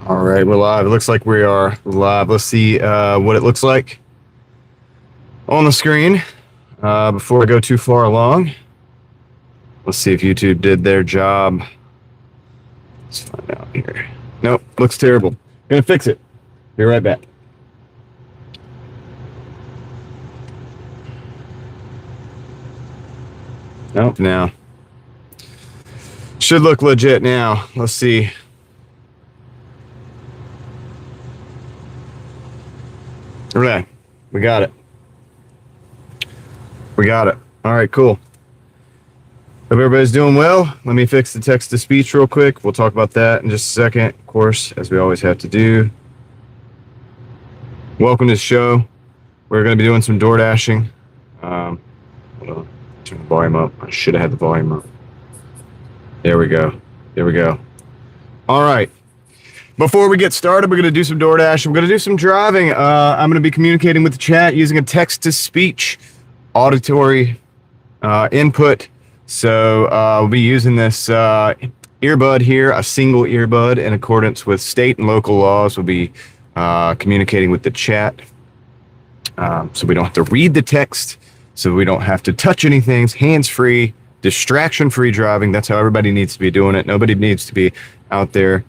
All right, we're live. It looks like we are live. Let's see what it looks like on the screen before I go too far along. Let's see if YouTube did their job. Let's find out here. Nope, looks terrible. Gonna fix it. Be right back. Nope, now. Should look legit now. Let's see. Okay, we got it. We got it. All right, cool. Hope everybody's doing well. Let me fix the text-to-speech real quick. We'll talk about that in just a second, of course, as we always have to do. Welcome to the show. We're going to be doing some Doordashing. Hold on. Turn the volume up. I should have had the volume up. There we go. There we go. All right. Before we get started, we're going to do some DoorDash. We're going to do some driving. I'm going to be communicating with the chat using a text-to-speech auditory input. So we'll be using this earbud here, a single earbud, in accordance with state and local laws. We'll be communicating with the chat. So we don't have to read the text, so we don't have to touch anything. Hands-free, distraction-free driving. That's how everybody needs to be doing it. Nobody needs to be out there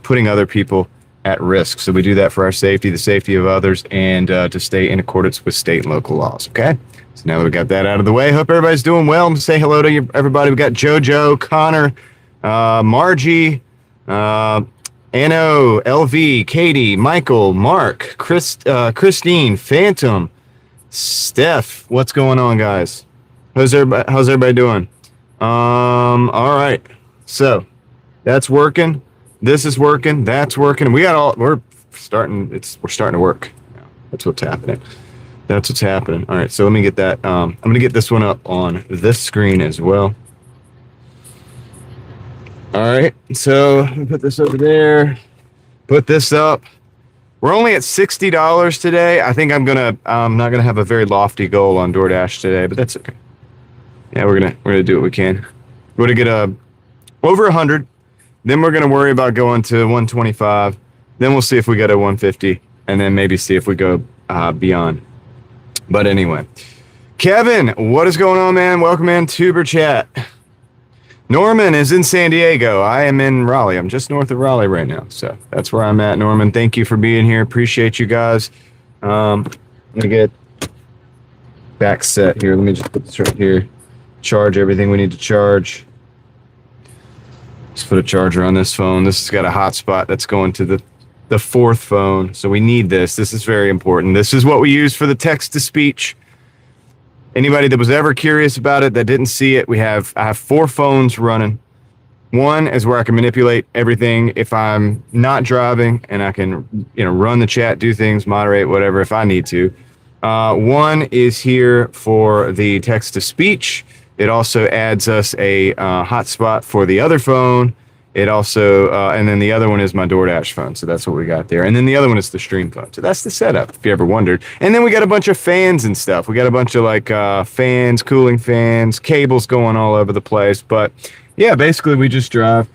putting other people at risk. So we do that for our safety, the safety of others, and to stay in accordance with state and local laws, okay? So now that we got that out of the way, hope everybody's doing well. I'm going to say hello to you, everybody. We got JoJo, Connor, Margie, Anno, LV, Katie, Michael, Mark, Christine, Phantom, Steph. What's going on, guys? How's everybody doing? All right. So that's working. This is working. That's working. We're starting to work. That's what's happening. That's what's happening. All right. So let me get that. I'm going to get this one up on this screen as well. All right. So let me put this over there. Put this up. We're only at $60 today. I think I'm not gonna have a very lofty goal on DoorDash today, but that's okay. Yeah, we're gonna do what we can. We're gonna get over 100. Then we're gonna worry about going to 125. Then we'll see if we get a 150, and then maybe see if we go beyond. But anyway, Kevin, what is going on, man? Welcome in, Tuber Chat. Norman is in San Diego. I am in Raleigh. I'm just north of Raleigh right now. So that's where I'm at, Norman. Thank you for being here. Appreciate you guys. I'm going to get back set here. Let me just put this right here. Charge everything we need to charge. Let's put a charger on this phone. This has got a hotspot that's going to the fourth phone. So we need this. This is very important. This is what we use for the text-to-speech. Anybody that was ever curious about it, that didn't see it, I have 4 phones running. One is where I can manipulate everything if I'm not driving, and I can, run the chat, do things, moderate, whatever, if I need to. One is here for the text to speech. It also adds us a hotspot for the other phone. It also, and then the other one is my DoorDash phone. So that's what we got there. And then the other one is the stream phone. So that's the setup, if you ever wondered. And then we got a bunch of fans and stuff. We got a bunch of fans, cooling fans, cables going all over the place. But yeah, basically we just drive.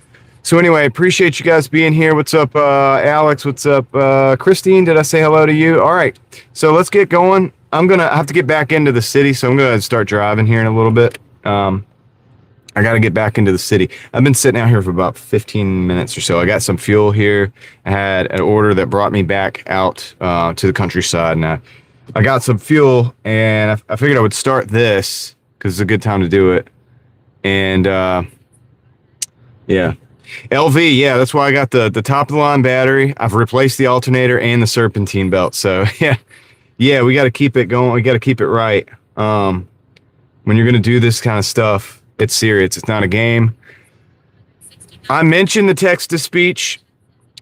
So anyway, appreciate you guys being here. What's up, Alex? What's up, Christine? Did I say hello to you? All right. So let's get going. I have to get back into the city. So I'm going to start driving here in a little bit. I got to get back into the city. I've been sitting out here for about 15 minutes or so. I got some fuel here. I had an order that brought me back out to the countryside. And I got some fuel, and I figured I would start this because it's a good time to do it. And yeah. LV, yeah, that's why I got the top-of-the-line battery. I've replaced the alternator and the serpentine belt. So, yeah, we got to keep it going. We got to keep it right. When you're going to do this kind of stuff, it's serious. It's not a game. I mention the text-to-speech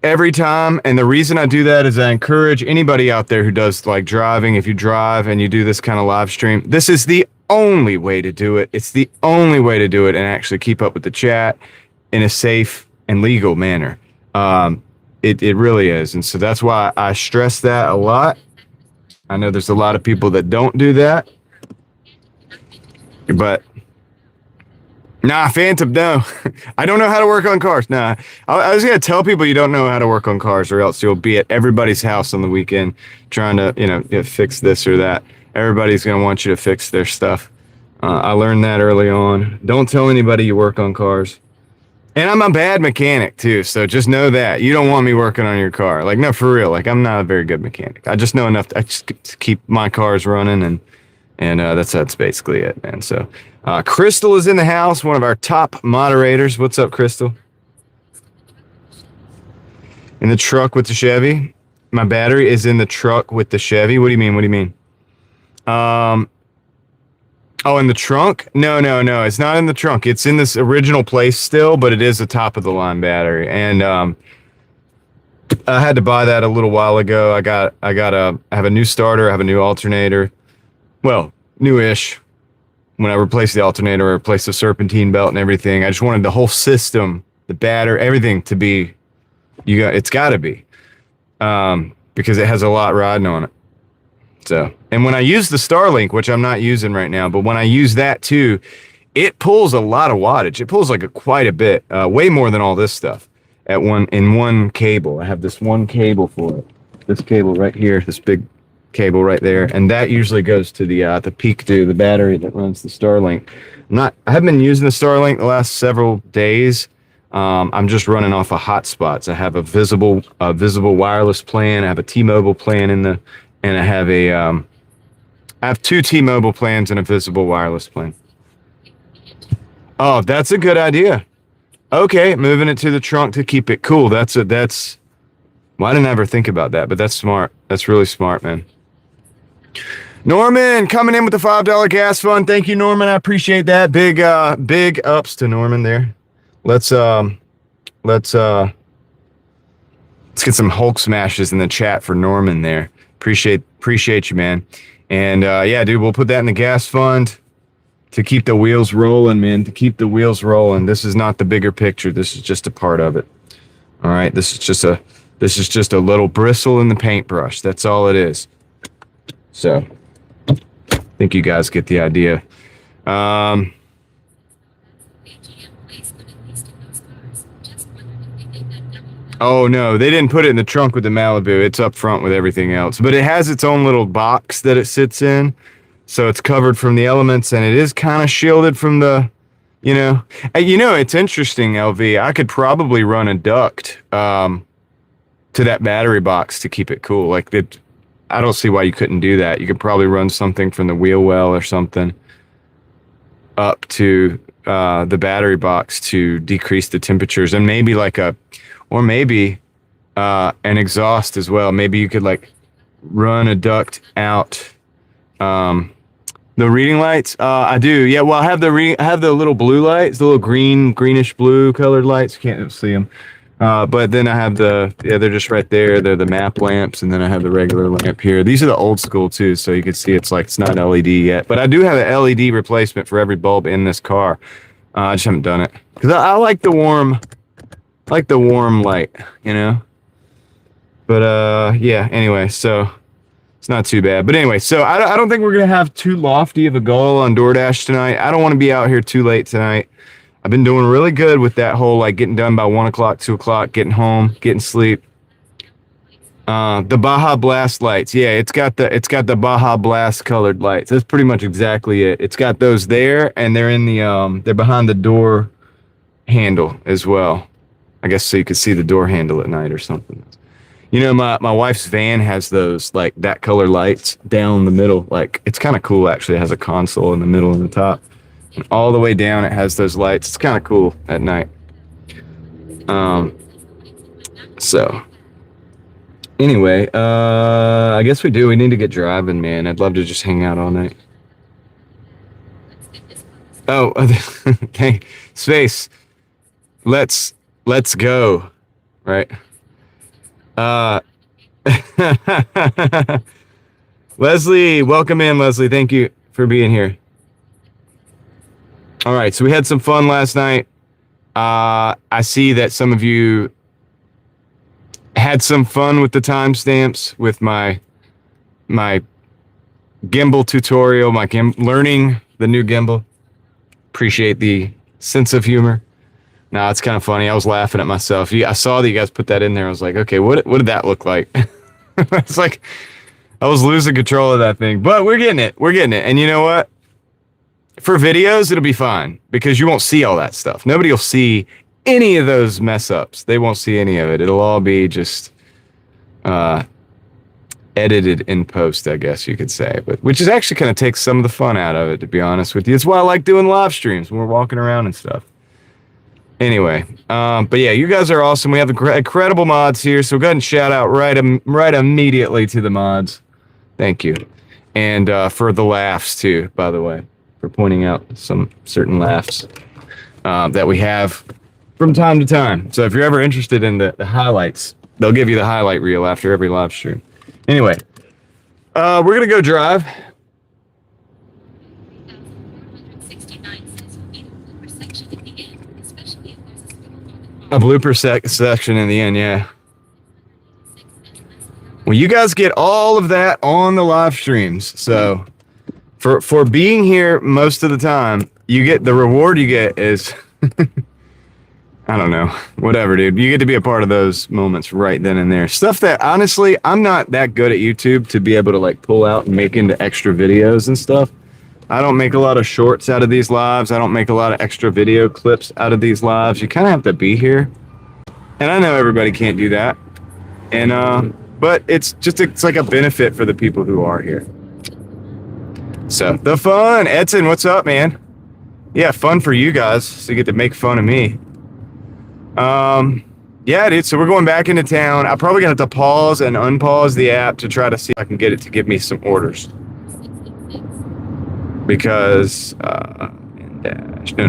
every time, and the reason I do that is I encourage anybody out there who does like driving, if you drive and you do this kind of live stream, this is the only way to do it. It's the only way to do it and actually keep up with the chat in a safe and legal manner. It really is. And so that's why I stress that a lot. I know there's a lot of people that don't do that, but Nah, Phantom, no. I don't know how to work on cars. Nah, I was gonna tell people you don't know how to work on cars, or else you'll be at everybody's house on the weekend trying to, fix this or that. Everybody's gonna want you to fix their stuff. I learned that early on. Don't tell anybody you work on cars. And I'm a bad mechanic too, so just know that you don't want me working on your car. Like, no, for real. Like, I'm not a very good mechanic. I just know enough. I just to keep my cars running, and that's basically it, man. So, Crystal is in the house, one of our top moderators. What's up, Crystal? In the truck with the Chevy. My battery is in the truck with the Chevy. What do you mean? What do you mean? Oh, in the trunk? No. It's not in the trunk. It's in this original place still, but it is a top of the line battery. And I had to buy that a little while ago. I have a new starter. I have a new alternator. Well, newish. When I replaced the alternator, I replaced the serpentine belt and everything. I just wanted the whole system, the battery, everything to be. It's got to be, because it has a lot riding on it. So, and when I use the Starlink, which I'm not using right now, but when I use that too, it pulls a lot of wattage. It pulls like quite a bit, way more than all this stuff in one cable. I have this one cable for it. This cable right here, this big cable right there, and that usually goes to the Peak Do, the battery that runs the Starlink. I haven't been using the Starlink the last several days. I'm just running off of hotspots. I have a visible wireless plan. I have a T-Mobile plan and I have two T-Mobile plans and a visible wireless plan. Oh, that's a good idea. Okay, moving it to the trunk to keep it cool. Well, I didn't ever think about that, but that's smart. That's really smart, man. Norman coming in with the $5 gas fund. Thank you, Norman. I appreciate that. Big ups to Norman there. Let's get some Hulk smashes in the chat for Norman there. Appreciate you, man. And yeah, dude, we'll put that in the gas fund to keep the wheels rolling, man. To keep the wheels rolling. This is not the bigger picture. This is just a part of it. All right. This is just a little bristle in the paintbrush. That's all it is. So, I think you guys get the idea. Oh, no, they didn't put it in the trunk with the Malibu. It's up front with everything else. But it has its own little box that it sits in. So it's covered from the elements, and it is kind of shielded from the, it's interesting, LV. I could probably run a duct to that battery box to keep it cool. I don't see why you couldn't do that. You could probably run something from the wheel well or something up to the battery box to decrease the temperatures, and maybe an exhaust as well. Maybe you could run a duct out. The reading lights, I do. Yeah, well, I have the little blue lights, the little greenish blue colored lights. You can't see them. But then I have they're just right there. They're the map lamps, and then I have the regular lamp here. These are the old school too, so you can see it's not LED yet. But I do have an LED replacement for every bulb in this car. I just haven't done it because I like the warm light, But yeah. Anyway, so it's not too bad. But anyway, so I don't think we're gonna have too lofty of a goal on DoorDash tonight. I don't want to be out here too late tonight. I've been doing really good with that whole getting done by 1 o'clock, 2 o'clock, getting home, getting sleep. The Baja Blast lights. Yeah, it's got the Baja Blast colored lights. That's pretty much exactly it. It's got those there, and they're in they're behind the door handle as well. I guess so you could see the door handle at night or something. My wife's van has those that color lights down the middle. It's kind of cool actually. It has a console in the middle and the top. And all the way down, it has those lights. It's kind of cool at night. So, anyway, I guess we need to get driving, man. I'd love to just hang out all night. Oh, okay. Space. Let's go. Right. Leslie, welcome in, Leslie. Thank you for being here. All right, so we had some fun last night. I see that some of you had some fun with the timestamps with my gimbal tutorial, learning the new gimbal. Appreciate the sense of humor. No, it's kind of funny. I was laughing at myself. I saw that you guys put that in there. I was like, okay, what did that look like? It's like I was losing control of that thing, but we're getting it. We're getting it. And you know what? For videos, it'll be fine because you won't see all that stuff. Nobody will see any of those mess ups. They won't see any of it. It'll all be just edited in post, I guess you could say, but which is actually kind of takes some of the fun out of it, to be honest with you. It's why I like doing live streams when we're walking around and stuff. Anyway, but yeah, you guys are awesome. We have incredible mods here, so go ahead and shout out right immediately to the mods. Thank you. And for the laughs too, by the way, for pointing out some certain laughs that we have from time to time. So if you're ever interested in the highlights, they'll give you the highlight reel after every live stream. Anyway, we're going to go drive. A blooper section in the end, yeah. Well, you guys get all of that on the live streams. So for being here most of the time, you get the reward you get is, I don't know, whatever, dude. You get to be a part of those moments right then and there. Stuff that, honestly, I'm not that good at YouTube to be able to like pull out and make into extra videos and stuff. I don't make a lot of shorts out of these lives. I don't make a lot of extra video clips out of these lives. You kind of have to be here. And I know everybody can't do that. And, but it's like a benefit for the people who are here. So the fun. Edson, what's up, man? Yeah, fun for you guys. So you get to make fun of me. Yeah, dude. So we're going back into town. I'm probably gonna have to pause and unpause the app to try to see if I can get it to give me some orders. Because dash, no,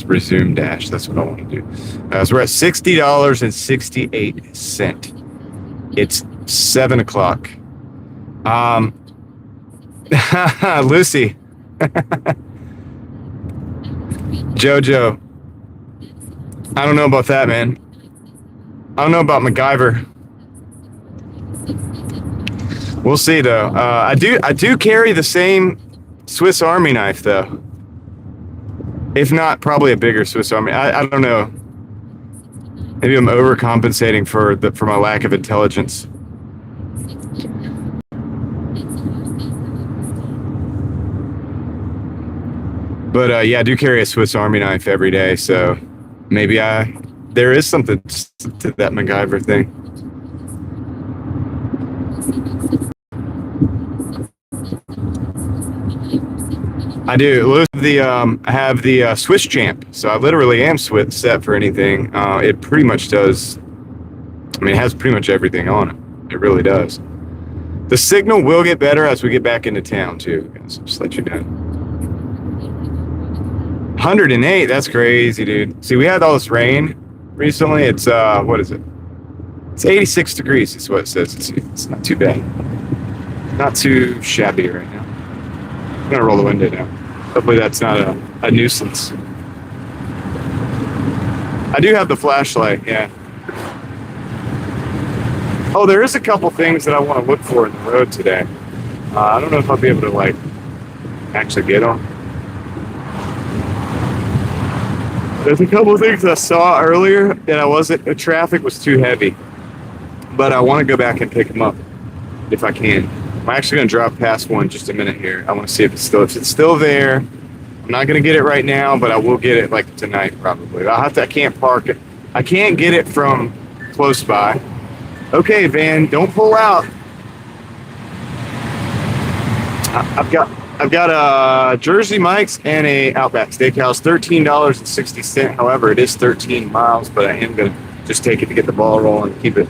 resume dash. That's what I want to do. So we're at $60.68. It's 7 o'clock. Lucy, Jojo. I don't know about that, man. I don't know about MacGyver. We'll see, though. I do carry the same Swiss Army knife, though. If not, probably a bigger Swiss Army. I don't know. Maybe I'm overcompensating for my lack of intelligence. But yeah, I do carry a Swiss Army knife every day, so maybe there is something to that MacGyver thing. I do. I have the Swiss Champ, so I literally am set for anything. It pretty much does. I mean, it has pretty much everything on it. It really does. The signal will get better as we get back into town too, guys. Just let you know. 108. That's crazy, dude. See, we had all this rain recently. It's what is it? It's 86 degrees. Is what it says. It's not too bad. Not too shabby right now. I'm gonna roll the window down. Hopefully that's not a nuisance. I do have the flashlight, yeah. Oh, there is a couple things that I want to look for in the road today. I don't know if I'll be able to like actually get them. There's a couple of things I saw earlier that the traffic was too heavy. But I want to go back and pick them up if I can. I'm actually going to drive past one just a minute here. I want to see if it's still there. I'm not going to get it right now, but I will get it like tonight probably. I can't park it. I can't get it from close by. Okay, Van, don't pull out. I've got a Jersey Mike's and a Outback Steakhouse, $13.60. However, it is 13 miles, but I am going to just take it to get the ball rolling, keep it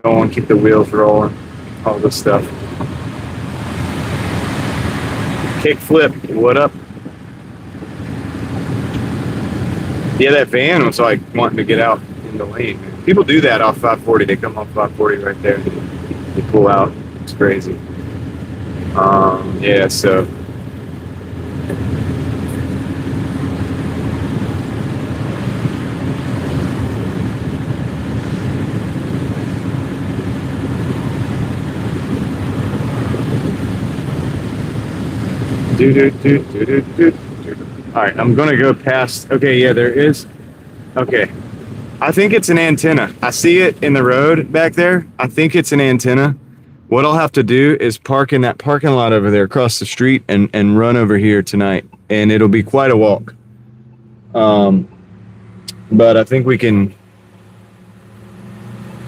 going, keep the wheels rolling, all this stuff. Kickflip, what up? Yeah, that van was like wanting to get out in the lane. People do that off 540. They come off 540 right there. They pull out. It's crazy. Yeah, so. All right, I'm gonna go past. Okay, yeah, there is. Okay, I think it's an antenna. I see it in the road back there. I think it's an antenna. What I'll have to do is park in that parking lot over there across the street and run over here tonight, and it'll be quite a walk. Um, but I think we can.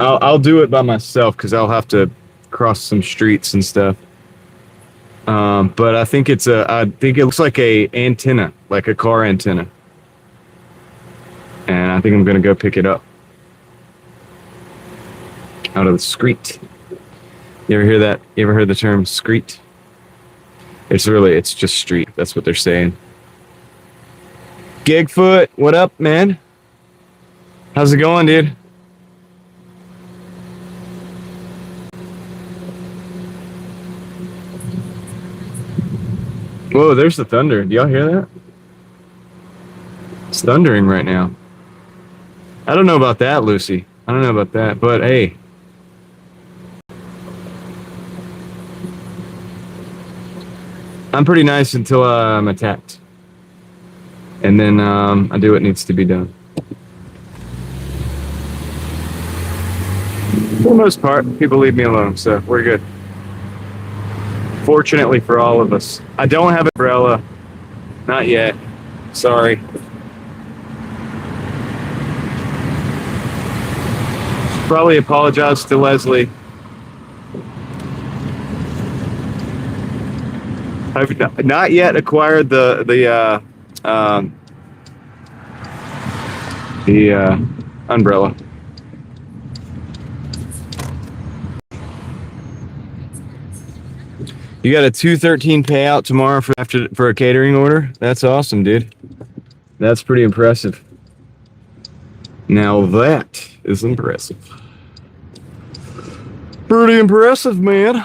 I'll do it by myself because I'll have to cross some streets and stuff. But I think it's a. I think it looks like a antenna, like a car antenna, and I think I'm gonna go pick it up out of the street. You ever hear that? You ever heard the term street? It's just street. That's what they're saying. Gigfoot, what up, man? How's it going, dude? Whoa, there's the thunder. Do y'all hear that? It's thundering right now. I don't know about that, Lucy. I don't know about that, but hey. I'm pretty nice until I'm attacked. And then I do what needs to be done. For the most part, people leave me alone, so we're good. Fortunately for all of us. I don't have an umbrella. Not yet. Sorry. Probably apologize to Leslie. I've not yet acquired the umbrella. You got a 213 payout tomorrow for a catering order? That's awesome, dude. That's pretty impressive. Now that is impressive. Pretty impressive, man.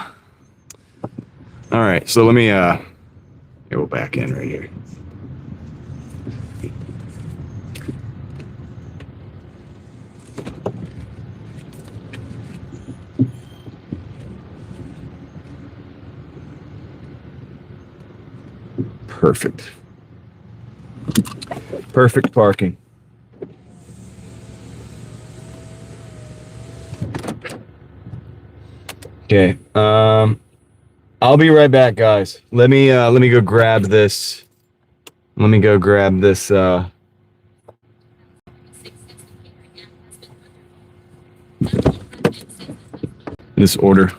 All right, so let me go back in right here. Perfect. Perfect parking. Okay. I'll be right back, guys. Let me go grab this. Let me go grab this order.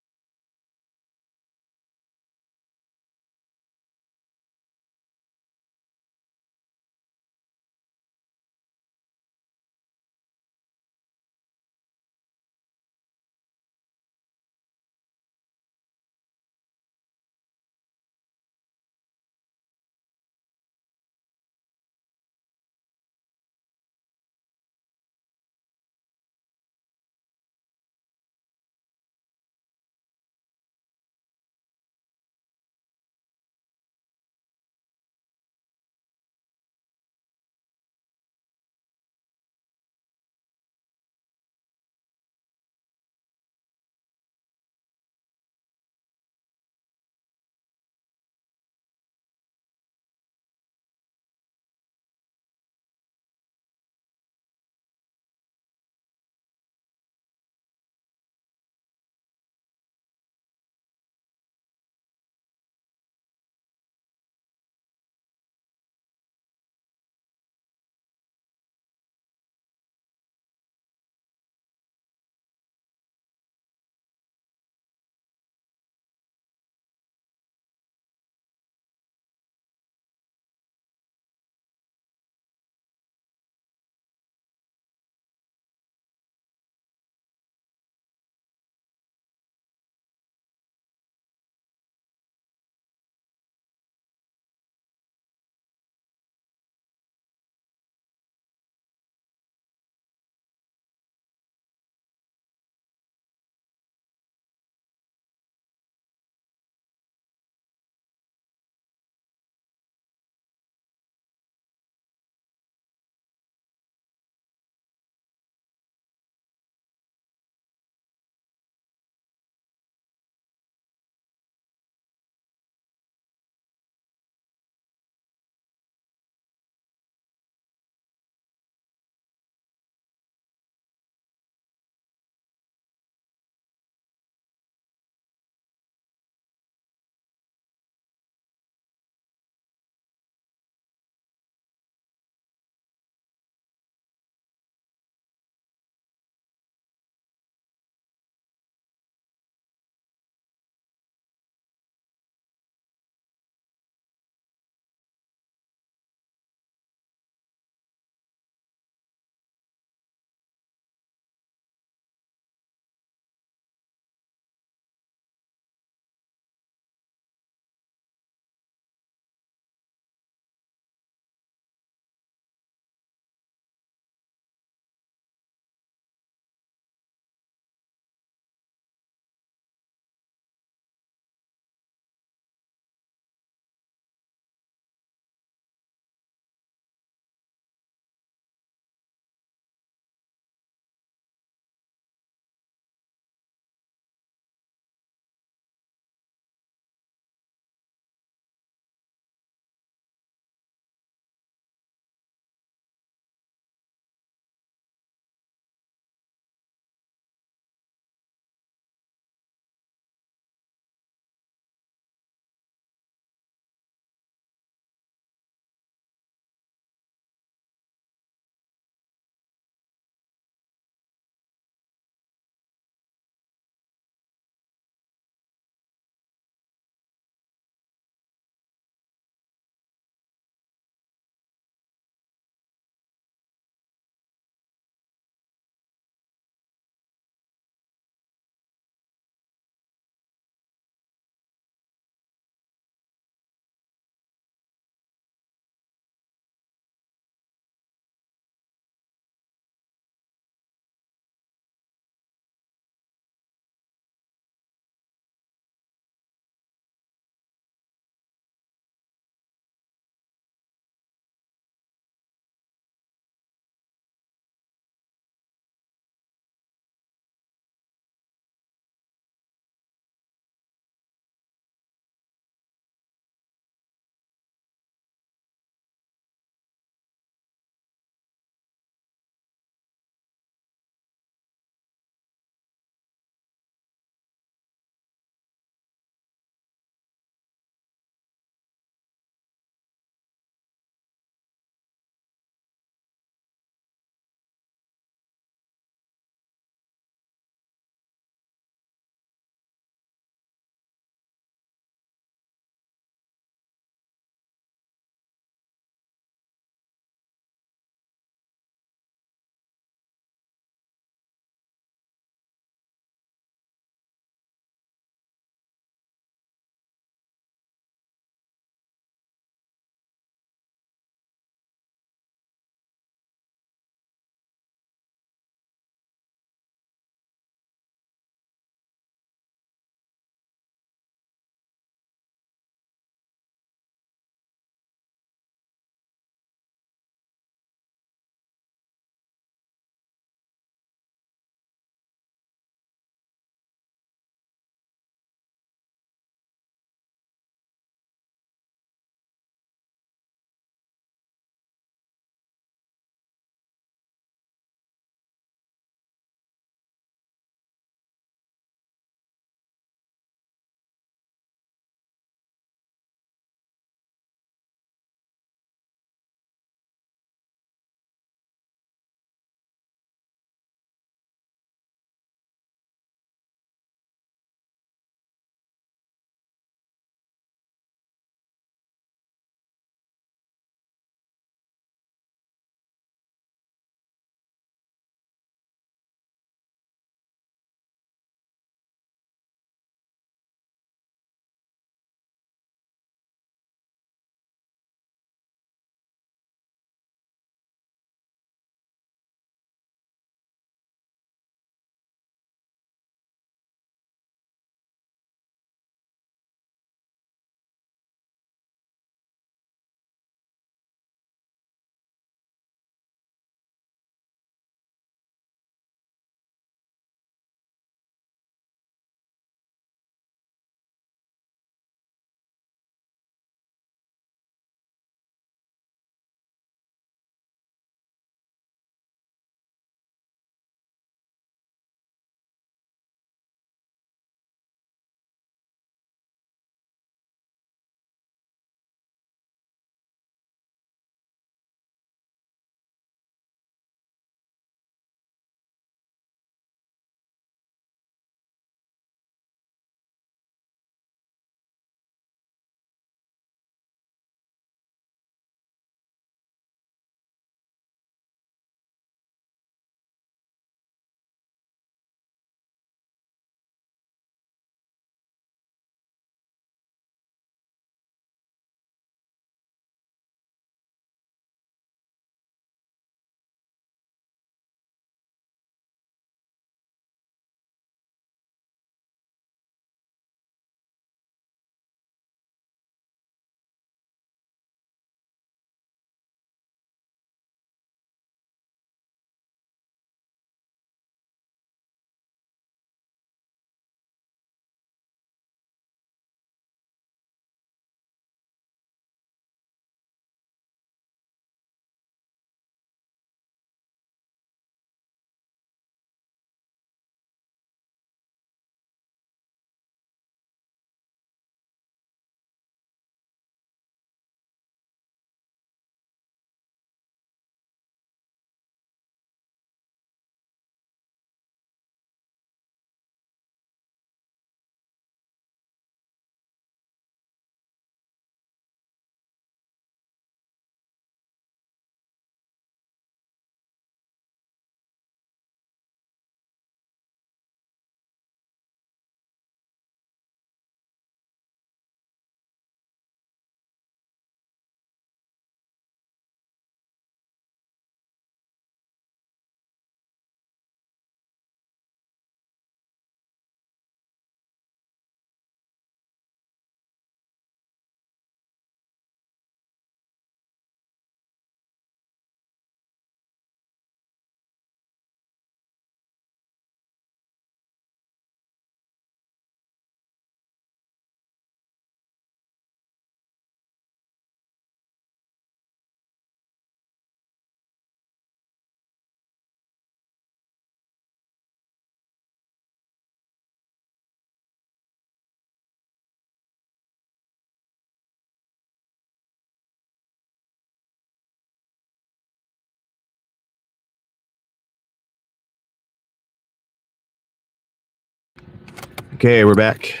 Okay, we're back.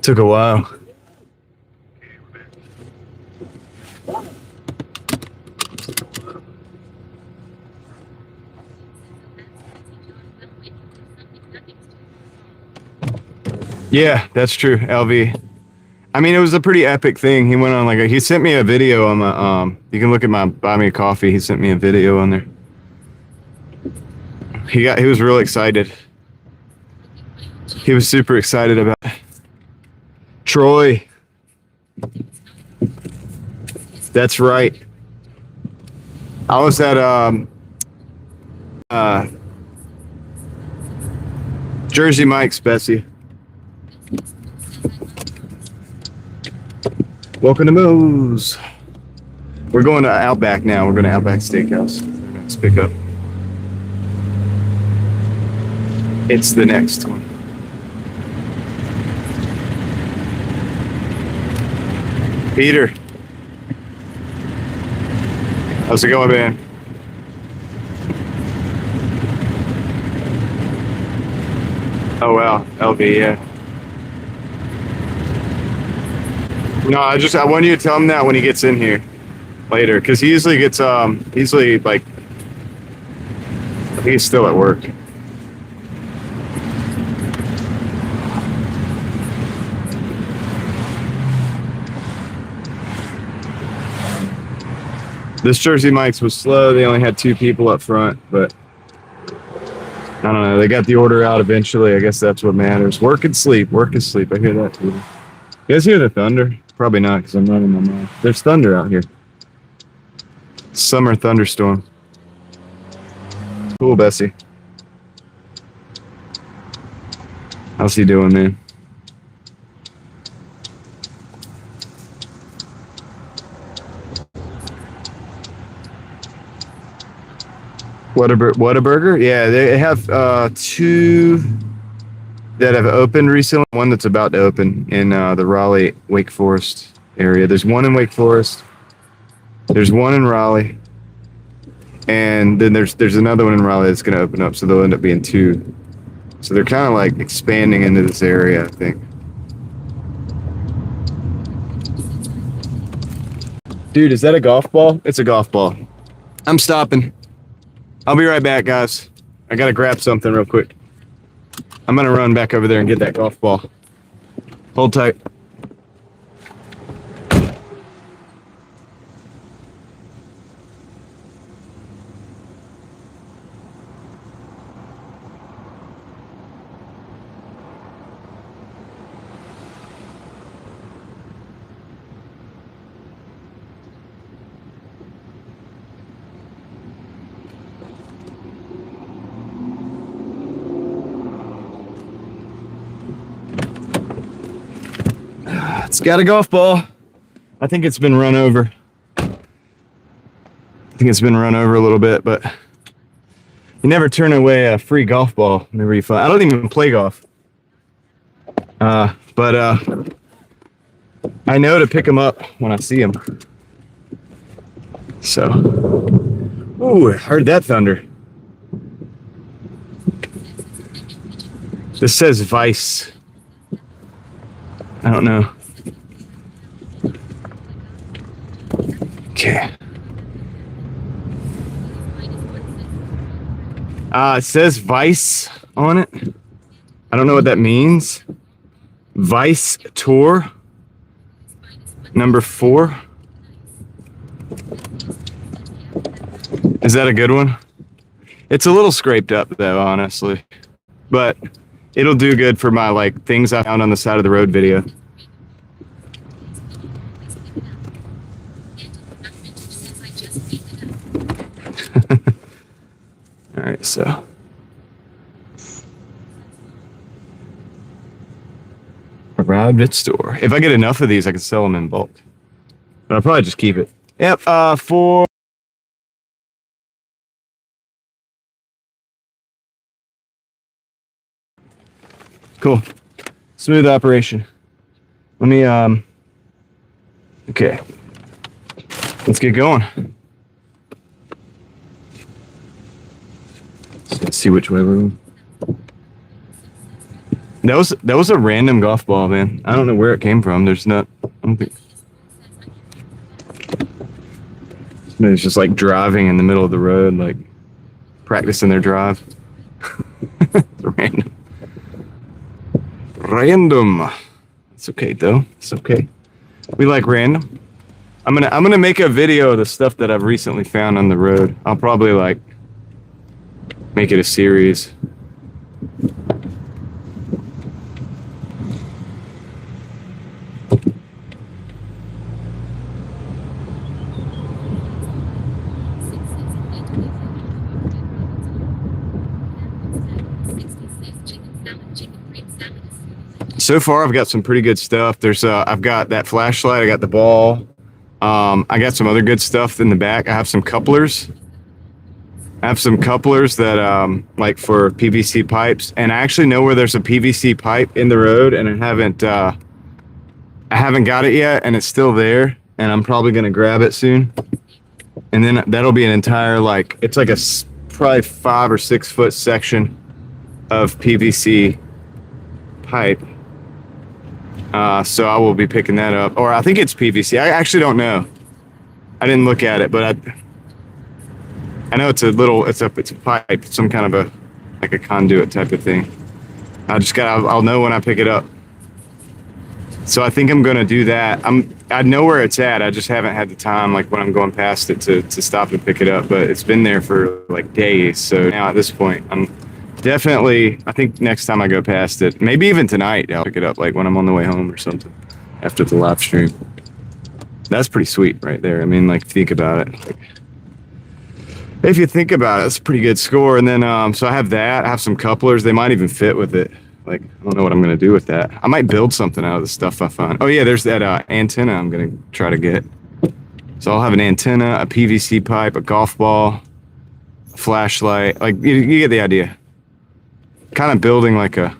Took a while. Yeah, that's true, LV. I mean, it was a pretty epic thing. He went on like he sent me a video on my you can look at my buy me a coffee. He sent me a video on there. He was real excited. He was super excited about it. Troy. That's right. I was at Jersey Mike's, Bessie. Welcome to Moe's. We're going to Outback now. We're going to Outback Steakhouse. Let's pick up. It's the next one. Peter. How's it going, man? Oh, wow. LB, yeah. No, I want you to tell him that when he gets in here later, because he usually gets, like, he's still at work. This Jersey Mike's was slow. They only had 2 people up front, but I don't know. They got the order out eventually. I guess that's what matters. Work and sleep. Work and sleep. I hear that too. You guys hear the thunder? Probably not, because I'm running my mouth. There's thunder out here. Summer thunderstorm. Cool, Bessie. How's he doing, man? Whataburger? Yeah, they have 2 that have opened recently. One that's about to open in the Raleigh, Wake Forest area. There's one in Wake Forest. There's one in Raleigh. And then there's another one in Raleigh that's going to open up. So they'll end up being 2. So they're kind of like expanding into this area, I think. Dude, is that a golf ball? It's a golf ball. I'm stopping. I'll be right back, guys. I gotta grab something real quick. I'm gonna run back over there and get that golf ball. Hold tight. It's got a golf ball. I think it's been run over. I think it's been run over a little bit, but you never turn away a free golf ball whenever you find. I don't even play golf. But I know to pick them up when I see them. So, ooh, I heard that thunder. This says Vice. I don't know. Okay. It says Vice on it. I don't know what that means. Vice Tour number 4. Is that a good one? It's a little scraped up though, honestly. But it'll do good for my like things I found on the side of the road video. All right, so arrived at store. If I get enough of these, I can sell them in bulk. But I'll probably just keep it. Yep, for cool. Smooth operation. Let me okay. Let's get going. Let's see which way we're going. That was a random golf ball, man. I don't know where it came from. There's not. I don't think. It's just like driving in the middle of the road, like practicing their drive. Random. Random. It's okay though. It's okay. We like random. I'm gonna make a video of the stuff that I've recently found on the road. I'll probably like make it a series. So far, I've got some pretty good stuff. I've got that flashlight. I got the ball. I got some other good stuff in the back. I have some couplers. That like for PVC pipes, and I actually know where there's a PVC pipe in the road, and I haven't got it yet, and it's still there, and I'm probably gonna grab it soon. And then that'll be an entire it's like a probably 5 or 6 foot section of PVC pipe. So I will be picking that up, or I think it's PVC. I actually don't know. I didn't look at it, but I know it's a pipe, some kind of a conduit type of thing. I'll know when I pick it up. So I think I'm gonna do that. I know where it's at. I just haven't had the time, like when I'm going past it, to stop and pick it up. But it's been there for like days. So now at this point, I'm definitely. I think next time I go past it, maybe even tonight, I'll pick it up, like when I'm on the way home or something after the live stream. That's pretty sweet right there. I mean, like, think about it. If you think about it, it's a pretty good score. And then, so I have that. I have some couplers. They might even fit with it. Like, I don't know what I'm going to do with that. I might build something out of the stuff I find. Oh, yeah, there's that antenna I'm going to try to get. So I'll have an antenna, a PVC pipe, a golf ball, a flashlight. Like, you get the idea. Kind of building like a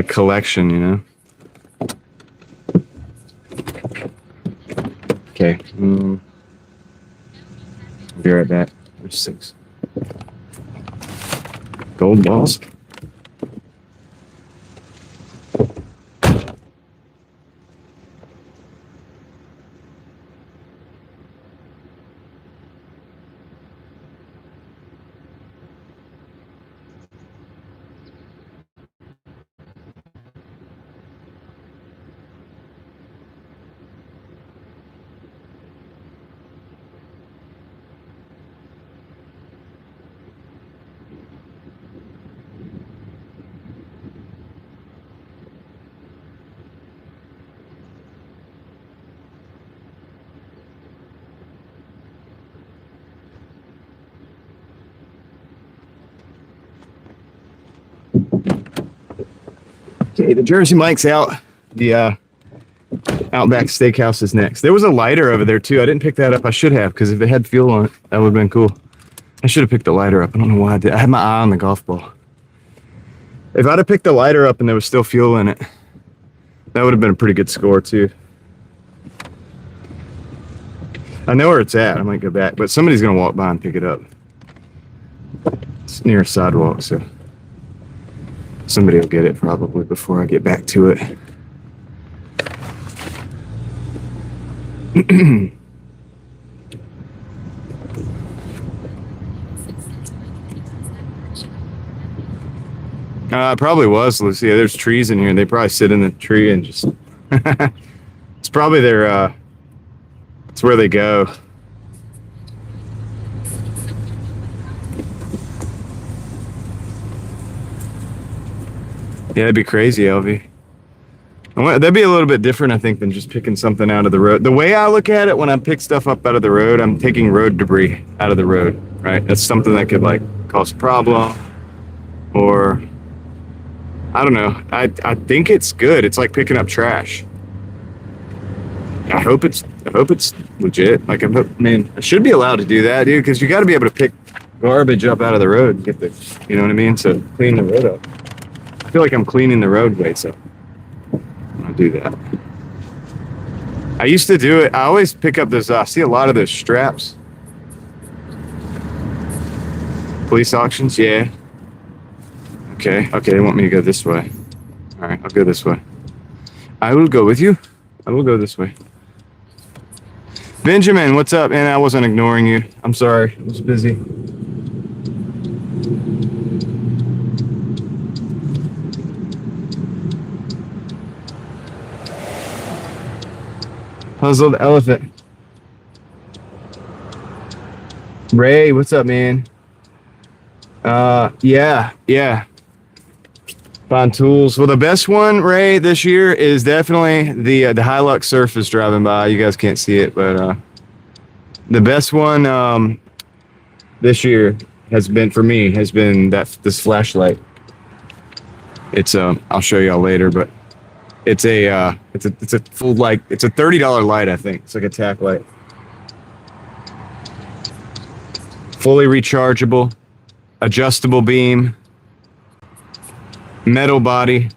collection, you know? Okay. Be right back. There's 6 gold balls. Okay, the Jersey Mike's out. The Outback Steakhouse is next. There was a lighter over there too. I didn't pick that up. I should have, because if it had fuel on it, that would have been cool. I should have picked the lighter up. I don't know why I did. I had my eye on the golf ball. If I'd have picked the lighter up and there was still fuel in it, that would have been a pretty good score too. I know where it's at. I might go back, but somebody's gonna walk by and pick it up. It's near a sidewalk, so somebody will get it probably before I get back to it. It probably was, Lucia. There's trees in here. They probably sit in the tree and just... It's probably their... It's where they go. Yeah, that'd be crazy, LV. That'd be a little bit different, I think, than just picking something out of the road. The way I look at it, when I pick stuff up out of the road, I'm taking road debris out of the road, right? That's something that could, like, cause a problem, or... I don't know. I think it's good. It's like picking up trash. I hope it's legit. Like, I should be allowed to do that, dude, because you got to be able to pick garbage up out of the road and get the, you know what I mean? So clean the road up. I feel like I'm cleaning the roadway, so I'll do that. I used to do it. I always pick up those. I see a lot of those straps. Police auctions, yeah. Okay, they want me to go this way. All right, I'll go this way. I will go with you. I will go this way. Benjamin, what's up? And I wasn't ignoring you. I'm sorry. I was busy. Puzzled elephant. Ray, what's up, man? Yeah. Find tools. Well, the best one, Ray, this year is definitely the Hilux Surface driving by. You guys can't see it, but the best one this year has been for me this flashlight. It's I'll show y'all later, but it's a full light. It's a $30 light, I think. It's like a tack light. Fully rechargeable, adjustable beam, metal body.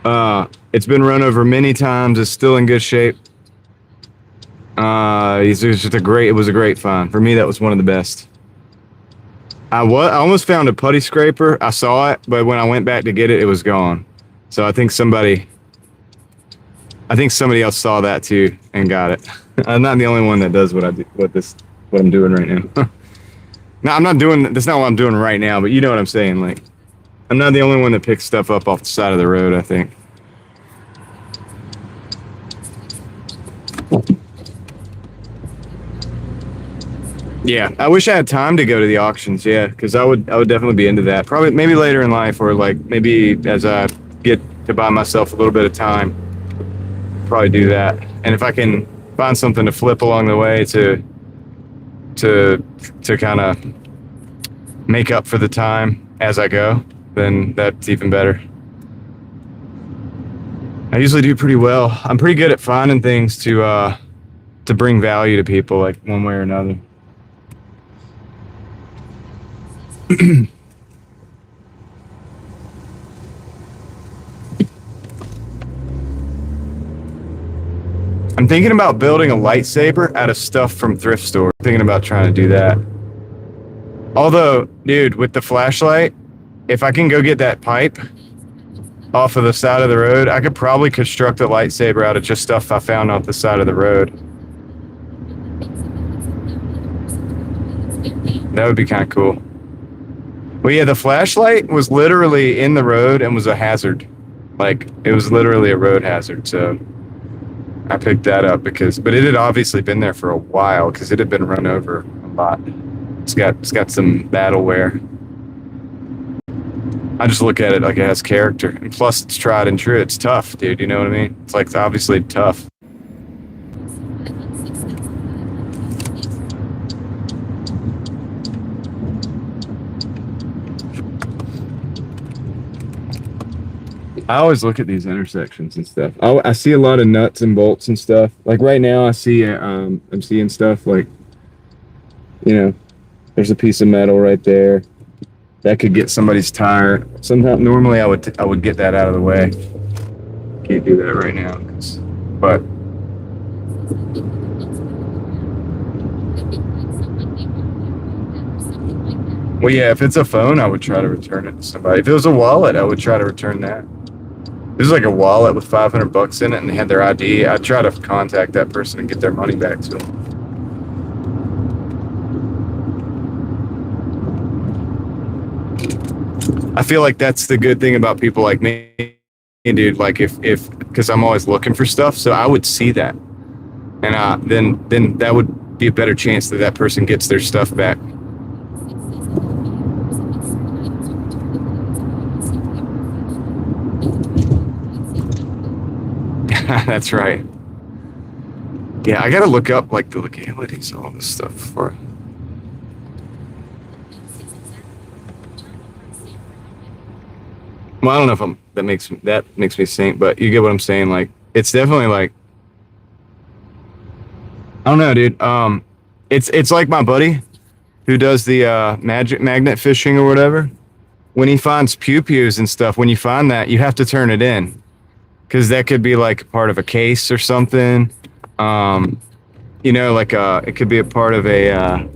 It's been run over many times. It's still in good shape. It was a great find. For me, that was one of the best. I almost found a putty scraper. I saw it, but when I went back to get it, it was gone. So I think somebody else saw that too and got it. I'm not the only one that does what I'm doing right now. No, I'm not doing. That's not what I'm doing right now. But you know what I'm saying. Like, I'm not the only one that picks stuff up off the side of the road, I think. Yeah, I wish I had time to go to the auctions. Yeah, because I would definitely be into that. Probably maybe later in life, or like maybe as I get to buy myself a little bit of time. Probably do that. And if I can find something to flip along the way to kind of make up for the time as I go, then that's even better. I usually do pretty well. I'm pretty good at finding things to bring value to people, like one way or another. I'm thinking about building a lightsaber out of stuff from thrift store. I'm thinking about trying to do that. Although, dude, with the flashlight, if I can go get that pipe off of the side of the road, I could probably construct a lightsaber out of just stuff I found off the side of the road. That would be kind of cool. Well, yeah, the flashlight was literally in the road and was a hazard. Like, it was literally a road hazard, so I picked that up but it had obviously been there for a while because it had been run over a lot. It's got some battle wear. I just look at it like it has character, and plus it's tried and true. It's tough, dude. You know what I mean? It's like, it's obviously tough. I always look at these intersections and stuff. I see a lot of nuts and bolts and stuff. Like right now, I see I'm seeing stuff like, you know, there's a piece of metal right there that could get somebody's tire. Sometimes, normally, I would get that out of the way. Can't do that right now, but. Well, yeah, if it's a phone, I would try to return it to somebody. If it was a wallet, I would try to return that. If it was like a wallet with $500 in it and they had their ID, I'd try to contact that person and get their money back to them. I feel like that's the good thing about people like me, dude. Like because I'm always looking for stuff, so I would see that, and then that would be a better chance that that person gets their stuff back. That's right. Yeah, I gotta look up like the legalities of all this stuff before. Well, I don't know if that makes me think, but you get what I'm saying. Like, it's definitely like, I don't know, dude. It's like my buddy who does the magnet fishing or whatever. When he finds pew-pews and stuff, when you find that, you have to turn it in, because that could be like part of a case or something. You know, like it could be a part of a.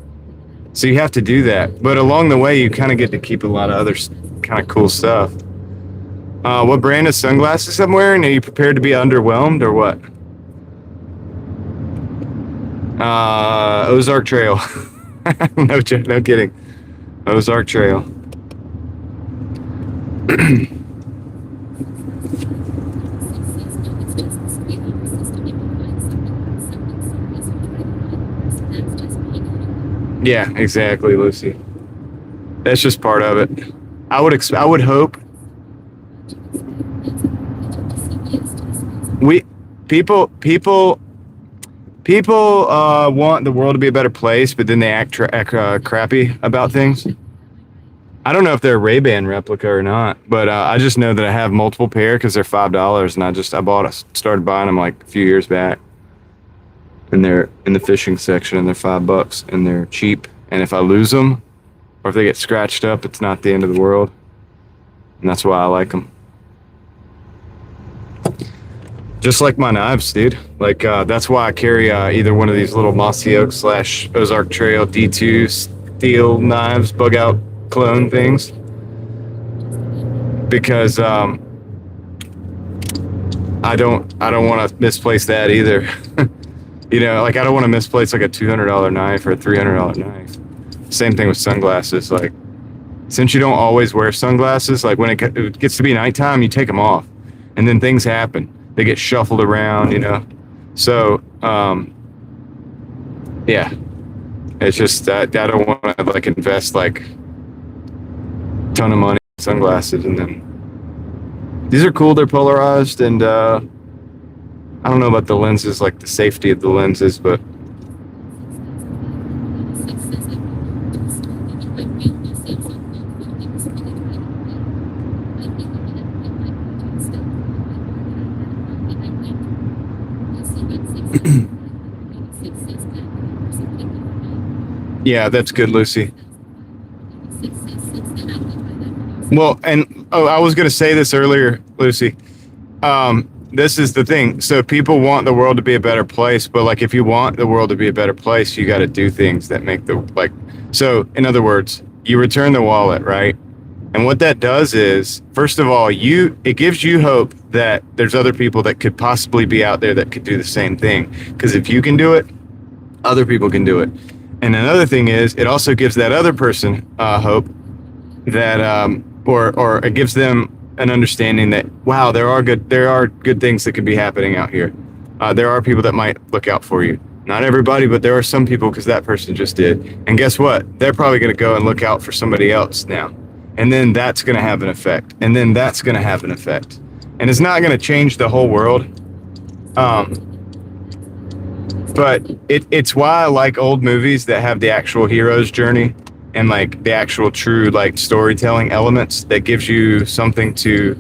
So you have to do that, but along the way, you kind of get to keep a lot of other kind of cool stuff. What brand of sunglasses I'm wearing? Are you prepared to be underwhelmed or what? Ozark Trail. No kidding. Ozark Trail. Yeah, exactly, Lucy. That's just part of it. I would hope we people want the world to be a better place, but then they act crappy about things. I don't know if they're a Ray-Ban replica or not, but I just know that I have multiple pair because they're $5, and I started buying them like a few years back, and they're in the fishing section, and they're $5, and they're cheap. And if I lose them, or if they get scratched up, it's not the end of the world, and that's why I like them. Just like my knives, dude. Like that's why I carry either one of these little Mossy Oak / Ozark Trail D2 steel knives, bug out clone things, because I don't want to misplace that either. You know, like I don't want to misplace like a $200 knife or a $300 knife. Same thing with sunglasses. Like, since you don't always wear sunglasses, like when it gets to be nighttime, you take them off, and then things happen. They get shuffled around, you know. So yeah, it's just I don't want to like invest like ton of money in sunglasses, and then these are cool. They're polarized, and I don't know about the lenses, like the safety of the lenses, but yeah, that's good, Lucy. Well, and I was going to say this earlier, Lucy. This is the thing. So people want the world to be a better place, but like if you want the world to be a better place, you got to do things that make so in other words, you return the wallet, right? And what that does is, first of all, it gives you hope that there's other people that could possibly be out there that could do the same thing. Because if you can do it, other people can do it. And another thing is, it also gives that other person hope that, or it gives them an understanding that, wow, there are good things that could be happening out here. There are people that might look out for you. Not everybody, but there are some people, because that person just did. And guess what? They're probably going to go and look out for somebody else now. And then that's going to have an effect. And then that's going to have an effect. And it's not going to change the whole world. But it's why I like old movies that have the actual hero's journey and like the actual true like storytelling elements that gives you something to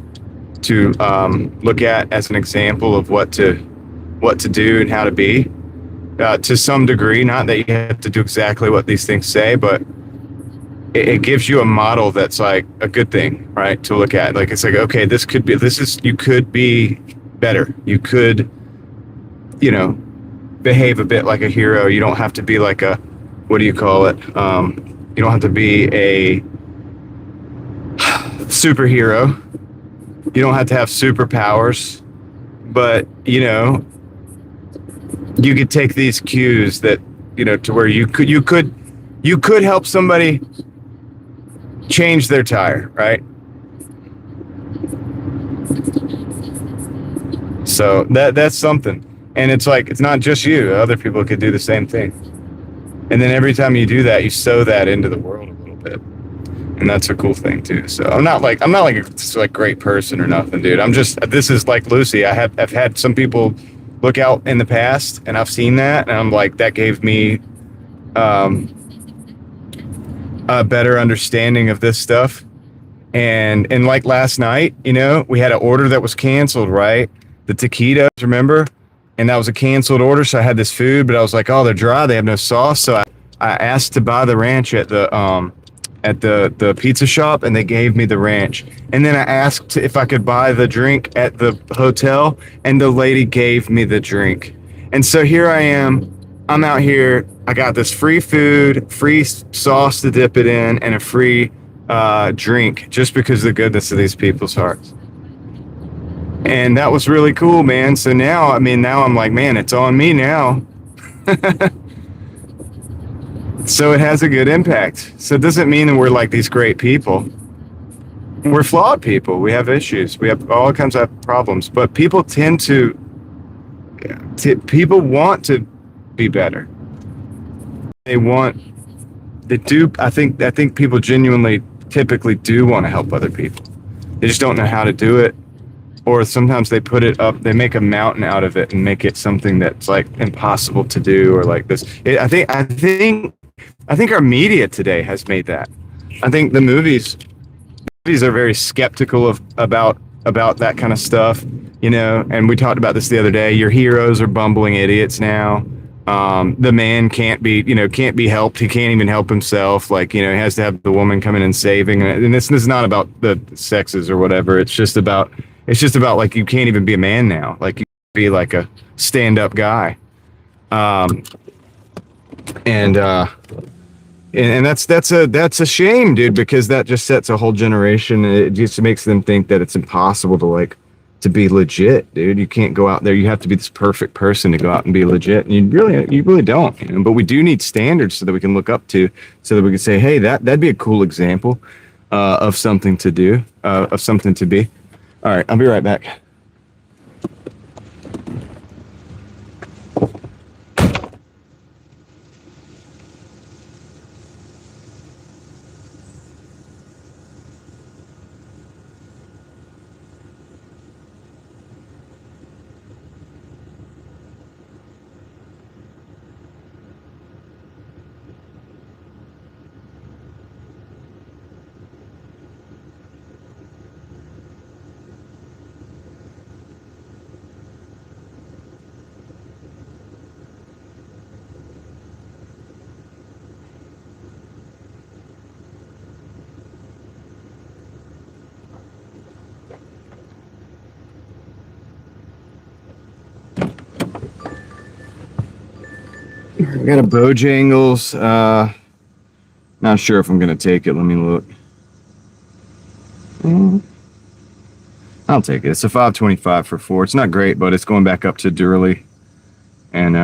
look at as an example of what to do and how to be, to some degree. Not that you have to do exactly what these things say, but it gives you a model that's like a good thing, right? To look at. Like, it's like, okay, you could be better. You could, you know, behave a bit like a hero. You don't have to be like a, what do you call it? You don't have to be a superhero. You don't have to have superpowers, but you know, you could take these cues that, you know, to where you could help somebody change their tire, right? So that's something. And it's like, it's not just you. Other people could do the same thing. And then every time you do that, you sow that into the world a little bit. And that's a cool thing too. So I'm not like a great person or nothing, dude. This is like Lucy. I've had some people look out in the past, and I've seen that, and I'm like, that gave me a better understanding of this stuff. And like last night, you know, we had an order that was canceled, right? The taquitos, remember? And that was a canceled order, so I had this food, but I was like, oh, they're dry, they have no sauce. So I asked to buy the ranch at the pizza shop, and they gave me the ranch. And then I asked if I could buy the drink at the hotel, and the lady gave me the drink. And so here I am. I'm out here. I got this free food, free sauce to dip it in, and a free drink just because of the goodness of these people's hearts. And that was really cool, man. So now, now I'm like, man, it's on me now. So it has a good impact. So it doesn't mean that we're like these great people. We're flawed people. We have issues. We have all kinds of problems. But people tend to people want to be better. They do. I think people genuinely, typically do want to help other people. They just don't know how to do it. Or sometimes they put it up, they make a mountain out of it and make it something that's like impossible to do, or like this. I think our media today has made that. I think the movies are very skeptical about that kind of stuff, and we talked about this the other day. Your heroes are bumbling idiots now. The man can't be helped. He can't even help himself. Like, he has to have the woman come in and saving. And this is not about the sexes or whatever. It's just about like, you can't even be a man now. Like, you can be like a stand-up guy. And that's a shame, dude, because that just sets a whole generation. It just makes them think that it's impossible to be legit, dude. You can't go out there. You have to be this perfect person to go out and be legit. And you really don't. But we do need standards so that we can look up to, so that we can say, hey, that'd be a cool example of something to do, of something to be. All right, I'll be right back. I got a Bojangles. Not sure if I'm gonna take it. Let me look. I'll take it. It's a $5.25 for 4. It's not great, but it's going back up to Durley, and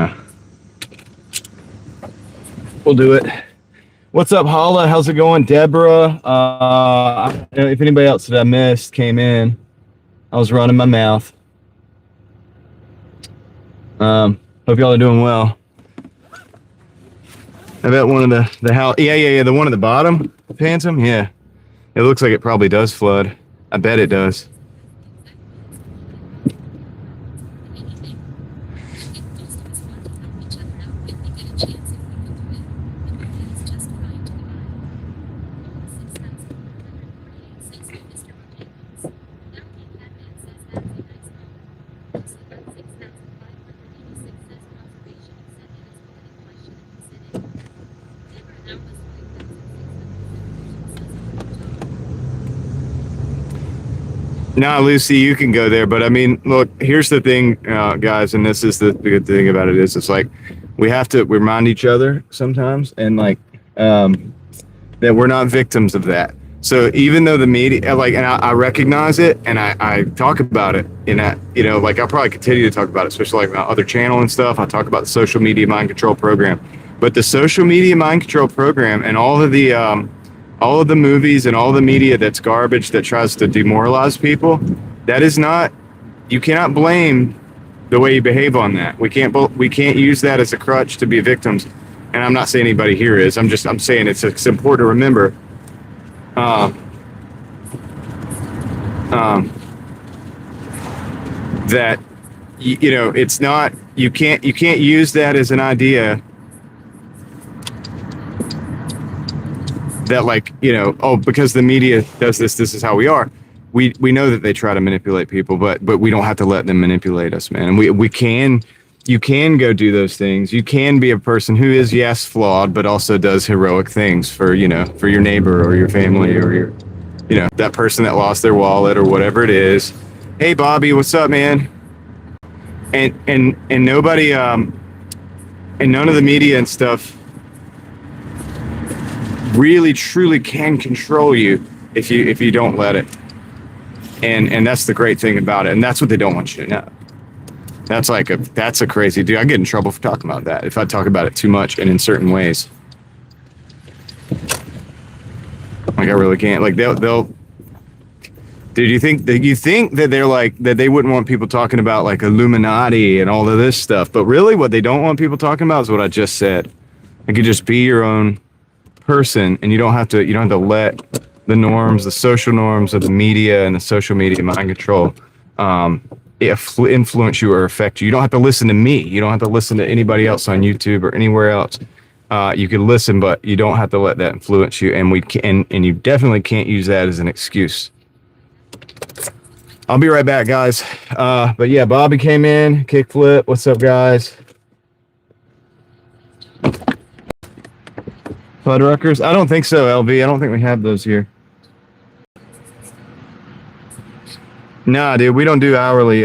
we'll do it. What's up, Holla? How's it going, Deborah? If anybody else that I missed came in, I was running my mouth. Hope y'all are doing well. I bet one of the house. Yeah. The one at the bottom, Phantom. Yeah, it looks like it probably does flood. I bet it does. No, Lucy, you can go there. But I mean, look, here's the thing, guys, and this is the good thing about it is it's like we have to remind each other sometimes, and like that we're not victims of that. So even though the media, like, and I recognize it, and I talk about it in that, like I'll probably continue to talk about it, especially like my other channel and stuff. I talk about the social media mind control program, but the social media mind control program and all of the movies and all the media that's garbage that tries to demoralize people, that is not, you cannot blame the way you behave on that. We can't use that as a crutch to be victims. And I'm not saying anybody here is. I'm saying it's important to remember that it's not, you can't use that as an idea that, like, because the media does this is how we are. We know that they try to manipulate people, but we don't have to let them manipulate us, man. And you can go do those things. You can be a person who is, yes, flawed, but also does heroic things for your neighbor or your family or your, that person that lost their wallet or whatever it is. Hey, Bobby, what's up, man? And nobody, and none of the media and stuff, really truly can control you if you don't let it. And that's the great thing about it. And that's what they don't want you to know. That's a crazy dude. I get in trouble for talking about that if I talk about it too much and in certain ways. Like I really can't. Like they'll. Dude, you think that they're like that they wouldn't want people talking about like Illuminati and all of this stuff, but really what they don't want people talking about is what I just said. You could just be your own person, and you don't have to let the norms, the social norms of the media and the social media mind control influence you or affect you. You don't have to listen to me. You don't have to listen to anybody else on YouTube or anywhere else. You can listen, but you don't have to let that influence you. And you definitely can't use that as an excuse. I'll be right back, guys. But yeah, Bobby came in, kickflip. What's up, guys? Fuddruckers? I don't think so, LV. I don't think we have those here. Nah, dude, we don't do hourly.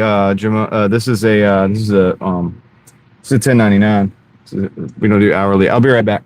This is a 1099. We don't do hourly. I'll be right back.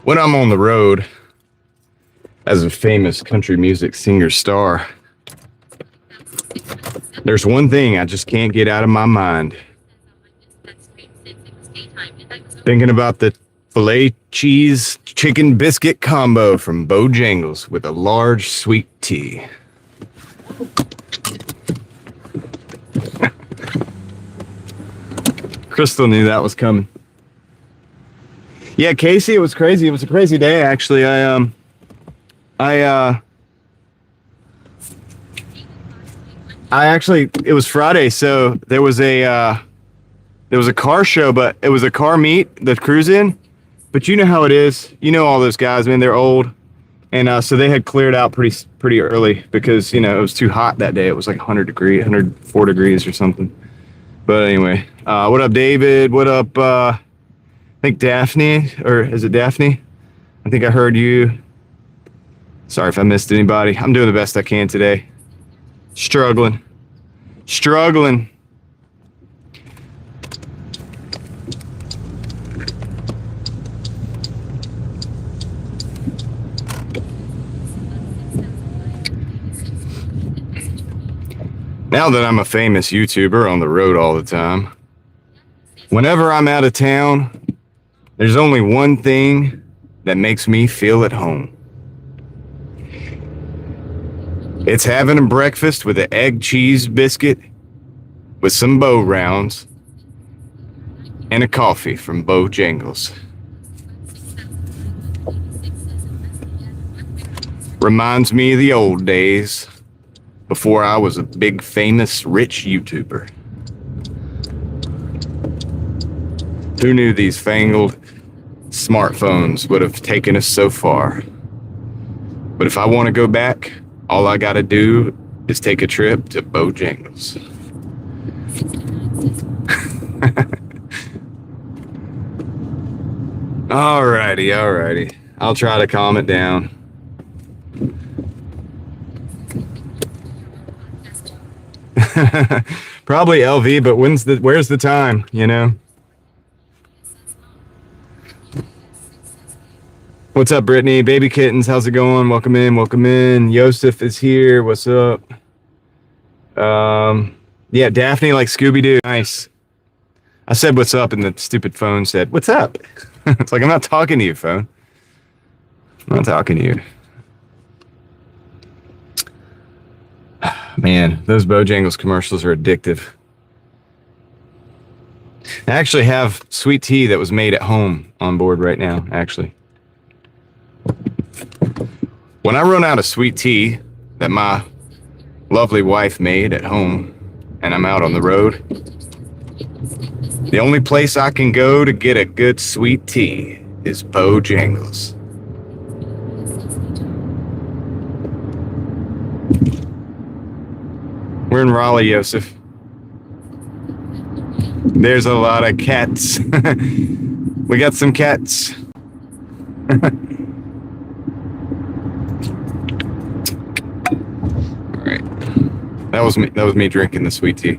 When I'm on the road as a famous country music singer star, there's one thing I just can't get out of my mind. Thinking about the filet cheese chicken biscuit combo from Bojangles with a large sweet tea. Crystal knew that was coming. Yeah, Casey, it was crazy. It was a crazy day, actually. It was Friday, so there was a car show, but it was a car meet, the cruise in. But you know how it is. You know all those guys, man, they're old. And so they had cleared out pretty early because, it was too hot that day. It was like 104 degrees or something. But anyway, what up, David? What up, I think Daphne, or is it Daphne? I think I heard you. Sorry if I missed anybody. I'm doing the best I can today. Struggling. Now that I'm a famous YouTuber on the road all the time, whenever I'm out of town, there's only one thing that makes me feel at home. It's having a breakfast with an egg cheese biscuit with some Bo rounds and a coffee from Bojangles. Reminds me of the old days before I was a big, famous, rich YouTuber. Who knew these fangled smartphones would have taken us so far? But if I want to go back, all I gotta do is take a trip to Bojangles. Alrighty. I'll try to calm it down. Probably LV, but where's the time, you know? What's up, Brittany? Baby kittens, how's it going? Welcome in. Yosef is here. What's up? Yeah, Daphne like Scooby-Doo. Nice. I said what's up, and the stupid phone said, what's up? It's like, I'm not talking to you, phone. I'm not talking to you. Man, those Bojangles commercials are addictive. I actually have sweet tea that was made at home on board right now, actually. When I run out of sweet tea that my lovely wife made at home and I'm out on the road, the only place I can go to get a good sweet tea is Bojangles. We're in Raleigh, Yosef. There's a lot of cats. We got some cats. All right. That was me drinking the sweet tea.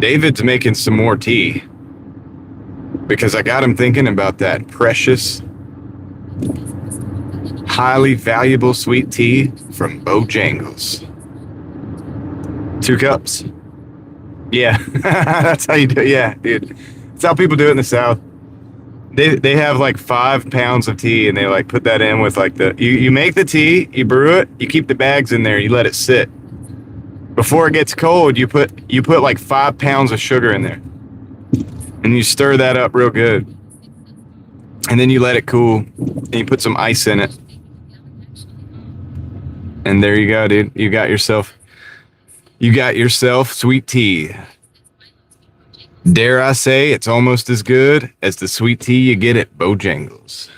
David's making some more tea because I got him thinking about that precious, highly valuable sweet tea from Bojangles. 2 cups. Yeah, that's how you do it. Yeah, dude. That's how people do it in the South. They have like 5 pounds of tea and they like put that in with like you make the tea, you brew it, you keep the bags in there, you let it sit. Before it gets cold, you put like 5 pounds of sugar in there. And you stir that up real good. And then you let it cool and you put some ice in it. And there you go, dude. You got yourself sweet tea. Dare I say it's almost as good as the sweet tea you get at Bojangles.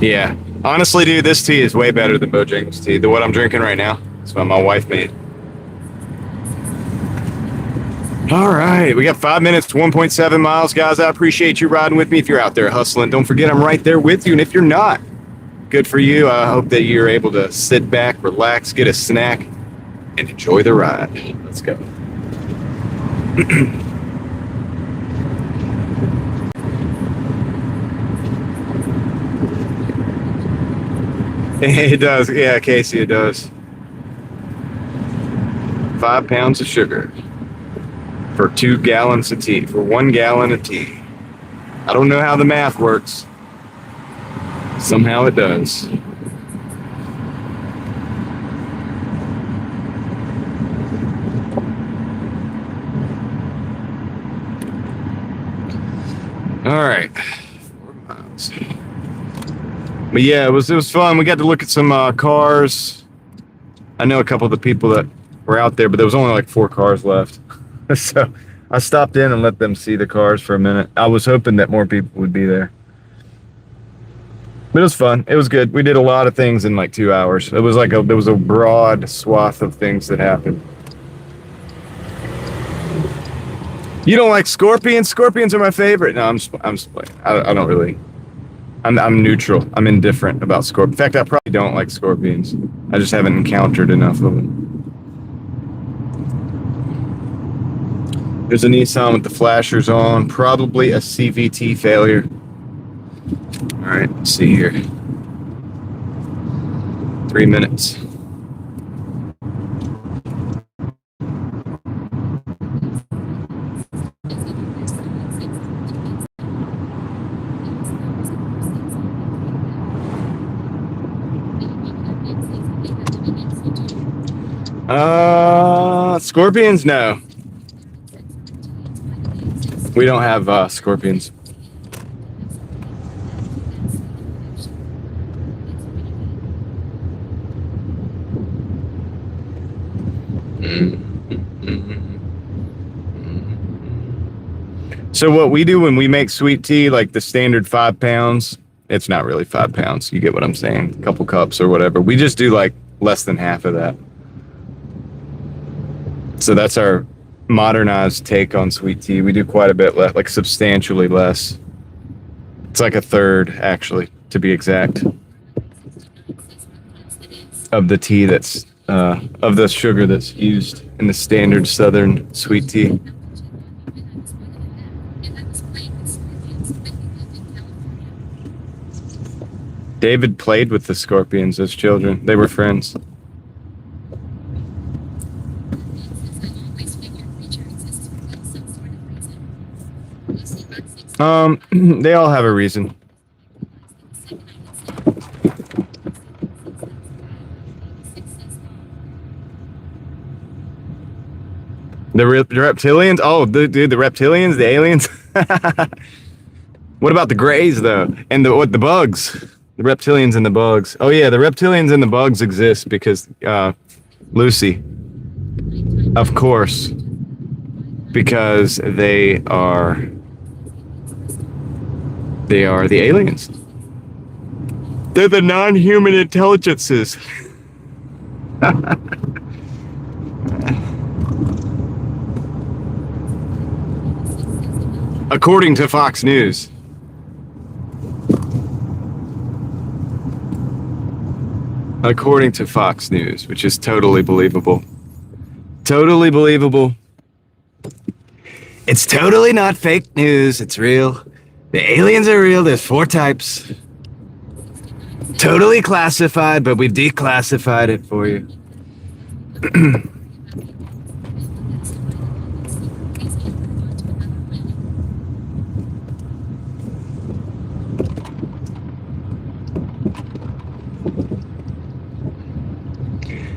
Yeah. Honestly, dude, this tea is way better than Bojangles tea. What I'm drinking right now. It's what my wife made. All right, we got 5 minutes to 1.7 miles, guys. I appreciate you riding with me. If you're out there hustling, don't forget I'm right there with you. And if you're not, good for you. I hope that you're able to sit back, relax, get a snack, and enjoy the ride. Let's go. It does. Yeah, Casey, it does. 5 pounds of sugar. For 2 gallons of tea, for 1 gallon of tea. I don't know how the math works. Somehow it does. All right. 4 miles. But yeah, it was fun. We got to look at some cars. I know a couple of the people that were out there, but there was only like 4 cars left. So I stopped in and let them see the cars for a minute. I was hoping that more people would be there. But it was fun. It was good. We did a lot of things in like 2 hours. It was like there was a broad swath of things that happened. You don't like scorpions? Scorpions are my favorite. No, I'm just playing. I don't really. I'm neutral. I'm indifferent about scorpions. In fact, I probably don't like scorpions. I just haven't encountered enough of them. There's a Nissan with the flashers on, probably a CVT failure. All right, let's see here. 3 minutes. Scorpions? No. We don't have scorpions. So what we do when we make sweet tea, like the standard 5 pounds, it's not really 5 pounds. You get what I'm saying? A couple cups or whatever. We just do like less than half of that. So that's our modernized take on sweet tea. We do quite a bit less, like substantially less. It's like a third, actually, to be exact, of the tea that's, of the sugar that's used in the standard Southern sweet tea. David played with the scorpions as children. They were friends. They all have a reason. The reptilians? Oh, dude, the reptilians, the aliens. What about the Greys though? And the bugs? The reptilians and the bugs. Oh yeah, the reptilians and the bugs exist because Lucy. Of course. Because they are the aliens. They're the non-human intelligences. According to Fox News. According to Fox News, which is totally believable. Totally believable. It's totally not fake news. It's real. The aliens are real. There's 4 types. Totally classified, but we've declassified it for you.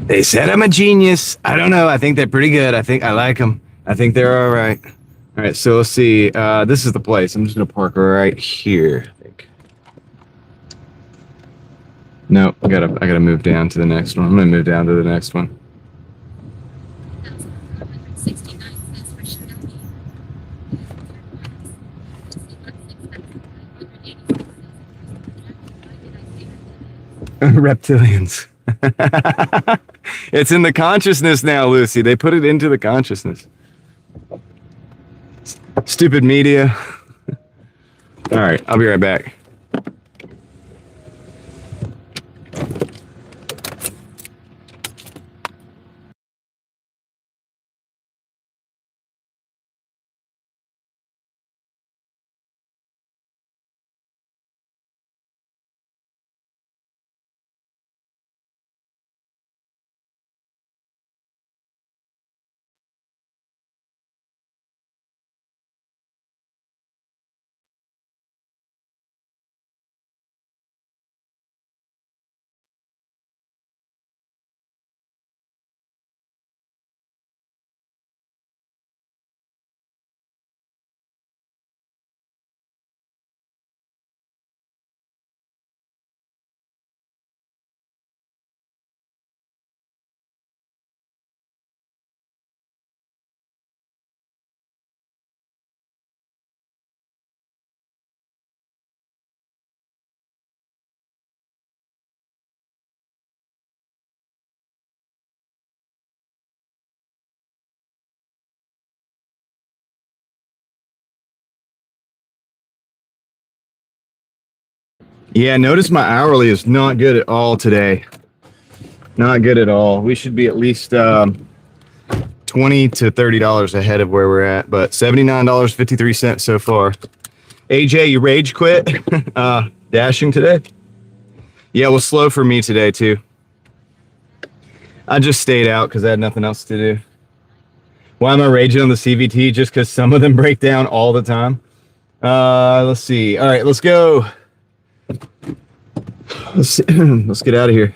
They said I'm a genius. I don't know. I think they're pretty good. I think I like them. I think they're all right. All right, so let's see. This is the place. I'm just gonna park right here. I think. No, I gotta move down to the next one. I'm gonna move down to the next one. Reptilians. It's in the consciousness now, Lucy. They put it into the consciousness. Stupid media. All right, I'll be right back. Yeah, notice my hourly is not good at all today. Not good at all. We should be at least 20 $20 to $30 ahead of where we're at, but $79.53 so far. AJ, you rage quit dashing today? Yeah, it was slow for me today too. I just stayed out because I had nothing else to do. Why am I raging on the CVT? Just because some of them break down all the time. Let's see. All right, let's go. Let's get out of here.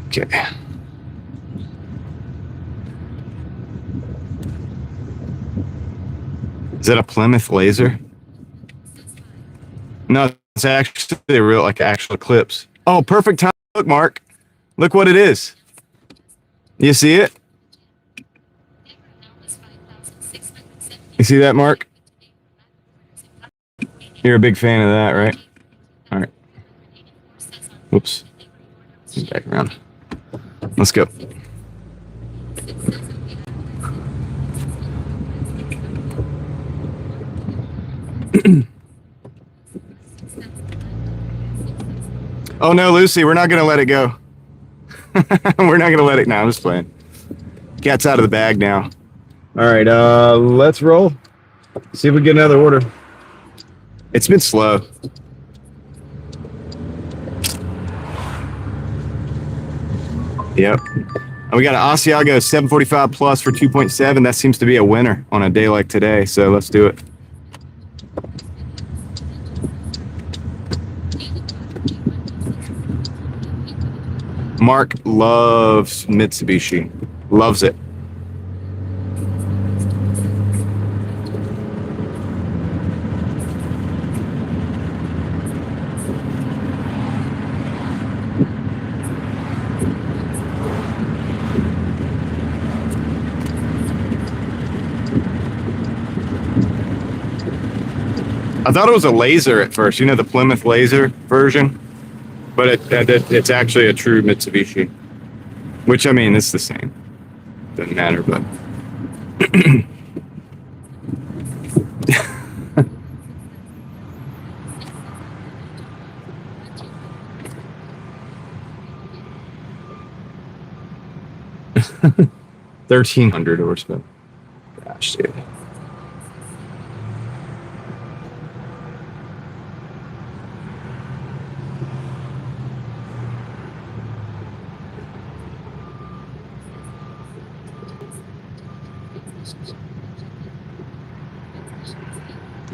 Okay. Is that a Plymouth Laser? No, it's actually a real, like, actual Eclipse. Oh, perfect time. Look, Mark. Look what it is. You see it? You see that, Mark? You're a big fan of that, right? All right. Whoops. Back around. Let's go. Oh no, Lucy, we're not gonna let it go. We're not gonna let it now. I'm just playing. Cat's out of the bag now. All right, let's roll. See if we get another order. It's been slow. Yep. And we got an Asiago 745 plus for 2.7. That seems to be a winner on a day like today. So let's do it. Mark loves Mitsubishi. Loves it. I thought it was a Laser at first. You know, the Plymouth Laser version? But it's actually a true Mitsubishi. Which, I mean, it's the same. Doesn't matter, but... $1,300 horsepower. Gosh, dude.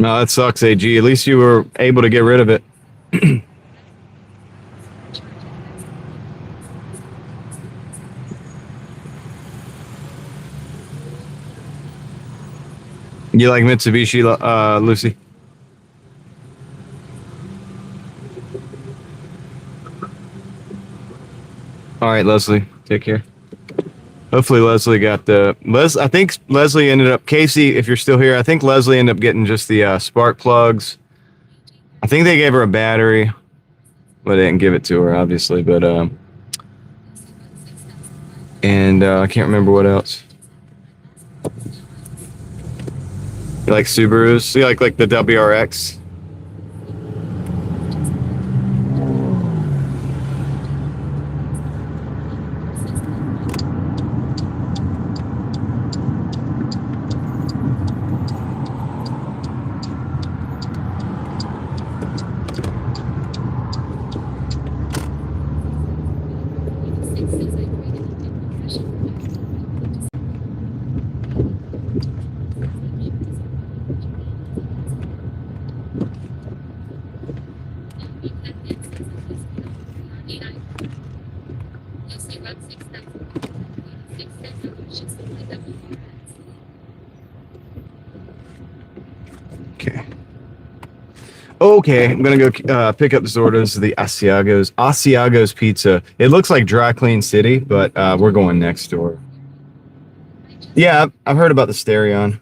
No, that sucks, AG. At least you were able to get rid of it. You like Mitsubishi, Lucy? All right, Leslie. Take care. Hopefully Leslie got the... I think Leslie ended up... Casey, if you're still here, I think Leslie ended up getting just the spark plugs. I think they gave her a battery. Well, they didn't give it to her, obviously, but... And I can't remember what else. You like Subarus? You like the WRX? Okay, I'm gonna go pick up this order. This is the Asiago's Pizza. It looks like Dry Clean City, but we're going next door. Yeah, I've heard about the Stereon,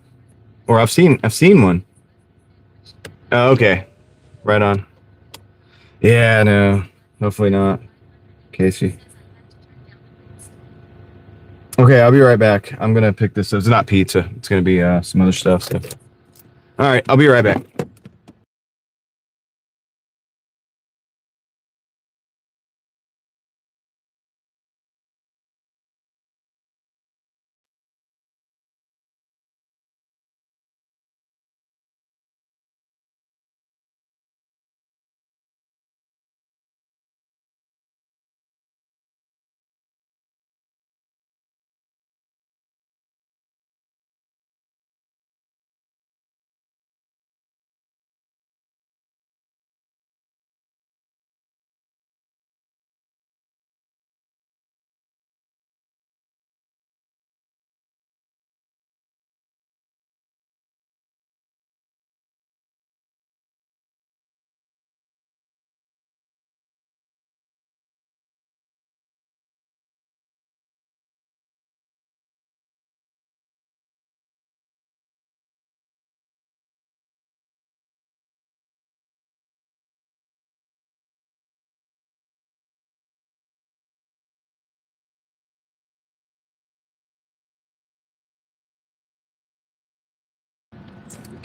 or I've seen one. Oh, okay, right on. Yeah, no, hopefully not, Casey. Okay, I'll be right back. I'm gonna pick this up. It's not pizza. It's gonna be some other stuff. So. All right, I'll be right back.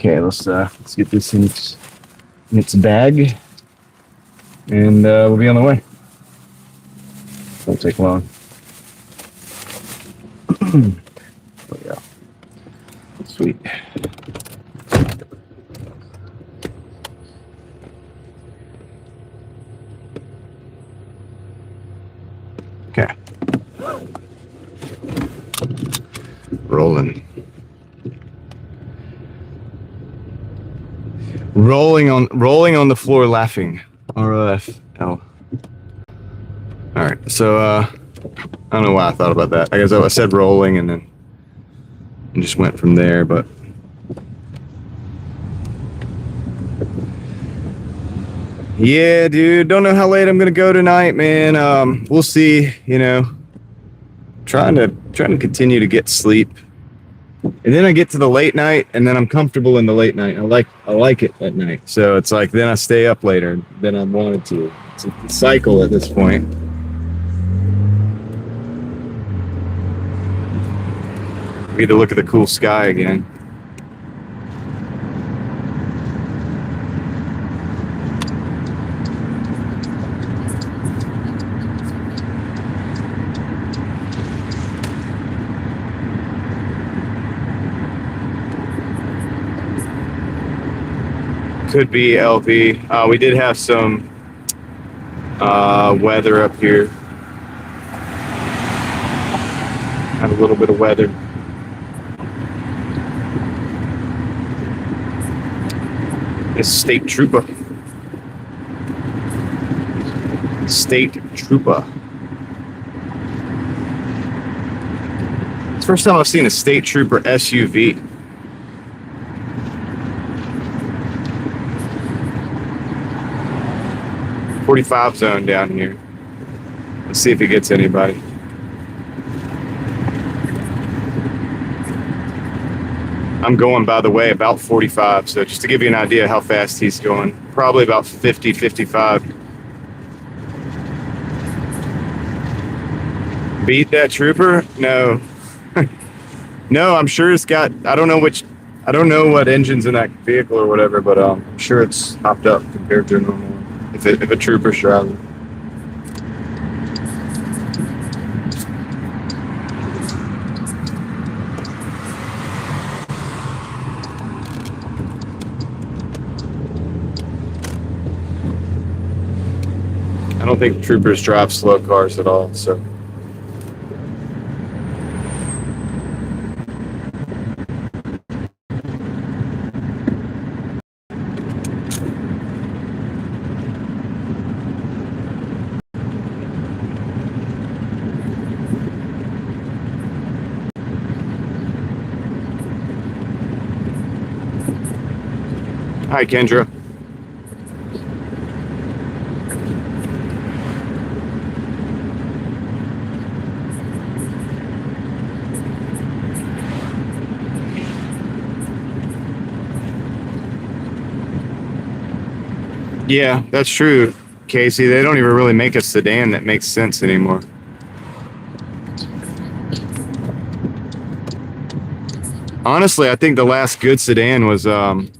Okay, let's get this in its bag, and we'll be on the way. Won't take long. Oh, yeah. Sweet. Okay. Rolling. Rolling on the floor laughing. ROFL. Alright, so I don't know why I thought about that. I guess I said rolling and then just went from there, but yeah, dude, don't know how late I'm gonna go tonight, man. We'll see, you know. Trying to continue to get sleep. And then I get to the late night, and then I'm comfortable in the late night. I like it at night. So it's like then I stay up later than I wanted to. It's a cycle at this point. We get to look at the cool sky again. Could be LV. We did have some weather up here. Have a little bit of weather. It's State Trooper. State Trooper. It's the first time I've seen a State Trooper SUV. .45 zone down here. Let's see if he gets anybody. I'm going, by the way, about 45. So just to give you an idea how fast he's going, probably about 50, 55. Beat that trooper? No. No, I'm sure it's got, I don't know what engine's in that vehicle or whatever, but I'm sure it's hopped up compared to a normal one. If a trooper's driving. I don't think troopers drive slow cars at all, so. Hi, Kendra. Yeah, that's true, Casey. They don't even really make a sedan that makes sense anymore. Honestly, I think the last good sedan was the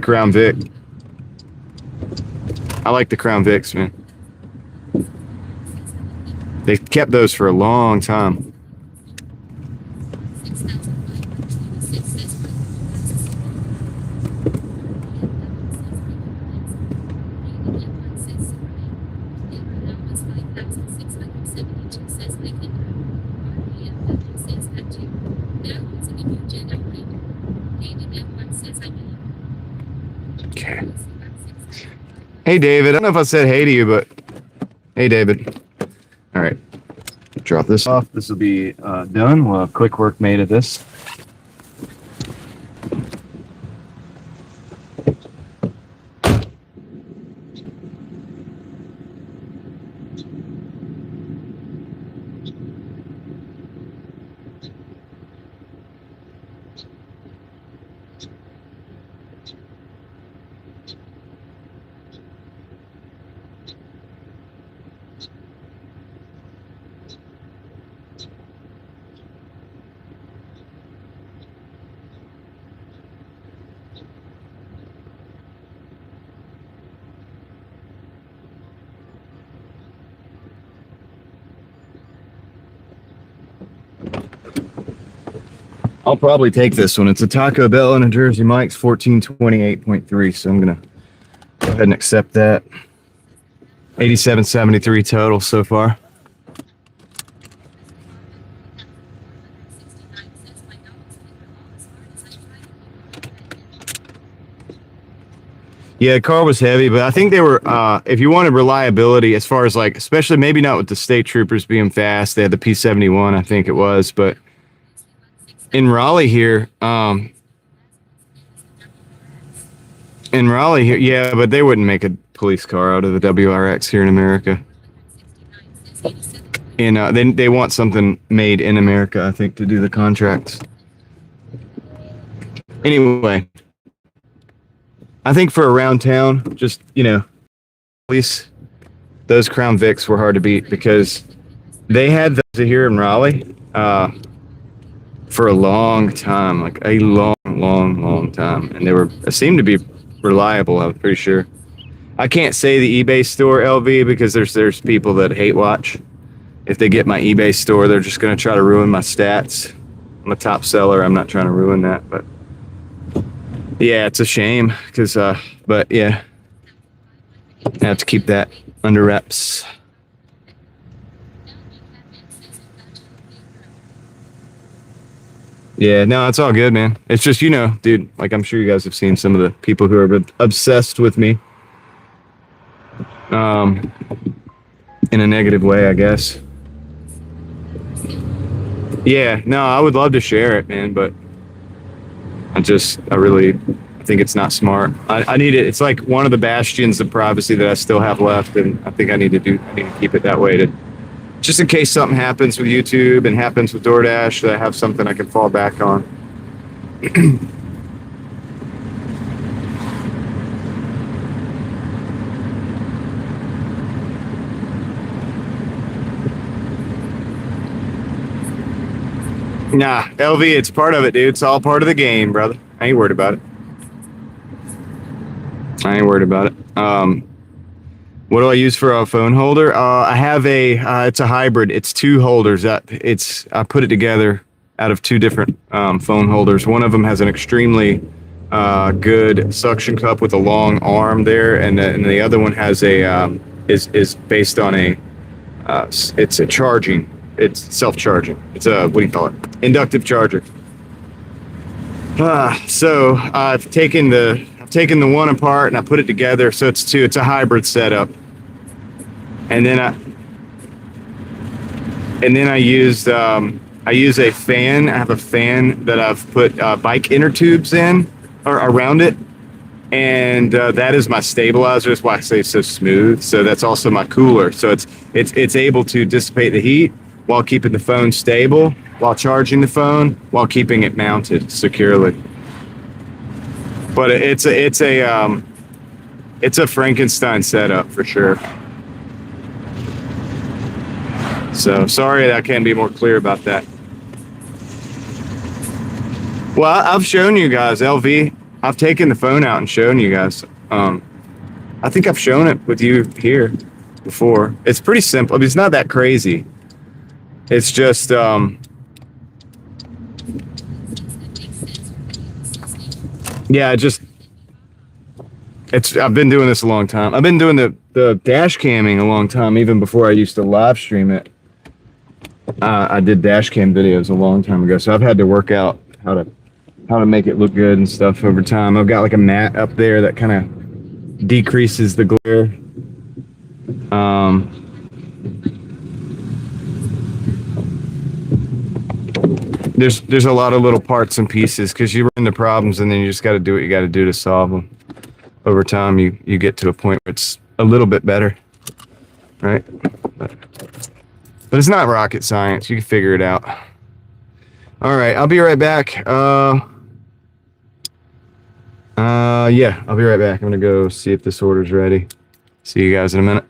Crown Vic. I like the Crown Vics, man. They kept those for a long time. Okay. Hey, David. I don't know if I said hey to you, but hey, David. All right. Drop this off. This will be done. We'll have quick work made of this. I'll probably take this one. It's a Taco Bell and a Jersey Mike's 1428.3. So I'm gonna go ahead and accept that. 87.73 total so far. Yeah, the car was heavy, but I think they were, if you wanted reliability as far as like, especially maybe not with the state troopers being fast, they had the P71, I think it was, but in Raleigh here, yeah, but they wouldn't make a police car out of the WRX here in America. And they want something made in America, I think, to do the contracts. Anyway, I think for around town, just, at least those Crown Vics were hard to beat because they had those here in Raleigh for a long time, like a long time. And they seemed to be reliable, I'm pretty sure. I can't say the eBay store LV because there's people that hate watch. If they get my eBay store, they're just going to try to ruin my stats. I'm a top seller. I'm not trying to ruin that, but yeah, it's a shame because, but yeah, I have to keep that under wraps. Yeah, no, it's all good, man. It's just, dude, like I'm sure you guys have seen some of the people who are obsessed with me. In a negative way, I guess. Yeah, no, I would love to share it, man, but I think it's not smart. I need it. It's like one of the bastions of privacy that I still have left, and I think I need to keep it that way just in case something happens with YouTube and happens with Doordash, that I have something I can fall back on. Nah, LV, it's part of it, dude. It's all part of the game, brother. I ain't worried about it. What do I use for a phone holder? I have it's a hybrid. It's two holders. I put it together out of two different phone holders. One of them has an extremely good suction cup with a long arm there, and the other one has is based on it's a charging. It's self-charging. It's a, what do you call it? Inductive charger. So I've taken the one apart and I put it together, so it's two. It's a hybrid setup. And then I use a fan. I have a fan that I've put bike inner tubes in or around it, and that is my stabilizer. That's why I say it's so smooth. So that's also my cooler. So it's able to dissipate the heat while keeping the phone stable, while charging the phone, while keeping it mounted securely. But it's a Frankenstein setup for sure. So sorry that I can't be more clear about that. Well, I've shown you guys, LV. I've taken the phone out and shown you guys. I think I've shown it with you here before. It's pretty simple. I mean, it's not that crazy. It's just yeah, I've been doing this a long time. I've been doing the dash camming a long time, even before I used to live stream it. I did dash cam videos a long time ago, so I've had to work out how to make it look good and stuff over time. I've got like a mat up there that kind of decreases the glare. There's a lot of little parts and pieces because you run into problems and then you just got to do what you got to do to solve them. Over time, you get to a point where it's a little bit better, right? But it's not rocket science. You can figure it out. All right, I'll be right back. Yeah, I'll be right back. I'm gonna go see if this order's ready. See you guys in a minute.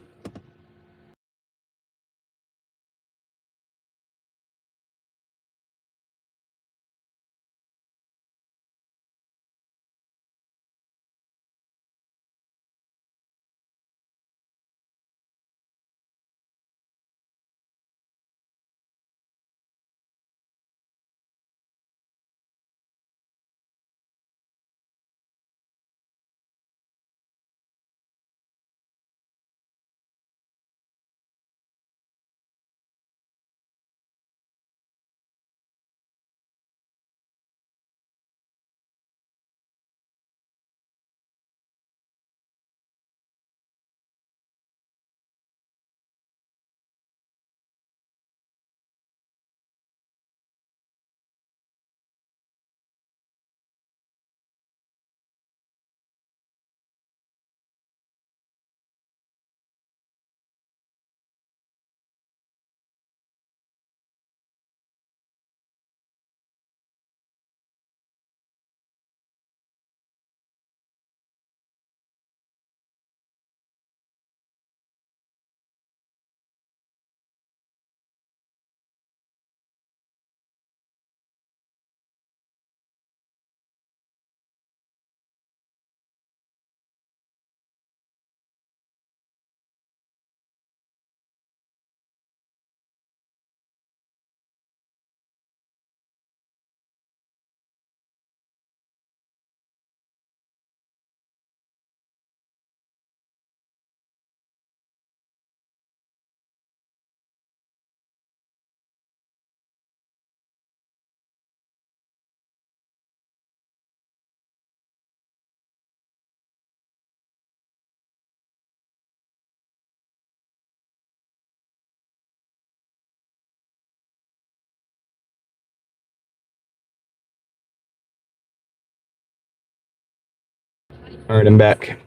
All right, I'm back.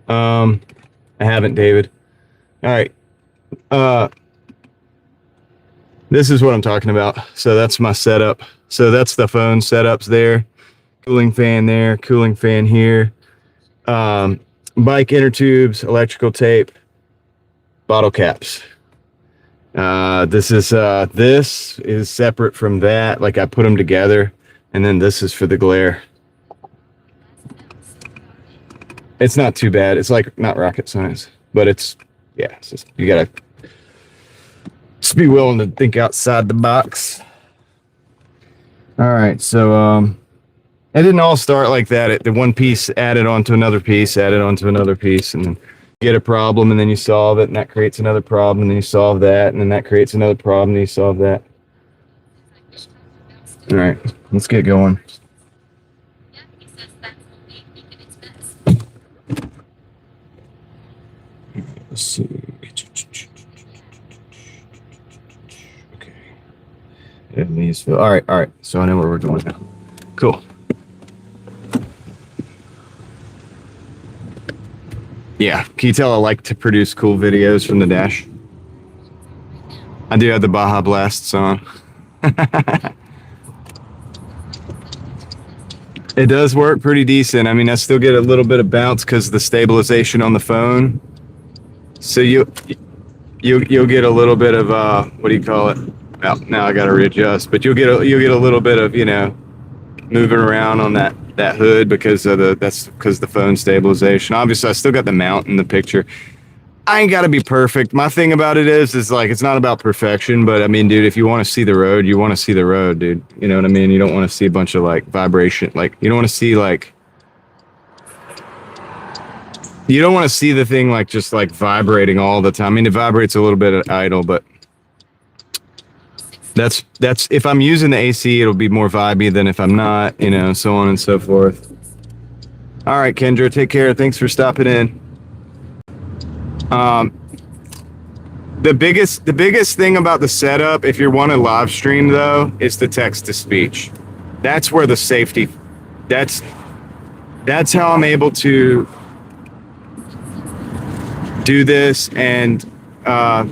I haven't, David. All right. This is what I'm talking about. So that's my setup. So that's the phone setups there. Cooling fan there, cooling fan here. Bike inner tubes, electrical tape, bottle caps. This is separate from that. Like I put them together, and then this is for the glare. It's not too bad. It's like not rocket science, but it's just, you gotta just be willing to think outside the box. All right, so it didn't all start like that. The one piece added onto another piece, added onto another piece, and then you get a problem, and then you solve it, and that creates another problem, and then you solve that, and then that creates another problem, and you solve that. All right, let's get going. Let's see. Okay. All right. So I know where we're going now. Cool. Yeah. Can you tell I like to produce cool videos from the dash? I do have the Baja Blasts on. It does work pretty decent. I mean, I still get a little bit of bounce because of the stabilization on the phone. So you'll get a little bit of what do you call it? Well, now I got to readjust, but you'll get a little bit of moving around on that hood because of the phone stabilization. Obviously, I still got the mount in the picture. I ain't got to be perfect. My thing about it is like it's not about perfection, but I mean, dude, if you want to see the road, you want to see the road, dude. You know what I mean? You don't want to see a bunch of like vibration, like you don't want to see like. You don't want to see the thing like just like vibrating all the time. I mean, it vibrates a little bit at idle, but that's if I'm using the AC, it'll be more vibey than if I'm not, so on and so forth. All right, Kendra, take care. Thanks for stopping in. The biggest thing about the setup, if you want to live stream though, is the text to speech. That's where the safety. That's how I'm able to do this and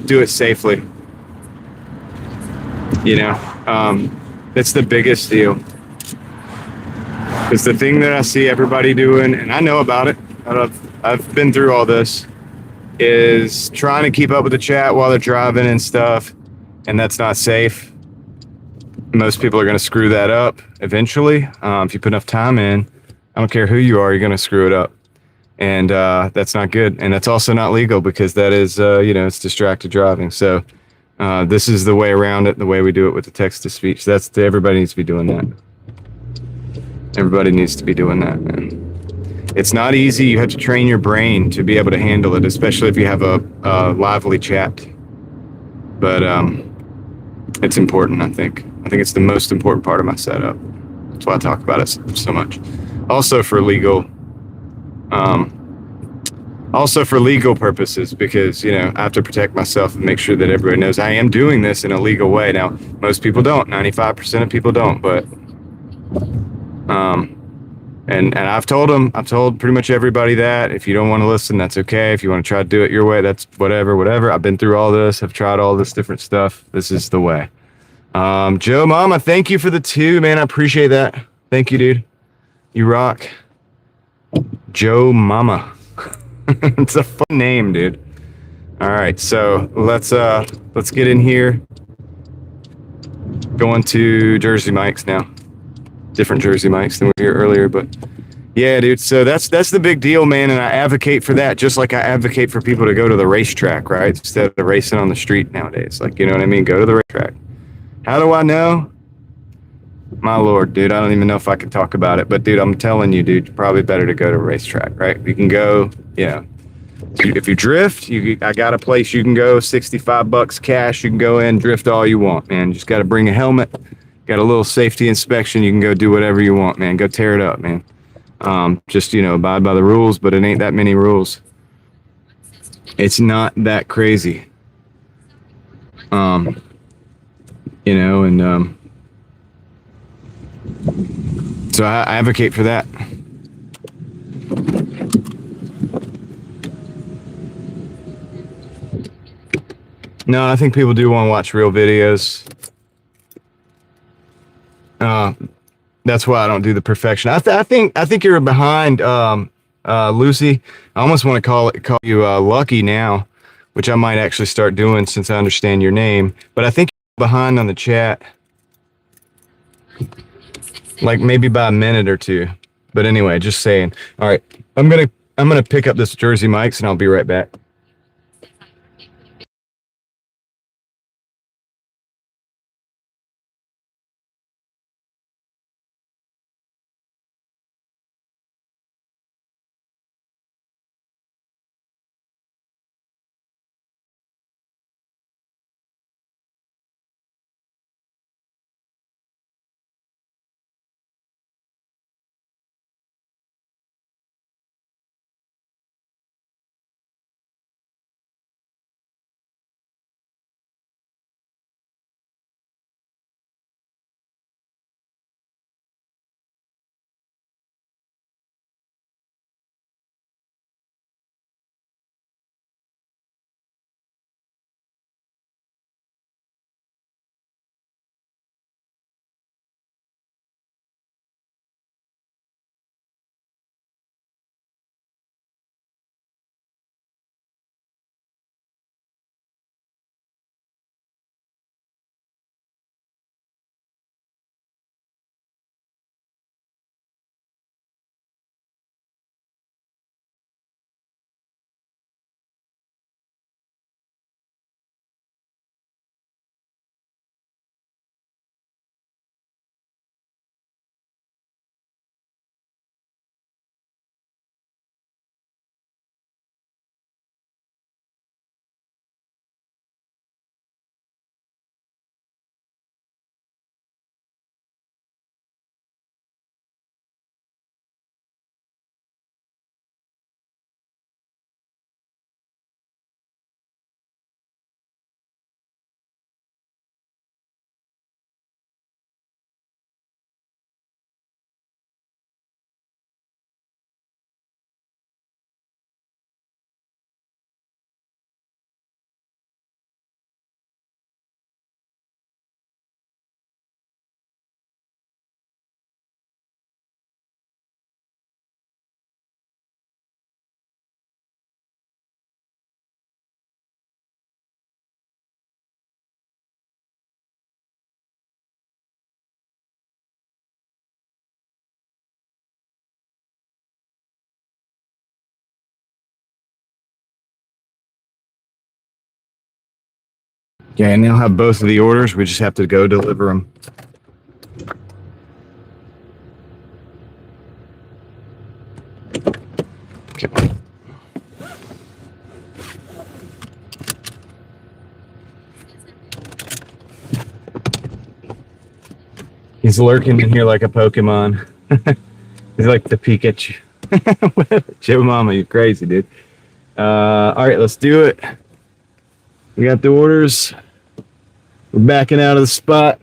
do it safely. That's the biggest deal. Because the thing that I see everybody doing, and I know about it, I've been through all this, is trying to keep up with the chat while they're driving and stuff, and that's not safe. Most people are going to screw that up eventually. If you put enough time in, I don't care who you are, you're going to screw it up. And that's not good. And that's also not legal because that is, it's distracted driving. So this is the way around it, the way we do it with the text to speech. Everybody needs to be doing that. Everybody needs to be doing that, man. It's not easy. You have to train your brain to be able to handle it, especially if you have a lively chat. But it's important, I think. I think it's the most important part of my setup. That's why I talk about it so much. Also for legal purposes, because I have to protect myself and make sure that everybody knows I am doing this in a legal way. Now, most people don't. 95% of people don't, but and I've told pretty much everybody that if you don't want to listen, that's okay. If you want to try to do it your way, that's whatever. I've been through all this. I've tried all this different stuff. This is the way. Joe Mama, thank you for the 2, man. I appreciate that. Thank you, dude. You rock. Joe Mama. It's a fun name, dude. All right, so let's get in here. Going to Jersey mics now. Different Jersey mics than we were here earlier, but yeah, dude. So that's the big deal, man. And I advocate for that, just like I advocate for people to go to the racetrack, right? Instead of racing on the street nowadays. Like, you know what I mean? Go to the racetrack. How do I know? My Lord, dude, I don't even know if I can talk about it, but dude, I'm telling you, dude, probably better to go to a racetrack, right? You can go, if you drift, I got a place you can go, $65 cash. You can go in, drift all you want, man. You just got to bring a helmet, got a little safety inspection. You can go do whatever you want, man. Go tear it up, man. Just, abide by the rules, but it ain't that many rules. It's not that crazy. So I advocate for that. No, I think people do want to watch real videos. That's why I don't do the perfection. I think you're behind, Lucy. I almost want to call you Lucky now, which I might actually start doing since I understand your name. But I think you're behind on the chat, like maybe by a minute or two. But anyway, just saying. All right, I'm gonna pick up this Jersey Mike's and I'll be right back. Okay, and now have both of the orders. We just have to go deliver them. Okay. He's lurking in here like a Pokemon. He's like the Pikachu. Joe Mama, you're crazy, dude. All right, let's do it. We got the orders. We're backing out of the spot.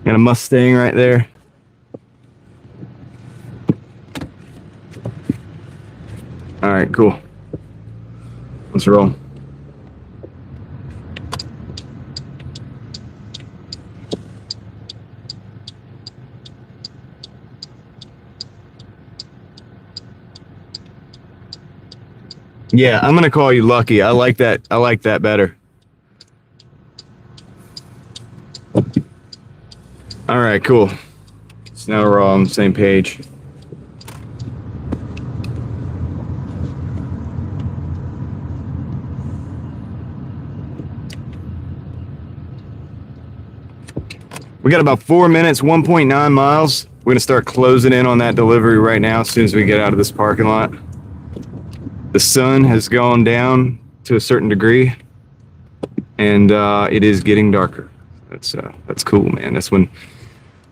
Got a Mustang right there. All right, cool. Let's roll. Yeah, I'm gonna call you Lucky. I like that. I like that better. All right, cool. So now we're all on the same page. We got about 4 minutes, 1.9 miles. We're gonna start closing in on that delivery right now as soon as we get out of this parking lot. The sun has gone down to a certain degree, and it is getting darker. That's cool, man. That's when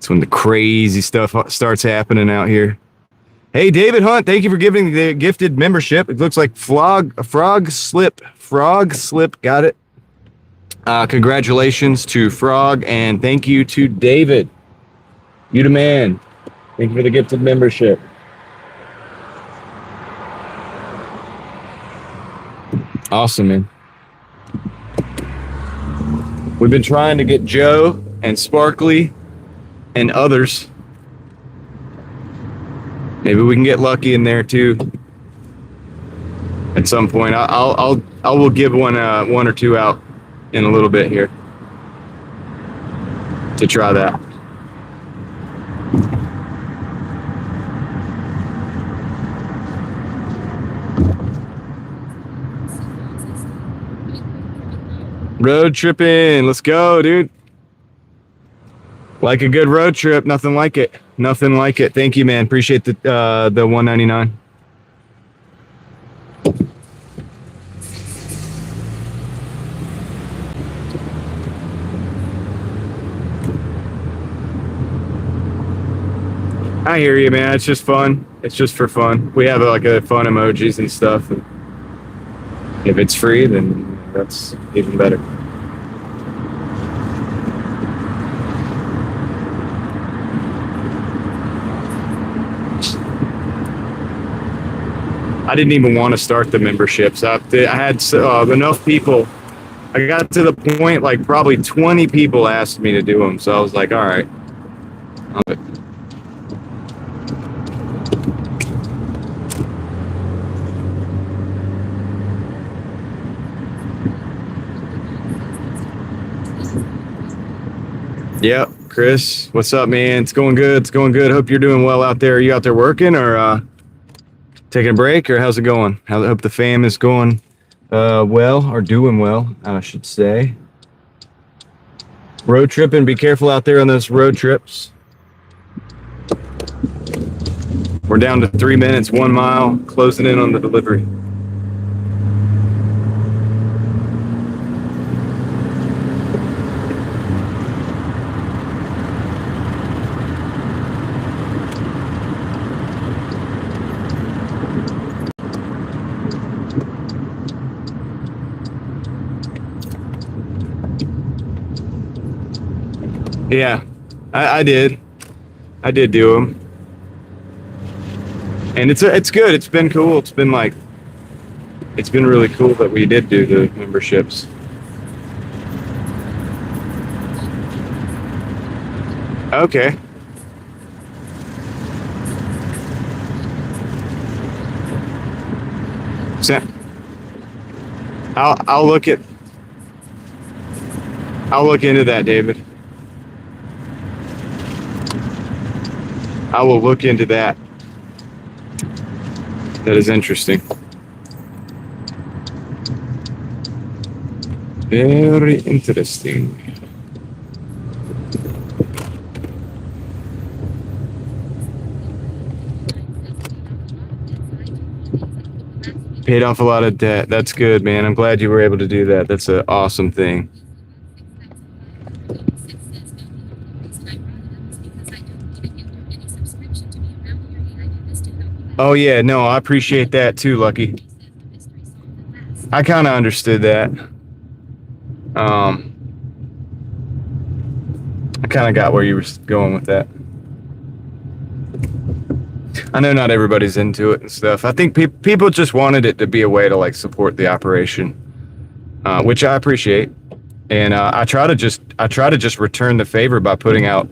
the crazy stuff starts happening out here. Hey, David Hunt, thank you for giving the gifted membership. It looks like Frog Slip got it. Congratulations to Frog, and thank you to David. You the man. Thank you for the gifted membership. Awesome, man. We've been trying to get Joe and Sparkly and others. Maybe we can get lucky in there too. At some point, I will give one or two out in a little bit here to try that. Road tripping, let's go, dude. Like a good road trip, nothing like it. Nothing like it. Thank you, man. Appreciate the $1.99. I hear you, man. It's just fun. It's just for fun. We have like a fun emojis and stuff. And if it's free, then that's even better. I didn't even want to start the memberships. I had enough people. I got to the point like probably 20 people asked me to do them. So I was like, all right. Yep, Chris, what's up, man? It's going good. It's going good. Hope you're doing well out there. Are you out there working or taking a break, or how's it going? I hope the fam is going well, or doing well, I should say. Road tripping. Be careful out there on those road trips. We're down to 3 minutes, 1 mile, closing in on the delivery. Yeah, I did. I did do them, and it's good. It's been cool. It's been really cool that we did do the memberships. Okay. So I'll look into that, David. I will look into that. That is interesting. Very interesting. Paid off a lot of debt. That's good, man. I'm glad you were able to do that. That's an awesome thing. Oh yeah, no, I appreciate that too, Lucky. I kind of understood that. I kind of got where you were going with that. I know not everybody's into it and stuff. I think people just wanted it to be a way to like support the operation, which I appreciate. And I try to just return the favor by putting out,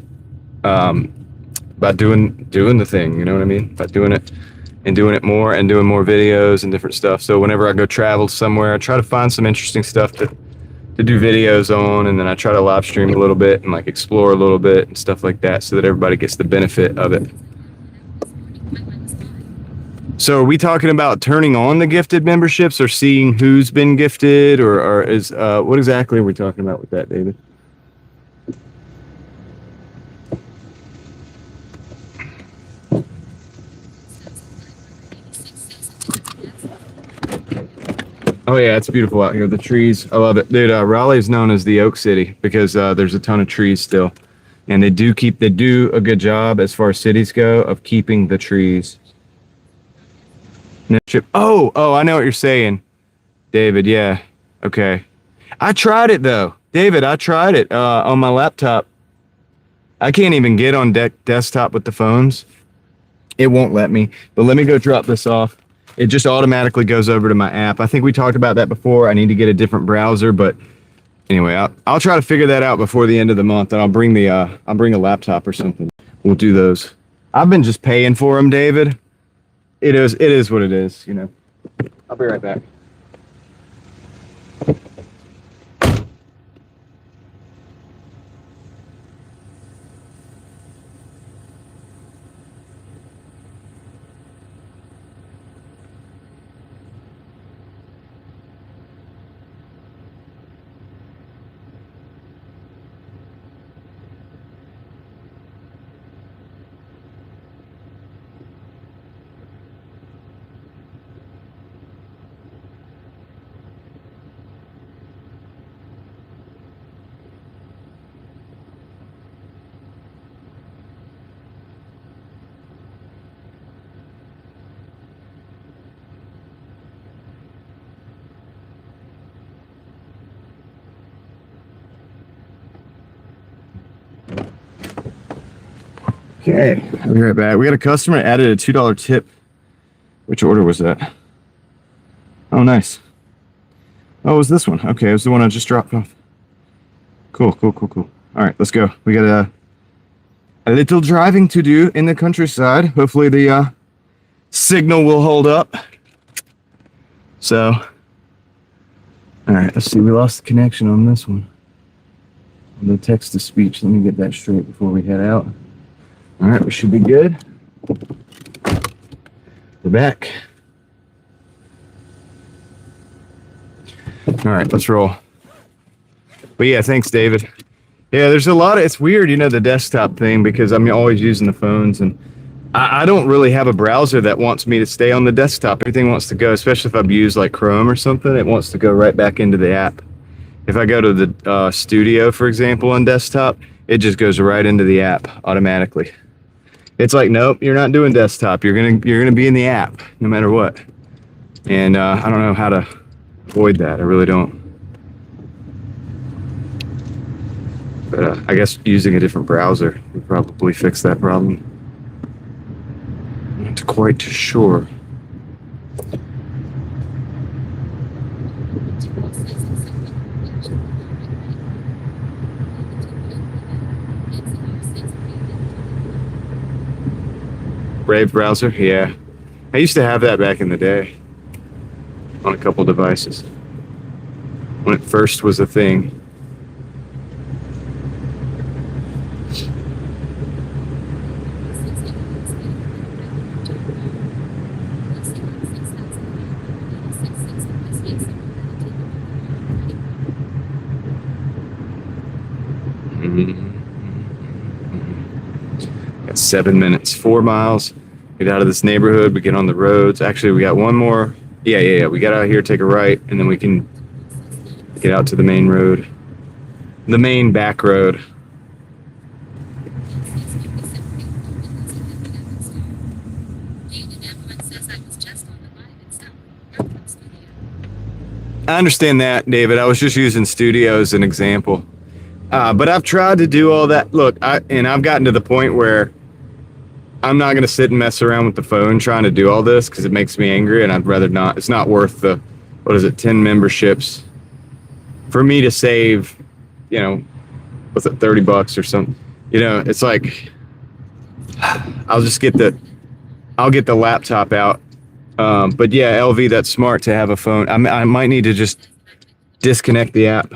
by doing the thing. You know what I mean? By doing it. And doing it more and doing more videos and different stuff. So whenever I go travel somewhere, I try to find some interesting stuff to do videos on, and then I try to live stream a little bit and like explore a little bit and stuff like that so that everybody gets the benefit of it. So are we talking about turning on the gifted memberships or seeing who's been gifted, or is what exactly are we talking about with that, David? Oh yeah, it's beautiful out here. The trees, I love it, dude. Raleigh is known as the Oak City because there's a ton of trees still, and they do a good job as far as cities go of keeping the trees. No chip. Oh, I know what you're saying, David. Yeah, okay. I tried it though, David. I tried it on my laptop. I can't even get on desktop with the phones. It won't let me. But let me go drop this off. It just automatically goes over to my app. I think we talked about that before. I need to get a different browser, but Anyway, I'll try to figure that out before the end of the month, and I'll bring a laptop or something. We'll do those. I've been just paying for them, David. It is what it is, you know. I'll be right back. Okay, I'll be right back. We got a customer added a $2 tip. Which order was that? Oh, nice. Oh, it was this one. Okay, it was the one I just dropped off. Cool. All right, let's go. We got a little driving to do in the countryside. Hopefully the signal will hold up. So, all right, let's see. We lost the connection on this one. The text to speech. Let me get that straight before we head out. All right, we should be good. We're back. All right, let's roll. But yeah, thanks, David. Yeah, there's a lot of, it's weird, you know, the desktop thing, because I'm always using the phones, and I don't really have a browser that wants me to stay on the desktop. Everything wants to go, especially if I've used like Chrome or something, it wants to go right back into the app. If I go to the studio, for example, on desktop, it just goes right into the app automatically. It's like, nope, you're not doing desktop. You're gonna be in the app no matter what. And I don't know how to avoid that. I really don't. But I guess using a different browser would probably fix that problem. I'm not quite sure. Brave browser, yeah. I used to have that back in the day on a couple devices when it first was a thing. Got 7 minutes, 4 miles. Get out of this neighborhood. We get on the roads. Actually, we got one more. Yeah. We got out here, take a right, and then we can get out to the main road, the main back road. I understand that, David. I was just using studio as an example. But I've tried to do all that. Look, I've gotten to the point where I'm not going to sit and mess around with the phone trying to do all this because it makes me angry, and I'd rather not. It's not worth the, 10 memberships for me to save, what's it, $30 or something. It's like, I'll get the laptop out. But yeah, LV, that's smart to have a phone. I might need to just disconnect the app.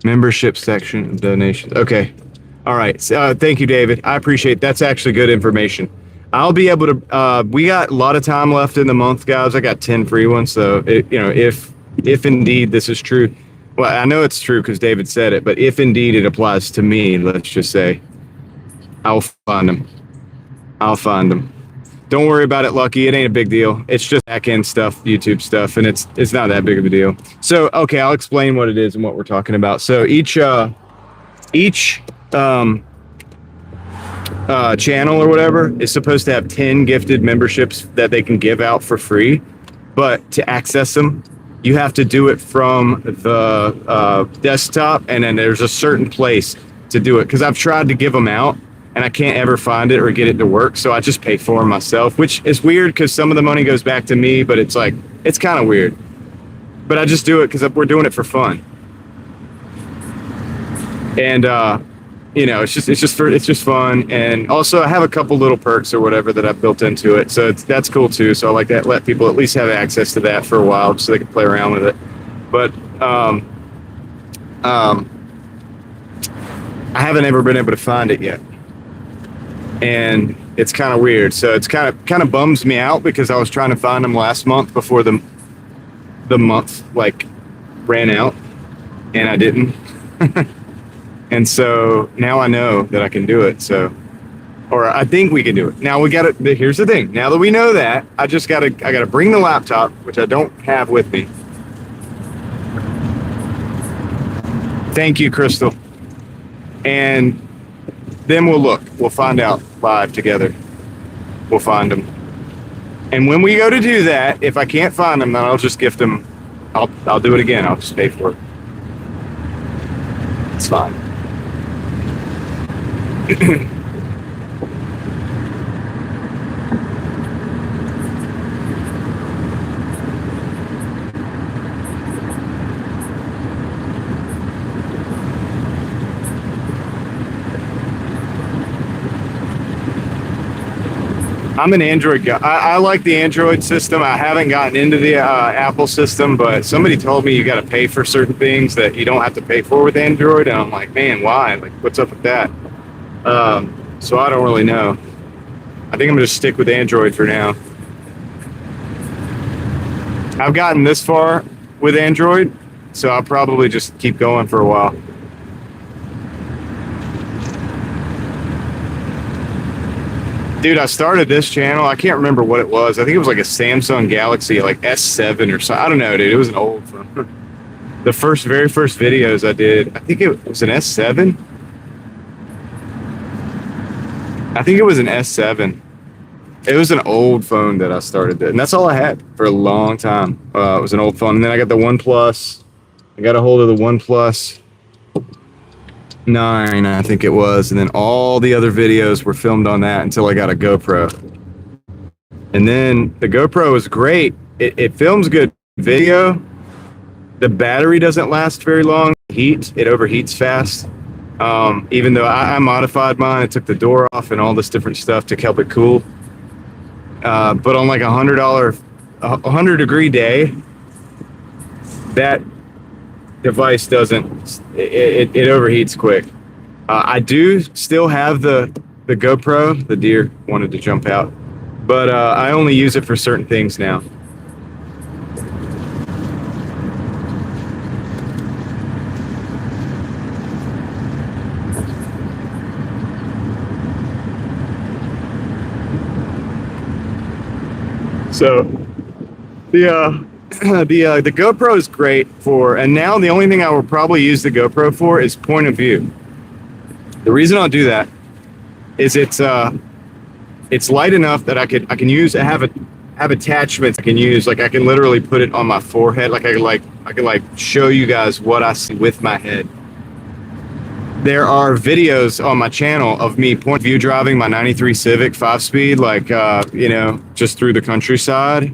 Membership section of donations. Okay. All right. Thank you, David. I appreciate it. That's actually good information. I'll be able to, we got a lot of time left in the month, guys. I got 10 free ones. So, if indeed this is true, well, I know it's true because David said it, but if indeed it applies to me, let's just say, I'll find them. Don't worry about it, Lucky. It ain't a big deal. It's just back-end stuff, YouTube stuff, and it's not that big of a deal. So, okay, I'll explain what it is and what we're talking about. So each channel or whatever is supposed to have 10 gifted memberships that they can give out for free, but to access them, you have to do it from the desktop, and then there's a certain place to do it. Because I've tried to give them out, and I can't ever find it or get it to work, so I just pay for them myself, which is weird because some of the money goes back to me, but it's like, it's kind of weird. But I just do it because we're doing it for fun. And you know, it's just fun. And also, I have a couple little perks or whatever that I've built into it, so that's cool too. So I like that. Let people at least have access to that for a while, so they can play around with it. But I haven't ever been able to find it yet, and it's kind of weird. So it's kind of bums me out because I was trying to find them last month before the month like ran out, and I didn't. And so now I know that I can do it. So, or I think we can do it. Now we got to. Here's the thing. Now that we know that, I gotta bring the laptop, which I don't have with me. Thank you, Crystal. And then we'll find out live together. We'll find them. And when we go to do that, if I can't find them, then I'll just gift them. I'll do it again. I'll just pay for it. It's fine. I'm an Android guy. I like the Android system. I haven't gotten into the Apple system, but somebody told me you got to pay for certain things that you don't have to pay for with Android, and I'm like, man, why? Like, what's up with that? So I don't really know. I think I'm gonna stick with Android for now. I've gotten this far with Android, so I'll probably just keep going for a while. Dude, I started this channel. I can't remember what it was. I think it was like a Samsung Galaxy, like S7 or something. I don't know, dude. It was an old phone. The very first videos I did, I think it was an S7. I think it was an S7. It was an old phone that I started, and that's all I had for a long time. It was an old phone, and then I got the OnePlus. I got a hold of the OnePlus 9, I think it was, and then all the other videos were filmed on that until I got a GoPro. And then the GoPro is great. It films good video. The battery doesn't last very long. It overheats fast. Even though I modified mine, I took the door off and all this different stuff to help it cool. But on like $100-degree day, that device doesn't. It overheats quick. I do still have the GoPro. The deer wanted to jump out, but I only use it for certain things now. So the GoPro is great for, and now the only thing I will probably use the GoPro for is point of view. The reason I'll do that is it's light enough that I can use. I have attachments I can use. Like I can literally put it on my forehead. Like I can show you guys what I see with my head. There are videos on my channel of me point of view driving my 93 Civic 5-speed, just through the countryside.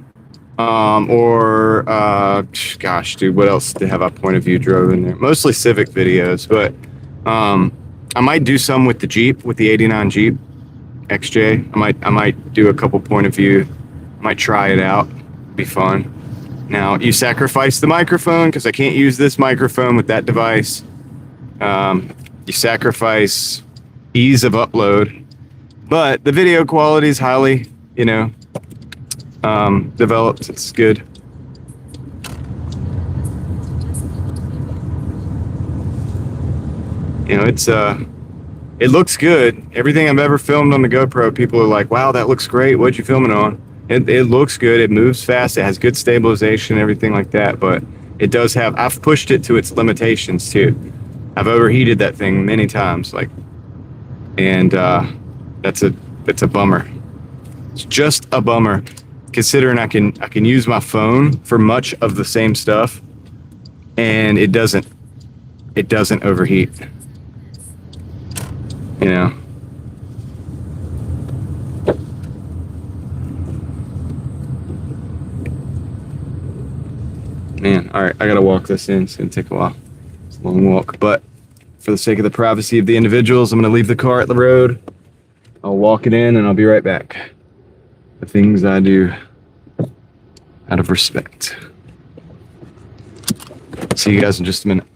Gosh, dude, what else have I point of view drove in there? Mostly Civic videos, but I might do some with the Jeep, with the 89 Jeep XJ. I might do a couple point of view. I might try it out. Be fun. Now, you sacrifice the microphone because I can't use this microphone with that device. You sacrifice ease of upload, but the video quality is highly, developed. It's good. It looks good. Everything I've ever filmed on the GoPro, people are like, wow, that looks great. What'd you film it on? It looks good. It moves fast. It has good stabilization, everything like that. But it does have, I've pushed it to its limitations too. I've overheated that thing many times, and that's a bummer. It's just a bummer, considering I can use my phone for much of the same stuff, and it doesn't overheat. Man, all right, I gotta walk this in. It's gonna take a while. It's a long walk, but for the sake of the privacy of the individuals, I'm going to leave the car at the road. I'll walk it in and I'll be right back. The things I do out of respect. See you guys in just a minute.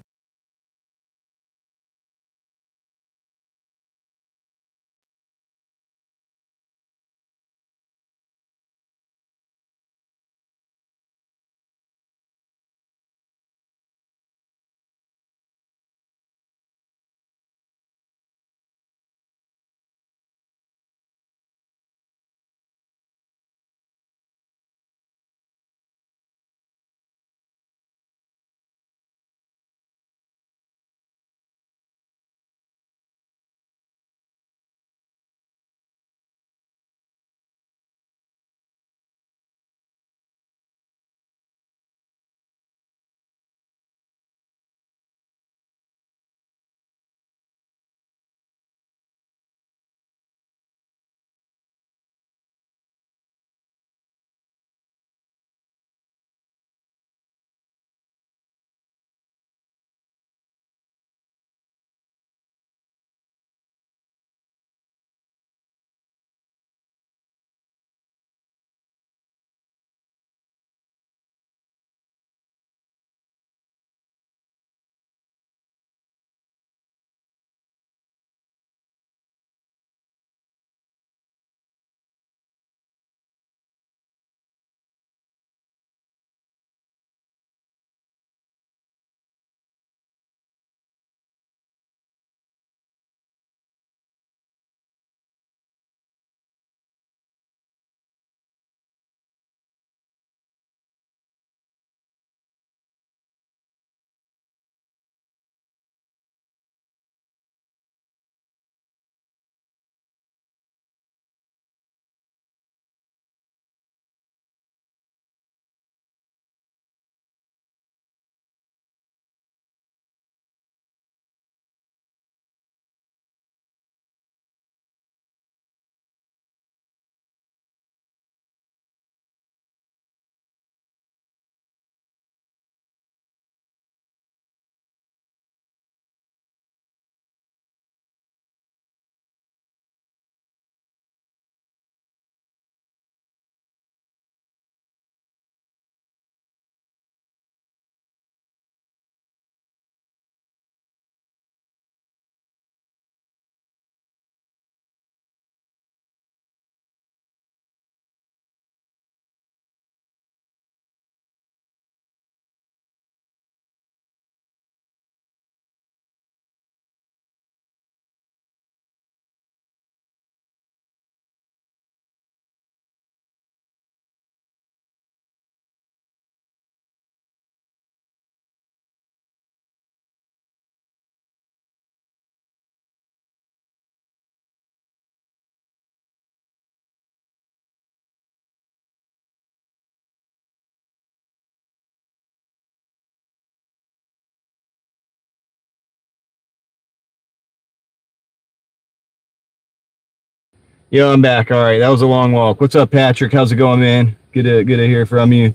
Yo, I'm back. All right, that was a long walk. What's up, Patrick? How's it going, man? Good to hear from you.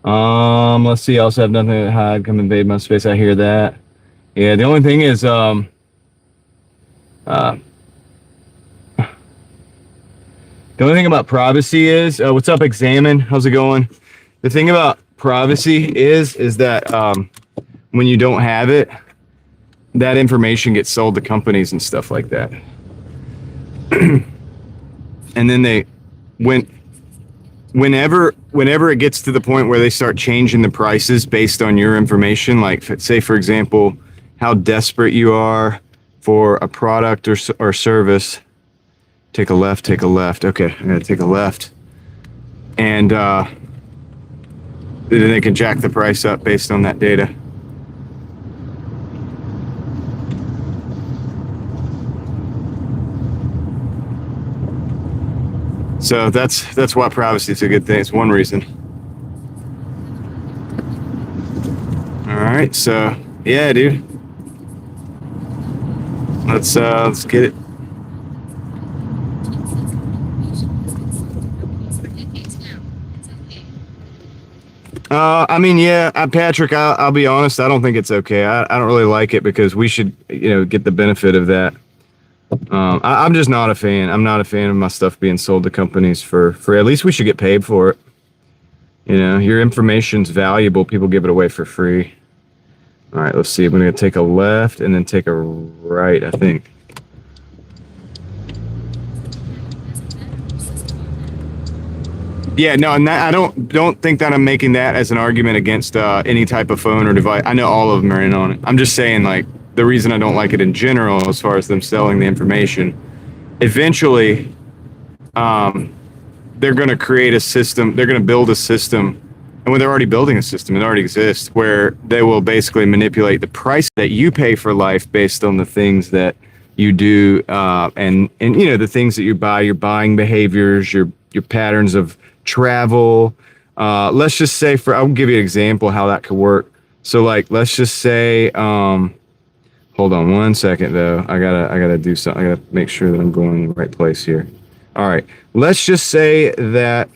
Let's see. I also have nothing to hide. Come invade my space. I hear that. Yeah, the only thing is, the only thing about privacy is, what's up, Examine? How's it going? The thing about privacy is that when you don't have it, that information gets sold to companies and stuff like that. And then whenever it gets to the point where they start changing the prices based on your information, like say for example, how desperate you are for a product or service. Take a left. Okay, I gotta take a left. And then they can jack the price up based on that data. So that's why privacy is a good thing. It's one reason. All right, so yeah, dude. Let's get it. I mean, yeah, Patrick, I'll be honest. I don't think it's okay. I don't really like it because we should, get the benefit of that. I'm just not a fan. I'm not a fan of my stuff being sold to companies for free. At least we should get paid for it. Your information's valuable. People give it away for free. All right, let's see. I'm going to take a left and then take a right, I think. Yeah, no, and I don't think that I'm making that as an argument against any type of phone or device. I know all of them are in on it. I'm just saying, like, the reason I don't like it in general, as far as them selling the information, eventually, they're going to create a system. They're going to build a system, and when they're already building a system, it already exists, where they will basically manipulate the price that you pay for life based on the things that you do, and the things that you buy, your buying behaviors, your patterns of travel. Let's just say I'll give you an example how that could work. So like, let's just say, hold on one second though. I gotta do something. I gotta make sure that I'm going in the right place here. All right. Let's just say that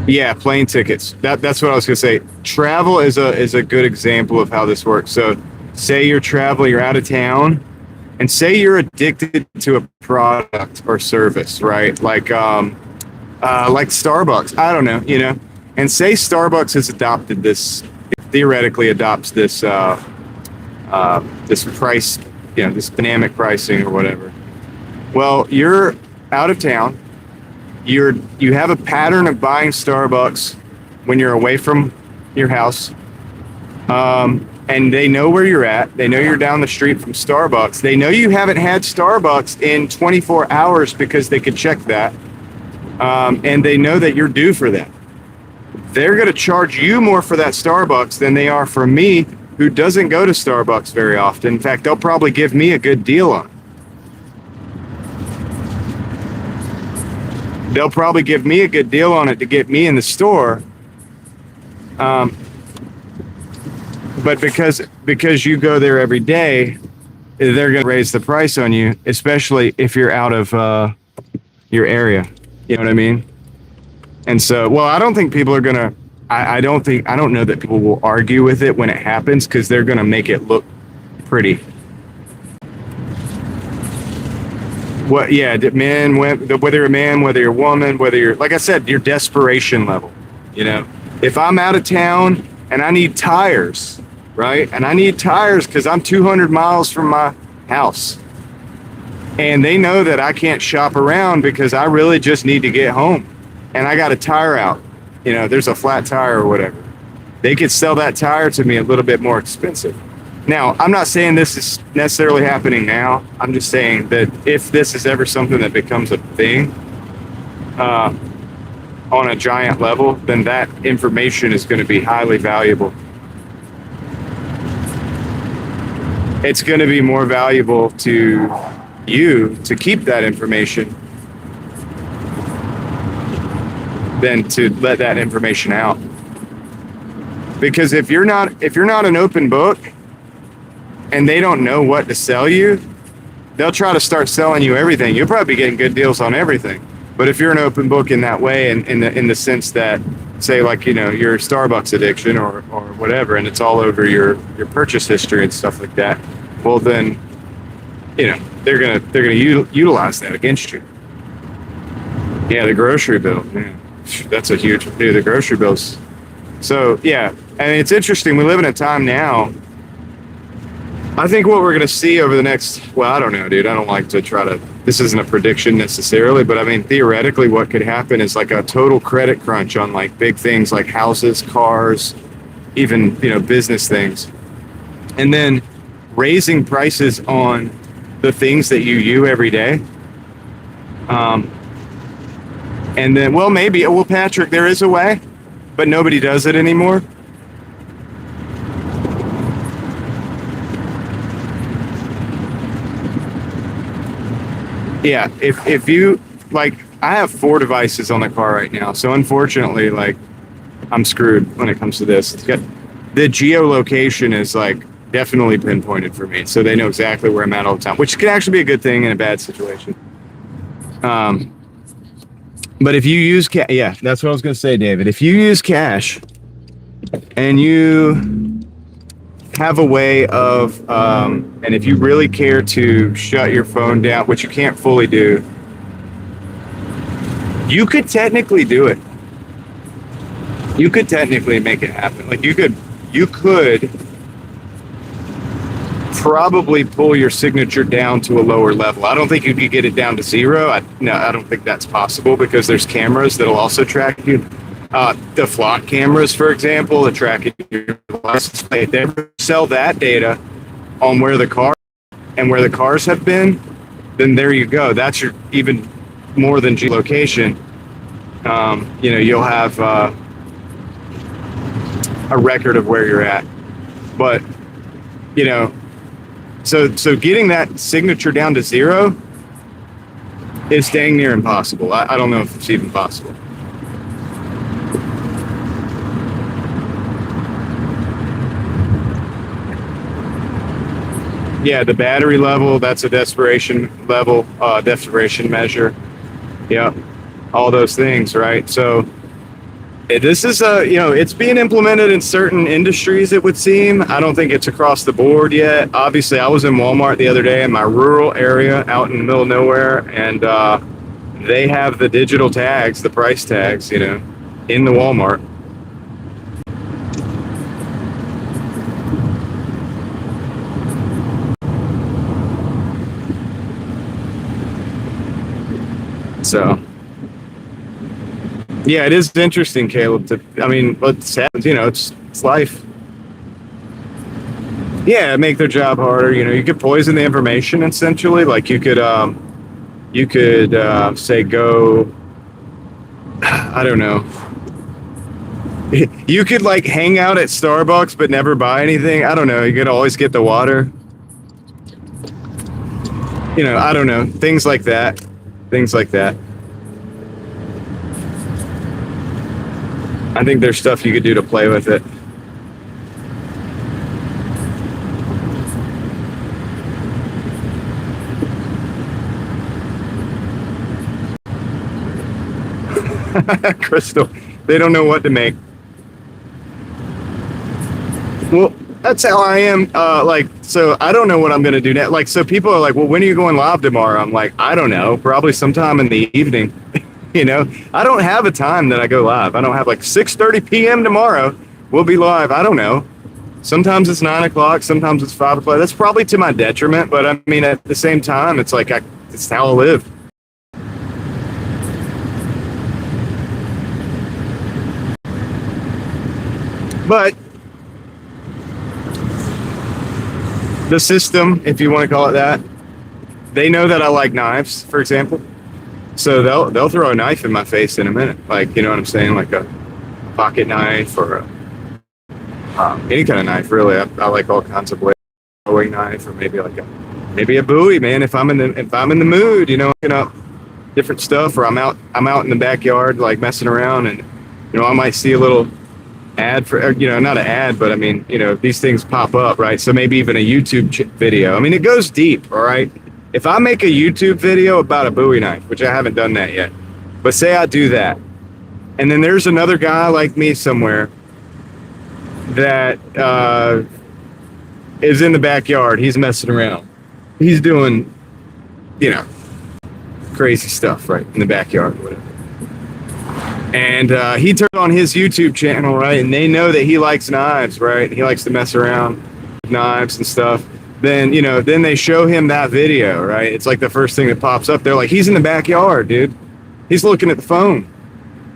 yeah, plane tickets. That's what I was gonna say. Travel is a good example of how this works. So say you're traveling, you're out of town, and say you're addicted to a product or service, right? Like Starbucks. I don't know, and say Starbucks has adopted this, theoretically adopts this this price, this dynamic pricing or whatever. Well, you're out of town. You have a pattern of buying Starbucks when you're away from your house, and they know where you're at. They know you're down the street from Starbucks. They know you haven't had Starbucks in 24 hours because they could check that, and they know that you're due for that. They're going to charge you more for that Starbucks than they are for me, who doesn't go to Starbucks very often. In fact, they'll probably give me a good deal on it. They'll probably give me a good deal on it to get me in the store. But because you go there every day, they're going to raise the price on you, especially if you're out of your area. You know what I mean? And so, well, I don't think people are going to, I don't know that people will argue with it when it happens, because they're going to make it look pretty. What? Yeah, men, whether you're a man, whether you're a woman, whether you're, like I said, your desperation level. If I'm out of town and I need tires, right? And I need tires because I'm 200 miles from my house, and they know that I can't shop around because I really just need to get home, and I got a tire out. There's a flat tire or whatever. They could sell that tire to me a little bit more expensive. Now, I'm not saying this is necessarily happening now. I'm just saying that if this is ever something that becomes a thing on a giant level, then that information is going to be highly valuable. It's going to be more valuable to you to keep that information than to let that information out. Because if you're not an open book, and they don't know what to sell you, they'll try to start selling you everything. You'll probably be getting good deals on everything. But if you're an open book in that way, and in the sense that, say, like, your Starbucks addiction or whatever, and it's all over your purchase history and stuff like that, well then, they're gonna utilize that against you. Yeah, the grocery bill. Man, that's a huge. Dude, the grocery bills. So yeah, and it's interesting. We live in a time now. I think what we're going to see over the next, well, I don't know, dude. I don't like to try to, this isn't a prediction necessarily, but I mean, theoretically, what could happen is like a total credit crunch on like big things like houses, cars, even, business things. And then raising prices on the things that you use every day. And then, well, maybe, well, Patrick, there is a way, but nobody does it anymore. Yeah, if you, like, I have 4 devices on the car right now, so unfortunately, like, I'm screwed when it comes to this. the geolocation is like definitely pinpointed for me, so they know exactly where I'm at all the time, which can actually be a good thing in a bad situation. But if you use yeah, that's what I was going to say, David. If you use cash and you have a way of, and if you really care to shut your phone down, which you can't fully do, you could technically do it. You could technically make it happen. Like you could probably pull your signature down to a lower level. I don't think you could get it down to zero. I don't think that's possible because there's cameras that'll also track you. The flock cameras, for example, that track your license plate. They sell that data on where the car and where the cars have been. Then there you go. That's your even more than geolocation. You'll have a record of where you're at. But so getting that signature down to zero is dang near impossible. I don't know if it's even possible. Yeah, the battery level, that's a desperation level, desperation measure. Yeah, all those things, right? So this is it's being implemented in certain industries, it would seem. I don't think it's across the board yet. Obviously, I was in Walmart the other day in my rural area out in the middle of nowhere, and they have the digital tags, the price tags, in the Walmart. So, yeah, it is interesting, Caleb. What's happens, it's life. Yeah, make their job harder. You could poison the information essentially. Like you could say go. I don't know. You could like hang out at Starbucks but never buy anything. I don't know. You could always get the water. I don't know. Things like that. I think there's stuff you could do to play with it. Crystal, they don't know what to make. Well, that's how I am. So I don't know what I'm going to do now. Like, so people are like, well, when are you going live tomorrow? I'm like, I don't know, probably sometime in the evening. I don't have a time that I go live. I don't have like 6:30 p.m. tomorrow. We'll be live. I don't know. Sometimes it's 9 o'clock. Sometimes it's 5 o'clock. That's probably to my detriment. But I mean, at the same time, it's like, it's how I live. But the system, if you want to call it that, they know that I like knives, for example. So they'll throw a knife in my face in a minute. Like, you know what I'm saying? Like a pocket knife or any kind of knife, really. I like all kinds of blades. Throwing knife, or maybe a bowie, man. If I'm in the mood, looking up different stuff, or I'm out in the backyard, like messing around, and I might see a little ad for, not an ad, but I mean, these things pop up, right? So maybe even a YouTube video. I mean, it goes deep, all right? If I make a YouTube video about a Bowie knife, which I haven't done that yet, but say I do that, and then there's another guy like me somewhere that is in the backyard, he's messing around, he's doing, crazy stuff, right, in the backyard, or whatever. And he turned on his YouTube channel, right? And they know that he likes knives, right? He likes to mess around with knives and stuff. Then, then they show him that video, right? It's like the first thing that pops up. They're like, he's in the backyard, dude. He's looking at the phone.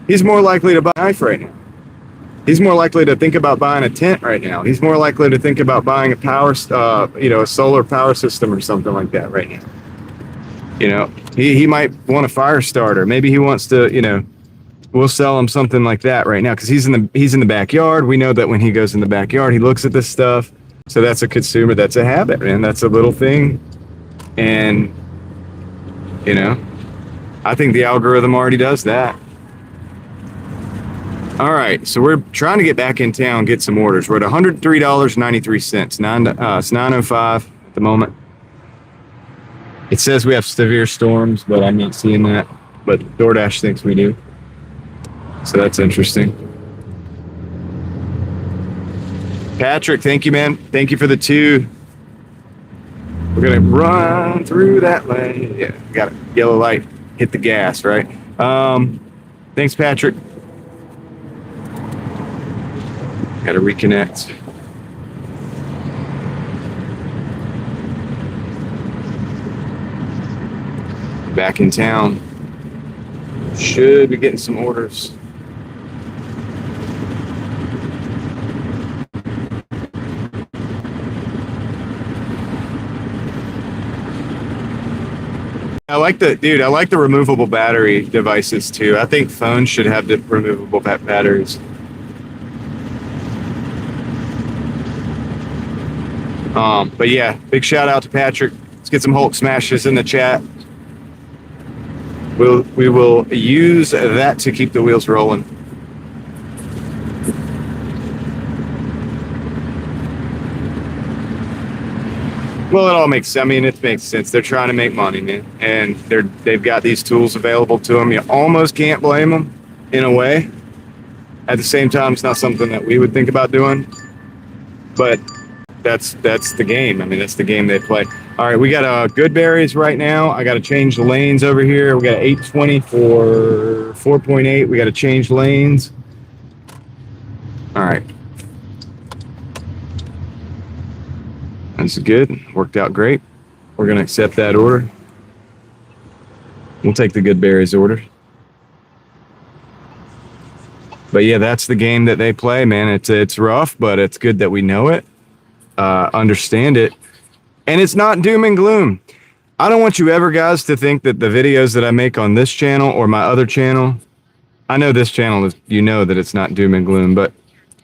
He's more likely to buy a knife right now. He's more likely to think about buying a tent right now. He's more likely to think about buying a a solar power system or something like that right now. He might want a fire starter. Maybe he wants to, we'll sell him something like that right now because he's in the backyard. We know that when he goes in the backyard, he looks at this stuff. So that's a consumer. That's a habit, man. That's a little thing. And, I think the algorithm already does that. All right, so we're trying to get back in town, get some orders. We're at $103.93. It's 9:05 at the moment. It says we have severe storms, but I'm not seeing that. But DoorDash thinks we do. So that's interesting. Patrick, thank you, man. Thank you for the 2. We're going to run through that lane. Yeah, got a yellow light. Hit the gas, right? Thanks, Patrick. Got to reconnect. Back in town. Should be getting some orders. I like the removable battery devices too. I think phones should have the removable batteries. But yeah, big shout out to Patrick. Let's get some Hulk smashes in the chat. We will use that to keep the wheels rolling. Well, it all makes sense. I mean, it makes sense. They're trying to make money, man, and they've got these tools available to them. You almost can't blame them in a way. At the same time, it's not something that we would think about doing, but that's the game. I mean, that's the game they play. All right, we got good berries right now. I got to change the lanes over here. We got 820 for 4.8. We got to change lanes. All right. That's good. Worked out great. We're going to accept that order. We'll take the good berries order. But yeah, that's the game that they play, man. It's rough, but it's good that we know it, understand it, and it's not doom and gloom. I don't want you ever, guys, to think that the videos that I make on this channel or my other channel, I know this channel is, you know that it's not doom and gloom, but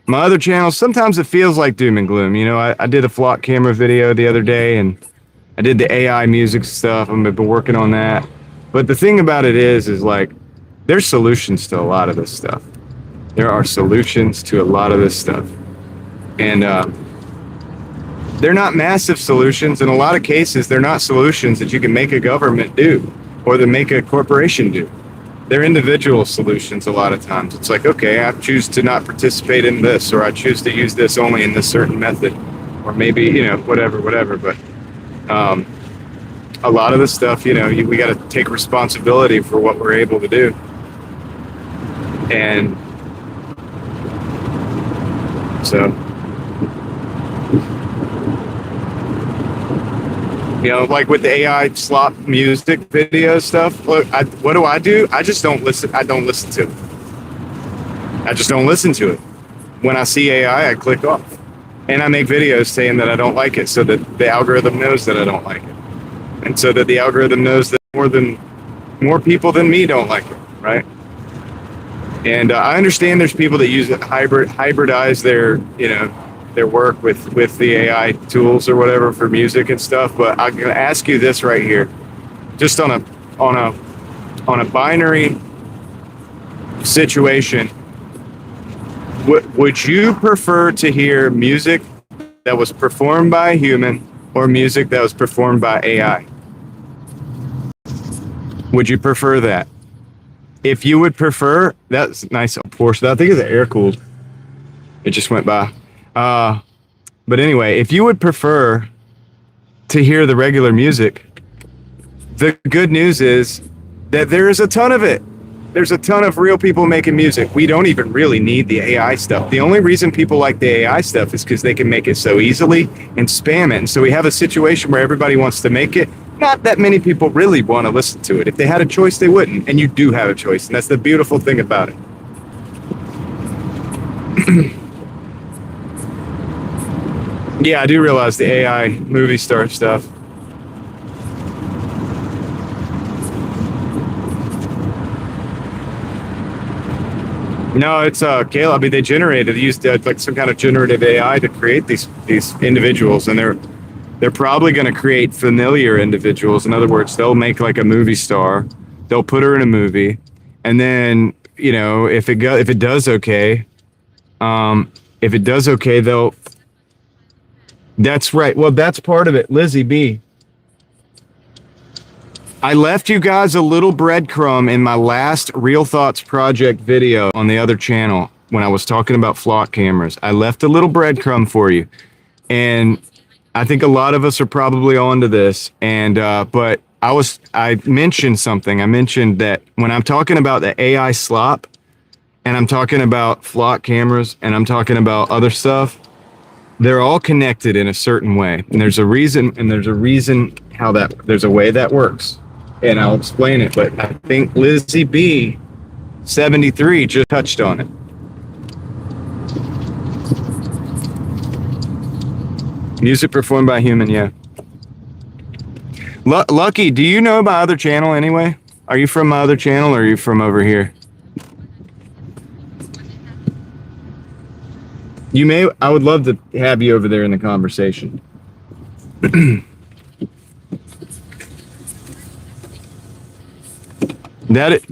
my other channels, sometimes it feels like doom and gloom. You know, I did a flock camera video the other day, and I did the AI music stuff. I've been working on that. But the thing about it is like, there's solutions to a lot of this stuff. There are solutions to a lot of this stuff. And they're not massive solutions. In a lot of cases, they're not solutions that you can make a government do or that make a corporation do. They're individual solutions a lot of times. It's like, okay, I choose to not participate in this, or I choose to use this only in this certain method, or maybe, you know, whatever. But a lot of the stuff, you know, we got to take responsibility for what we're able to do. And so, you know, like with the AI slop music video stuff, look, what do? I just don't listen. I don't listen to it. I just don't listen to it. When I see AI, I click off. And I make videos saying that I don't like it so that the algorithm knows that I don't like it. And so that the algorithm knows that more people than me don't like it, right? And I understand there's people that use it, hybridize their, you know, their work with the AI tools or whatever for music and stuff. But I'm gonna ask you this right here, just on a binary situation. Would you prefer to hear music that was performed by a human or music that was performed by AI? Would you prefer that? If you would prefer, that's nice portion. I think it's air cooled. It just went by. But anyway, if you would prefer to hear the regular music, the good news is that there is a ton of it. There's a ton of real people making music. We don't even really need the AI stuff. The only reason people like the AI stuff is because they can make it so easily and spam it. And so we have a situation where everybody wants to make it. Not that many people really want to listen to it. If they had a choice, they wouldn't. And you do have a choice. And that's the beautiful thing about it. Yeah, I do realize the AI movie star stuff. No, it's Caleb. I mean, they used like some kind of generative AI to create these individuals, and they're probably going to create familiar individuals. In other words, they'll make like a movie star, they'll put her in a movie, and then you know, if it does okay, if it does okay, they'll. That's right. Well, that's part of it, Lizzie B. I left you guys a little breadcrumb in my last Real Thoughts Project video on the other channel when I was talking about flock cameras. I left a little breadcrumb for you. And I think a lot of us are probably onto this. And, but I mentioned something. I mentioned that when I'm talking about the AI slop and I'm talking about flock cameras and I'm talking about other stuff, they're all connected in a certain way. And there's a reason, how there's a way that works. And I'll explain it. But I think Lizzie B 73 just touched on it. Music performed by human, yeah. Lucky, do you know my other channel anyway? Are you from my other channel or are you from over here? You may, I would love to have you over there in the conversation.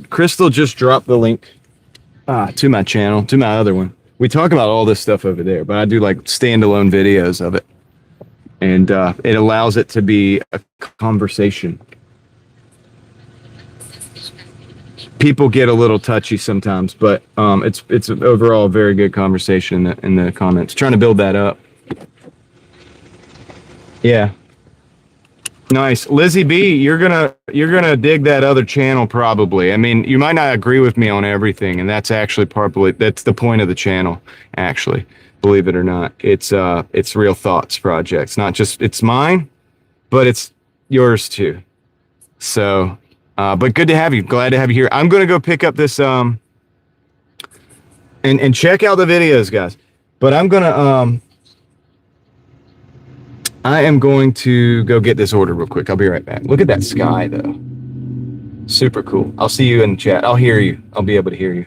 Crystal just dropped the link to my channel, to my other one. We talk about all this stuff over there, but I do like standalone videos of it. And it allows it to be a conversation. People get a little touchy sometimes, but it's overall a very good conversation in the comments. Trying to build that up. Yeah. Nice. Lizzie B, you're gonna dig that other channel probably. I mean, you might not agree with me on everything, and that's actually that's the point of the channel, actually. Believe it or not. It's Real Thoughts Project. It's not just it's mine, but it's yours too. So but good to have you. Glad to have you here. I'm gonna go pick up this and check out the videos, guys. But I am going to go get this order real quick. I'll be right back. Look at that sky, though. Super cool. I'll see you in the chat. I'll hear you. I'll be able to hear you.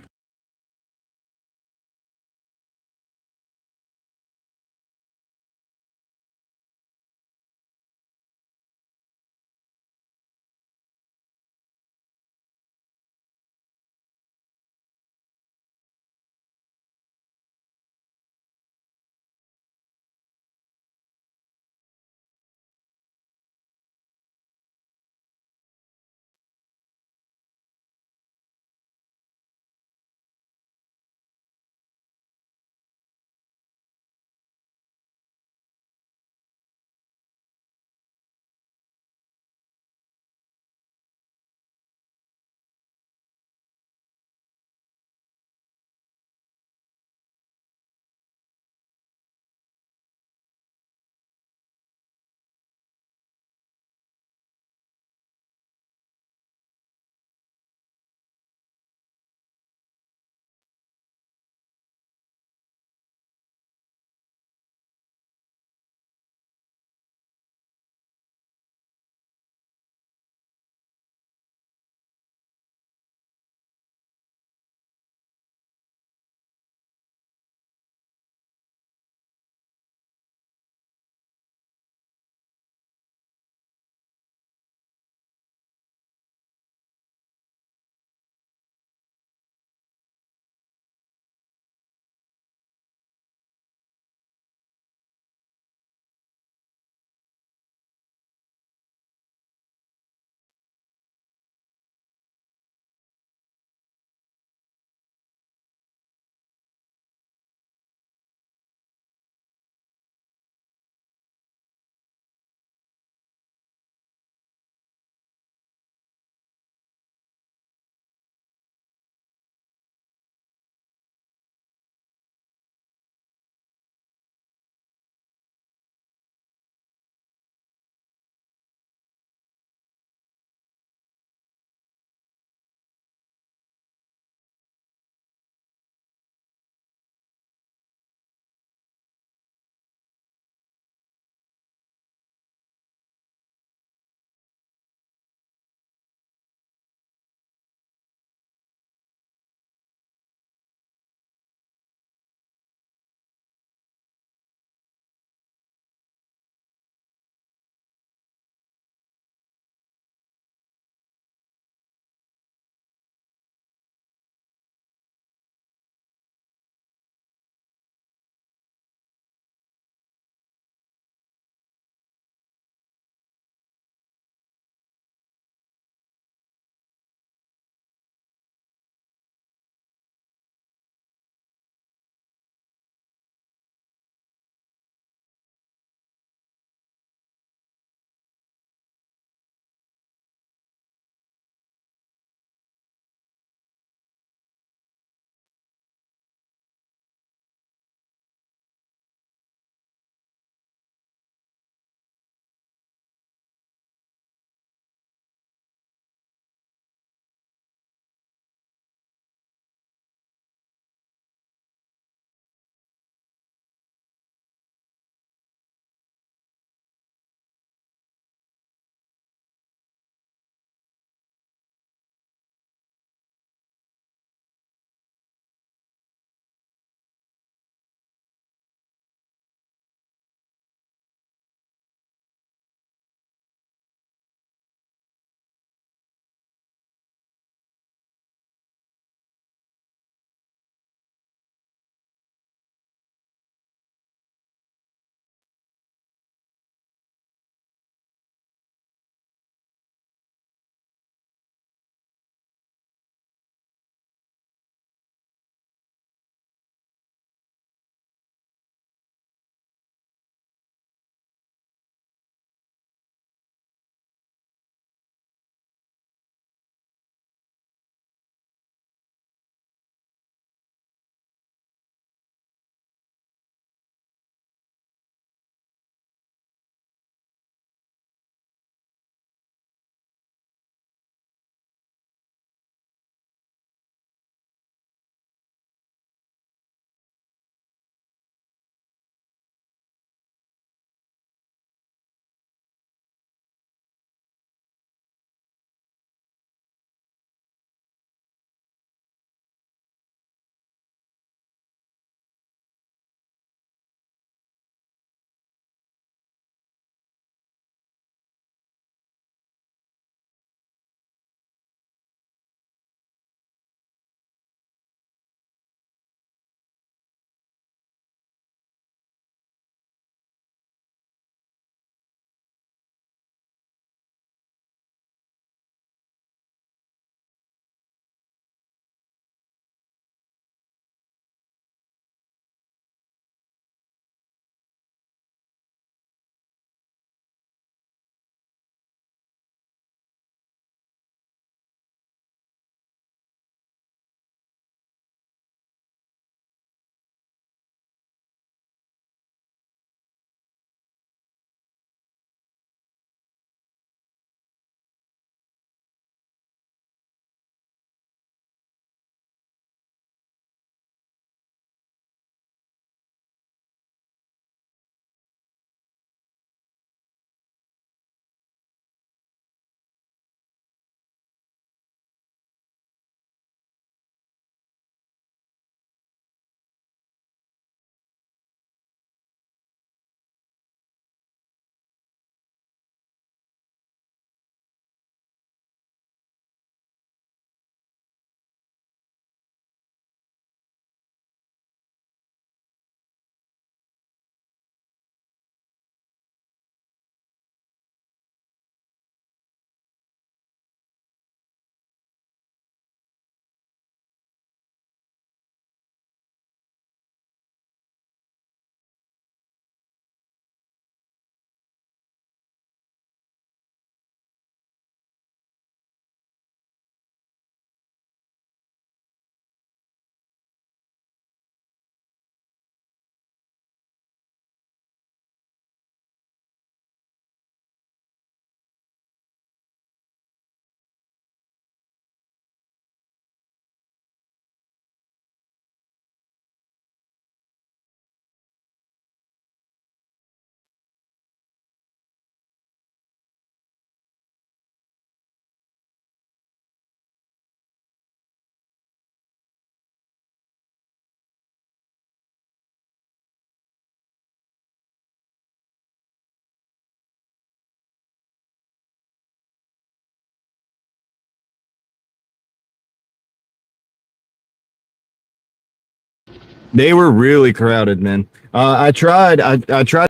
They were really crowded, man. I tried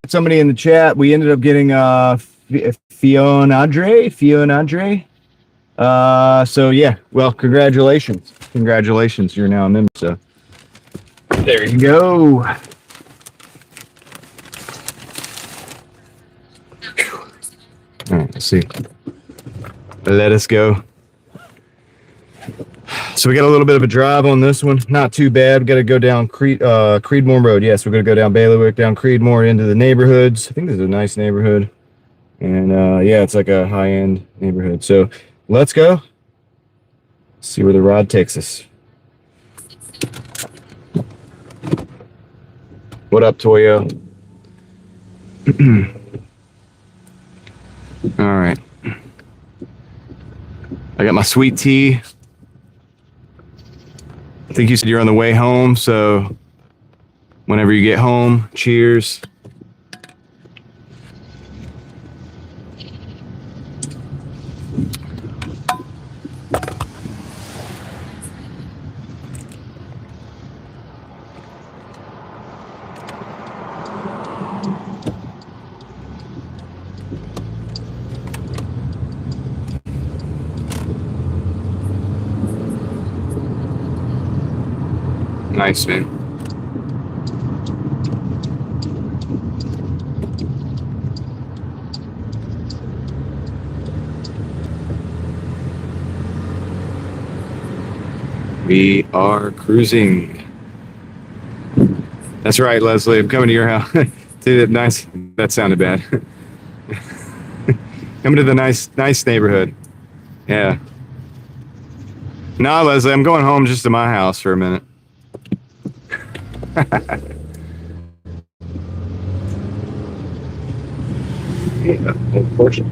somebody in the chat. We ended up getting Fiona. So yeah, well, congratulations. You're now a member. So there you go. All right, let's see. Let us go. So we got a little bit of a drive on this one. Not too bad. We got to go down Creedmoor Road. Yes, we're going to go down Bailiwick, down Creedmoor into the neighborhoods. I think this is a nice neighborhood. And yeah, it's like a high-end neighborhood. So let's go. See where the rod takes us. What up, Toyo? All right. I got my sweet tea. I think you said you're on the way home, so whenever you get home, cheers. Nice, man. We are cruising. That's right, Leslie. I'm coming to your house. Dude, nice. That sounded bad. Coming to the nice neighborhood. Yeah. Nah, Leslie, I'm going home just to my house for a minute. Yeah, Porsche,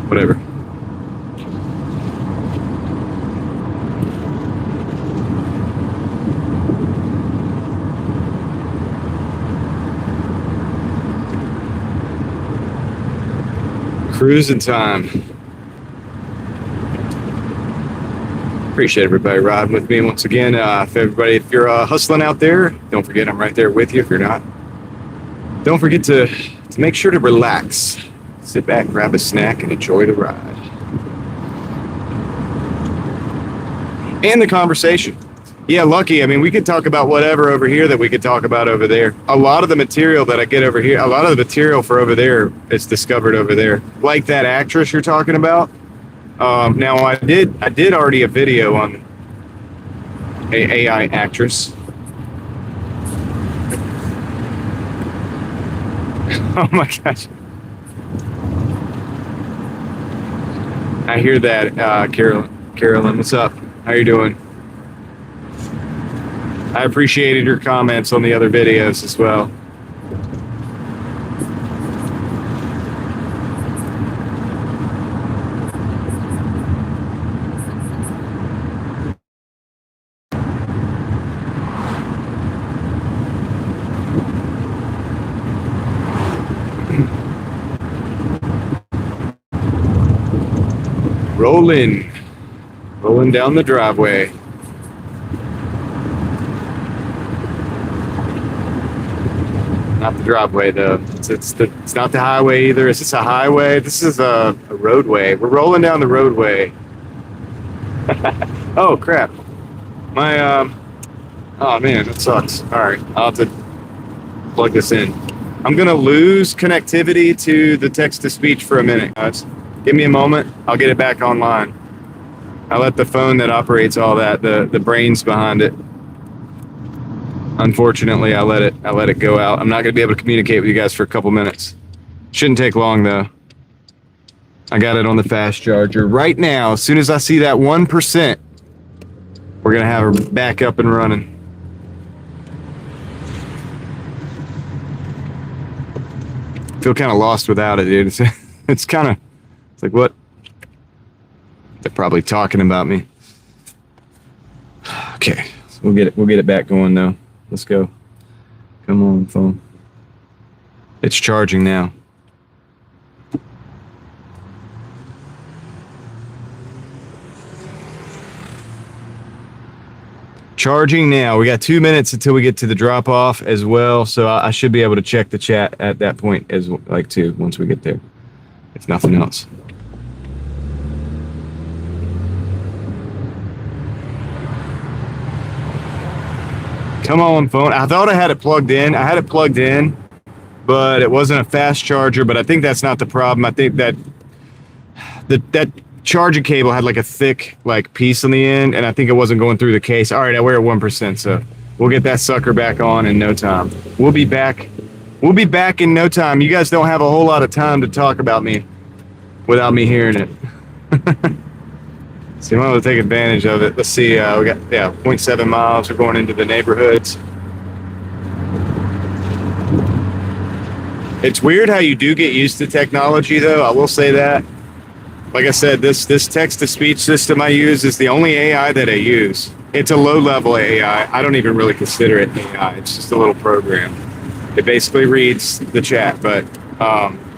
whatever. Cruising time. Appreciate everybody riding with me once again. If you're hustling out there, don't forget I'm right there with you. If you're not, don't forget to make sure to relax. Sit back, grab a snack, and enjoy the ride. And the conversation. Yeah, Lucky, I mean, we could talk about whatever over here that we could talk about over there. A lot of the material that I get over here, a lot of the material for over there is discovered over there. Like that actress you're talking about. Now I did already a video on a AI actress. Oh my gosh. I hear that, Carolyn, what's up? How you doing? I appreciated your comments on the other videos as well. Rolling down the driveway. Not the driveway though. It's not the highway either. Is this a highway? This is a roadway. We're rolling down the roadway. Oh crap. My oh man, that sucks. All right, I'll have to plug this in. I'm gonna lose connectivity to the text-to-speech for a minute, guys. Give me a moment. I'll get it back online. I let the phone that operates all that, the brains behind it. Unfortunately, I let it go out. I'm not gonna be able to communicate with you guys for a couple minutes. Shouldn't take long though. I got it on the fast charger right now. As soon as I see that 1%, we're gonna have her back up and running. Feel kind of lost without it, dude. It's kind of, it's like, what? They're probably talking about me. Okay, so we'll get it back going though. Let's go. Come on, phone. It's charging now. charging now. We got 2 minutes until we get to the drop off as well. So I should be able to check the chat at that point as like too, once we get there, if nothing else. Come on, phone. I thought I had it plugged in. I had it plugged in, but it wasn't a fast charger. But I think that's not the problem. I think that that charging cable had like a thick like piece on the end, and I think it wasn't going through the case. All right, we're at 1%, so we'll get that sucker back on in no time. We'll be back. We'll be back in no time. You guys don't have a whole lot of time to talk about me without me hearing it. So you might want to take advantage of it. Let's see. We got 0.7 miles. We're going into the neighborhoods. It's weird how you do get used to technology, though. I will say that. Like I said, this text-to-speech system I use is the only AI that I use. It's a low-level AI. I don't even really consider it AI. It's just a little program. It basically reads the chat, but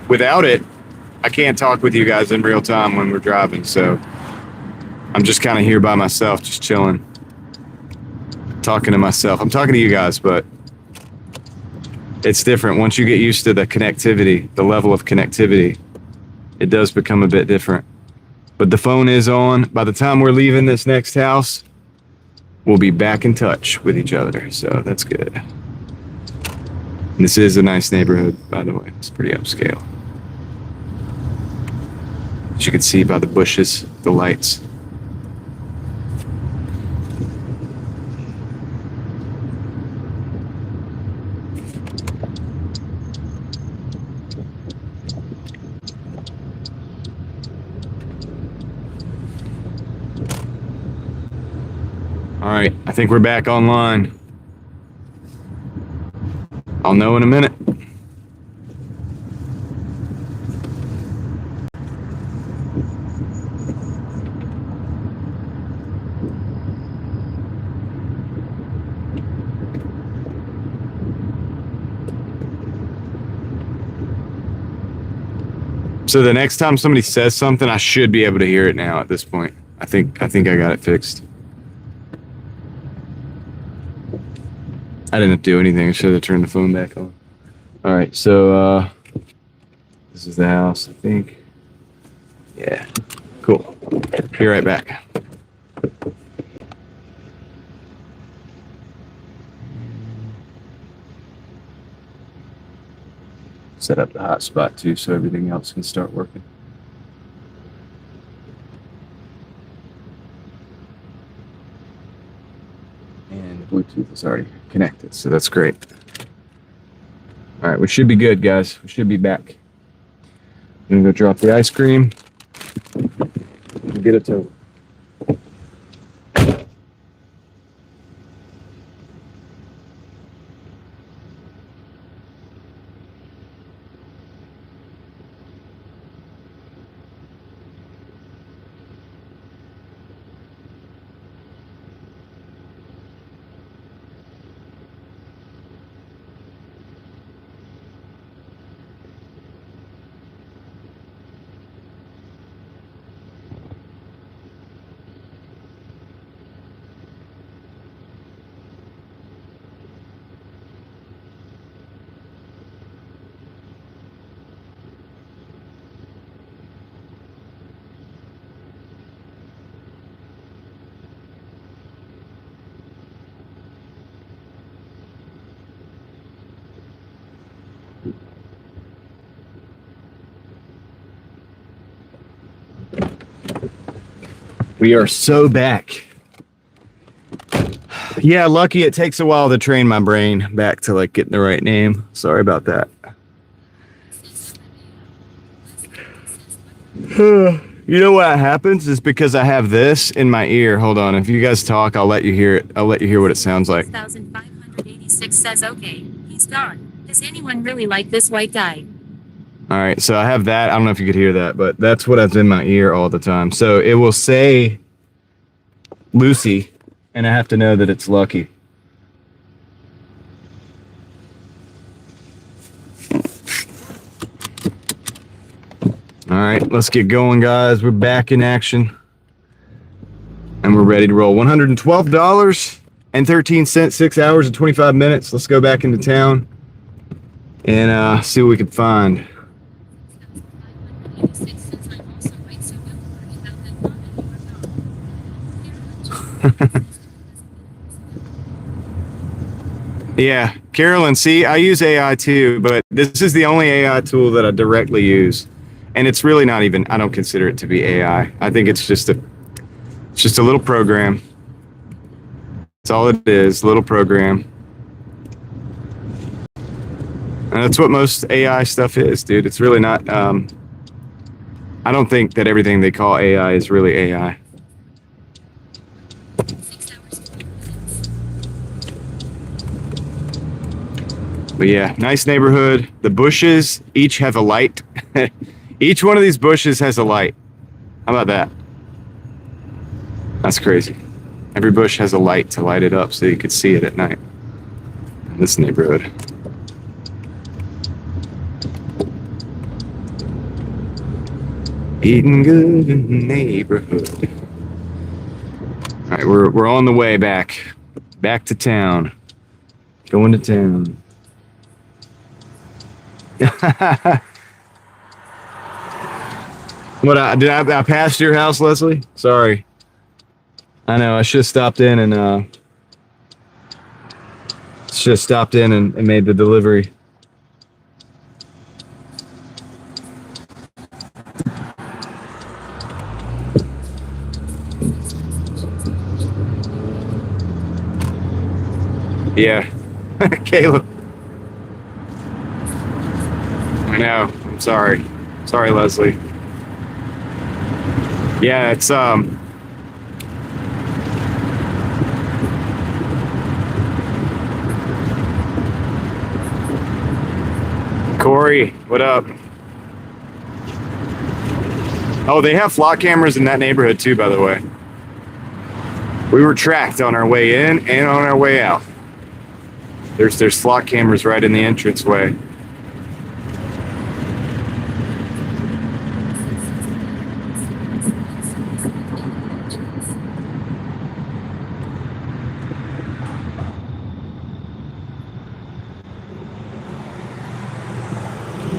without it, I can't talk with you guys in real time when we're driving. So I'm just kind of here by myself, just chilling, talking to myself. I'm talking to you guys, but it's different. Once you get used to the connectivity, the level of connectivity, it does become a bit different. But the phone is on. By the time we're leaving this next house, we'll be back in touch with each other. So that's good. And this is a nice neighborhood, by the way. It's pretty upscale. As you can see by the bushes, the lights. All right, I think we're back online. I'll know in a minute. So the next time somebody says something, I should be able to hear it now at this point. I think I got it fixed. I didn't do anything. I should have turned the phone back on. All right, so this is the house, I think. Yeah, cool. Be right back. Set up the hotspot too, so everything else can start working. And Bluetooth is already connected, so that's great. All right, we should be good, guys. We should be back. I'm gonna go drop the ice cream and get it to. We are so back. Yeah, lucky it takes a while to train my brain back to like getting the right name. Sorry about that. You know what happens is because I have this in my ear. Hold on. If you guys talk, I'll let you hear it. I'll let you hear what it sounds like. 1586 says, okay, he's gone. Does anyone really like this white guy? All right, so I have that. I don't know if you could hear that, but that's what is in my ear all the time. So it will say Lucy, and I have to know that it's Lucky. All right, let's get going, guys. We're back in action, and we're ready to roll. $112. and 13 cents, 6 hours and 25 minutes. Let's go back into town and see what we can find. Yeah, Carolyn, see, I use AI too, but this is the only AI tool that I directly use. And it's really not even, I don't consider it to be AI. I think it's just a little program. That's all it is, little program. And that's what most AI stuff is, dude. It's really not, I don't think that everything they call AI is really AI. But yeah, nice neighborhood. The bushes each have a light. Each one of these bushes has a light. How about that? That's crazy. Every bush has a light to light it up so you could see it at night. In this neighborhood. Eating good in the neighborhood. All right, we're on the way back to town. Going to town. Did I pass your house, Leslie? Sorry. I know I should have stopped in and made the delivery. Yeah, Caleb. I know. I'm sorry. Sorry, Leslie. Yeah, it's Corey, what up? Oh, they have flock cameras in that neighborhood too, by the way. We were tracked on our way in and on our way out. There's flock cameras right in the entranceway.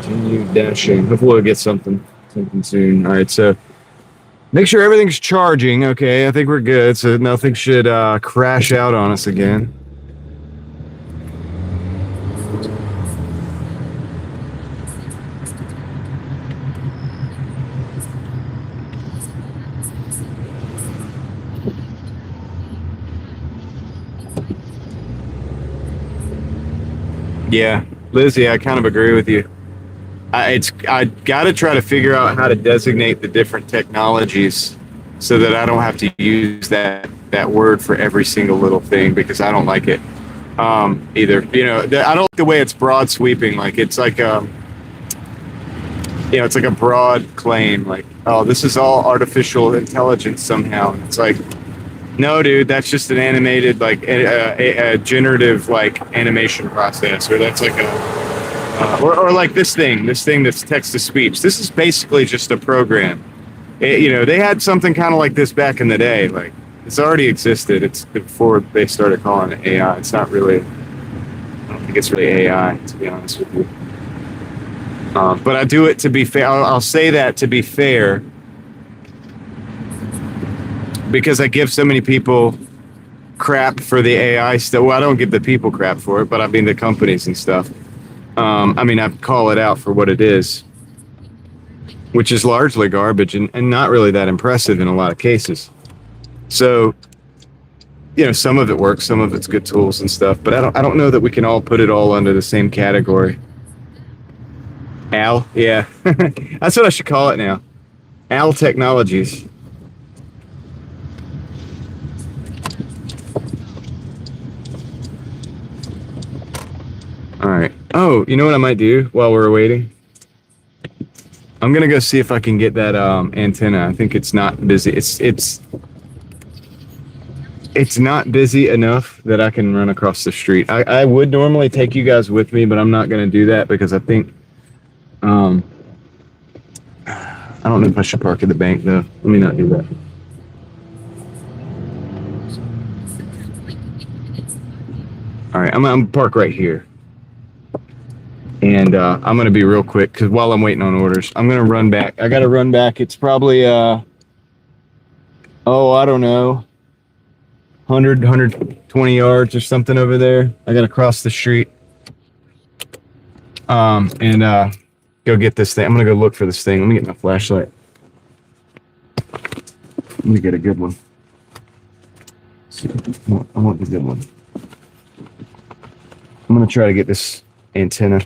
Continue dashing. Hopefully we'll get something soon. All right, so make sure everything's charging. Okay, I think we're good. So nothing should crash out on us again. Yeah, Lizzie, I kind of agree with you. I got to try to figure out how to designate the different technologies so that I don't have to use that word for every single little thing, because I don't like it either. You know, I don't like the way it's broad sweeping. Like it's like it's like a broad claim. Like, oh, this is all artificial intelligence somehow. And it's like, no, dude, that's just an animated, like a generative like animation process, or that's like or like this thing that's text to speech. This is basically just a program. They had something kind of like this back in the day. Like, it's already existed. It's before they started calling it AI. It's not really. I don't think it's really AI, to be honest with you. But I do it to be fair. I'll say that to be fair, because I give so many people crap for the AI stuff. Well, I don't give the people crap for it, but I mean the companies and stuff. I call it out for what it is, which is largely garbage and not really that impressive in a lot of cases. So, some of it works, some of it's good tools and stuff, but I don't know that we can all put it all under the same category. Al, yeah, that's what I should call it now. Al Technologies. All right. Oh, you know what I might do while we're waiting? I'm gonna go see if I can get that antenna. I think it's not busy. It's not busy enough that I can run across the street. I would normally take you guys with me, but I'm not gonna do that because I think I don't know if I should park at the bank though. Let me not do that. All right, I'm park right here. And I'm going to be real quick because while I'm waiting on orders, I'm going to run back. I got to run back. It's probably, I don't know, 120 yards or something over there. I got to cross the street and go get this thing. I'm going to go look for this thing. Let me get my flashlight. Let me get a good one. I want the good one. I'm going to try to get this antenna.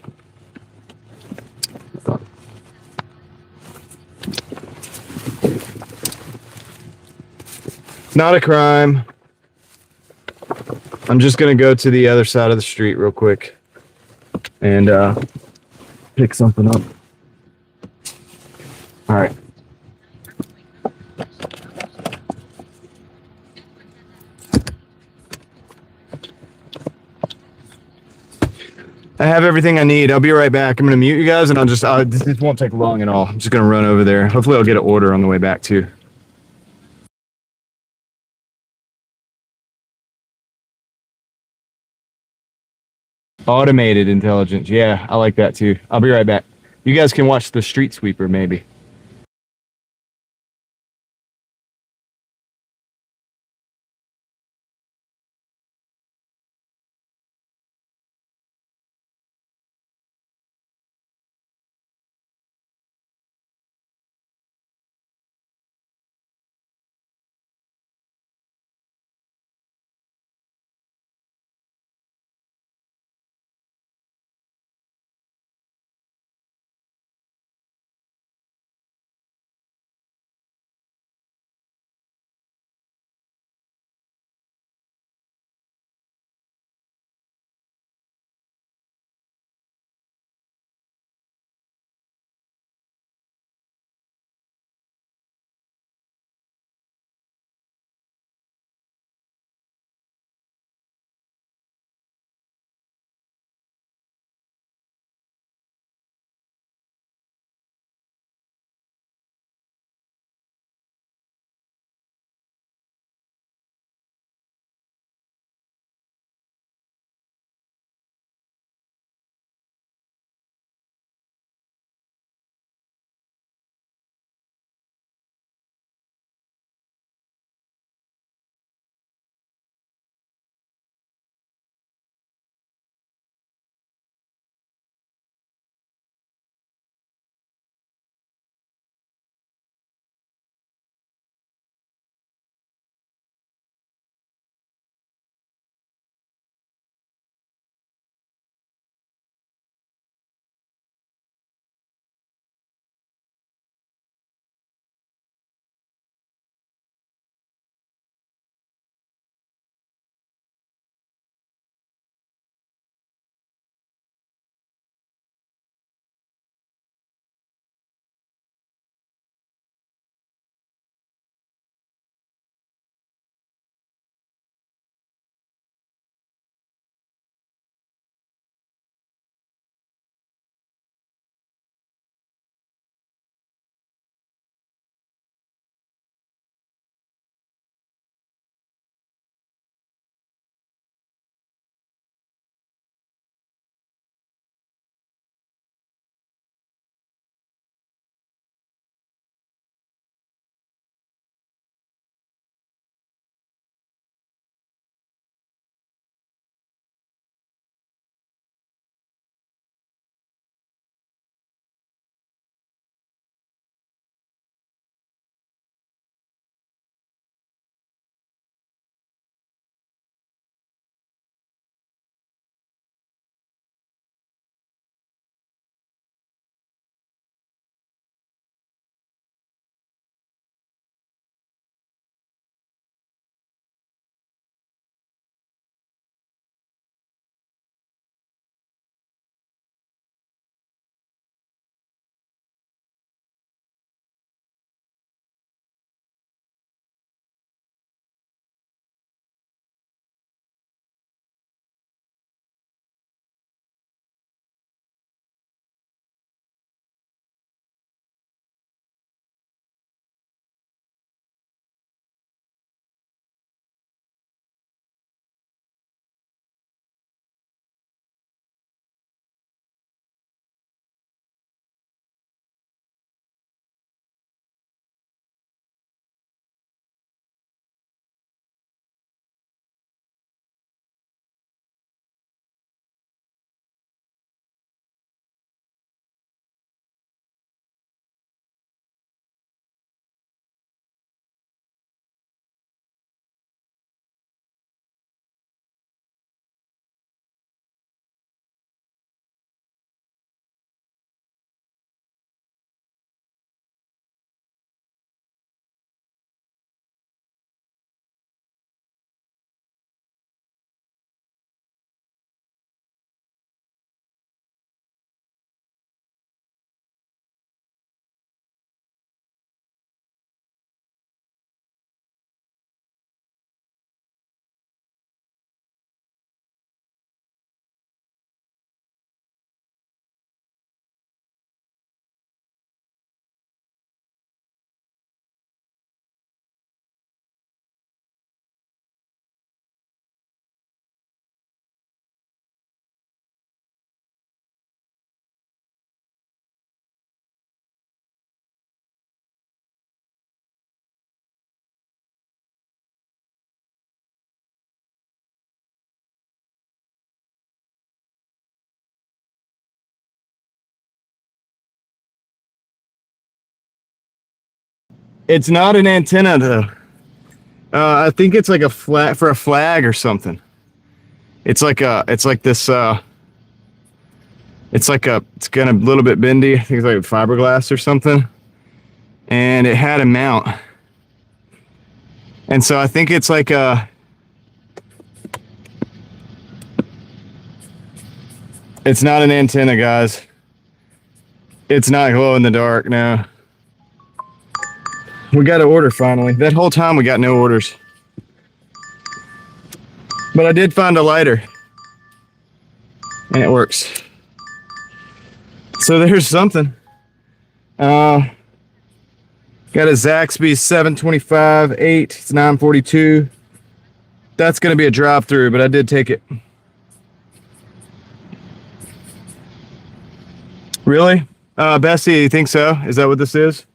Not a crime. I'm just gonna go to the other side of the street real quick and pick something up. All right. I have everything I need. I'll be right back. I'm gonna mute you guys and this won't take long at all. I'm just gonna run over there. Hopefully I'll get an order on the way back too. Automated intelligence. Yeah, I like that too. I'll be right back. You guys can watch the street sweeper maybe. It's not an antenna though. I think it's like a flag for a flag or something. It's like this. It's kind of a little bit bendy. I think it's like fiberglass or something. And it had a mount. And so I think it's like it's not an antenna, guys. It's not glow in the dark, no. We got an order finally. That whole time we got no orders. But I did find a lighter. And it works. So there's something. Got a Zaxby 725 8. It's 942. That's gonna be a drive through, but I did take it. Really? Bessie, you think so? Is that what this is?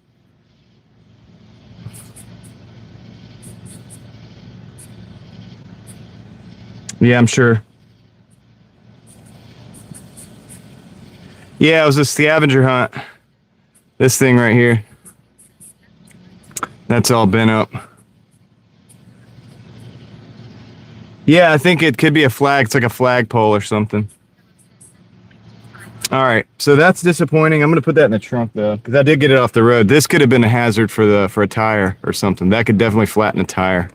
Yeah, I'm sure. Yeah, it was a scavenger hunt. This thing right here. That's all bent up. Yeah, I think it could be a flag. It's like a flagpole or something. All right, so that's disappointing. I'm gonna put that in the trunk though, because I did get it off the road. This could have been a hazard for a tire or something. That could definitely flatten a tire.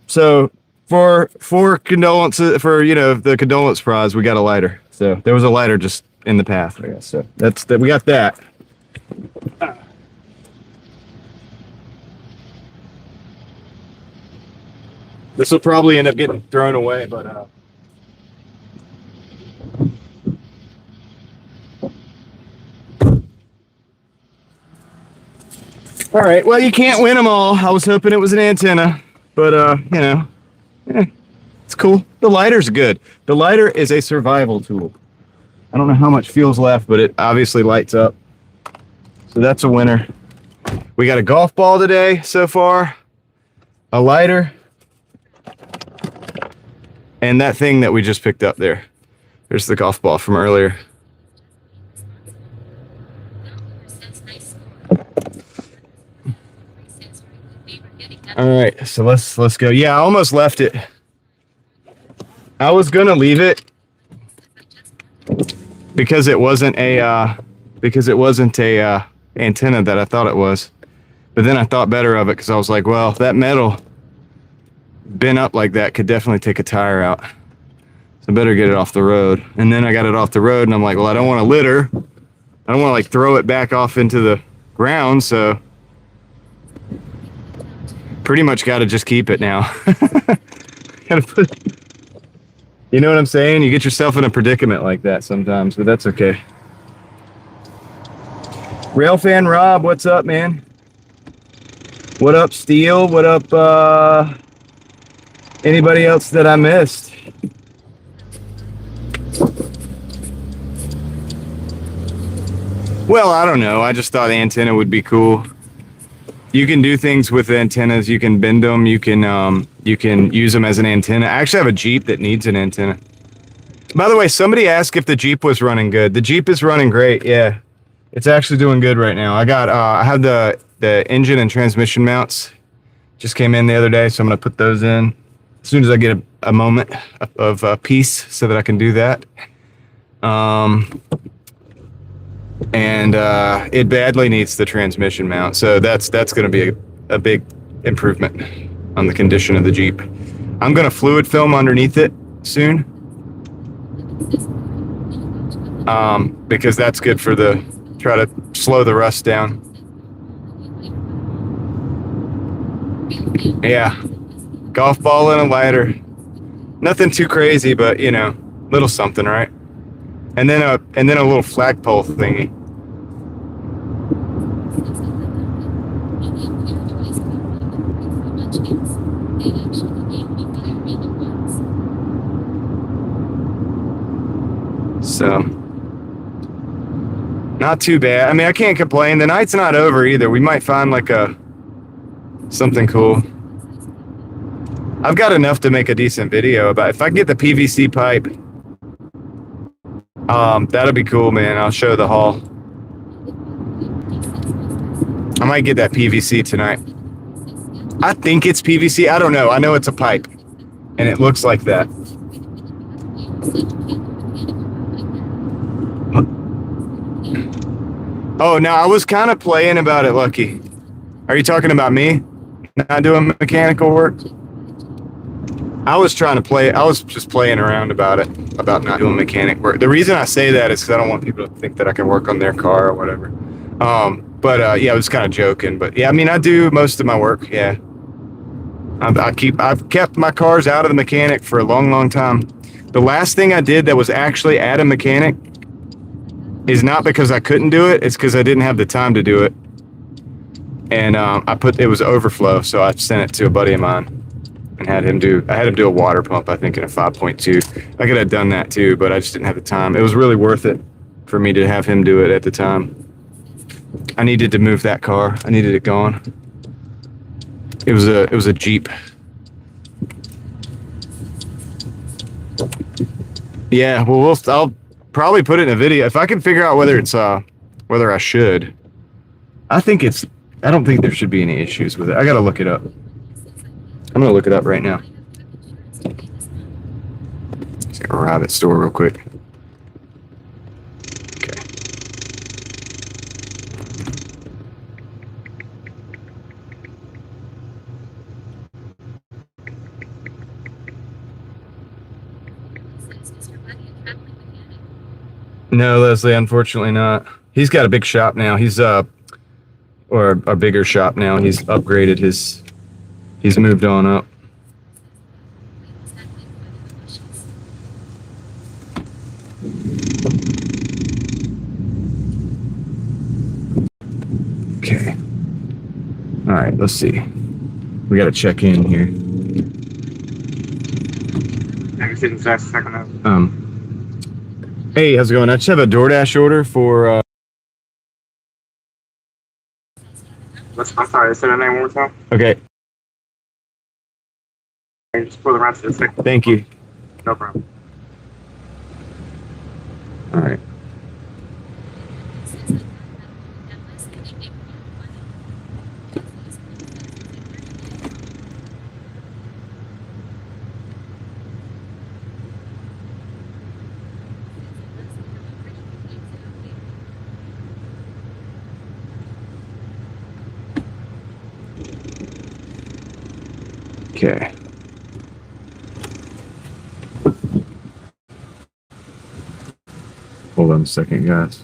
So for condolences, for the condolence prize, we got a lighter. So there was a lighter just in the path, I guess. So that's that. We got that. This will probably end up getting thrown away, but all right. Well, you can't win them all. I was hoping it was an antenna, but it's cool. The lighter's good. The lighter is a survival tool. I don't know how much fuel's left, but it obviously lights up. So that's a winner. We got a golf ball today so far, a lighter, and that thing that we just picked up there. There's the golf ball from earlier. All right, so let's go. Yeah, I almost left it. I was gonna leave it because it wasn't a antenna that I thought it was. But then I thought better of it because I was like, well, that metal bent up like that could definitely take a tire out. So I better get it off the road. And then I got it off the road and I'm like, well, I don't want to litter. I don't want to like throw it back off into the ground, so pretty much got to just keep it now. Gotta put, you know what I'm saying? You get yourself in a predicament like that sometimes, but that's okay. Railfan Rob, what's up, man? What up, Steel? What up, anybody else that I missed? Well, I don't know. I just thought the antenna would be cool. You can do things with antennas. You can bend them. You can use them as an antenna. I actually have a Jeep that needs an antenna. By the way, somebody asked if the Jeep was running good. The Jeep is running great. Yeah, it's actually doing good right now. I have the engine and transmission mounts. Just came in the other day, so I'm gonna put those in as soon as I get a moment of peace, so that I can do that. And it badly needs the transmission mount, so that's going to be a big improvement on the condition of the Jeep. I'm going to fluid film underneath it soon, because that's good for try to slow the rust down. Yeah, golf ball and a lighter, nothing too crazy, but little something, right? And then a little flagpole thingy. So, not too bad. I mean, I can't complain. The night's not over either. We might find like something cool. I've got enough to make a decent video about. If I can get the PVC pipe, that'll be cool, man. I'll show the haul. I might get that PVC tonight. I think it's PVC. I don't know. I know it's a pipe, and it looks like that. Oh, now I was kind of playing about it, Lucky. Are you talking about me not doing mechanical work? I was trying to play. I was just playing around about it, about not doing mechanic work. The reason I say that is because I don't want people to think that I can work on their car or whatever. Yeah, I was kind of joking. But yeah, I mean, I do most of my work. Yeah, I've kept my cars out of the mechanic for a long, long time. The last thing I did that was actually at a mechanic is not because I couldn't do it. It's because I didn't have the time to do it. And it was overflow, so I sent it to a buddy of mine and I had him do a water pump, I think, in a 5.2. I could have done that too, but I just didn't have the time. It was really worth it for me to have him do it at the time. I needed to move that car. I needed it gone. It was a Jeep. Yeah, well, I'll probably put it in a video if I can figure out whether I should. I don't think there should be any issues with it. I gotta look it up. I'm gonna look it up right now. Just gonna arrive at store real quick. Okay. No, Leslie, unfortunately not. He's got a big shop now. He's or a bigger shop now. He's upgraded he's moved on up. Okay. All right, let's see. We got to check in here. Hey, how's it going? I just have a Doordash order for I'm sorry, say that name one more time. Okay. Just pull the rest of the Thank you. No problem. All right. Okay. Hold on a second, guys.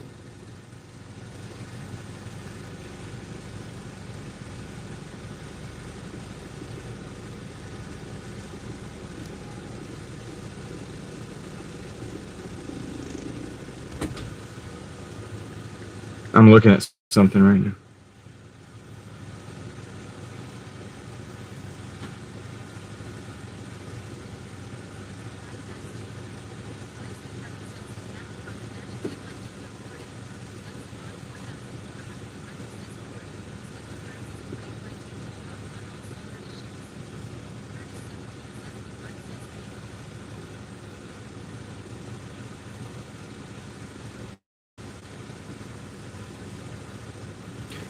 I'm looking at something right now.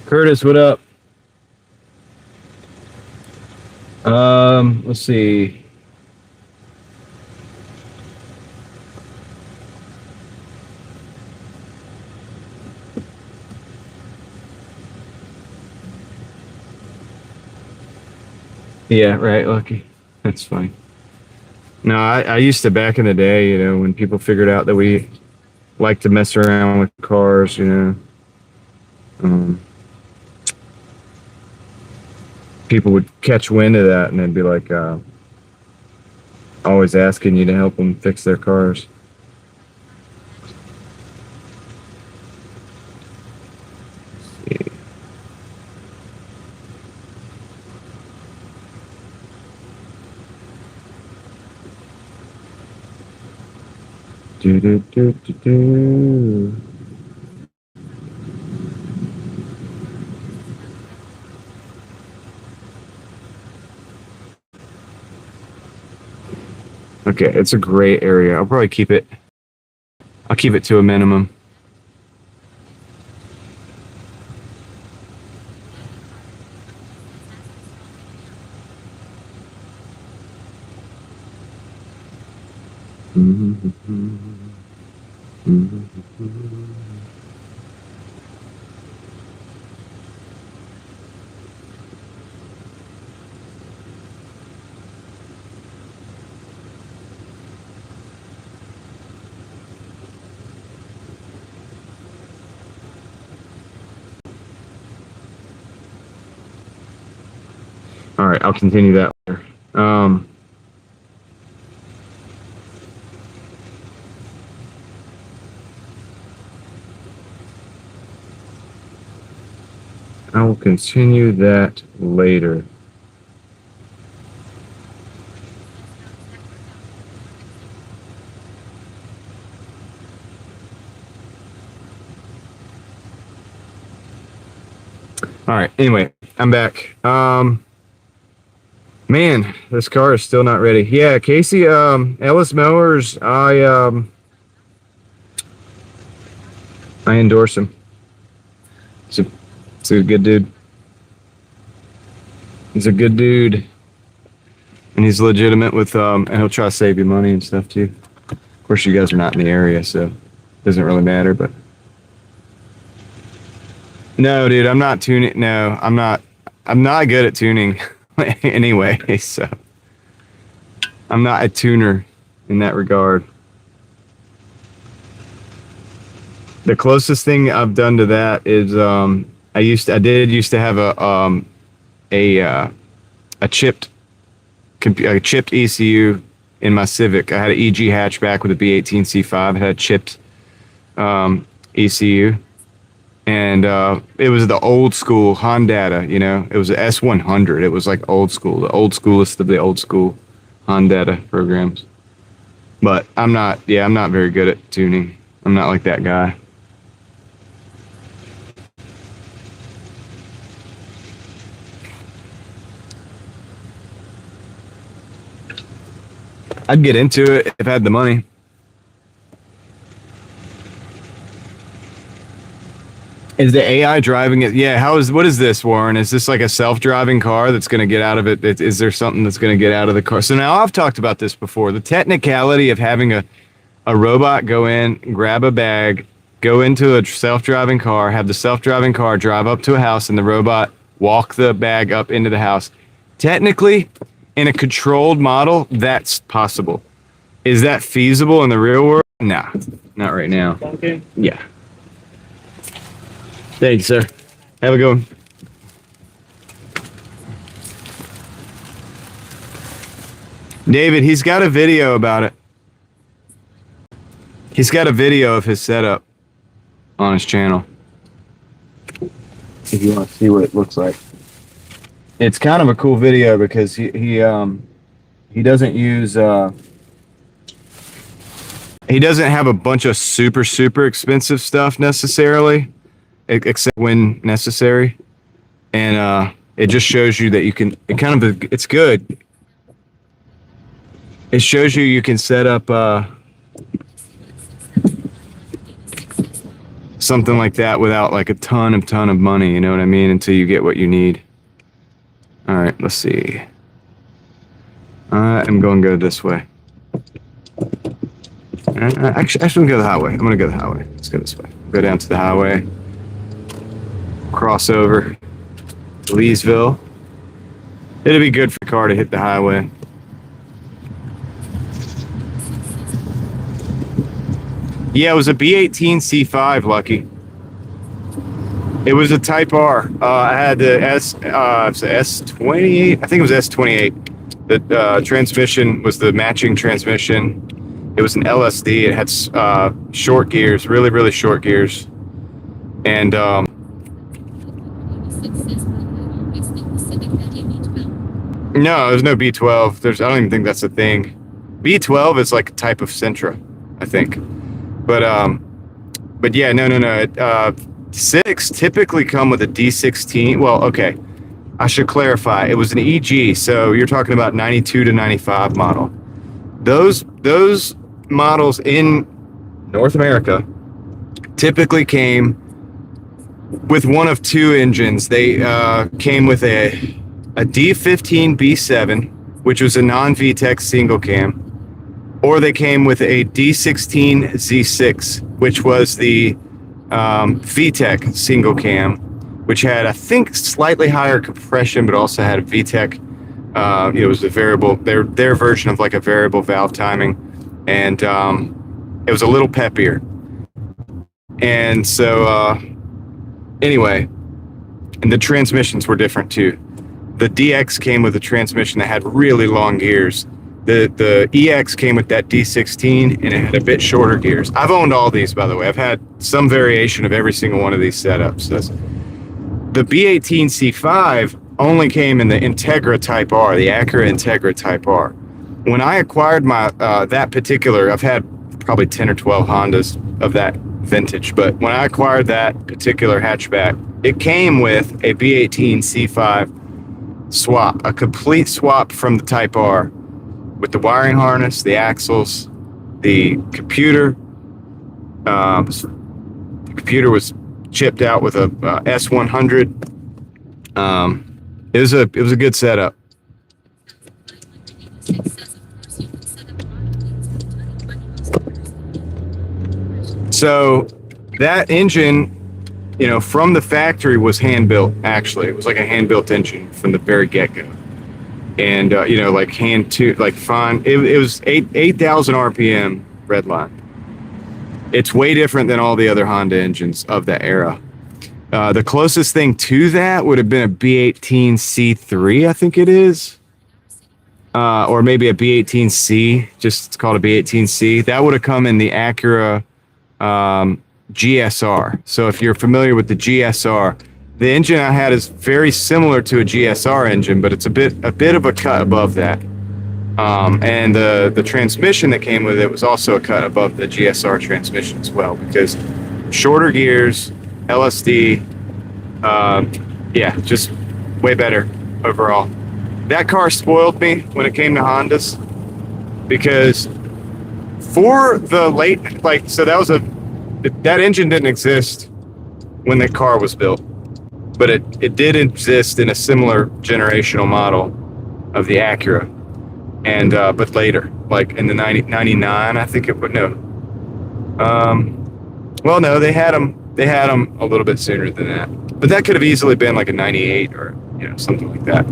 Curtis, what up? Let's see. Yeah, right, Lucky. That's funny. No, I used to back in the day, you know, when people figured out that we like to mess around with cars, you know. People would catch wind of that and they'd be like always asking you to help them fix their cars. Let's see. Do, do, do, do, do. Okay, it's a gray area. I'll probably keep it to a minimum. All right, I'll continue that later. I will continue that later. All right, anyway, I'm back. Man, this car is still not ready. Yeah, Casey, Ellis Mowers, I endorse him. He's a good dude. He's a good dude. And he's legitimate with, and he'll try to save you money and stuff too. Of course, you guys are not in the area, so it doesn't really matter, but. No, dude, I'm not tuning. No, I'm not good at tuning anyway, so. I'm not a tuner in that regard. The closest thing I've done to that is, I did used to have a chipped ECU in my Civic. I had an EG hatchback with a B18C5. It had a chipped ECU, and it was the old school Honda. You know, it was an S100. It was like old school, the old schoolest of the old school Honda programs. But I'm not very good at tuning. I'm not like that guy. I'd get into it if I had the money. Is the AI driving it? Yeah. What is this, Warren? Is this like a self-driving car that's going to get out of it? Is there something that's going to get out of the car? So now I've talked about this before. The technicality of having a robot go in, grab a bag, go into a self-driving car, have the self-driving car drive up to a house, and the robot walk the bag up into the house. Technically, in a controlled model, that's possible. Is that feasible in the real world? Nah, not right now. Okay. Yeah. Thanks, sir. Have a good one. David, he's got a video about it. He's got a video of his setup on his channel. If you want to see what it looks like. It's kind of a cool video because he doesn't use he doesn't have a bunch of super expensive stuff necessarily, except when necessary, and it just shows you that you can. It's good. It shows you can set up something like that without like a ton of money. You know what I mean? Until you get what you need. All right, let's see. I'm going to go this way. Actually, I'm going to go the highway. I'm going to go the highway. Let's go this way. Go down to the highway. Cross over Leesville. It'd be good for a car to hit the highway. Yeah, it was a B18C5, Lucky. It was a Type R. I had the S28. I think it was S28. The transmission was the matching transmission. It was an LSD. It had short gears, really short gears. And no, there's no B12. I don't even think that's a thing. B12 is like a type of Sentra, I think. But yeah, no. Civics typically come with a D16. Well, okay. I should clarify. It was an EG, so you're talking about 92 to 95 model. Those models in North America typically came with one of two engines. They came with a D15 B7, which was a non-VTEC single cam, or they came with a D16 Z6, which was the VTEC single cam, which had, I think, slightly higher compression, but also had a VTEC. It was a variable, their version of like a variable valve timing, and it was a little peppier. And so, anyway, and the transmissions were different too. The DX came with a transmission that had really long gears. The EX came with that D16, and it had a bit shorter gears. I've owned all these, by the way. I've had some variation of every single one of these setups. The B18 C5 only came in the Integra Type R, the Acura Integra Type R. When I acquired my that particular, I've had probably 10 or 12 Hondas of that vintage, but when I acquired that particular hatchback, it came with a B18 C5 swap, a complete swap from the Type R, with the wiring harness, the axles, the computer. The computer was chipped out with a S100. It was a good setup. So that engine, from the factory was hand built. Actually, it was like a hand built engine from the very get go. And like hand to like fine. It was 8,000 RPM redline. It's way different than all the other Honda engines of that era. The closest thing to that would have been a B18 C3, I think it is, or maybe a B18C. Just it's called a B18C. That would have come in the Acura GSR. So if you're familiar with the GSR. The engine I had is very similar to a GSR engine, but it's a bit of a cut above that. And the transmission that came with it was also a cut above the GSR transmission as well, because shorter gears, LSD, just way better overall. That car spoiled me when it came to Hondas, because for the late, that engine didn't exist when the car was built. But it did exist in a similar generational model of the Acura, and but later, like in the 99, I think it would. No, no, they had them a little bit sooner than that, but that could have easily been like a 98 or something like that.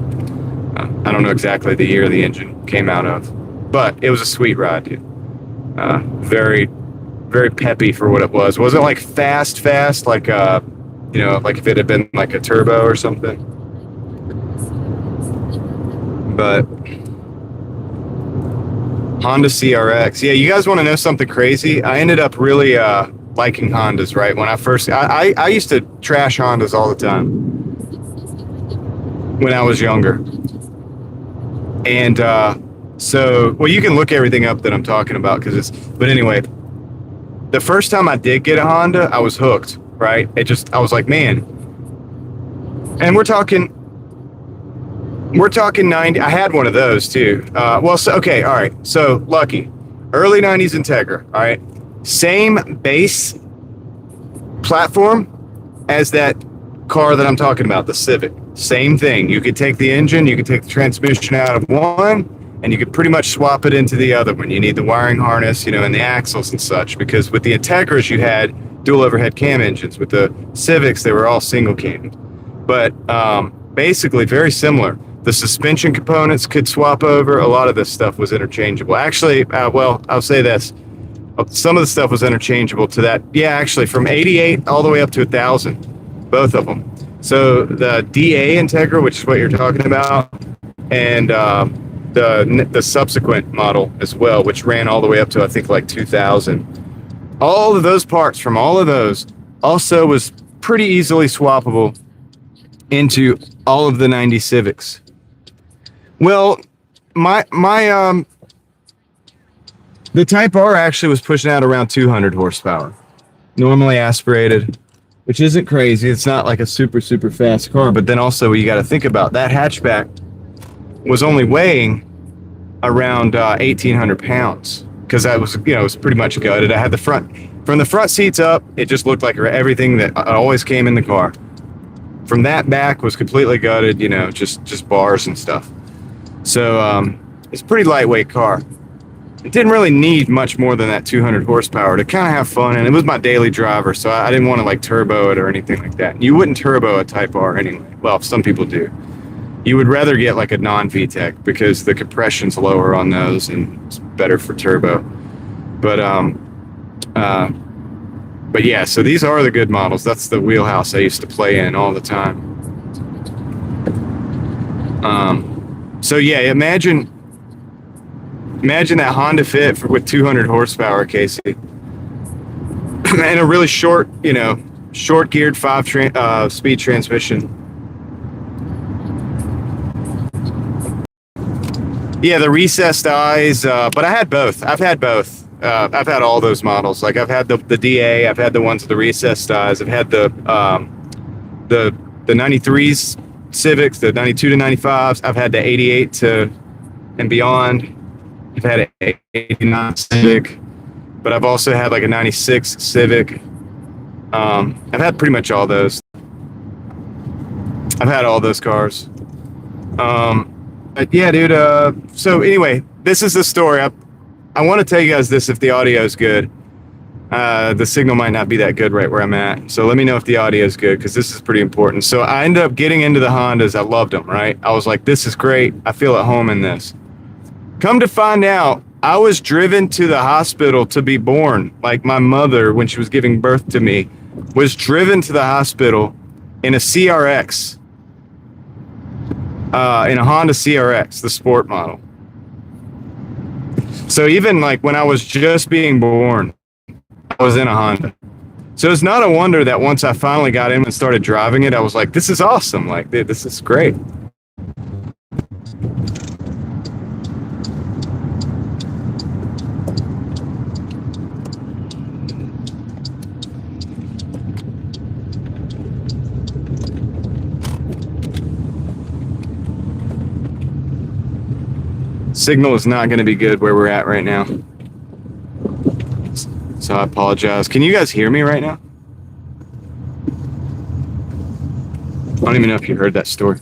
I don't know exactly the year the engine came out of, but it was a sweet ride, dude. Very, very peppy for what it was. Wasn't like fast like like if it had been like a turbo or something. But Honda CRX. Yeah, you guys want to know something crazy? I ended up really liking Hondas, right? When I used to trash Hondas all the time when I was younger. And well, you can look everything up that I'm talking about, but anyway, the first time I did get a Honda, I was hooked. Right? I was like, man. And we're talking 90. I had one of those too. All right. So lucky. Early 90s Integra. All right. Same base platform as that car that I'm talking about, the Civic. Same thing. You could take the engine, you could take the transmission out of one, and you could pretty much swap it into the other one. You need the wiring harness, and the axles and such, because with the Integras you had dual overhead cam engines. With the Civics, they were all single cam. But basically very similar. The suspension components could swap over. A lot of this stuff was interchangeable. Actually, I'll say this. Some of the stuff was interchangeable to that. Yeah, actually, from 88 all the way up to 1,000, both of them. So the DA Integra, which is what you're talking about, and the subsequent model as well, which ran all the way up to, I think, like 2,000. All of those parts from all of those also was pretty easily swappable into all of the 90 Civics. Well, the Type R actually was pushing out around 200 horsepower, normally aspirated, which isn't crazy. It's not like a super, super fast car, but then also you got to think about that hatchback was only weighing around 1,800 pounds. Because I was, it was pretty much gutted. I had from the front seats up, it just looked like everything that always came in the car. From that back was completely gutted, just bars and stuff. So it's a pretty lightweight car. it didn't really need much more than that 200 horsepower to kind of have fun. And it was my daily driver, so I didn't want to like turbo it or anything like that. You wouldn't turbo a Type R anyway. Well, some people do. You would rather get like a non-VTEC because the compression's lower on those and it's better for turbo. But yeah, so these are the good models. That's the wheelhouse I used to play in all the time. So yeah, imagine that Honda Fit with 200 horsepower, Casey, and a really short, short geared 5-speed transmission. Yeah, the recessed eyes, but I had both. I've had both. I've had all those models. Like I've had the DA, I've had the ones with the recessed eyes, I've had the 93s Civics, the 92 to 95s. I've had the 88 to and beyond. I've had an 89 Civic, but I've also had like a 96 Civic. I've had pretty much all those. I've had all those cars. But yeah, dude. So anyway, this is the story. I want to tell you guys this if the audio is good. The signal might not be that good right where I'm at. So let me know if the audio is good because this is pretty important. So I ended up getting into the Hondas. I loved them, right? I was like, this is great. I feel at home in this. Come to find out, I was driven to the hospital to be born. Like my mother, when she was giving birth to me, was driven to the hospital in a CRX. In a Honda CRX, the sport model. So even like when I was just being born, I was in a Honda. So it's not a wonder that once I finally got in and started driving it, I was like, this is awesome. Like, dude, this is great. Signal is not going to be good where we're at right now. So I apologize. Can you guys hear me right now? I don't even know if you heard that story.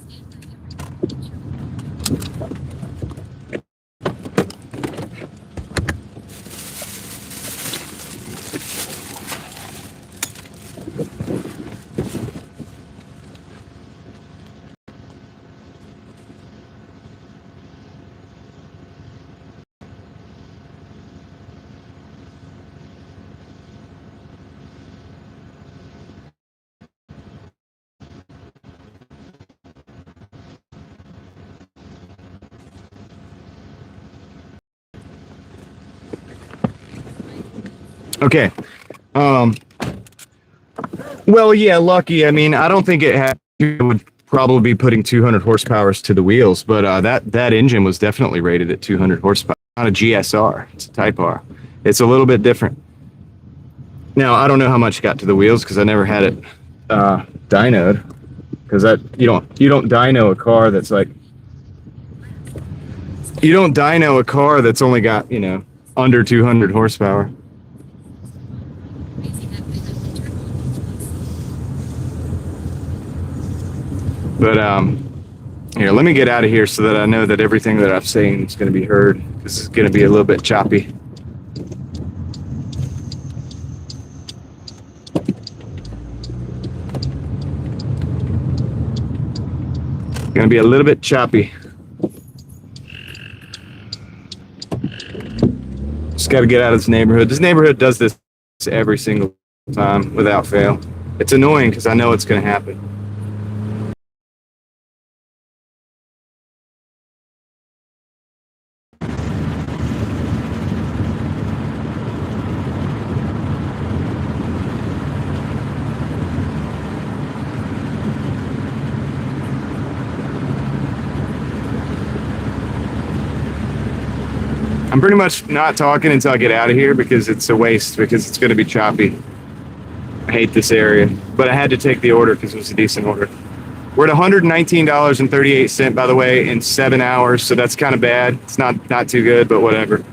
Okay. Well, yeah, lucky. I mean, I don't think it would probably be putting 200 horsepower to the wheels, but that engine was definitely rated at 200 horsepower. Not a GSR. It's a Type R. It's a little bit different. Now, I don't know how much got to the wheels because I never had it dynoed. Because you don't dyno a car that's like, you don't dyno a car that's only got, under 200 horsepower. But here, let me get out of here so that I know that everything that I'm saying is going to be heard. This is going to be a little bit choppy. Going to be a little bit choppy. Just got to get out of this neighborhood. This neighborhood does this every single time without fail. It's annoying because I know it's going to happen. I'm pretty much not talking until I get out of here because it's a waste, because it's going to be choppy. I hate this area, but I had to take the order because it was a decent order. We're at $119.38, by the way, in 7 hours, so that's kind of bad. It's not too good, but whatever.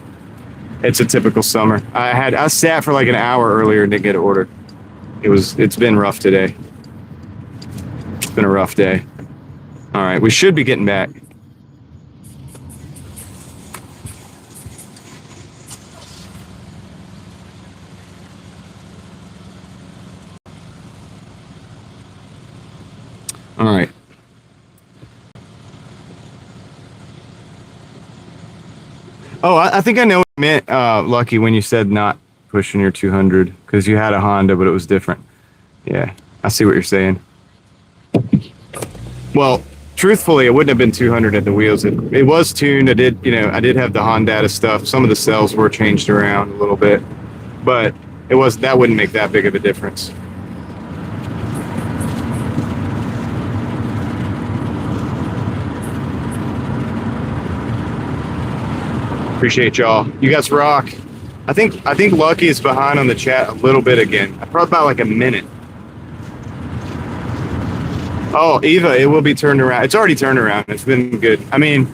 It's a typical summer. I sat for like an hour earlier and didn't get an order. It's been rough today. It's been a rough day. All right, we should be getting back. All right. Oh, I think I know what you meant, Lucky, when you said not pushing your 200 because you had a Honda, but it was different. Yeah, I see what you're saying. Well, truthfully, it wouldn't have been 200 at the wheels. It was tuned. I did have the Honda stuff. Some of the cells were changed around a little bit, but that wouldn't make that big of a difference. Appreciate y'all. You guys rock. I think Lucky is behind on the chat a little bit again. Probably about like a minute. Oh, Eva, it will be turned around. It's already turned around. It's been good. I mean,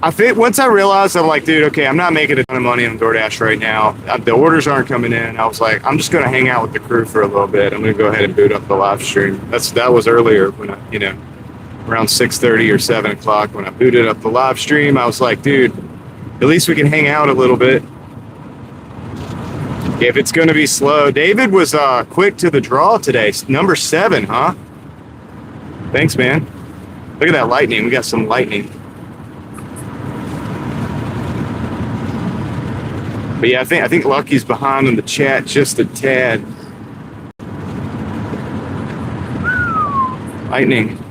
once I realized, I'm like, dude, okay, I'm not making a ton of money on DoorDash right now. The orders aren't coming in. I was like, I'm just going to hang out with the crew for a little bit. I'm going to go ahead and boot up the live stream. That was earlier when around 6:30 or 7 o'clock when I booted up the live stream. I was like, dude, at least we can hang out a little bit. If it's going to be slow. David was quick to the draw today. Number 7, huh? Thanks, man. Look at that lightning. We got some lightning. But yeah, I think Lucky's behind in the chat just a tad. Lightning.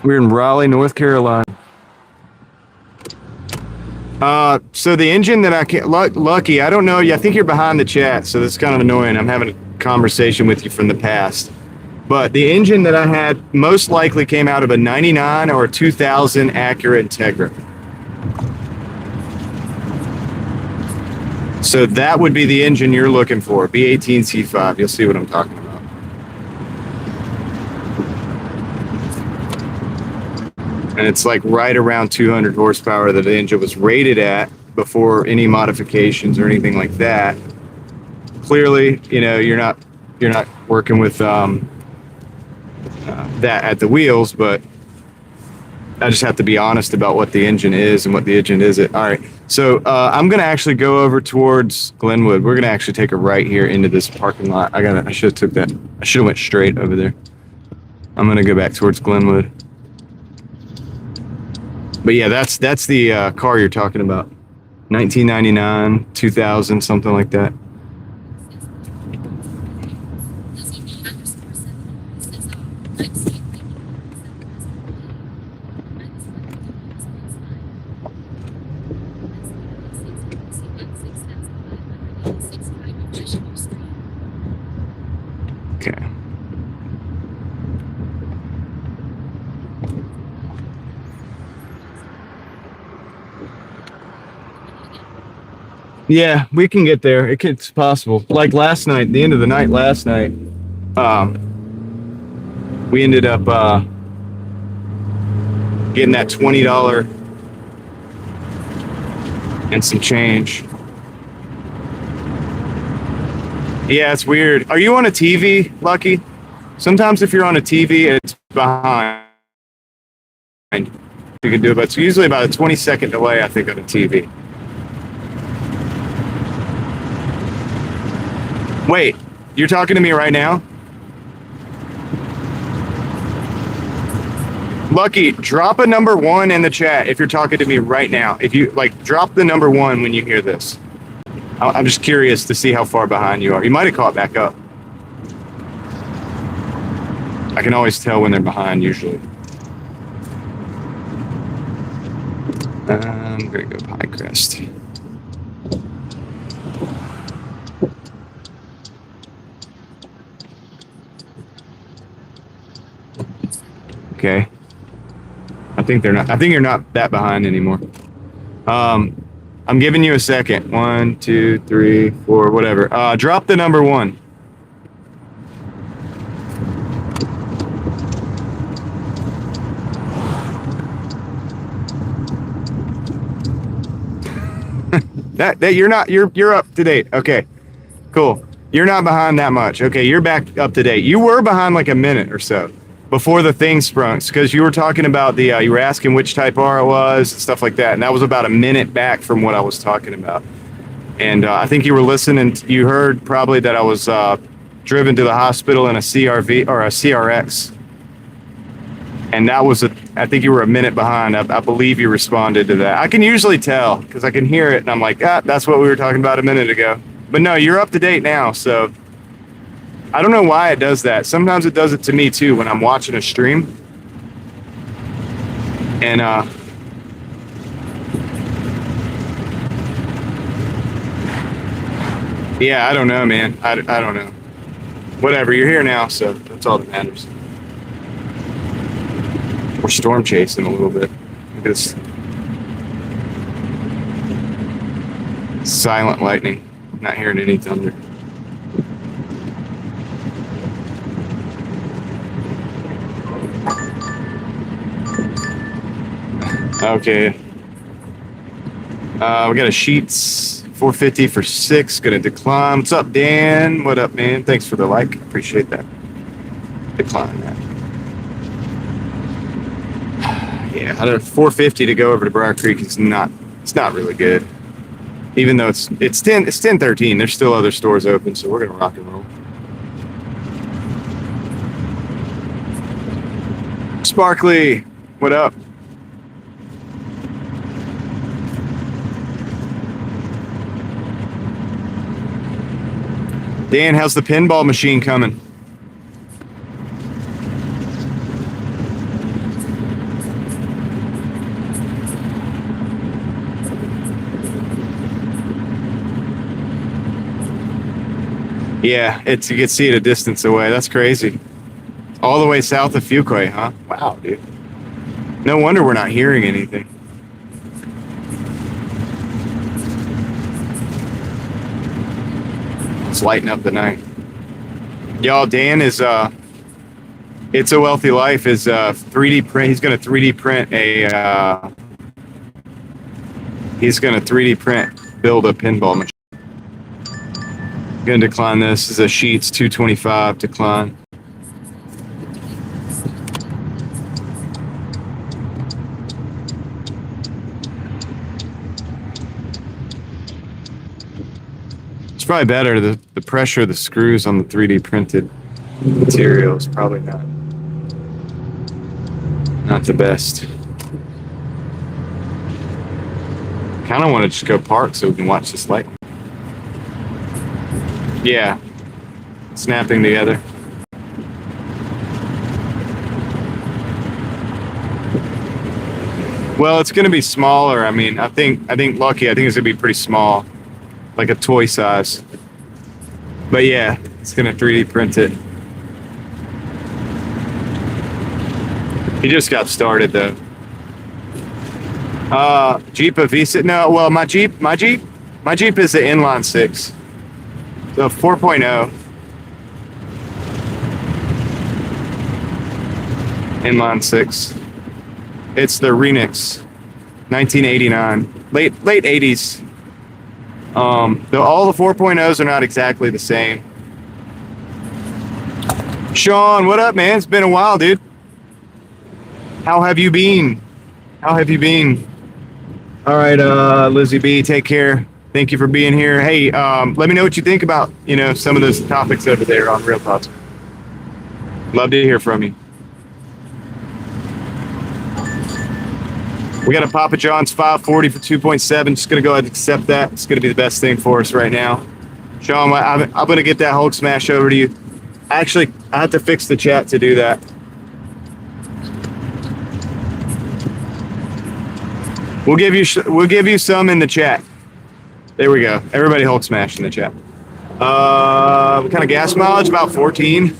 We're in Raleigh, North Carolina. So the engine that I can't, Lucky, I don't know. I think you're behind the chat, so that's kind of annoying. I'm having a conversation with you from the past. But the engine that I had most likely came out of a 99 or a 2000 Acura Integra. So that would be the engine you're looking for, B18 C5. You'll see what I'm talking about. And it's like right around 200 horsepower that the engine was rated at before any modifications or anything like that. Clearly, you're not working with that at the wheels, but I just have to be honest about what the engine is and what the engine isn't. All right, so I'm gonna actually go over towards Glenwood. We're gonna actually take a right here into this parking lot. I should have went straight over there. I'm gonna go back towards Glenwood. But yeah, that's the car you're talking about. 1999, 2000, something like that. Okay. Yeah, we can get there. It's possible. Like last night, the end of the night last night, we ended up getting that $20 and some change. Yeah, it's weird. Are you on a TV, Lucky? Sometimes if you're on a TV, it's behind. You can do it, but it's usually about a 20-second delay, I think, on a TV. Wait, you're talking to me right now? Lucky, drop a number 1 in the chat if you're talking to me right now. If you drop the number 1 when you hear this. I'm just curious to see how far behind you are. You might have caught back up. I can always tell when they're behind usually. I'm gonna go Pinecrest. Okay. I think you're not that behind anymore. I'm giving you a second. 1, 2, 3, 4, whatever. Drop the number 1. that you're up to date. Okay. Cool. You're not behind that much. Okay, you're back up to date. You were behind like a minute or so before the thing sprung, because you were talking about the, you were asking which Type R it was, and stuff like that, and that was about a minute back from what I was talking about. And I think you were listening, you heard probably that I was driven to the hospital in a CRV or a CRX. And that was, I think you were a minute behind. I believe you responded to that. I can usually tell because I can hear it and I'm like, that's what we were talking about a minute ago. But no, you're up to date now. So I don't know why it does that. Sometimes it does it to me too when I'm watching a stream. And, yeah, I don't know, man. I don't know. Whatever, you're here now, so that's all that matters. We're storm chasing a little bit. Look at this silent lightning. Not hearing any thunder. Okay. We got a Sheets 450 for 6. Gonna decline. What's up, Dan? What up, man? Thanks for the like. Appreciate that. Decline that. Yeah, out of 450 to go over to Briar Creek is not. It's not really good. Even though it's 10:13. There's still other stores open, so we're gonna rock and roll. Sparkly, what up? Dan, how's the pinball machine coming? Yeah, you can see it a distance away. That's crazy. All the way south of Fuquay, huh? Wow, dude. No wonder we're not hearing anything. It's lighting up the night. Y'all, Dan is It's a Wealthy Life is 3D print. He's gonna 3D print build a pinball machine. Gonna decline this. This is a Sheets 225 decline. It's probably better. The pressure of the screws on the 3D printed material is probably not the best. Kind of want to just go park so we can watch this light. Yeah, snapping together. Well, it's going to be smaller. I mean, I think Lucky. I think it's going to be pretty small, like a toy size. But yeah, it's going to 3D print it. He just got started though. Jeep Avisa. No, well, my Jeep is the inline 6. So 4.0. Inline 6. It's the Renix 1989. Late 80s. All the 4.0s are not exactly the same. Sean, what up, man? It's been a while, dude. How have you been? All right, Lizzie B, take care. Thank you for being here. Hey, let me know what you think about, some of those topics over there on Real Thoughts. Love to hear from you. We got a Papa John's 540 for 2.7. Just going to go ahead and accept that. It's going to be the best thing for us right now. Sean, I'm going to get that Hulk smash over to you. Actually, I have to fix the chat to do that. We'll give you some in the chat. There we go. Everybody Hulk smash in the chat. What kind of gas mileage? About 14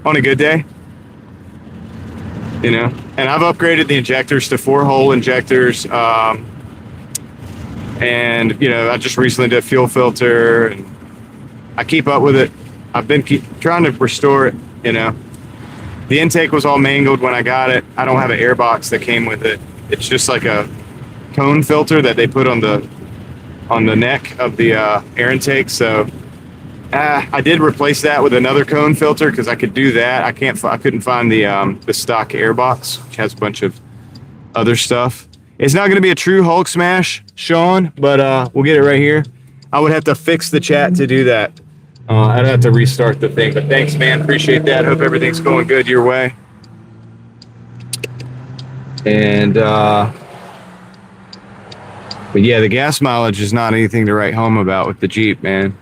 on a good day. And I've upgraded the injectors to 4-hole injectors. And I just recently did a fuel filter, and I keep up with it. I've been trying to restore it. The intake was all mangled when I got it. I don't have an air box that came with it. It's just like a cone filter that they put on the neck of the air intake. So I did replace that with another cone filter because I could do that. I couldn't find the stock air box, which has a bunch of other stuff. It's not going to be a true Hulk smash, Sean, but we'll get it right here. I would have to fix the chat to do that. I'd have to restart the thing, but thanks, man. Appreciate that. Hope everything's going good your way. And but yeah, the gas mileage is not anything to write home about with the Jeep, man.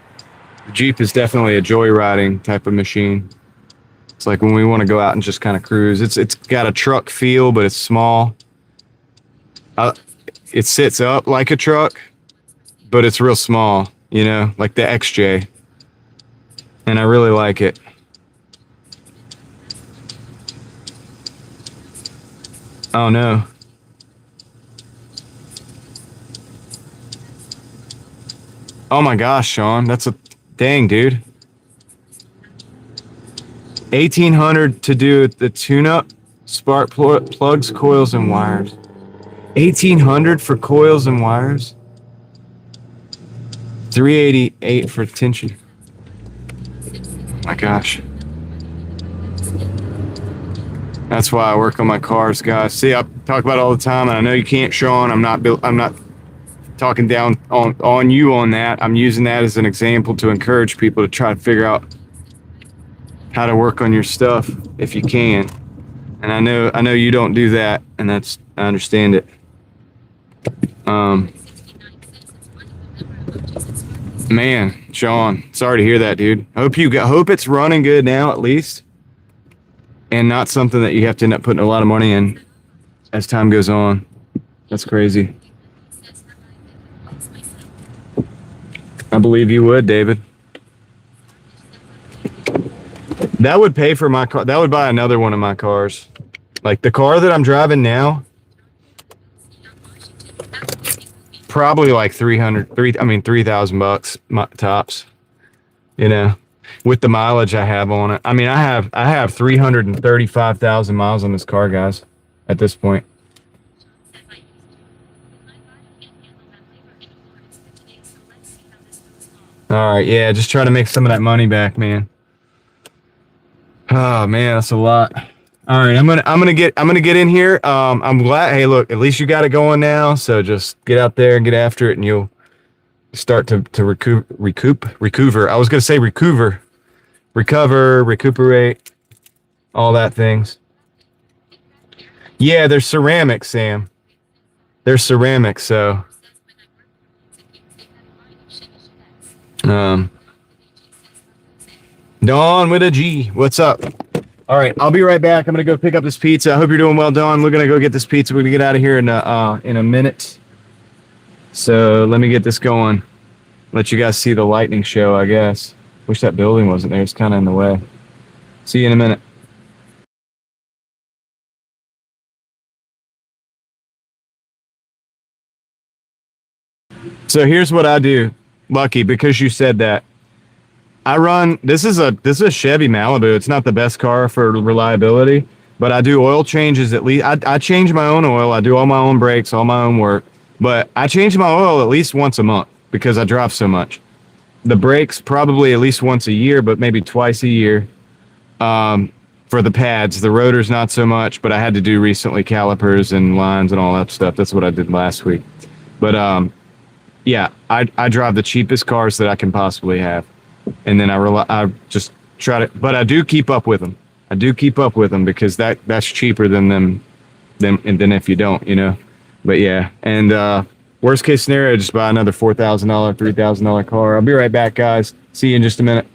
The Jeep is definitely a joyriding type of machine. It's like when we want to go out and just kind of cruise. It's got a truck feel, but it's small. It sits up like a truck, but it's real small, you know, like the XJ. And I really like it. Oh no. Oh my gosh, Sean, that's a dang, dude. 1,800 to do the tune-up, spark plugs, coils, and wires. 1,800 for coils and wires. 388 for tension. My gosh. That's why I work on my cars, guys. See, I talk about it all the time, and I know you can't, Sean. I'm not talking down on you on that. I'm using that as an example to encourage people to try to figure out how to work on your stuff if you can. And I know you don't do that, and I understand it. Man, Sean, sorry to hear that, dude. Hope it's running good now at least, and not something that you have to end up putting a lot of money in as time goes on. That's crazy. I believe you would, David. That would pay for my car. That would buy another one of my cars. Like the car that I'm driving now, probably like $3,000 tops, you know, with the mileage I have on it. I mean, I have 335,000 miles on this car, guys, at this point. All right, yeah, just try to make some of that money back, man. Oh man, that's a lot. All right, I'm gonna get in here. I'm glad. Hey, look, at least you got it going now. So just get out there and get after it, and you'll start to recover. I was gonna say recover, recuperate, all that things. Yeah, they're ceramic, Sam. They're ceramic, so Dawn with a G. What's up? All right, I'll be right back. I'm gonna go pick up this pizza. I hope you're doing well, Dawn. We're gonna go get this pizza. We're gonna get out of here in a minute. So let me get this going. Let you guys see the lightning show, I guess. Wish that building wasn't there. It's kind of in the way. See you in a minute. So here's what I do, Lucky, because you said that. I run. This is a Chevy Malibu. It's not the best car for reliability, but I do oil changes at least. I change my own oil. I do all my own brakes, all my own work. But I change my oil at least once a month because I drive so much. The brakes probably at least once a year, but maybe twice a year. For the pads, the rotors not so much, but I had to do recently calipers and lines and all that stuff. That's what I did last week. But yeah, I drive the cheapest cars that I can possibly have, and then I just try to. But I do keep up with them. I do keep up with them because that's cheaper than if you don't, you know. But yeah, and worst case scenario, just buy another $4,000, $3,000 car. I'll be right back, guys. See you in just a minute.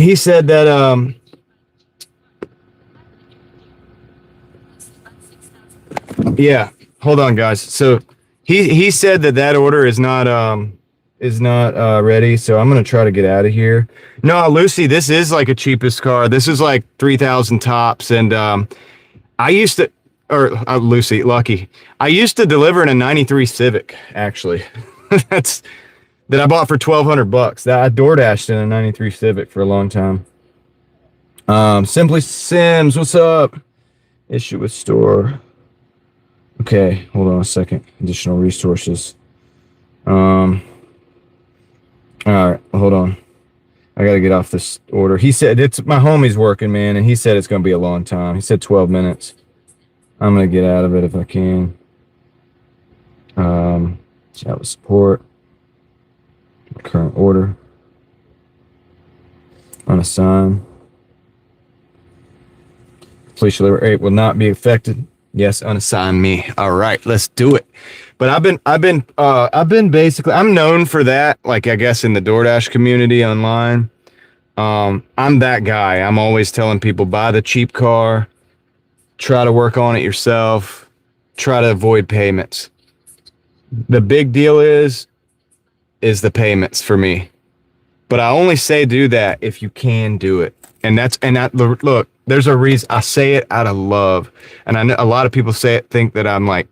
he said that yeah, hold on guys. So he said that order is not ready, so I'm going to try to get out of here. No, Lucy, this is like a cheapest car. This is like 3,000 tops, and I used to, or Lucy, Lucky. I used to deliver in a '93 Civic, actually. That's that I bought for $1,200. That I DoorDashed in a '93 Civic for a long time. Simply Sims, what's up? Issue with store. Okay, hold on a second. Additional resources. All right, hold on. I gotta get off this order. He said it's my homie's working, man, and he said it's gonna be a long time. He said 12 minutes. I'm gonna get out of it if I can. Chat with support. Current order. Unassign. Please deliver will not be affected. Yes, unassign me. All right, let's do it. But I've been basically, I'm known for that. Like I guess in the DoorDash community online, I'm that guy. I'm always telling people buy the cheap car, try to work on it yourself, try to avoid payments. The big deal is the payments for me. But I only say do that if you can do it. And look, there's a reason I say it out of love. And I know a lot of people think that I'm like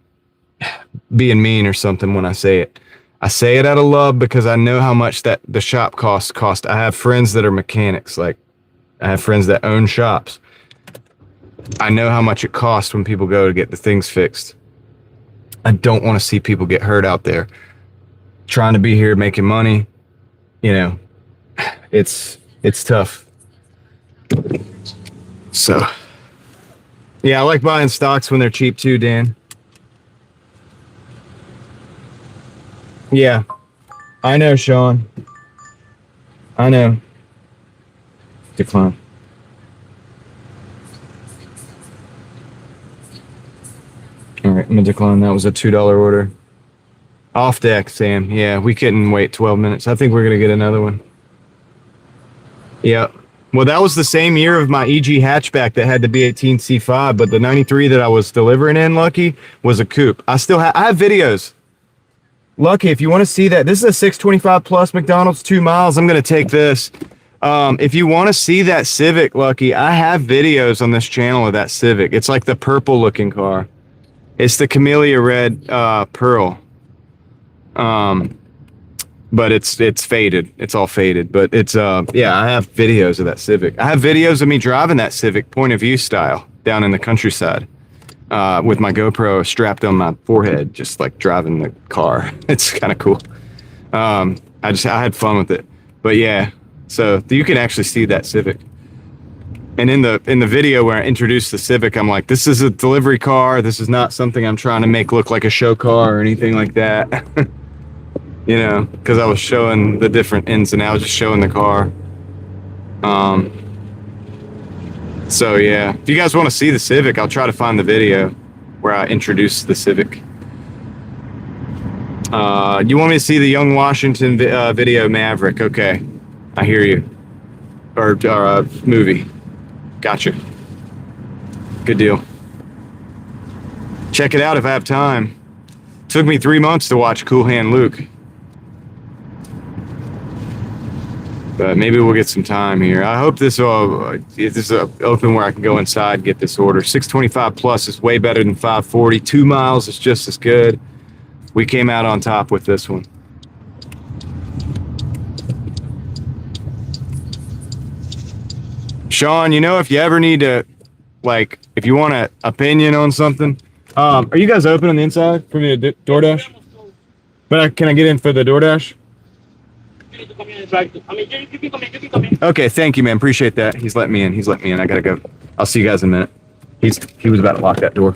being mean or something when I say it. I say it out of love because I know how much that the shop cost. I have friends that are mechanics. Like I have friends that own shops. I know how much it costs when people go to get the things fixed. I don't want to see people get hurt out there trying to be here making money. You know, it's tough. So, yeah, I like buying stocks when they're cheap too, Dan. Yeah, I know, Sean. I know. Decline. All right, I'm gonna decline. That was a $2 order. Off deck, Sam. Yeah, we couldn't wait 12 minutes. I think we're gonna get another one. Yeah. Well, that was the same year of my EG hatchback that had the B18 C5, but the '93 that I was delivering in, Lucky, was a coupe. I have videos. Lucky, if you want to see that, this is a 625 plus McDonald's 2 miles. I'm going to take this. If you want to see that Civic, Lucky, I have videos on this channel of that Civic. It's like the purple looking car. It's the Camellia Red Pearl. But it's faded. It's all faded. But it's yeah, I have videos of that Civic. I have videos of me driving that Civic point of view style down in the countryside. With my GoPro strapped on my forehead, just like driving the car. It's kind of cool. I had fun with it. But yeah, so you can actually see that Civic. And in the video where I introduced the Civic, I'm like, this is a delivery car. This is not something I'm trying to make look like a show car or anything like that. You know, because I was showing the different ins and outs, just showing the car. So yeah, if you guys want to see the Civic, I'll try to find the video where I introduced the Civic. You want me to see the Young Washington video, Maverick? Okay, I hear you. Or movie. Gotcha. Good deal. Check it out if I have time. Took me 3 months to watch Cool Hand Luke. But maybe we'll get some time here. I hope this is open where I can go inside, get this order. 625 plus is way better than 540. 2 miles is just as good. We came out on top with this one. Sean, you know, if you ever need to, like, if you want an opinion on something, are you guys open on the inside for the DoorDash? But can I get in for the DoorDash? Okay, thank you, man. Appreciate that. He's letting me in. I gotta go. I'll see you guys in a minute. He was about to lock that door.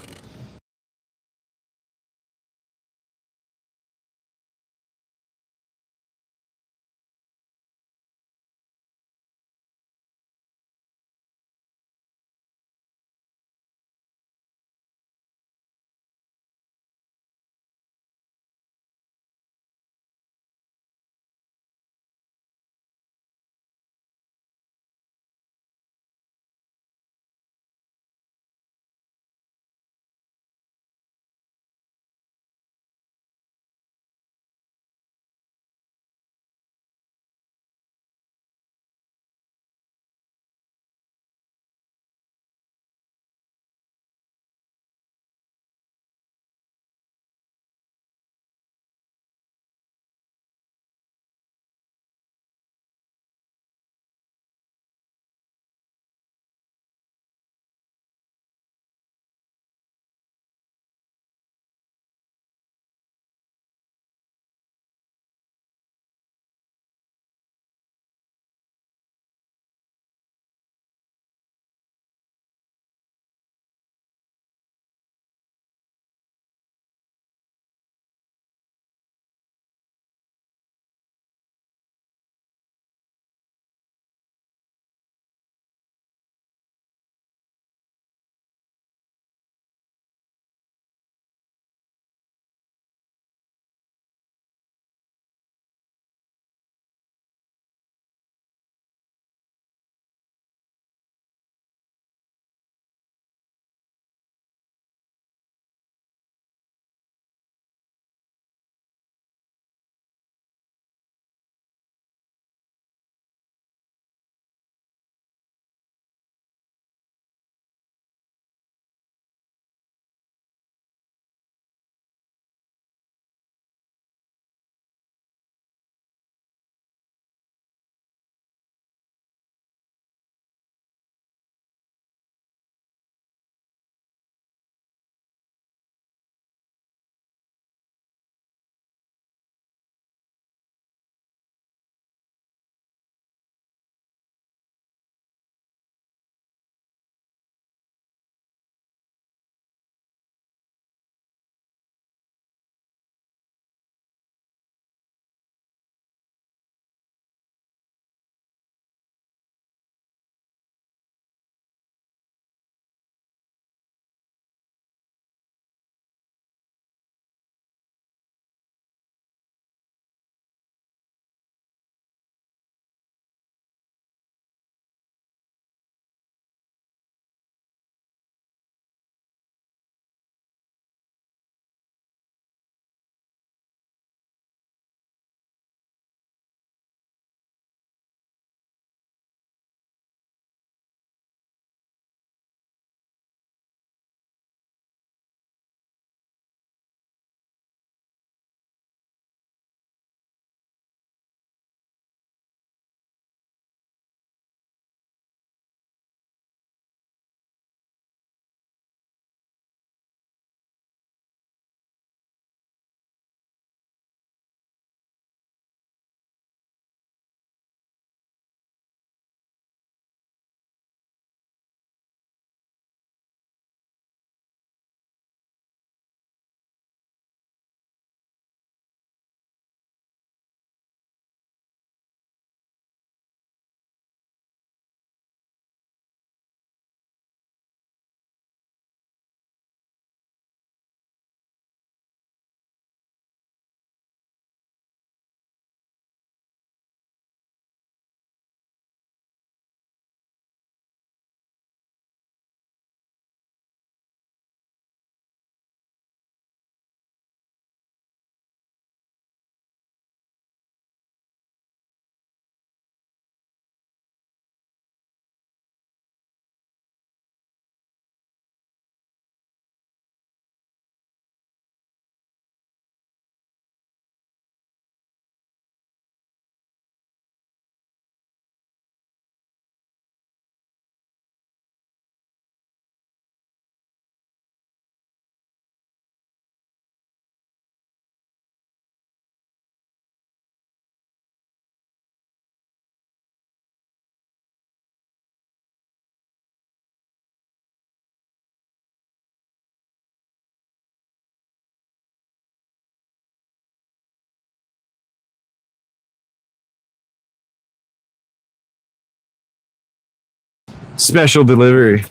Special delivery.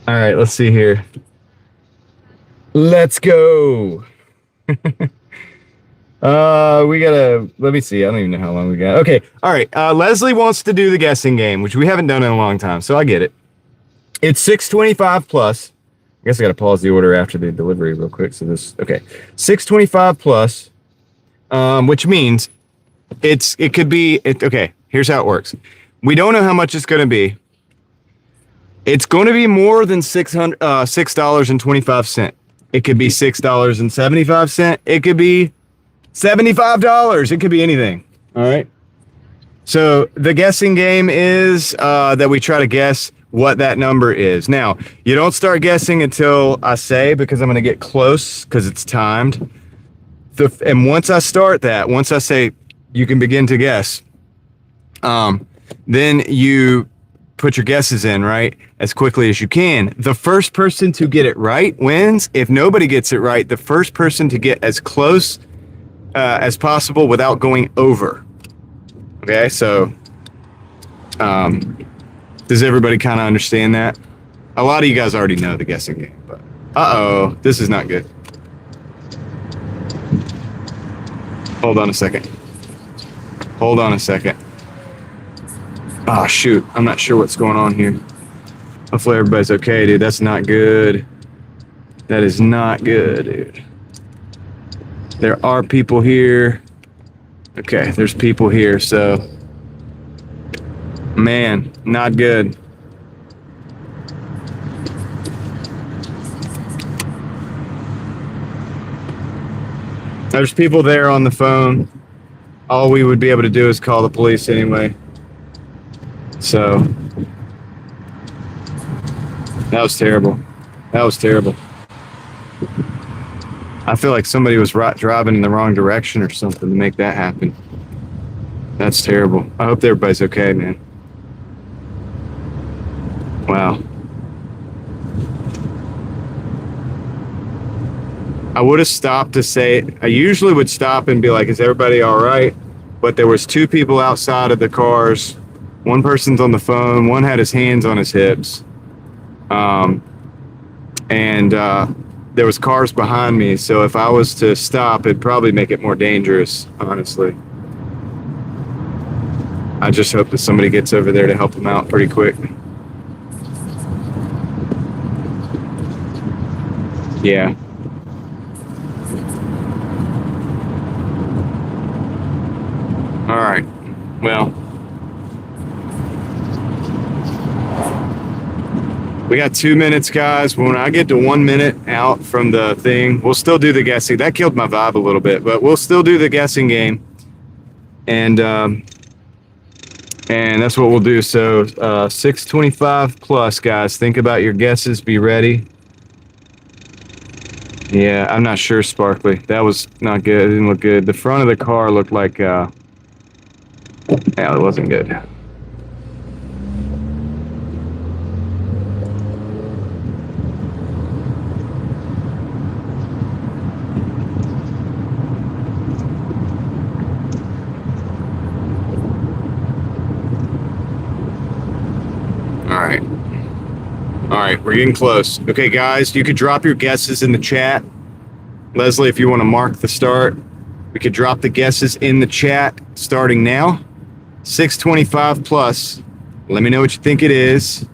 All right, let's see here. Let's go. Let me see. I don't even know how long we got. Okay. All right. Leslie wants to do the guessing game, which we haven't done in a long time. So I get it. It's 625 plus. I guess I got to pause the order after the delivery real quick. So okay. 625 plus, which means it could be, okay. Here's how it works. We don't know how much it's going to be. It's going to be more than $6.25. It could be $6.75. It could be $75. It could be anything. All right. So the guessing game is that we try to guess what that number is. Now, you don't start guessing until I say, because I'm going to get close because it's timed. And once I start that, once I say you can begin to guess, then you put your guesses in, right, as quickly as you can. The first person to get it right wins. If nobody gets it right, the first person to get as close as possible without going over. Okay, so does everybody kind of understand that? A lot of you guys already know the guessing game, but this is not good. Hold on a second. Oh, shoot. I'm not sure what's going on here. Hopefully everybody's okay, dude. That's not good. That is not good, dude. There are people here. Okay, there's people here, so... Man, not good. There's people there on the phone. All we would be able to do is call the police anyway. So, that was terrible. I feel like somebody was driving in the wrong direction or something to make that happen. That's terrible. I hope everybody's okay, man. Wow. I would have stopped to say, I usually would stop and be like, is everybody all right? But there was two people outside of the cars. One person's on the phone. One had his hands on his hips. And there was cars behind me. So if I was to stop, it'd probably make it more dangerous, honestly. I just hope that somebody gets over there to help him out pretty quick. Yeah. All right. Well, we got 2 minutes, guys. When I get to 1 minute out from the thing, we'll still do the guessing. That killed my vibe a little bit, but we'll still do the guessing game. And that's what we'll do. So 625 plus, guys. Think about your guesses. Be ready. Yeah, I'm not sure, Sparkly. That was not good. It didn't look good. The front of the car looked like... yeah, it wasn't good. All right, we're getting close. Okay, guys, you could drop your guesses in the chat. Leslie, if you want to mark the start, we could drop the guesses in the chat starting now. 625 plus. Let me know what you think it is.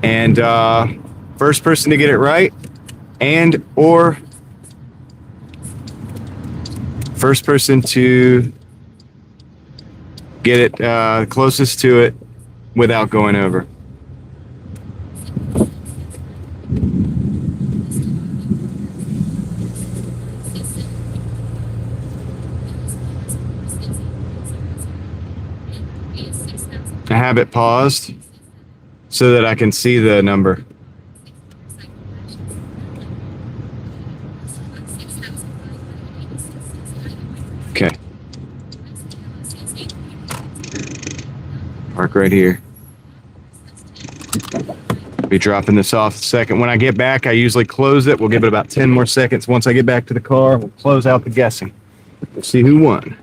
And first person to get it right or first person to get it closest to it without going over. I have it paused so that I can see the number. Okay. Mark right here. Be dropping this off a second. When I get back, I usually close it. We'll give it about 10 more seconds. Once I get back to the car, we'll close out the guessing. We'll see who won.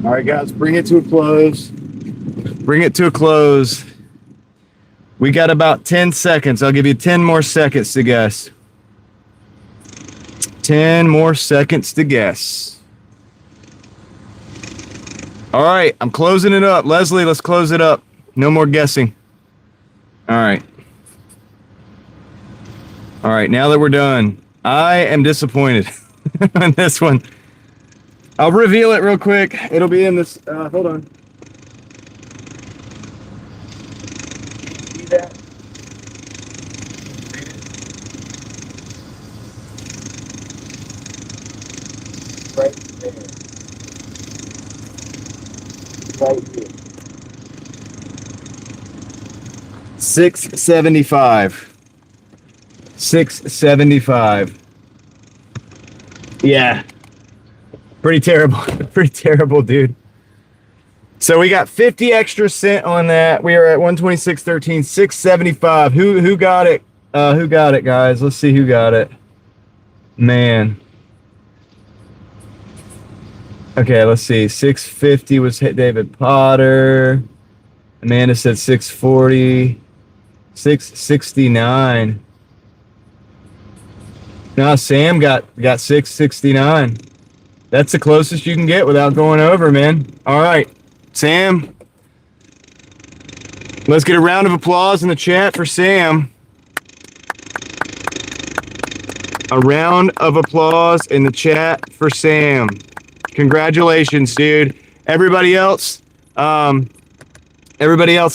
All right, guys, bring it to a close. Bring it to a close. We got about 10 seconds. I'll give you 10 more seconds to guess. 10 more seconds to guess. All right, I'm closing it up. Leslie, let's close it up. No more guessing. All right. All right, now that we're done, I am disappointed on this one. I'll reveal it real quick. It'll be in this. Hold on. See that? Right there. Right here. 675. 675. Yeah. Pretty terrible. Pretty terrible, dude. So we got 50 extra cent on that. We are at 126.13, 675. Who got it? Who got it, guys? Let's see who got it. Man. Okay, let's see. 650 was hit David Potter. Amanda said 640. 669. No, Sam got 669. That's the closest you can get without going over, man. All right, Sam. Let's get a round of applause in the chat for Sam. A round of applause in the chat for Sam. Congratulations, dude. Everybody else,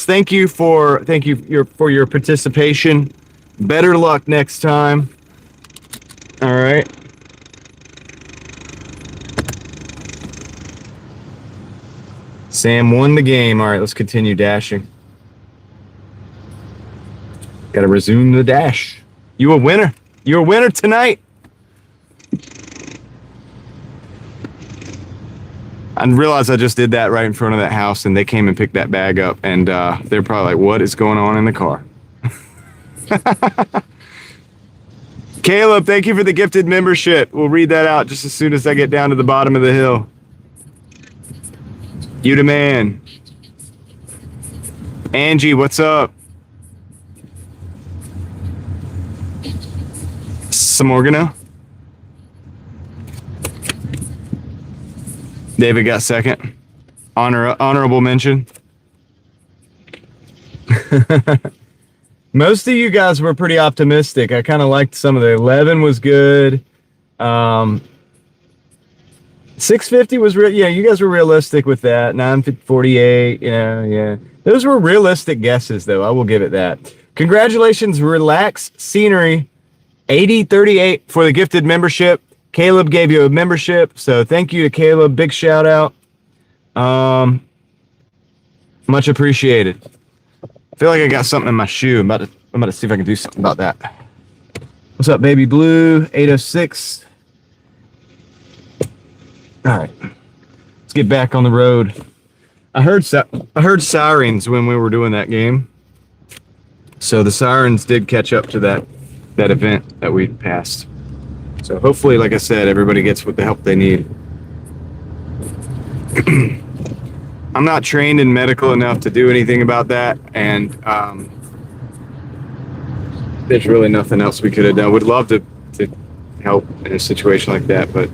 thank you for your participation. Better luck next time. All right. Sam won the game. All right, let's continue dashing. Got to resume the dash. You a winner. You're a winner tonight. I realized I just did that right in front of that house, and they came and picked that bag up, and they're probably like, what is going on in the car? Caleb, thank you for the gifted membership. We'll read that out just as soon as I get down to the bottom of the hill. You the man. Angie, what's up? Samorgano? David got second. Honorable mention. Most of you guys were pretty optimistic. I kind of liked some of the 11 was good. 650 was real. Yeah, you guys were realistic with that. 948. Yeah. Those were realistic guesses, though. I will give it that. Congratulations, Relax Scenery 8038 for the gifted membership. Caleb gave you a membership, so thank you to Caleb. Big shout out. Much appreciated. I feel like I got something in my shoe. I'm about to see if I can do something about that. What's up, Baby Blue? 806. All right, let's get back on the road. I heard sirens when we were doing that game, so the sirens did catch up to that event that we passed. So hopefully, like I said, everybody gets what the help they need. I'm not trained in medical enough to do anything about that, and there's really nothing else we could have done. Would love to help in a situation like that, but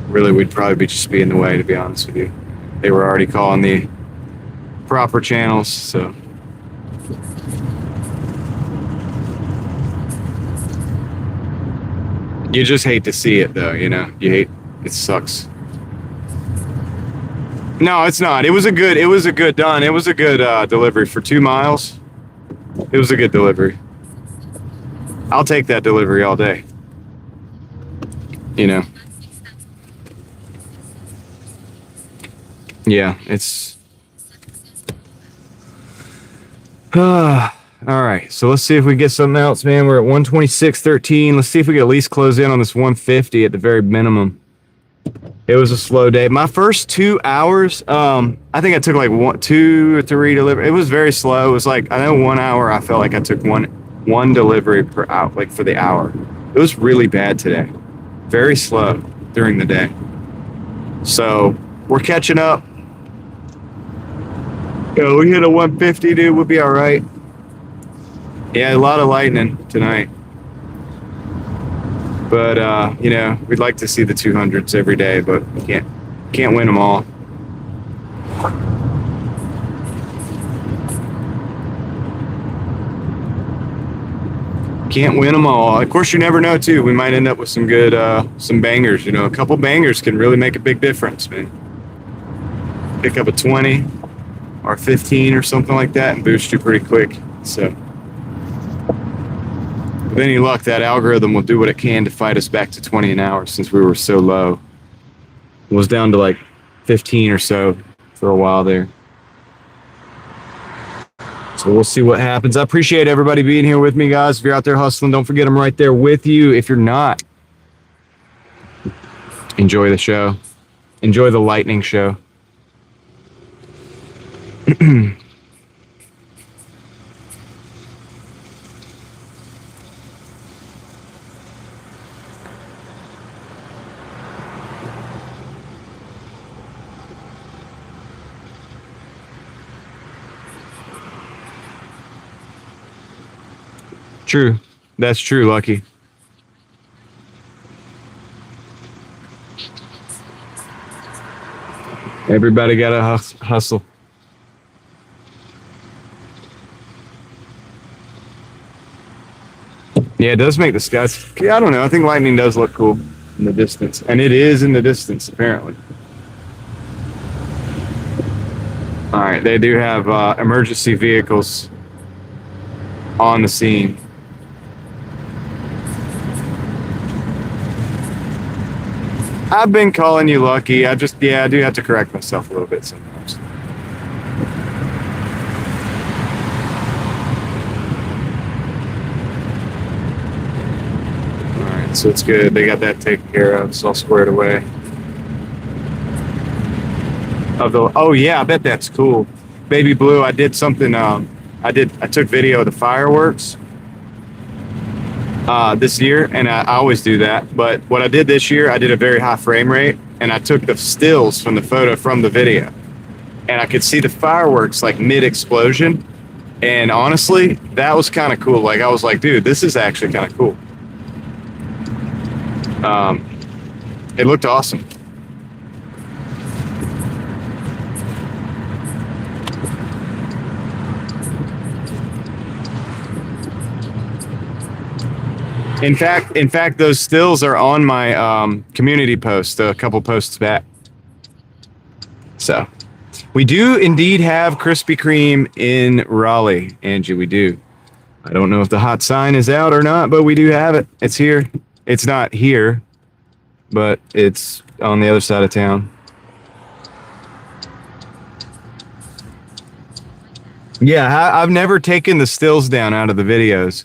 really we'd probably just be in the way, to be honest with you. They were already calling the proper channels, so. You just hate to see it, though, you know? It sucks. No, it's not. It was a good done. It was a good delivery for 2 miles. It was a good delivery. I'll take that delivery all day. You know. Yeah, it's all right. So let's see if we get something else, man. We're at 126.13. Let's see if we can at least close in on this 150 at the very minimum. It was a slow day. My first 2 hours, I think I took like 2 or 3 deliveries. It was very slow. It was like, I know 1 hour, I felt like I took one delivery per hour, like for the hour. It was really bad today. Very slow during the day. So we're catching up. Yeah, we hit a 150, dude. We'll be all right. Yeah, a lot of lightning tonight. But, you know, we'd like to see the 200s every day, but we can't win them all. Can't win them all. Of course, you never know, too. We might end up with some good, some bangers. You know, a couple bangers can really make a big difference, man. Pick up a 20 or 15 or something like that and boost you pretty quick. So with any luck, that algorithm will do what it can to fight us back to 20 an hour since we were so low. It was down to like 15 or so for a while there. So we'll see what happens. I appreciate everybody being here with me, guys. If you're out there hustling, don't forget I'm right there with you. If you're not, enjoy the show. Enjoy the lightning show. True. That's true, Lucky. Everybody got to hustle. Yeah, it does make the skies. I don't know. I think lightning does look cool in the distance. And it is in the distance, apparently. All right. They do have emergency vehicles on the scene. I've been calling you Lucky. I do have to correct myself a little bit sometimes. All right, so it's good. They got that taken care of. It's all squared away. Oh yeah, I bet that's cool. Baby Blue, I did something. I took video of the fireworks this year, and I always do that. But what I did this year, I did a very high frame rate, and I took the stills from the photo from the video, and I could see the fireworks like mid-explosion. And honestly, that was kind of cool. Like I was like, dude, this is actually kind of cool. It looked awesome. In fact, those stills are on my community post a couple posts back. So, we do indeed have Krispy Kreme in Raleigh, Angie. We do. I don't know if the hot sign is out or not, but we do have it. It's here. It's not here, but it's on the other side of town. Yeah, I've never taken the stills down out of the videos.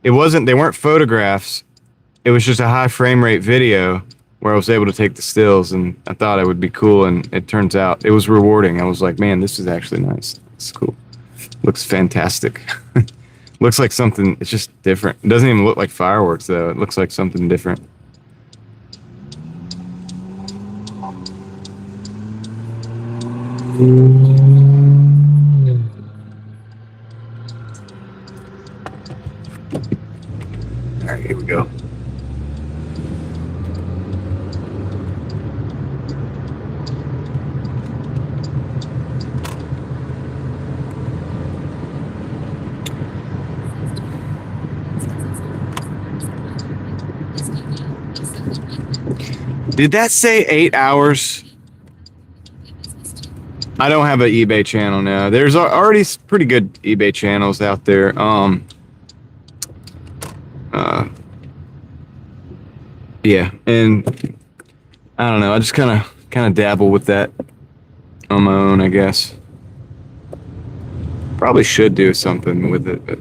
They weren't photographs. It was just a high frame rate video where I was able to take the stills, and I thought it would be cool, and it turns out it was rewarding. I was like, man, this is actually nice. It's cool. Looks fantastic. Looks like something, it's just different. It doesn't even look like fireworks though. It looks like something different. All right, here we go. Did that say 8 hours? I don't have an eBay channel now. There's already pretty good eBay channels out there. Yeah, and I don't know. I just kind of dabble with that on my own, I guess. Probably should do something with it, but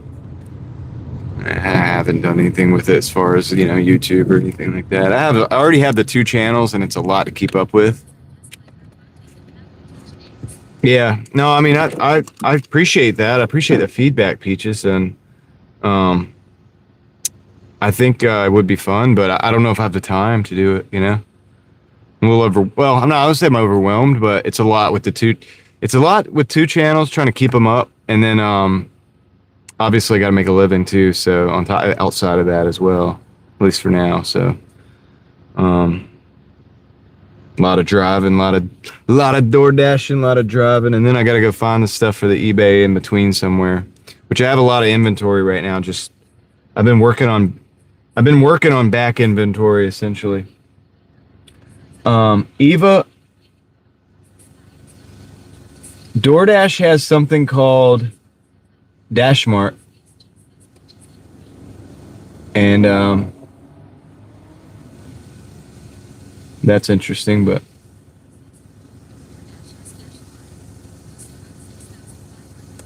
I haven't done anything with it as far as, you know, YouTube or anything like that. I already have the 2 channels, and it's a lot to keep up with. Yeah, no, I mean, I appreciate that. I appreciate the feedback, Peaches, and I think it would be fun, but I don't know if I have the time to do it. You know, I'm a little well, I'm not. I would say I'm overwhelmed, but it's a lot with the 2. It's a lot with 2 channels trying to keep them up, and then obviously got to make a living too. So on top, outside of that as well, at least for now. So a lot of driving, a lot of Doordashing, a lot of driving, and then I got to go find the stuff for the eBay in between somewhere, which I have a lot of inventory right now. Just I've been working on back inventory essentially. Eva, DoorDash has something called Dashmart, and that's interesting, but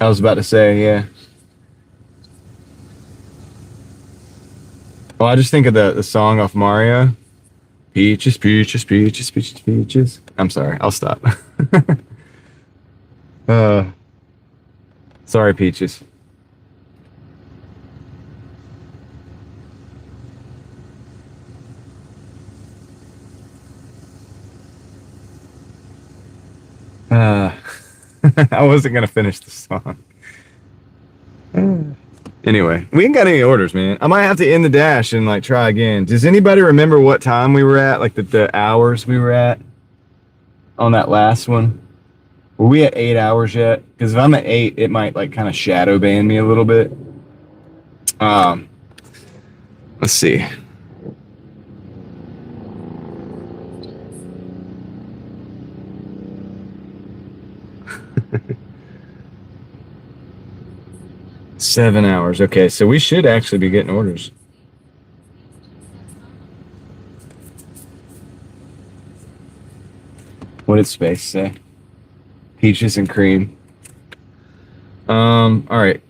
I was about to say, yeah. Well, I just think of the song off Mario. Peaches, peaches, peaches, peaches, peaches. I'm sorry, I'll stop. Sorry, Peaches. I wasn't gonna finish the song. Anyway, we ain't got any orders, man. I might have to end the dash and like try again. Does anybody remember what time we were at? Like the hours we were at on that last one? Were we at 8 hours yet? Because if I'm at 8, it might like kind of shadow ban me a little bit. Let's see. Seven hours. Okay, so we should actually be getting orders. What did Space say? Peaches and cream. All right.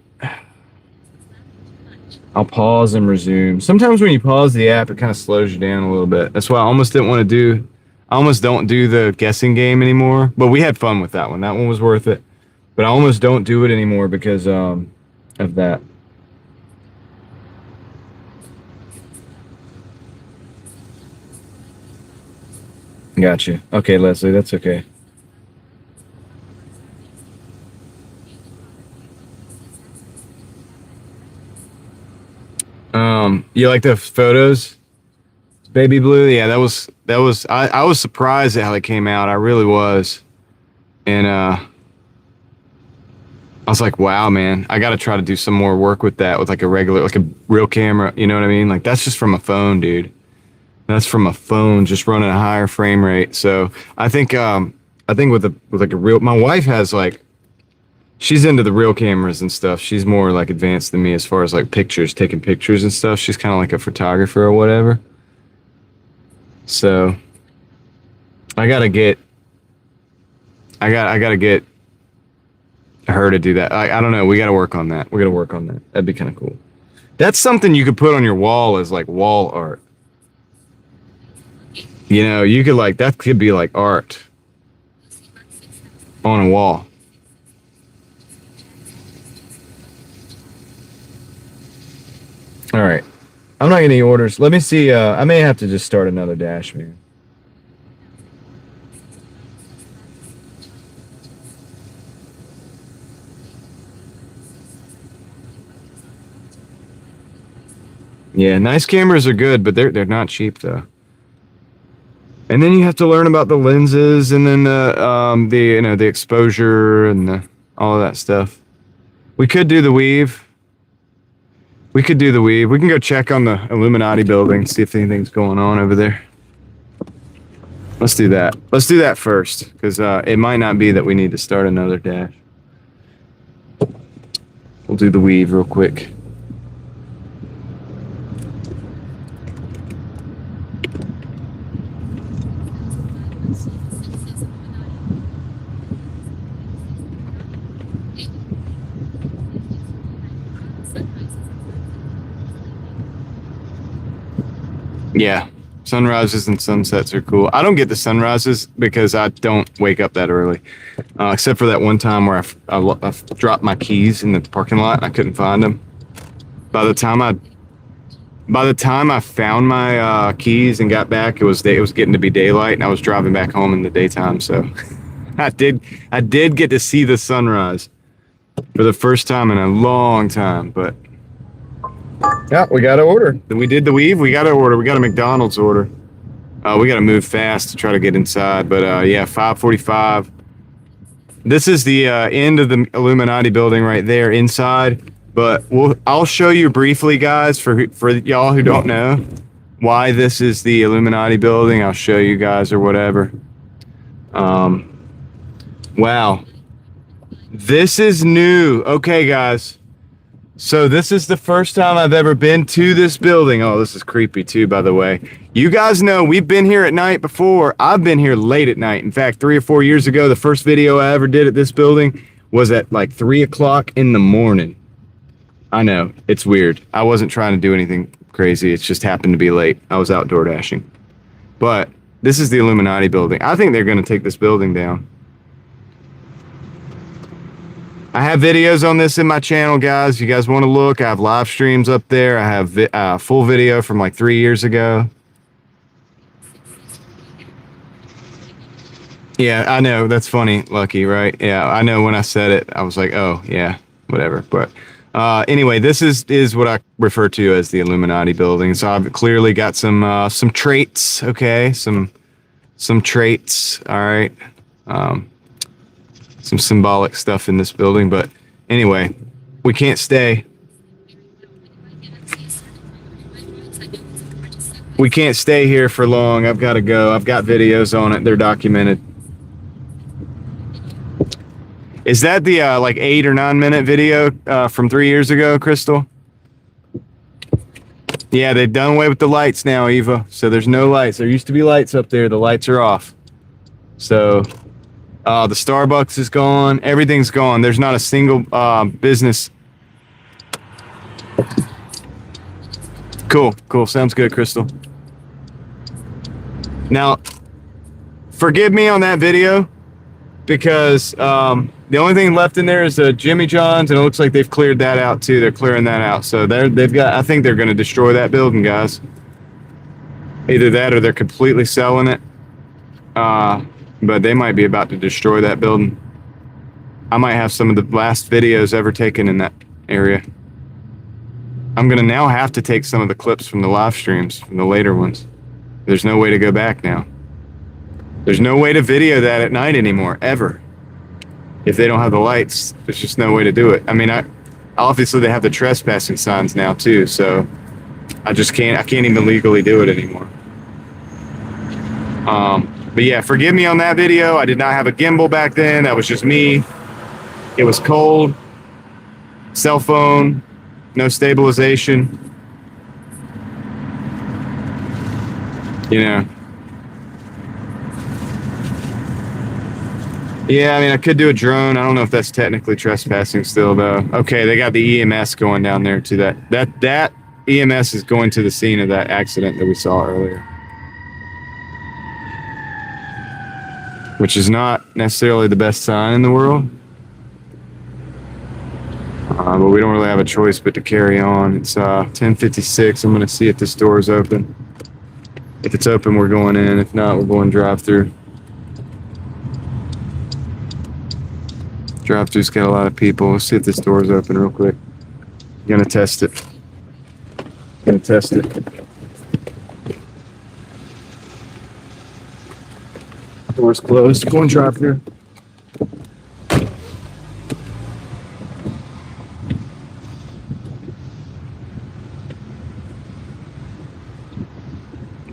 I'll pause and resume. Sometimes when you pause the app, it kind of slows you down a little bit. That's why I almost didn't want to do. I almost don't do the guessing game anymore. But we had fun with that one. That one was worth it. But I almost don't do it anymore because of that. Gotcha. Okay, Leslie, that's okay. You like the photos? Baby blue? Yeah, that was I was surprised at how they came out. I really was. And I was like, wow, man, I got to try to do some more work with that with like a real camera. You know what I mean? Like that's just from a phone, dude. That's from a phone, just running a higher frame rate. So I think with like a real, my wife has like, she's into the real cameras and stuff. She's more like advanced than me as far as like pictures, taking pictures and stuff. She's kind of like a photographer or whatever. So I gotta get her to do that. I don't know. We got to work on that. That'd be kind of cool. That's something you could put on your wall as like wall art. You know, you could like, that could be like art on a wall. All right. I'm not getting any orders. Let me see. I may have to just start another dash, man. Yeah, nice cameras are good, but they're not cheap though. And then you have to learn about the lenses and then the exposure and all of that stuff. We could do the weave. We can go check on the Illuminati building, see if anything's going on over there. Let's do that. Let's do that first, because it might not be that we need to start another dash. We'll do the weave real quick. Yeah, sunrises and sunsets are cool. I don't get the sunrises because I don't wake up that early, except for that one time where I dropped my keys in the parking lot and I couldn't find them. By the time I found my keys and got back, it was getting to be daylight, and I was driving back home in the daytime. So I did get to see the sunrise for the first time in a long time. But yeah, we got to order. We did the weave. We got to order. We got a McDonald's order. We got to move fast to try to get inside. But yeah, 5:45. This is the end of the Illuminati building right there inside. But I'll show you briefly, guys, for y'all who don't know why this is the Illuminati building. I'll show you guys or whatever. Wow. This is new. Okay, guys. So this is the first time I've ever been to this building. Oh, this is creepy too, by the way. You guys know we've been here at night before. I've been here late at night. In fact, 3 or 4 years ago, the first video I ever did at this building was at like 3 o'clock in the morning. I know, it's weird. I wasn't trying to do anything crazy. It just happened to be late. I was out door dashing. But this is the Illuminati building. I think they're going to take this building down. I have videos on this in my channel, guys. You guys want to look? I have live streams up there. I have full video from like 3 years ago. Yeah, I know. That's funny, Lucky, right? Yeah, I know when I said it, I was like, oh, yeah, whatever. But anyway, this is what I refer to as the Illuminati building. So I've clearly got some traits, okay? Some traits, all right? Some symbolic stuff in this building, but anyway, we can't stay. We can't stay here for long. I've got to go. I've got videos on it. They're documented. Is that the like 8 or 9 minute video from 3 years ago, Crystal? Yeah, they've done away with the lights now, Eva. So there's no lights. There used to be lights up there. The lights are off. So the Starbucks is gone. Everything's gone. There's not a single business. Cool. Sounds good, Crystal. Now, forgive me on that video because the only thing left in there is a Jimmy John's, and it looks like they've cleared that out too. They're clearing that out. So they've got. I think they're going to destroy that building, guys. Either that or they're completely selling it. But they might be about to destroy that building. I might have some of the last videos ever taken in that area. I'm going to now have to take some of the clips from the live streams, from the later ones. There's no way to go back now. There's no way to video that at night anymore, ever. If they don't have the lights, there's just no way to do it. I mean, obviously they have the trespassing signs now too, so I can't even legally do it anymore. But yeah, forgive me on that video. I did not have a gimbal back then. That was just me. It was cold. Cell phone. No stabilization. You know. Yeah, I mean, I could do a drone. I don't know if that's technically trespassing still, though. Okay, they got the EMS going down there to that EMS is going to the scene of that accident that we saw earlier. Which is not necessarily the best sign in the world. But we don't really have a choice but to carry on. It's 10:56. I'm going to see if this door is open. If it's open, we're going in. If not, we're going drive-through. Drive-through's got a lot of people. Let's see if this door is open real quick. Gonna test it. Door's closed. Go and drive through.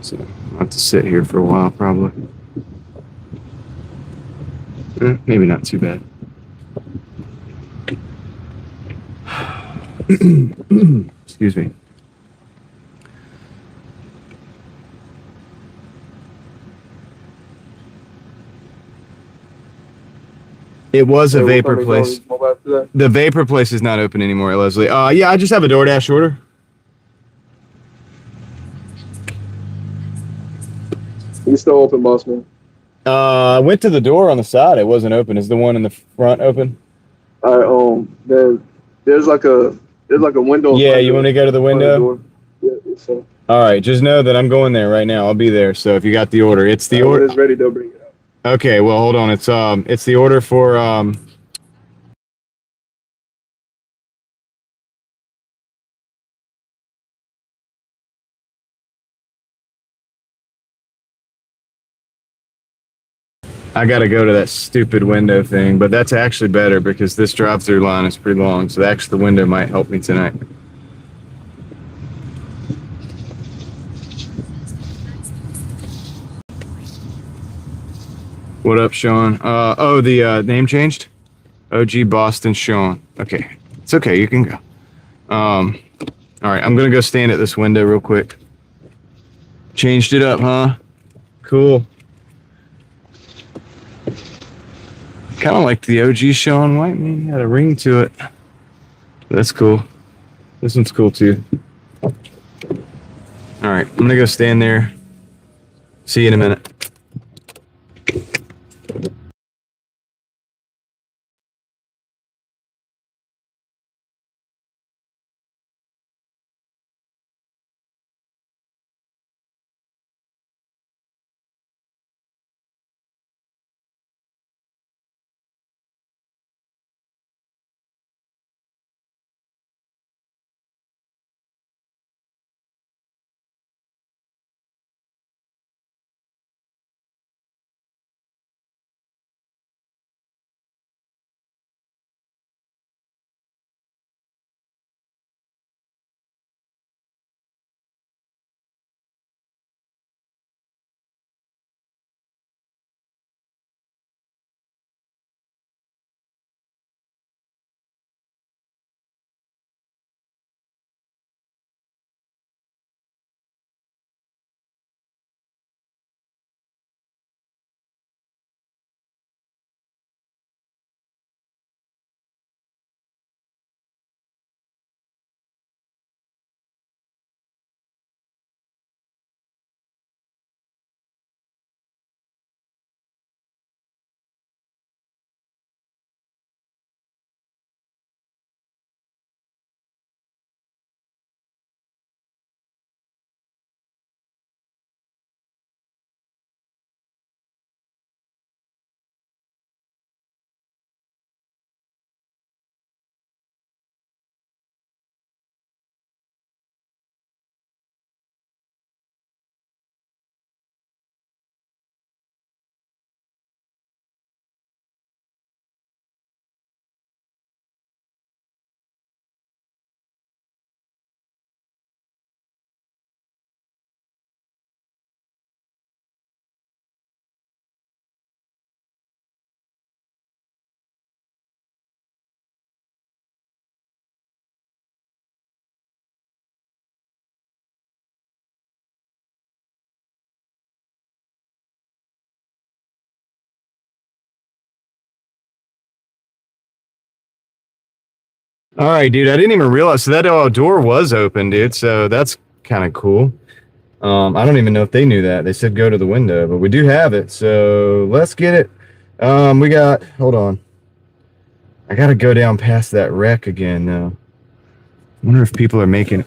So I'll have to sit here for a while, probably. Maybe not too bad. Excuse me. It was a vapor place. The vapor place is not open anymore, Leslie. Yeah, I just have a DoorDash order. You still open, boss man? I went to the door on the side. It wasn't open. Is the one in the front open? All right. There's like a window. Yeah, you want me to go to the window? Yeah. So. All right. Just know that I'm going there right now. I'll be there. So if you got the order, it's the order. When it's ready, they'll bring it out. Okay. Well, hold on. It's the order for I got to go to that stupid window thing, but that's actually better because this drive-through line is pretty long. So actually, the window might help me tonight. What up, Sean? The name changed? OG Boston Sean. Okay. It's okay. You can go. All right. I'm going to go stand at this window real quick. Changed it up, huh? Cool. Kind of like the OG Sean White. Man, had a ring to it. That's cool. This one's cool too. All right, I'm gonna go stand there. See you in a minute. All right, dude. I didn't even realize that door was open, dude. So that's kind of cool. I don't even know if they knew that. They said go to the window, but we do have it. So let's get it. Hold on. I got to go down past that wreck again now. I wonder if people are making it.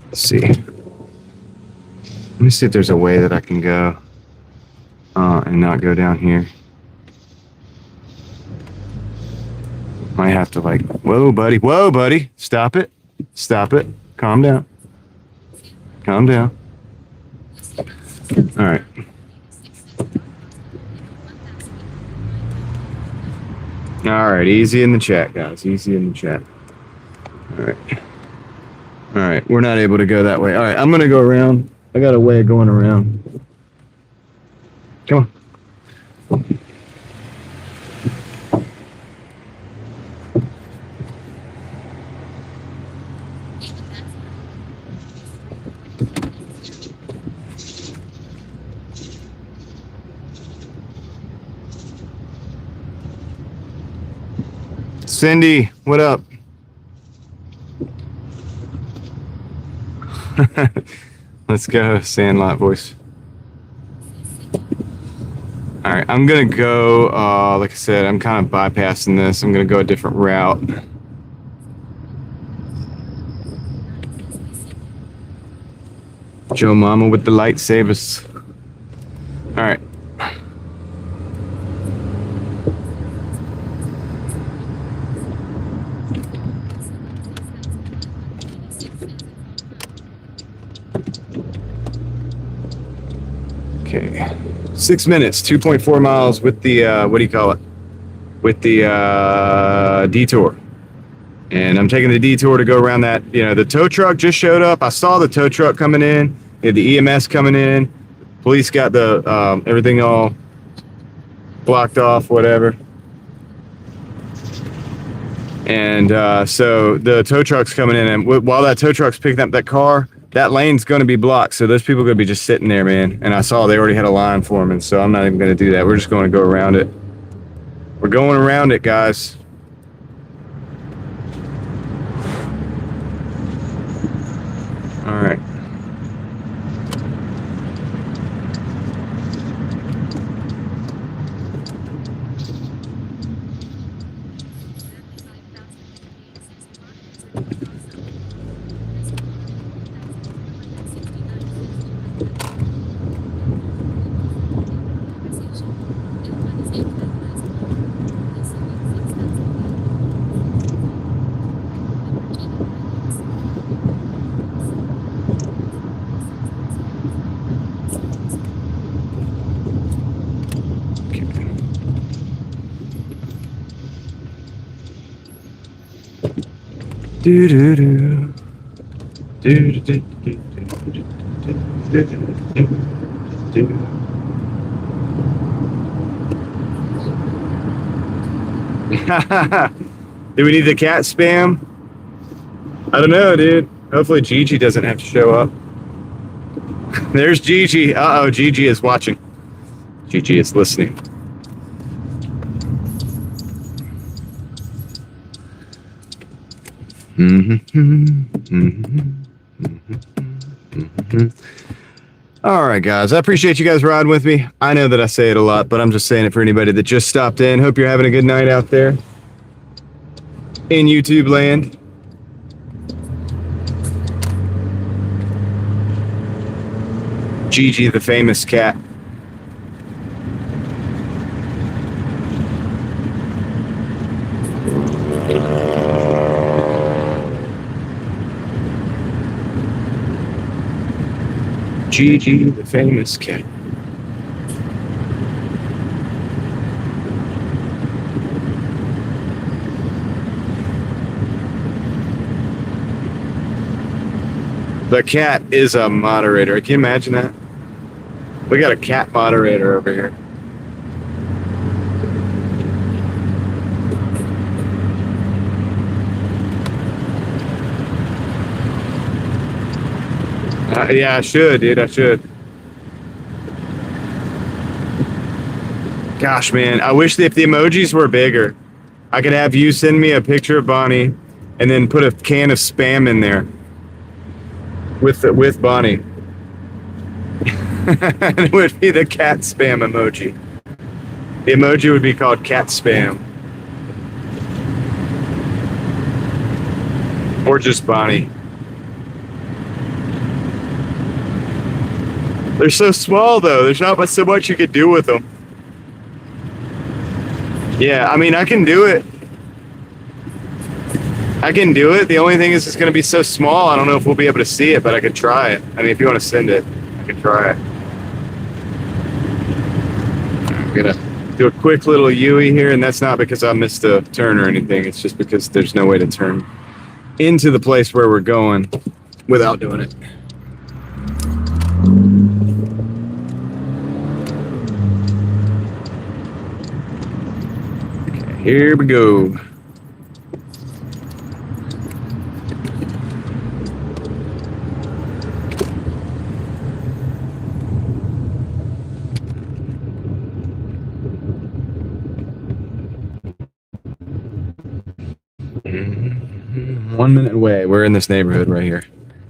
Let's see. Let me see if there's a way that I can go and not go down here. Might have to whoa, buddy. Stop it. Calm down. All right. All right, easy in the chat, guys. Easy in the chat. All right, we're not able to go that way. All right, I'm gonna go around. I got a way of going around. Come on. Cindy, what up? Let's go, Sandlot voice. All right, I'm gonna go. Like I said, I'm kind of bypassing this. I'm gonna go a different route. Joe Mama with the lightsabers. All right. Okay. 6 minutes, 2.4 miles with the, what do you call it? With the detour. And I'm taking the detour to go around that, the tow truck just showed up. I saw the tow truck coming in. We had the EMS coming in. Police got the, everything all blocked off, whatever. And so the tow truck's coming in. And while that tow truck's picking up that car, that lane's going to be blocked. So those people are going to be just sitting there, man. And I saw they already had a line for them. And so I'm not even going to do that. We're just going to go around it. We're going around it, guys. All right. Do do do. Do do do do do do do. Do we need the cat spam? I don't know, dude. Hopefully Gigi doesn't have to show up. There's Gigi. Uh-oh, Gigi is watching. Gigi is listening. All right, guys. I appreciate you guys riding with me. I know that I say it a lot, but I'm just saying it for anybody that just stopped in. Hope you're having a good night out there in YouTube land. Gigi, the famous cat. Gigi, the famous cat. The cat is a moderator. Can you imagine that? We got a cat moderator over here. Yeah, I should, dude. I should. Gosh, man. I wish that if the emojis were bigger, I could have you send me a picture of Bonnie and then put a can of Spam in there with Bonnie. And it would be the cat spam emoji. The emoji would be called cat spam. Or just Bonnie. They're so small, though. There's not so much you could do with them. Yeah, I mean, I can do it. I can do it. The only thing is it's going to be so small, I don't know if we'll be able to see it, but I could try it. I mean, if you want to send it, I can try it. I'm going to do a quick little U-ey here, and that's not because I missed a turn or anything. It's just because there's no way to turn into the place where we're going without doing it. Okay, here we go. Mm-hmm. 1 minute away. We're in this neighborhood right here.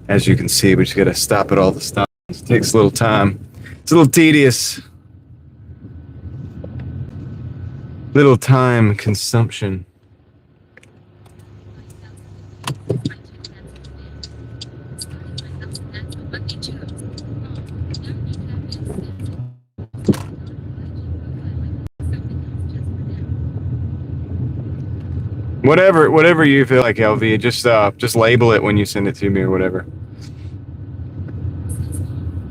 As you can see, we just got to stop at all the stops. It takes a little time. It's a little tedious. Little time consumption. Whatever you feel like, LV. Just label it when you send it to me or whatever.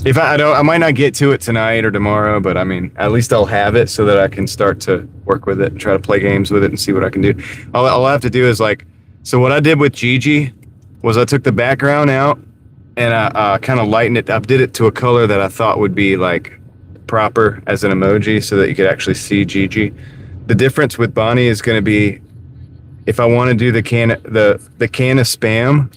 If I might not get to it tonight or tomorrow, but I mean, at least I'll have it so that I can start to work with it and try to play games with it and see what I can do. All I have to do is so what I did with Gigi was I took the background out and I kind of lightened it up, did it to a color that I thought would be like proper as an emoji so that you could actually see Gigi. The difference with Bonnie is going to be if I want to do the can of spam,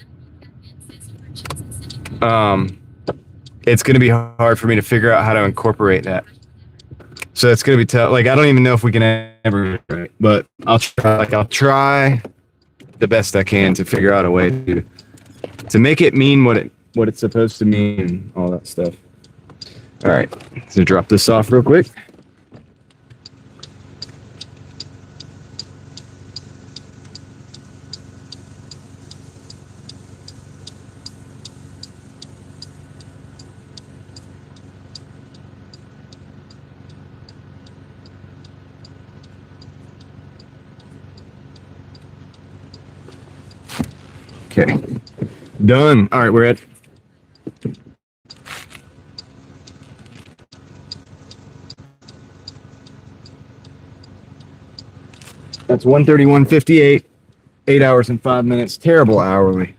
it's going to be hard for me to figure out how to incorporate that. So it's going to be tough. Like, I don't even know if we can ever, right? But I'll try the best I can to figure out a way to make it mean what it's supposed to mean and all that stuff. All right, so drop this off real quick. Okay, done. All right, we're at that's 1:31:58. 8 hours and 5 minutes. Terrible hourly,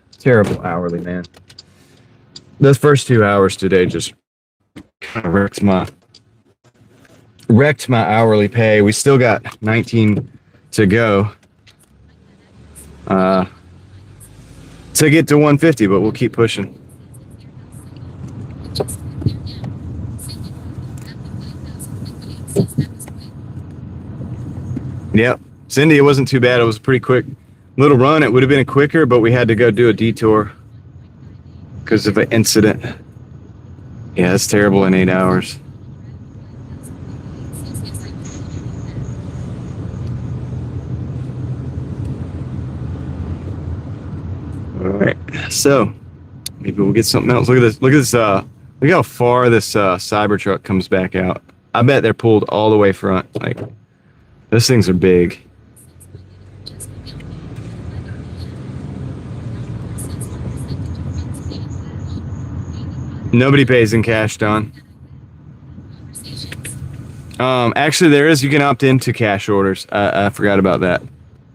man. Those first 2 hours today just kind of wrecked my hourly pay. We still got 19 to go. To get to 150, but we'll keep pushing. Yep. Cindy, it wasn't too bad. It was a pretty quick little run. It would have been quicker, but we had to go do a detour because of an incident. Yeah, it's terrible in 8 hours. All right, so maybe we'll get something else. Look at this. Look how far this Cybertruck comes back out. I bet they're pulled all the way front. Like, those things are big. Nobody pays in cash, Don. Actually, there is. You can opt into cash orders. I forgot about that.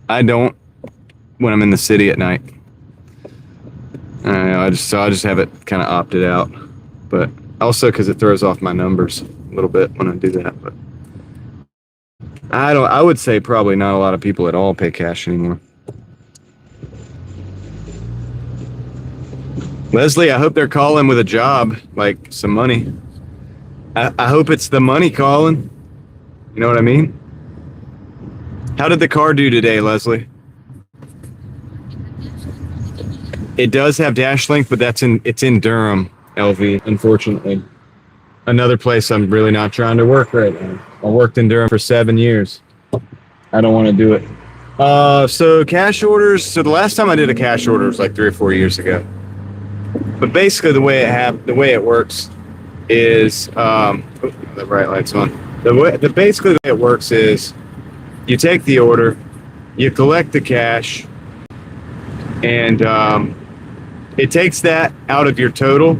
I don't when I'm in the city at night. I don't know, I just have it kind of opted out, but also because it throws off my numbers a little bit when I do that. But I would say probably not a lot of people at all pay cash anymore. Leslie, I hope they're calling with a job, like some money. I hope it's the money calling. You know what I mean? How did the car do today, Leslie? It does have dash link, but it's in Durham, LV, unfortunately. Another place I'm really not trying to work right now. I worked in Durham for 7 years. I don't want to do it. So cash orders. So the last time I did a cash order was like 3 or 4 years ago. But basically, the way it works is the bright light's on. Basically the way it works is you take the order, you collect the cash, and it takes that out of your total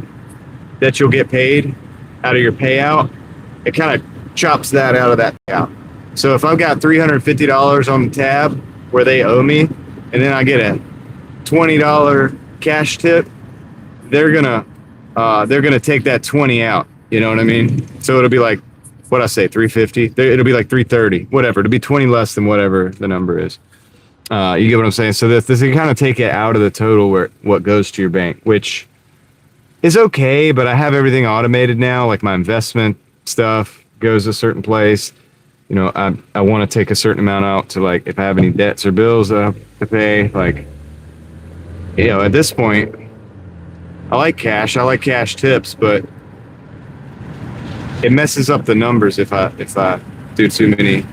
that you'll get paid out of your payout. It kind of chops that out of that payout. So if I've got $350 on the tab where they owe me, and then I get a $20 cash tip, they're gonna take that 20 out. You know what I mean? So it'll be like, what'd I say, 350? It'll be like 330, whatever. It'll be 20 less than whatever the number is. You get what I'm saying? So this can kind of take it out of the total where what goes to your bank, which is okay, but I have everything automated now. Like my investment stuff goes a certain place. You know, I want to take a certain amount out to, like, if I have any debts or bills that I have to pay. Like, you know, at this point, I like cash tips, but it messes up the numbers if I do too many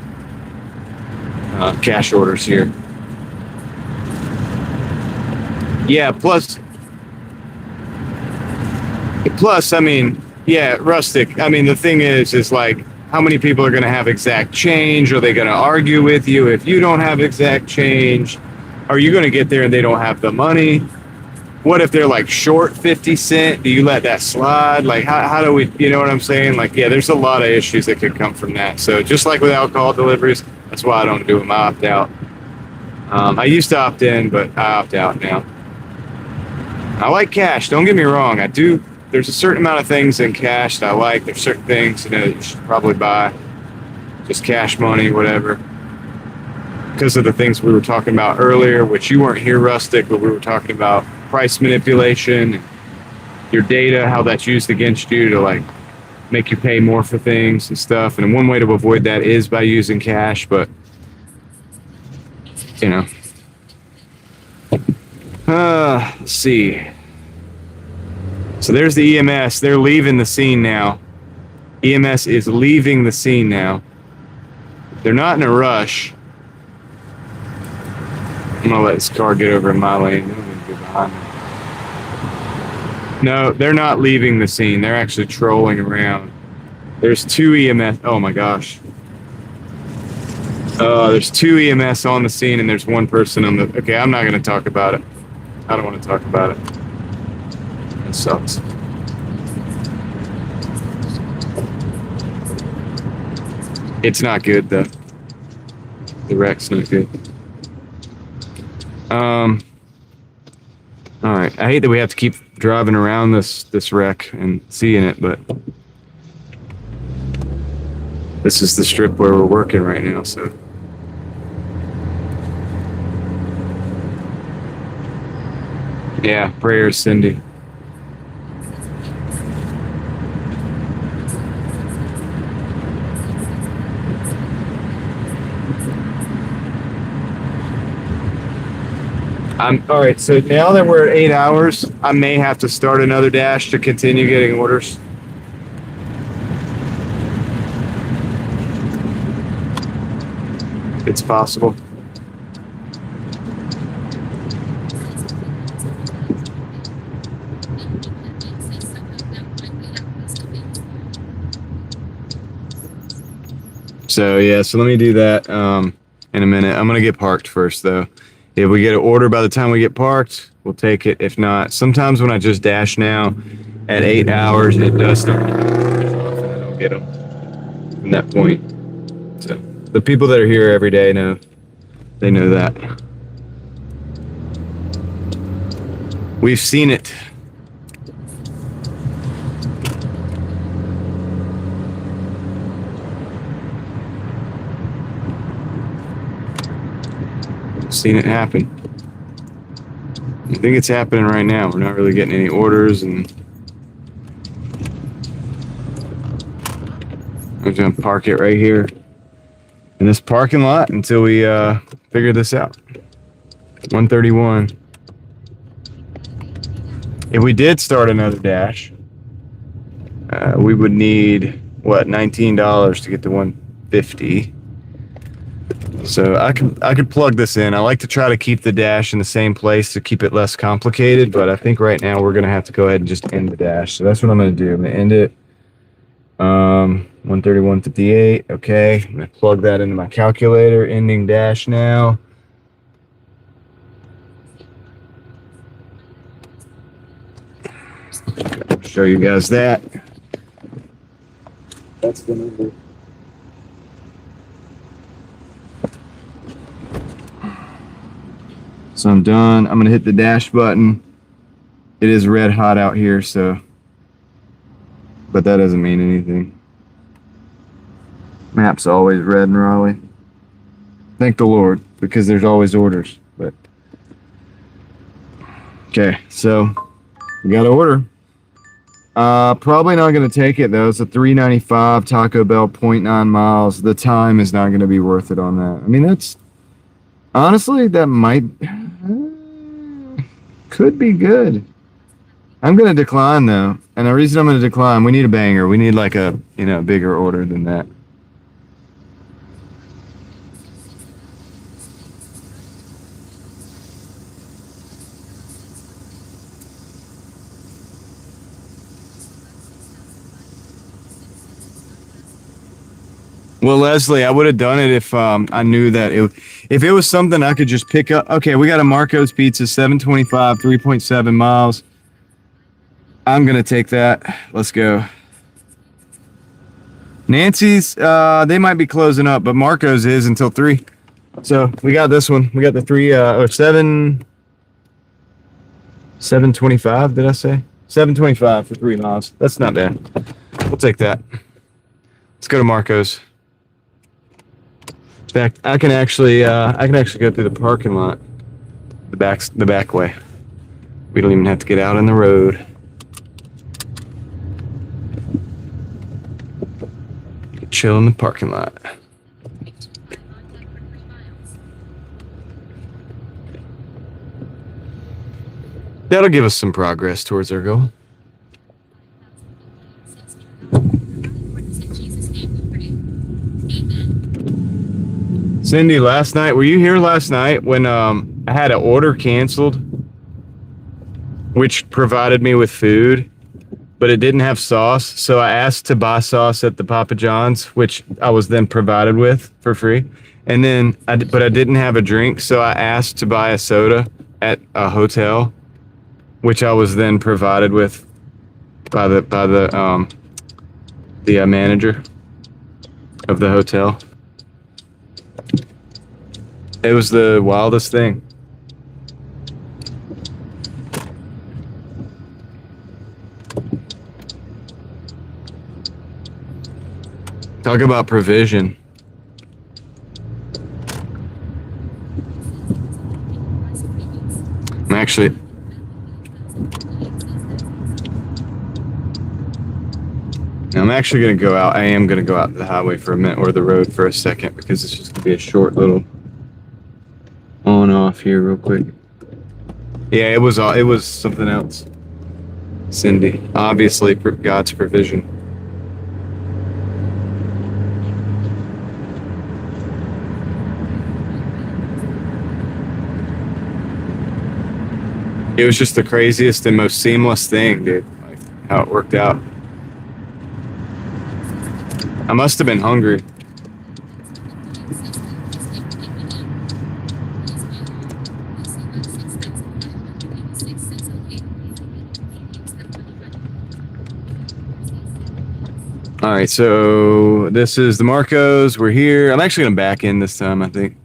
cash orders here. Yeah, plus, I mean, yeah, Rustic. I mean, the thing is like, how many people are going to have exact change? Are they going to argue with you if you don't have exact change? Are you going to get there and they don't have the money? What if they're like short 50 cent? Do you let that slide? Like, how do we, you know what I'm saying? Like, yeah, there's a lot of issues that could come from that. So just like with alcohol deliveries, that's why I don't do them. I opt out. I used to opt in, but I opt out now. I like cash. Don't get me wrong. I do. There's a certain amount of things in cash that I like. There's certain things, that you should probably buy. Just cash money, whatever. Because of the things we were talking about earlier, which you weren't here, Rustic, but we were talking about price manipulation, your data, how that's used against you to like make you pay more for things and stuff. And one way to avoid that is by using cash, but you know. Let's see. So there's the EMS. They're leaving the scene now. EMS is leaving the scene now. They're not in a rush. I'm gonna let this car get over in my lane. I'm gonna get behind me. No, they're not leaving the scene. They're actually trolling around. There's two EMS. Oh my gosh. There's two EMS on the scene and there's one person on the. Okay, I'm not gonna talk about it. I don't want to talk about it. It sucks. It's not good though. The wreck's not good. All right. I hate that we have to keep driving around this wreck and seeing it, but this is the strip where we're working right now, so. Yeah, prayers, Cindy. All right, so now that we're at 8 hours, I may have to start another dash to continue getting orders. It's possible. So yeah, so let me do that in a minute. I'm gonna get parked first though. If we get an order by the time we get parked, we'll take it. If not, sometimes when I just dash now at 8 hours, it does start to off and I don't get them from that point. So the people that are here every day know, they know that. We've seen it. Seen it happen. I think it's happening right now. We're not really getting any orders, and I'm gonna park it right here in this parking lot until we figure this out. 131. If we did start another dash, we would need what, $19 to get to 150. So I could plug this in. I like to try to keep the dash in the same place to keep it less complicated, but I think right now we're gonna have to go ahead and just end the dash. So that's what I'm gonna do. I'm gonna end it. 131.58. Okay, I'm gonna plug that into my calculator. Ending dash now. Show you guys that. That's the number. So I'm done. I'm gonna hit the dash button. It is red hot out here, so, but that doesn't mean anything. Map's always red in Raleigh. Thank the Lord, because there's always orders. But okay, so we got an order. Probably not gonna take it though. It's a $3.95 Taco Bell, 0.9 miles. The time is not gonna be worth it on that. I mean, that's honestly, that might could be good. I'm gonna decline though, and the reason I'm gonna decline, we need a banger. We need like a bigger order than that. Well, Leslie, I would have done it if I knew that if it was something I could just pick up. Okay, we got a Marco's Pizza, 725, 3.7 miles. I'm gonna take that. Let's go. Nancy's, they might be closing up, but Marco's is until 3. So we got this one. We got the 725. Did I say 725 for 3 miles? That's not bad. We'll take that. Let's go to Marco's. In fact, I can actually go through the parking lot, the back way. We don't even have to get out on the road. Chill in the parking lot. That'll give us some progress towards our goal. Cindy, last night, were you here last night when I had an order canceled, which provided me with food, but it didn't have sauce? So I asked to buy sauce at the Papa John's, which I was then provided with for free. And then, but I didn't have a drink, so I asked to buy a soda at a hotel, which I was then provided with by the manager of the hotel. It was the wildest thing. Talk about provision. I'm actually going to go out. I am going to go out to the highway for a minute, or the road for a second, because it's just going to be a short little on off here real quick. Yeah, it was something else. Cindy, obviously God's provision. It was just the craziest and most seamless thing, dude. Like how it worked out. I must have been hungry. All right, so this is the Marcos. We're here. I'm actually gonna back in this time, I think.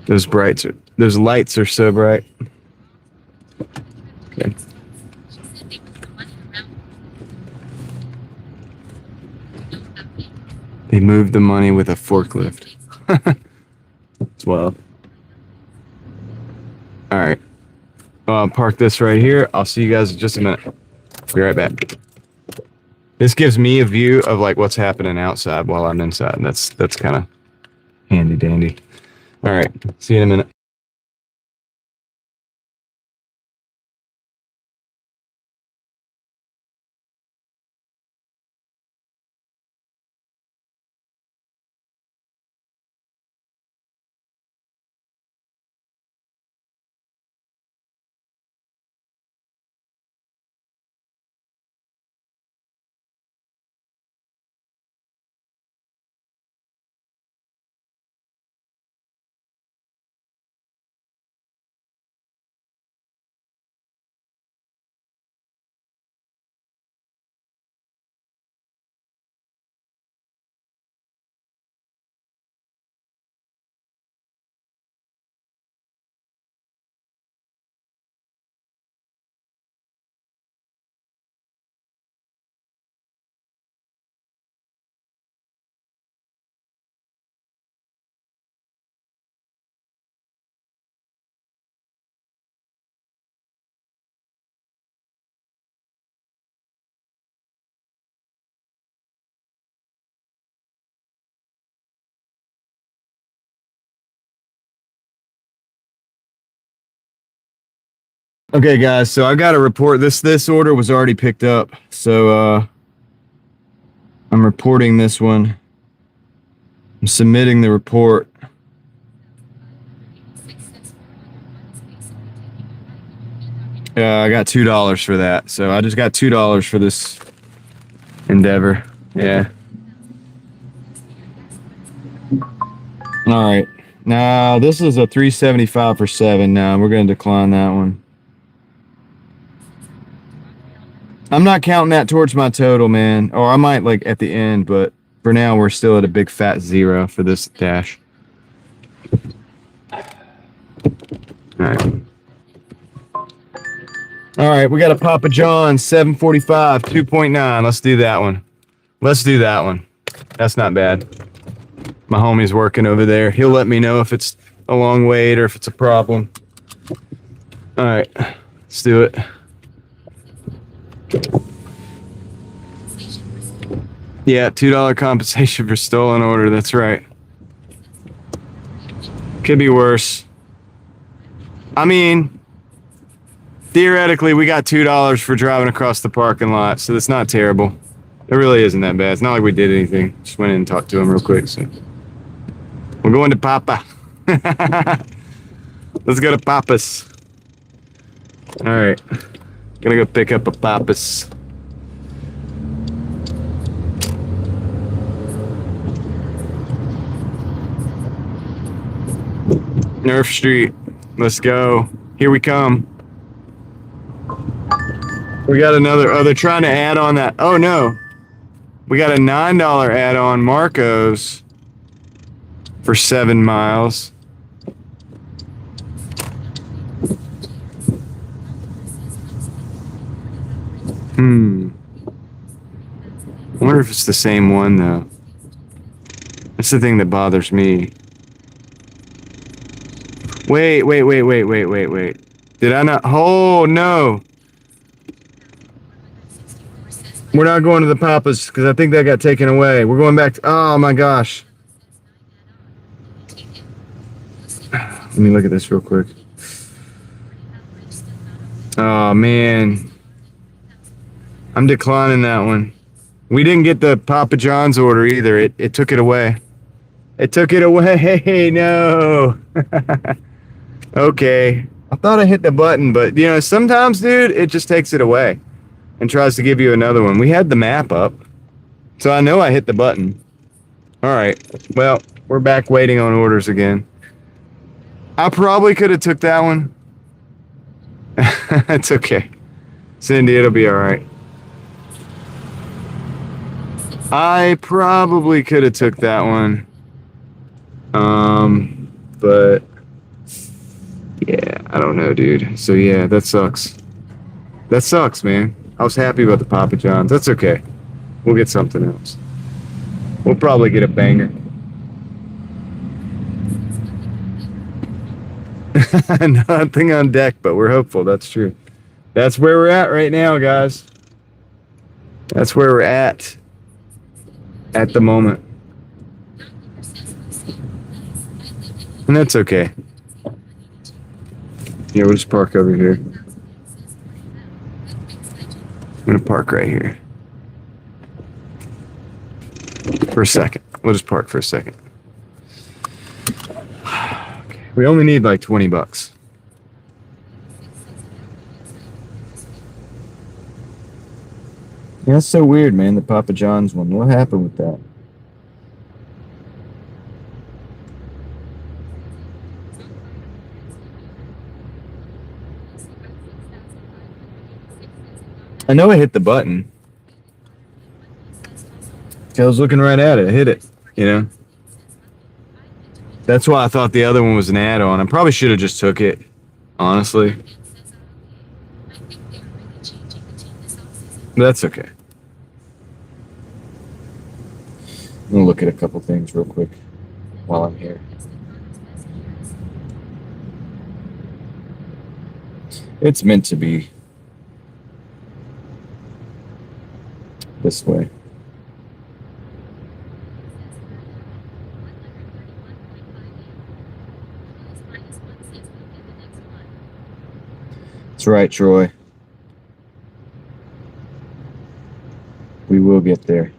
Those lights are so bright. Okay. They moved the money with a forklift. It's wild. All right. Park this right here. I'll see you guys in just a minute. Be right back. This gives me a view of like what's happening outside while I'm inside. And that's kind of handy dandy. All right. See you in a minute. Okay, guys, so I got to report this order was already picked up. So I'm reporting this one. I'm submitting the report. I got $2 for that. So I just got $2 for this endeavor. Yeah. All right. Now this is a $375 for 7. Now we're going to decline that one. I'm not counting that towards my total, man. Or I might like at the end, but for now we're still at a big fat 0 for this dash. All right. All right, we got a Papa John's 745 2.9. Let's do that one. Let's do that one. That's not bad. My homie's working over there. He'll let me know if it's a long wait or if it's a problem. All right, let's do it. Yeah, $2 compensation for stolen order. That's right. Could be worse. I mean, theoretically, we got $2 for driving across the parking lot, so that's not terrible. It really isn't that bad. It's not like we did anything. Just went in and talked to him real quick. So we're going to Papa. Let's go to Papa's. All right, gonna go pick up a Papa's. Nerf Street. Let's go. Here we come. We got another. Oh, they're trying to add on that. Oh no. We got a $9 add-on Marcos for 7 miles. I wonder if it's the same one though. That's the thing that bothers me. Wait. Did I not? Oh no. We're not going to the Papas because I think that got taken away. We're going back to, oh my gosh. Let me look at this real quick. Oh man. I'm declining that one. We didn't get the Papa John's order either. It took it away. It took it away. No. Okay. I thought I hit the button, but you know, sometimes, dude, it just takes it away and tries to give you another one. We had the map up, so I know I hit the button. All right. Well, we're back waiting on orders again. I probably could have took that one. It's okay. Cindy, it'll be all right. I probably could have took that one. But yeah, I don't know, dude. So yeah, that sucks. That sucks, man. I was happy about the Papa John's. That's okay. We'll get something else. We'll probably get a banger. Nothing on deck, but we're hopeful. That's true. That's where we're at right now, guys. That's where we're at the moment. And that's okay. Yeah, we'll just park over here. I'm gonna park right here. For a second. We'll just park for a second. Okay. We only need like $20. Yeah, that's so weird, man, the Papa John's one. What happened with that? I know I hit the button. I was looking right at it. I hit it, you know? That's why I thought the other one was an add-on. I probably should have just took it, honestly. But that's okay. I'm going to look at a couple things real quick while I'm here. It's meant to be this way. It's That's right, Troy. We will get there.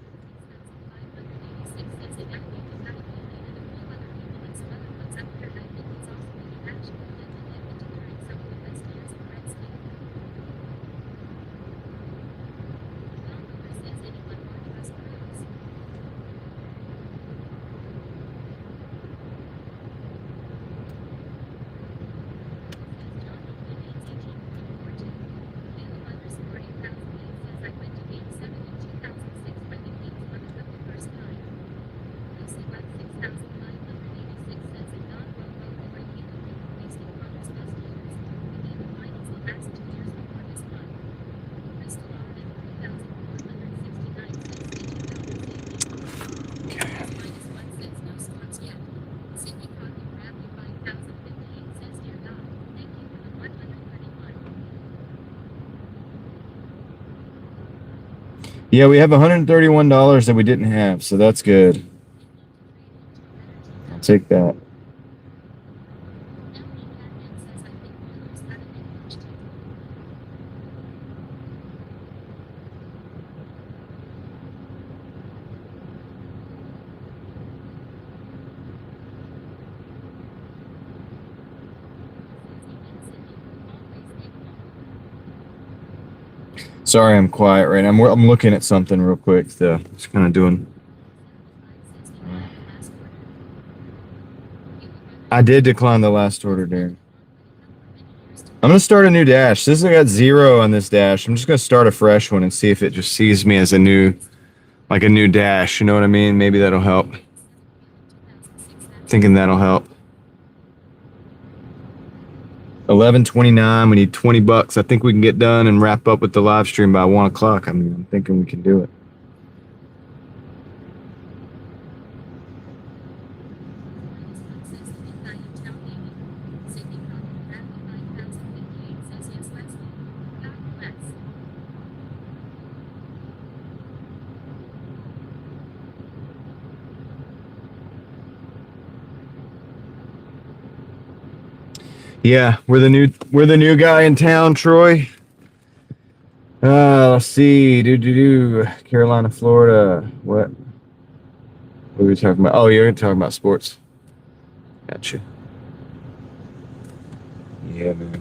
Yeah, we have $131 that we didn't have, so that's good. I'll take that. Sorry, I'm quiet right now. I'm looking at something real quick. Just kind of doing. I did decline the last order, Darren. I'm gonna start a new dash. This I got 0 on this dash. I'm just gonna start a fresh one and see if it just sees me as a new dash. You know what I mean? Maybe that'll help. Thinking that'll help. 11:29. We need $20. I think we can get done and wrap up with the live stream by 1 o'clock. I mean, I'm thinking we can do it. Yeah, we're the new guy in town, Troy. Let's see. Carolina, Florida. What are we talking about? Oh, you're talking about sports. Gotcha. Yeah, man.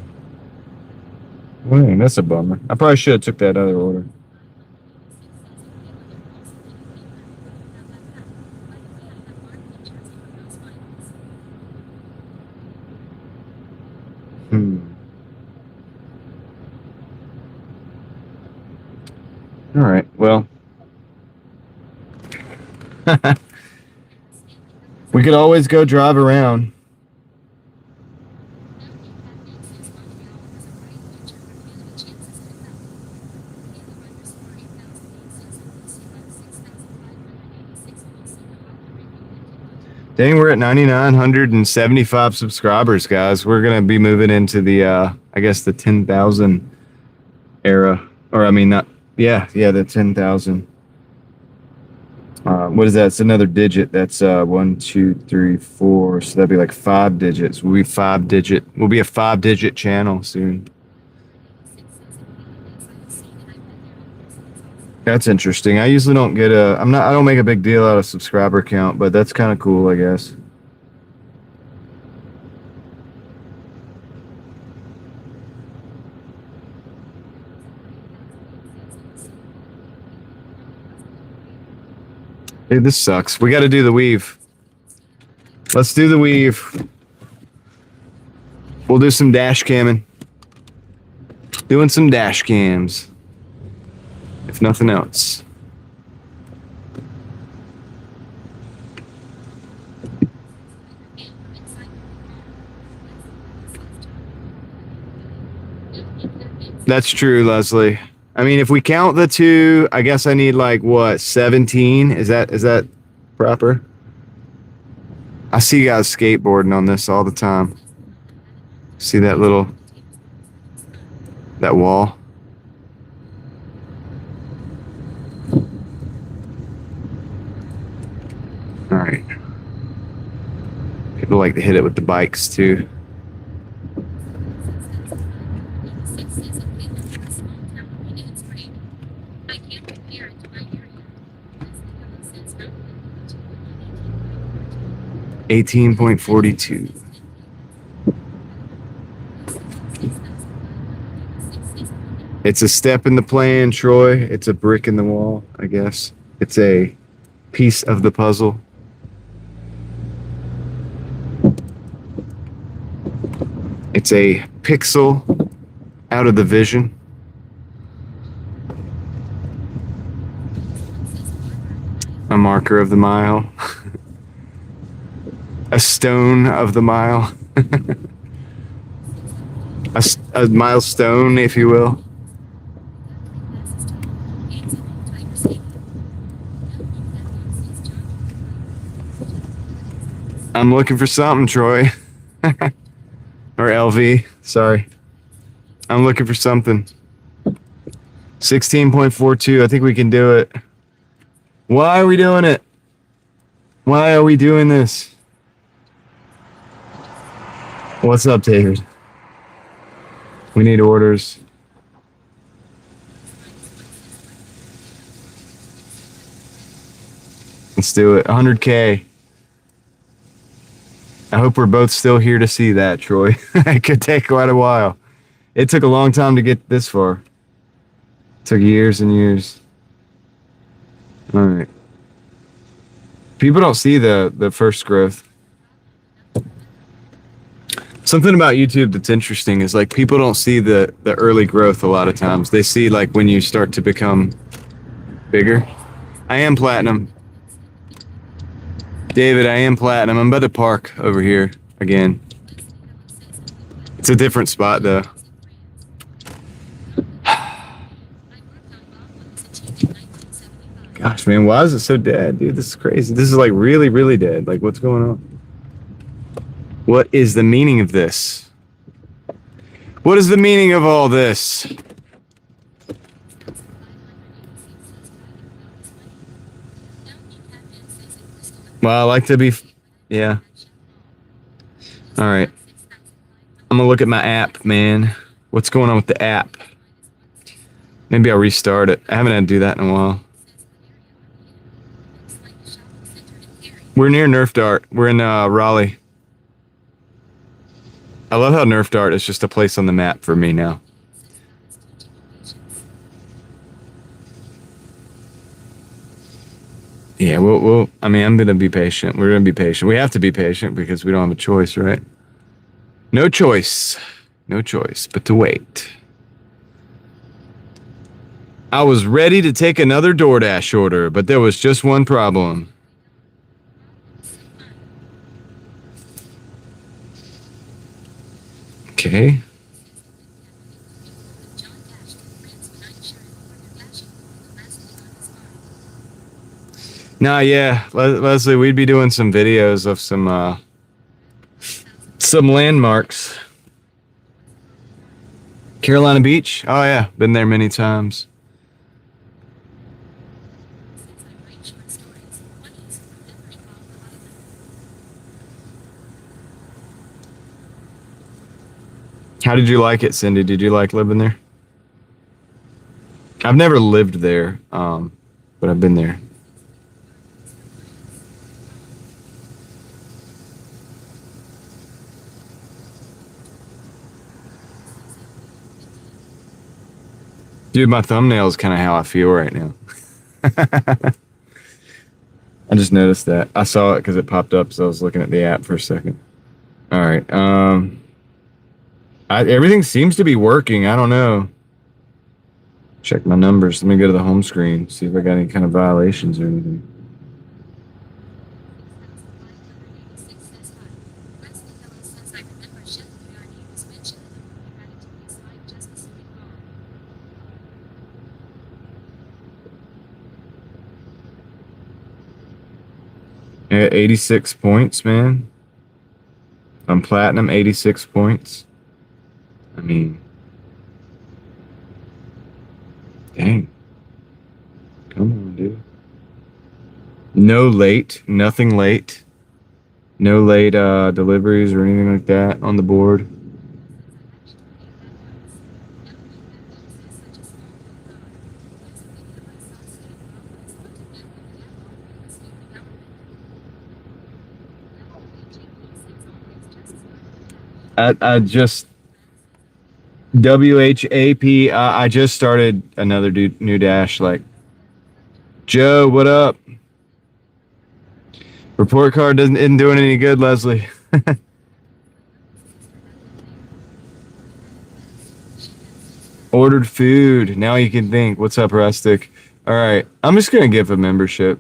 Man, that's a bummer. I probably should have took that other order. All right, well. We could always go drive around. Dang, we're at 9,975 subscribers, guys. We're going to be moving into the, I guess, the 10,000 era. Or, I mean, not, yeah, the 10,000. What is that? It's another digit. That's 1, 2, 3, 4. So that'd be like 5 digits. We'll be 5-digit. We'll be a 5-digit channel soon. That's interesting. I usually don't get I don't make a big deal out of subscriber count, but that's kind of cool, I guess. Dude, this sucks. We got to do the weave. Let's do the weave. We'll do some dash camming. Doing some dash cams. If nothing else. That's true, Leslie. I mean, if we count the 2, I guess I need like what, 17? Is that proper? I see guys skateboarding on this all the time. See that wall? All right. People like to hit it with the bikes too. 18.42. It's a step in the plan, Troy. It's a brick in the wall, I guess. It's a piece of the puzzle. It's a pixel out of the vision. A marker of the mile. A stone of the mile. A milestone, if you will. I'm looking for something, Troy. Or LV, sorry. I'm looking for something. 16.42, I think we can do it. Why are we doing it? Why are we doing this? What's up, David? We need orders. Let's do it. 100K. I hope we're both still here to see that, Troy. It could take quite a while. It took a long time to get this far. It took years and years. All right. People don't see the first growth. Something about YouTube that's interesting is like people don't see the early growth a lot of times. They see like when you start to become bigger. I am platinum. David, I am platinum. I'm about to park over here again. It's a different spot though. Gosh, man, why is it so dead, dude? This is crazy. This is like really, really dead. Like, what's going on? What is the meaning of this? What is the meaning of all this? Well, I like to be, yeah. All right. I'm gonna look at my app, man. What's going on with the app? Maybe I'll restart it. I haven't had to do that in a while. We're near Nerf Dart. We're in Raleigh. I love how Nerf Dart is just a place on the map for me now. Yeah, I mean, I'm going to be patient. We're going to be patient. We have to be patient because we don't have a choice, right? No choice. No choice but to wait. I was ready to take another Doordash order, but there was just one problem. Okay. Nah, yeah, Leslie, we'd be doing some videos of some landmarks. Carolina Beach? Oh yeah, been there many times. How did you like it, Cindy? Did you like living there? I've never lived there, but I've been there. Dude, my thumbnail is kind of how I feel right now. I just noticed that. I saw it because it popped up, so I was looking at the app for a second. All right. Everything seems to be working. I don't know. Check my numbers. Let me go to the home screen, see if I got any kind of violations or anything. Yeah, 86 points, man. I'm platinum, 86 points. I mean, dang. Come on, dude. No late, nothing late. No late deliveries or anything like that on the board. I just WHAP. I just started another new dash. Like, Joe, what up? Report card isn't doing any good, Leslie. Ordered food. Now you can think. What's up, Rustic? All right. I'm just going to give a membership.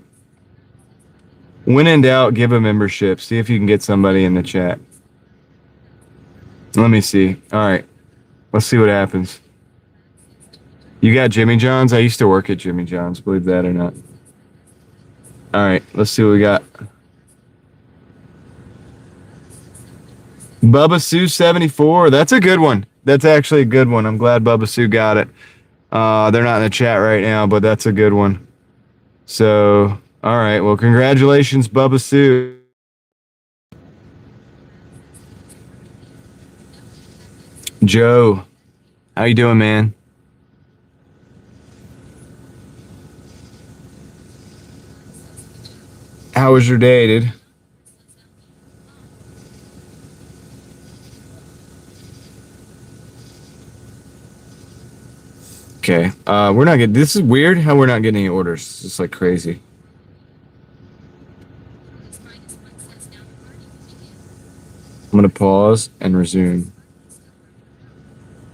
When in doubt, give a membership. See if you can get somebody in the chat. Let me see. All right. Let's see what happens. You got Jimmy John's? I used to work at Jimmy John's, believe that or not. All right. Let's see what we got. Bubba Sue 74. That's a good one. That's actually a good one. I'm glad Bubba Sue got it. They're not in the chat right now, but that's a good one. So, all right. Well, congratulations, Bubba Sue. Joe, how you doing, man? How was your day, dude? Okay. We're not getting. This is weird how we're not getting any orders. It's just like crazy. I'm gonna pause and resume.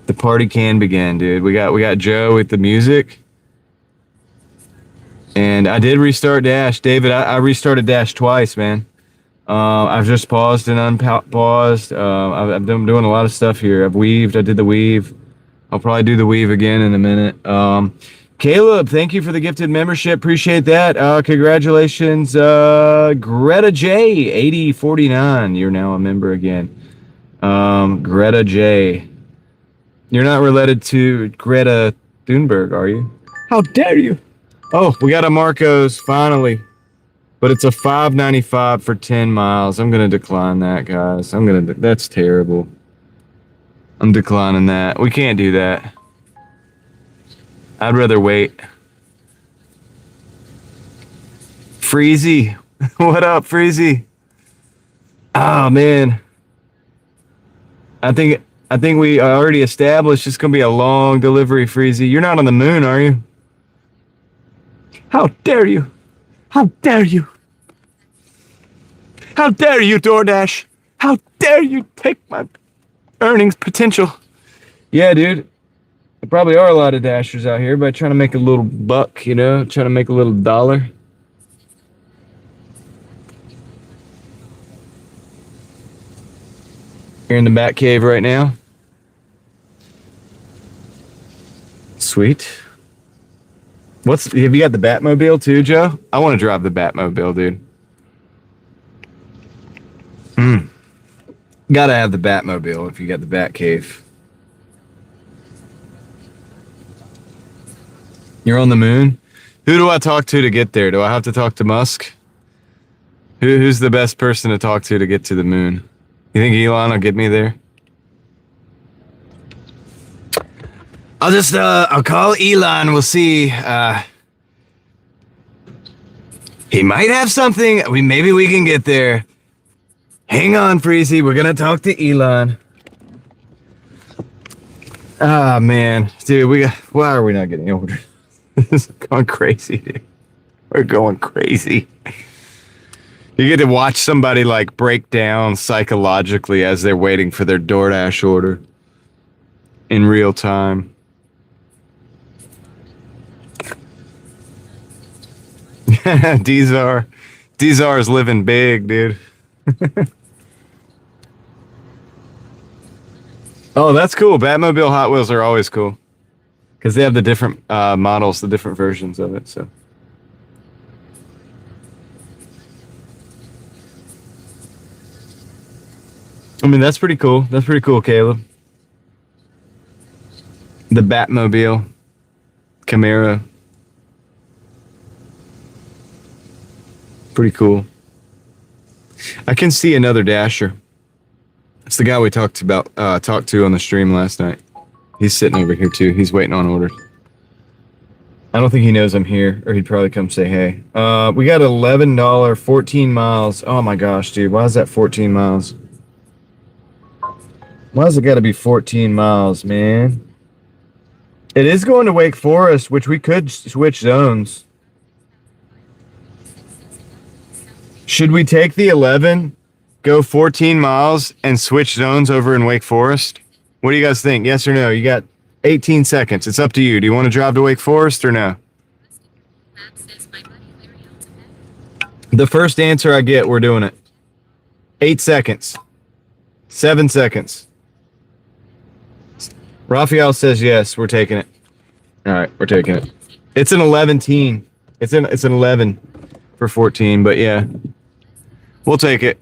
The party can begin, dude. We got Joe with the music. And I did restart Dash. David, I restarted Dash twice, man. I've just paused and unpaused. I've been doing a lot of stuff here. I've weaved. I did the weave. I'll probably do the weave again in a minute. Caleb, thank you for the gifted membership. Appreciate that. Congratulations, Greta J, 8049. You're now a member again. Greta J. You're not related to Greta Thunberg, are you? How dare you? Oh, we got a Marcos finally, but it's a $5.95 for 10 miles. I'm gonna decline that, guys. That's terrible. I'm declining that. We can't do that. I'd rather wait. Freezy, what up, Freezy? Oh man, I think we already established it's gonna be a long delivery, Freezy. You're not on the moon, are you? How dare you? How dare you? How dare you, Doordash? How dare you take my earnings potential? Yeah, dude. There probably are a lot of dashers out here, but trying to make a little buck, you know, trying to make a little dollar. You're in the Bat Cave right now. Sweet. Have you got the Batmobile too, Joe? I want to drive the Batmobile, dude. Gotta have the Batmobile if you got the Bat Cave. You're on the moon? Who do I talk to get there? Do I have to talk to Musk? Who's the best person to talk to get to the moon? You think Elon will get me there? I'll call Elon. We'll see. He might have something. Maybe we can get there. Hang on, Freezy. We're gonna talk to Elon. Ah, man, dude. Why are we not getting orders? This is going crazy, dude. We're going crazy. You get to watch somebody like break down psychologically as they're waiting for their DoorDash order in real time. Dzar is living big, dude. Oh, that's cool. Batmobile Hot Wheels are always cool because they have the different models, the different versions of it. So, I mean, that's pretty cool. That's pretty cool, Caleb. The Batmobile, Camaro. Pretty cool. I can see another Dasher. It's the guy we talked to on the stream last night. He's sitting over here too. He's waiting on orders. I don't think he knows I'm here, or he'd probably come say hey. We got $11, 14 miles. Oh my gosh, dude. Why is that 14 miles? Why's it got to be 14 miles, man? It is going to Wake Forest, which we could switch zones. Should we take the 11, go 14 miles, and switch zones over in Wake Forest? What do you guys think? Yes or no? You got 18 seconds. It's up to you. Do you want to drive to Wake Forest or no? The first answer I get, we're doing it. 8 seconds. 7 seconds. Raphael says yes, we're taking it. All right, we're taking it. It's an 11-teen. It's an 11 for 14, but yeah. We'll take it.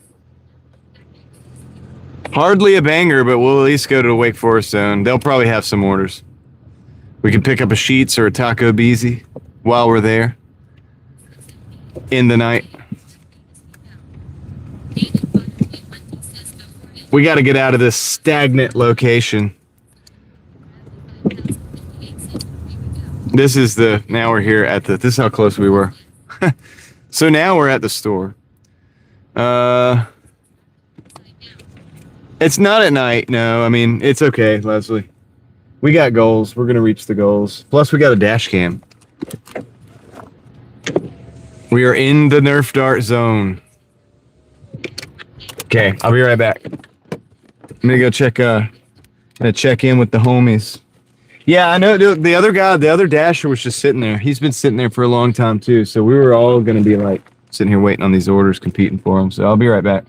Hardly a banger, but we'll at least go to the Wake Forest zone. They'll probably have some orders. We can pick up a Sheetz or a Taco Beezy while we're there in the night. We got to get out of this stagnant location. This is now we're here at this is how close we were. So now we're at the store. It's not at night, no. I mean, it's okay, Leslie. We got goals. We're going to reach the goals. Plus, we got a dash cam. We are in the Nerf dart zone. Okay, I'll be right back. I'm going to go check in with the homies. Yeah, I know the other guy, the other dasher was just sitting there. He's been sitting there for a long time, too. So we were all going to be like sitting here waiting on these orders, competing for them. So I'll be right back.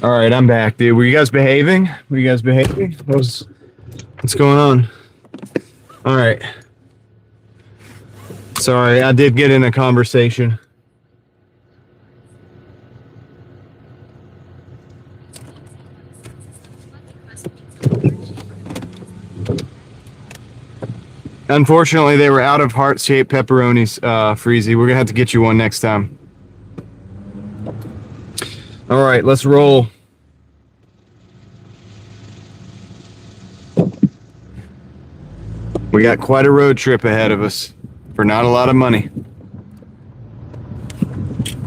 All right, I'm back, dude. Were you guys behaving? What's going on? All right. Sorry, I did get in a conversation. Unfortunately, they were out of heart-shaped pepperonis, Freezy. We're gonna have to get you one next time. All right, let's roll. We got quite a road trip ahead of us for not a lot of money.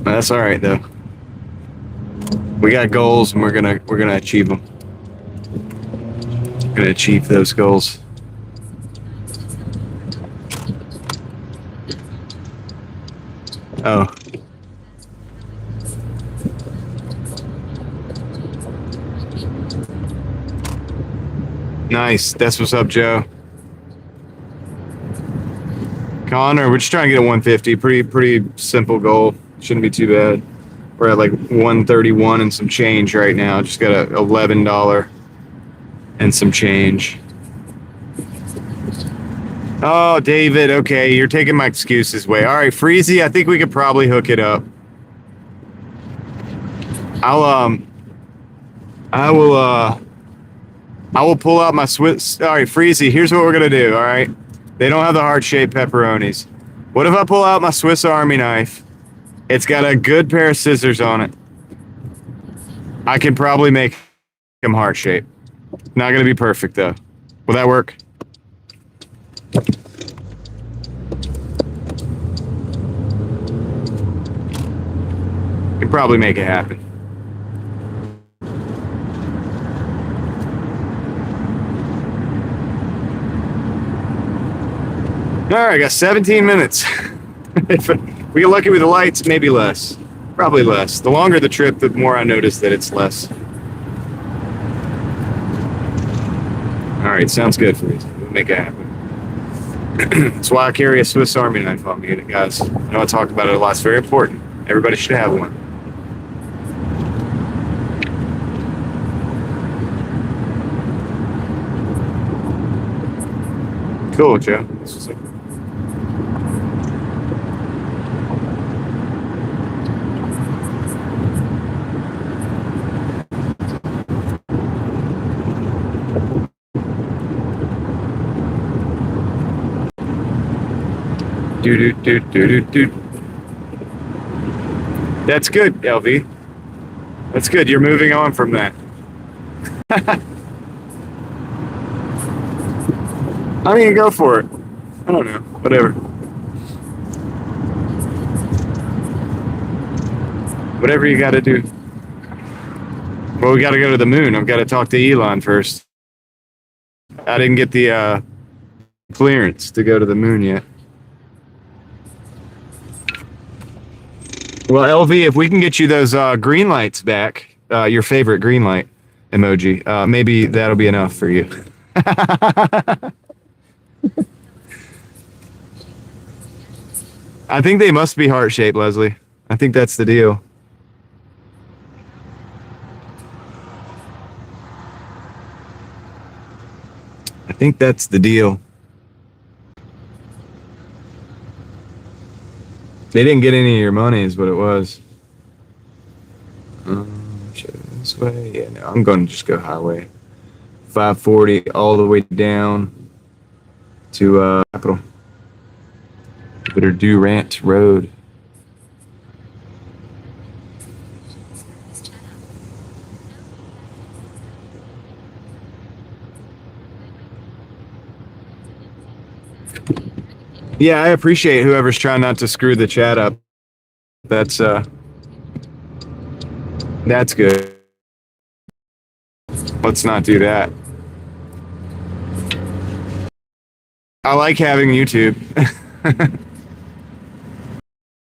That's all right though. We got goals and we're gonna achieve them. We're gonna achieve those goals. Oh. Nice. That's what's up, Joe. Connor, we're just trying to get a 150. Pretty simple goal. Shouldn't be too bad. We're at like 131 and some change right now. Just got a $11 and some change. Oh, David. Okay, you're taking my excuses away. All right, Freezy, I think we could probably hook it up. I will pull out my Swiss. All right, Freezy, here's what we're gonna do. All right, they don't have the heart-shaped pepperonis. What if I pull out my Swiss Army knife? It's got a good pair of scissors on it. I can probably make them heart-shaped. Not gonna be perfect though. Will that work? Can probably make it happen. All right, I got 17 minutes. If we get lucky with the lights, maybe less. Probably less. The longer the trip, the more I notice that it's less. All right, sounds good for you. We'll make it happen. That's why I carry a Swiss Army knife on me, guys. I know I talk about it a lot. It's very important. Everybody should have one. Cool, Joe. This is do. That's good, LV. That's good. You're moving on from that. I mean, go for it. I don't know. Whatever. Whatever you got to do. Well, we got to go to the moon. I've got to talk to Elon first. I didn't get the clearance to go to the moon yet. Well, LV, if we can get you those green lights back, your favorite green light emoji, maybe that'll be enough for you. I think they must be heart-shaped, Leslie. I think that's the deal. I think that's the deal. They didn't get any of your money is what it was. This way? Yeah, no, I'm going to just go highway. 540 all the way down to Capitol. Better Durant Road. Yeah, I appreciate whoever's trying not to screw the chat up. That's good. Let's not do that. I like having YouTube.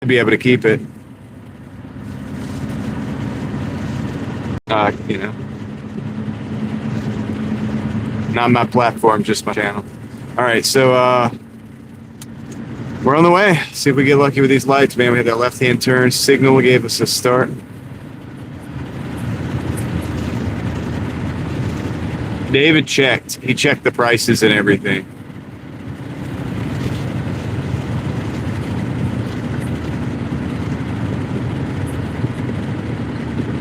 Be able to keep it. You know. Not my platform, just my channel. All right, so we're on the way. See if we get lucky with these lights, man. We had that left-hand turn signal gave us a start. David checked. He checked the prices and everything.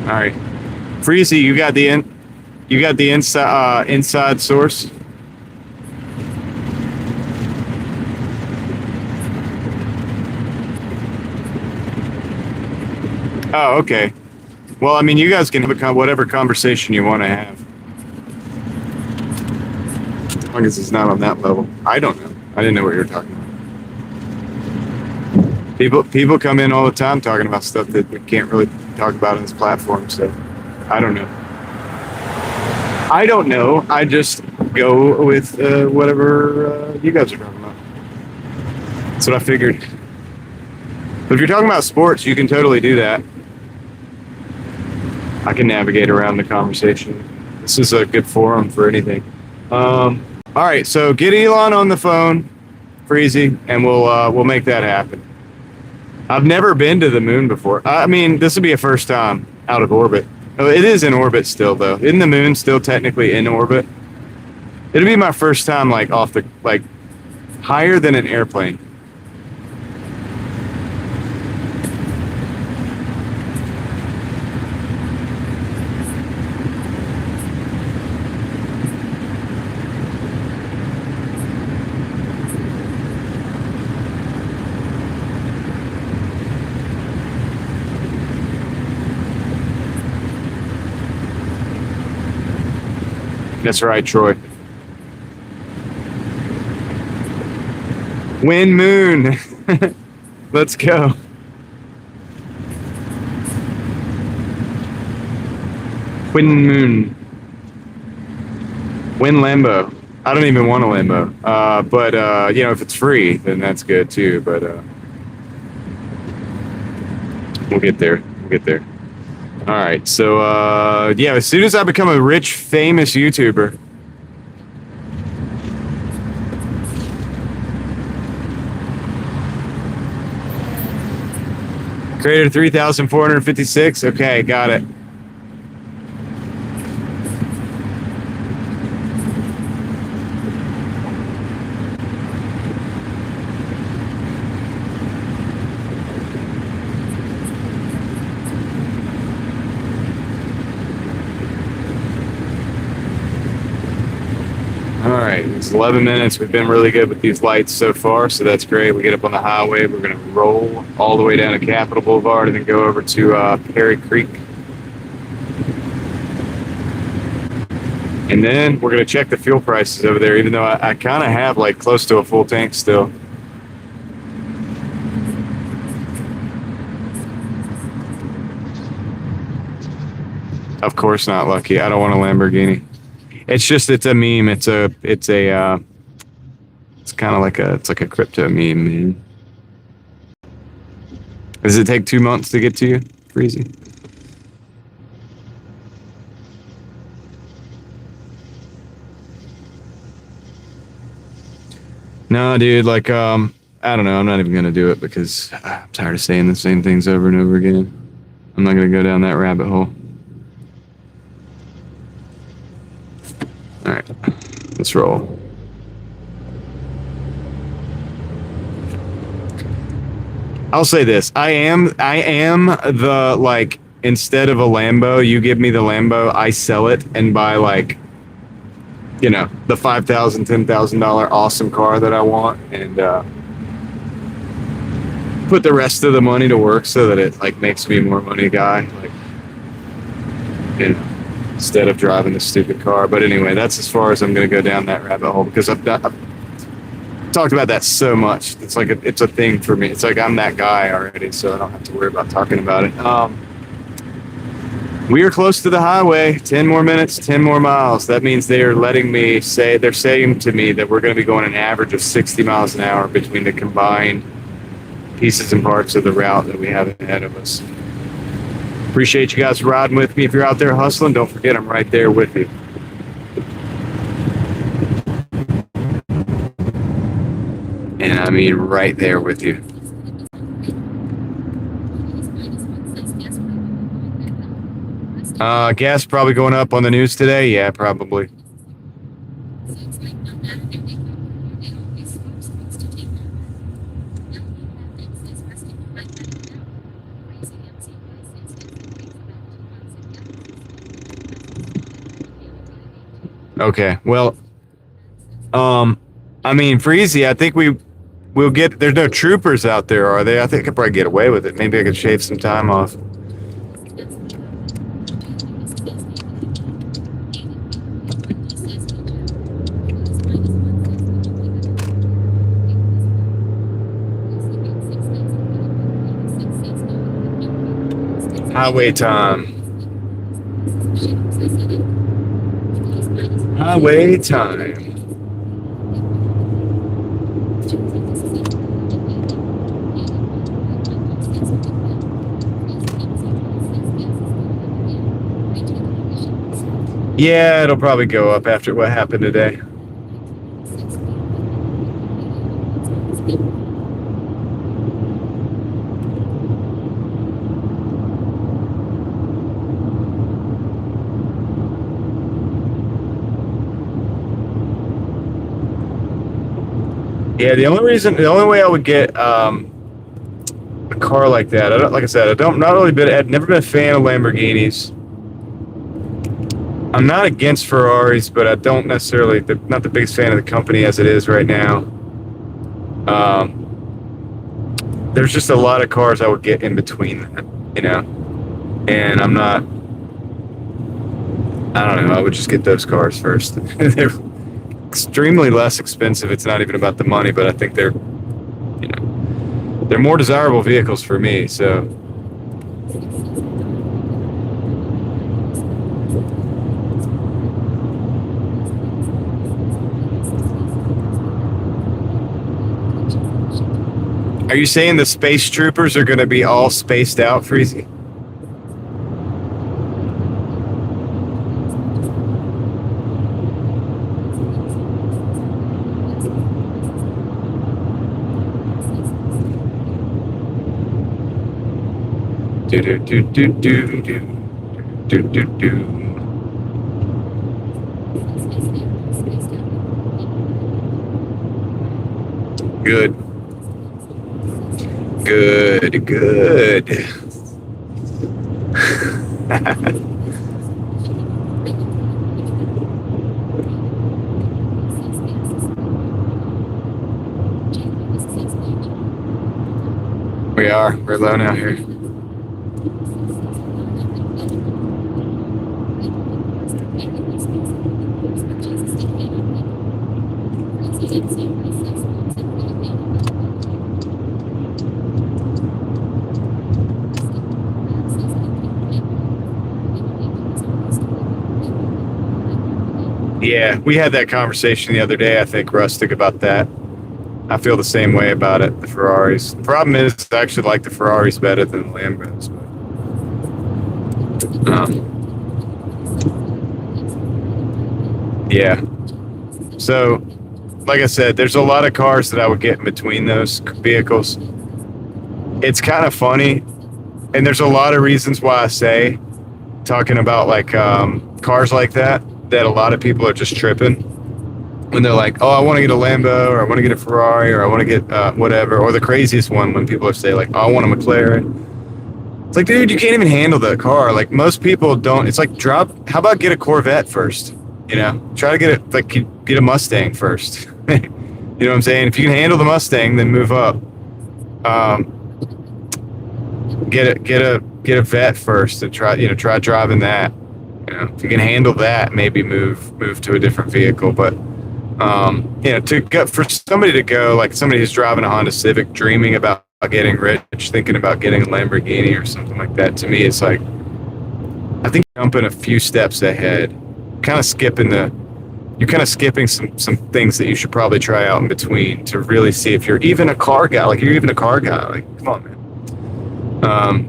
All right, Freezy, you got the inside source. Oh, okay. Well, I mean, you guys can have whatever conversation you want to have. As long as it's not on that level. I don't know. I didn't know what you were talking about. People come in all the time talking about stuff that we can't really talk about on this platform, so I don't know. I just go with whatever you guys are talking about. That's what I figured. But if you're talking about sports, you can totally do that. I can navigate around the conversation. This is a good forum for anything. All right, so get Elon on the phone, Freezy, and we'll make that happen. I've never been to the moon before. I mean, this will be a first time out of orbit. Oh, it is in orbit still, though. Isn't the moon still technically in orbit? It'll be my first time, like, higher than an airplane. That's right, Troy. Win moon. Let's go. Win moon. Win Lambo. I don't even want a Lambo. But you know, if it's free, then that's good too. But we'll get there. We'll get there. All right, so yeah, as soon as I become a rich, famous YouTuber, creator 3,456. Okay, got it. It's 11 minutes. We've been really good with these lights so far, so that's great. We get up on the highway. We're going to roll all the way down to Capitol Boulevard and then go over to Perry Creek. And then we're going to check the fuel prices over there, even though I kind of have like close to a full tank still. Of course not, Lucky. I don't want a Lamborghini. It's just, it's a meme. It's kind of like a crypto meme, man. Does it take 2 months to get to you, Freezy? No, dude, like, I don't know. I'm not even going to do it because I'm tired of saying the same things over and over again. I'm not going to go down that rabbit hole. All right, let's roll. I'll say this. I am the, like, instead of a Lambo, you give me the Lambo, I sell it and buy, like, you know, the $5,000, $10,000 awesome car that I want, and put the rest of the money to work so that it, like, makes me more money guy, like, you know, instead of driving the stupid car. But anyway, that's as far as I'm going to go down that rabbit hole, because I've talked about that so much. It's like it's a thing for me. It's like I'm that guy already, so I don't have to worry about talking about it. We are close to the highway. 10 more minutes, 10 more miles. That means they're saying to me that we're going to be going an average of 60 miles an hour between the combined pieces and parts of the route that we have ahead of us. Appreciate you guys riding with me. If you're out there hustling, don't forget I'm right there with you. And I mean right there with you. Gas probably going up on the news today. Yeah, probably. Okay. Well, I mean, for easy, I think we'll get. There's no troopers out there, are they? I think I could probably get away with it. Maybe I could shave some time off. Highway time. Highway time. Yeah, it'll probably go up after what happened today. Yeah, the only way I would get a car like that, like I said, I've never been a fan of Lamborghinis. I'm not against Ferraris, but I don't necessarily, not the biggest fan of the company as it is right now. There's just a lot of cars I would get in between that, you know, and I don't know, I would just get those cars first. They're extremely less expensive. It's not even about the money, but I think they're more desirable vehicles for me. So are you saying the space troopers are going to be all spaced out, Freezy? Do do do do do do do do do. Good. Good, good. We're low now here. Yeah, we had that conversation the other day, I think, Rustic, about that. I feel the same way about it, the Ferraris. The problem is I actually like the Ferraris better than the Lambos. Yeah. So, like I said, there's a lot of cars that I would get in between those vehicles. It's kind of funny, and there's a lot of reasons why I say, talking about like cars like that a lot of people are just tripping when they're like, oh, I want to get a Lambo, or I want to get a Ferrari, or I want to get whatever, or the craziest one when people are saying like, oh, I want a McLaren. It's like, dude, you can't even handle the car. Like, most people don't. It's like, how about get a Corvette first? You know, try to get a Mustang first. You know what I'm saying? If you can handle the Mustang, then move up. Get a Vet first and try driving that. You know, if you can handle that, maybe move to a different vehicle. But for somebody to go, like somebody who's driving a Honda Civic, dreaming about getting rich, thinking about getting a Lamborghini or something like that, to me, it's like, I think you're jumping a few steps ahead. You're kind of skipping some things that you should probably try out in between to really see if you're even a car guy. Like, you're even a car guy. Like, come on, man.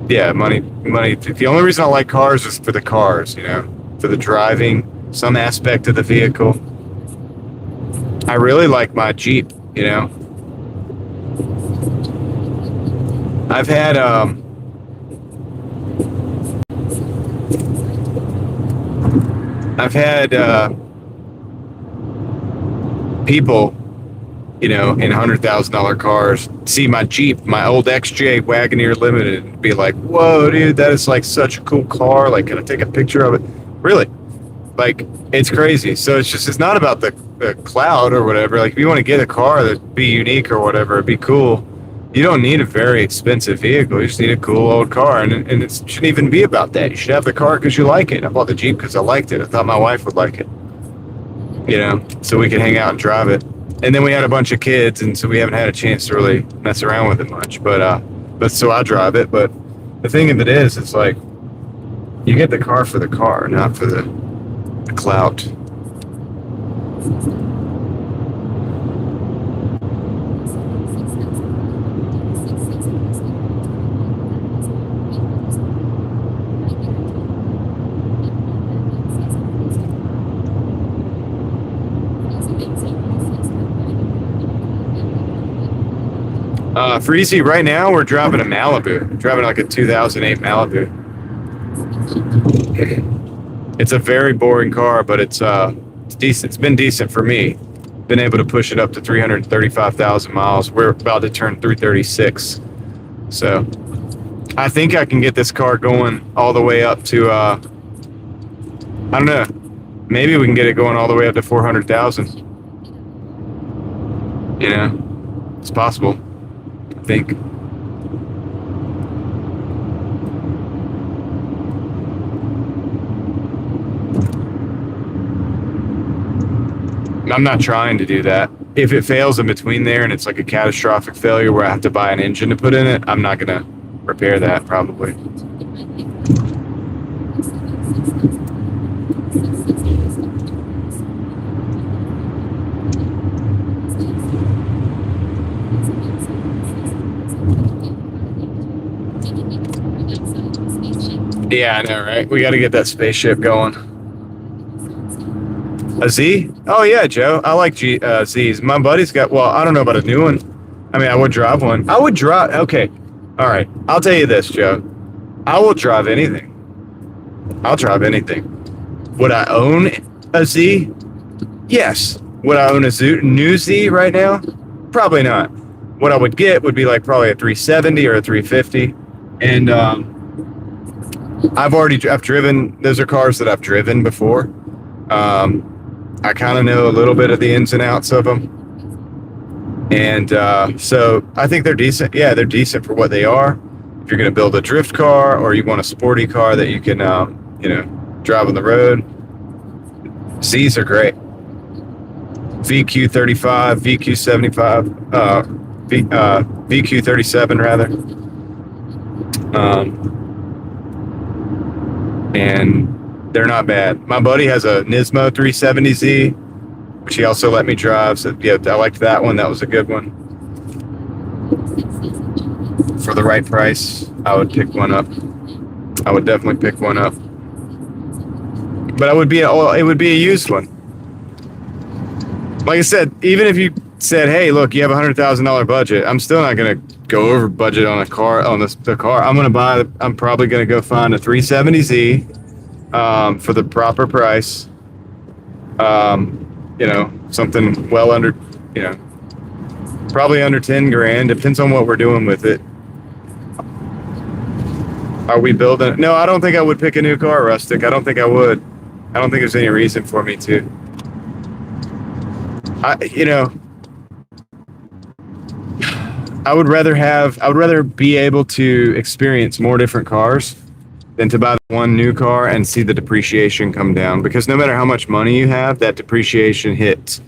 Yeah, money. The only reason I like cars is for the cars, you know, for the driving, some aspect of the vehicle. I really like my Jeep, you know. I've had people, you know, in $100,000 cars see my Jeep, my old XJ Wagoneer Limited, and be like, whoa, dude, that is like such a cool car. Like, can I take a picture of it? Really? Like, it's crazy. So it's not about the cloud or whatever. Like, if you want to get a car that be unique or whatever, be cool, you don't need a very expensive vehicle. You just need a cool old car. And it shouldn't even be about that. You should have the car because you like it. I bought the Jeep because I liked it. I thought my wife would like it, you know, so we could hang out and drive it. And then we had a bunch of kids, and so we haven't had a chance to really mess around with it much. But so I drive it. But the thing of it is, it's like, you get the car for the car, not for the clout. For easy, right now we're driving a Malibu. We're driving like a 2008 Malibu. It's a very boring car, but it's decent. It's been decent for me. Been able to push it up to 335,000 miles. We're about to turn 336. So I think I can get this car going all the way up to, I don't know, maybe we can get it going all the way up to 400,000. You know, it's possible, I think. I'm not trying to do that. If it fails in between there and it's like a catastrophic failure where I have to buy an engine to put in it, I'm not going to repair that probably. Yeah, I know, right? We got to get that spaceship going. A Z? Oh yeah, Joe. I like Zs. My buddy's got. Well, I don't know about a new one. I mean, I would drive one. I would drive. Okay, all right. I'll tell you this, Joe. I will drive anything. I'll drive anything. Would I own a Z? Yes. Would I own a new Z right now? Probably not. What I would get would be like probably a 370 or a 350, and I've driven. Those are cars that I've driven before. I kind of know a little bit of the ins and outs of them. And so I think they're decent. Yeah, they're decent for what they are. If you're going to build a drift car or you want a sporty car that you can, you know, drive on the road, Zs are great. VQ35, VQ75, VQ37 rather. And they're not bad. My buddy has a Nismo 370Z, which he also let me drive. So yeah, I liked that one. That was a good one. For the right price, I would pick one up. I would definitely pick one up. But it would be a used one. Like I said, even if you said, "Hey, look, you have $100,000 budget," I'm still not gonna go over budget on a car the car. I'm probably gonna go find a 370Z. For the proper price, you know, something well under, you know, probably under 10 grand. Depends on what we're doing with it. Are we building? No, I don't think I would pick a new car, Rustic. I don't think I would. I don't think there's any reason for me to. I would rather be able to experience more different cars than to buy one new car and see the depreciation come down, because no matter how much money you have, that depreciation hits,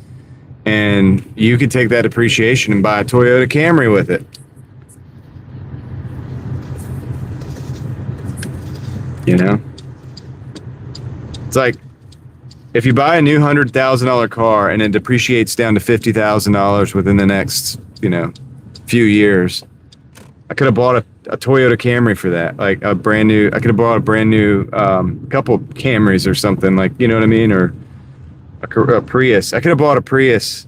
and you could take that depreciation and buy a Toyota Camry with it. You know, it's like if you buy a new $100,000 car and it depreciates down to $50,000 within the next, you know, few years. I could have bought a Toyota Camry for that, like a brand new. I could have bought a brand new couple Camrys or something, like, you know what I mean, or a Prius. I could have bought a Prius,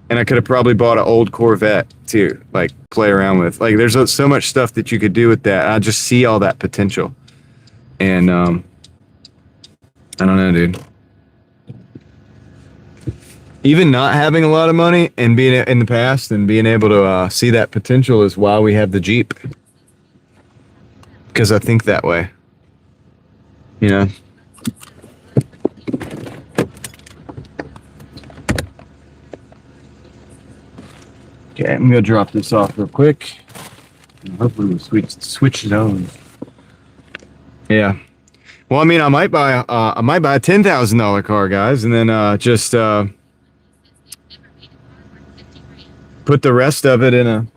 and I could have probably bought an old Corvette too, like play around with. Like, there's so much stuff that you could do with that. I just see all that potential, and I don't know, dude. Even not having a lot of money and being in the past and being able to see that potential is why we have the Jeep. Because I think that way. You know? Okay, I'm gonna drop this off real quick. Hopefully we'll switch zones. Yeah. Well, I mean, I might buy a $10,000 car, guys, and then just put the rest of it in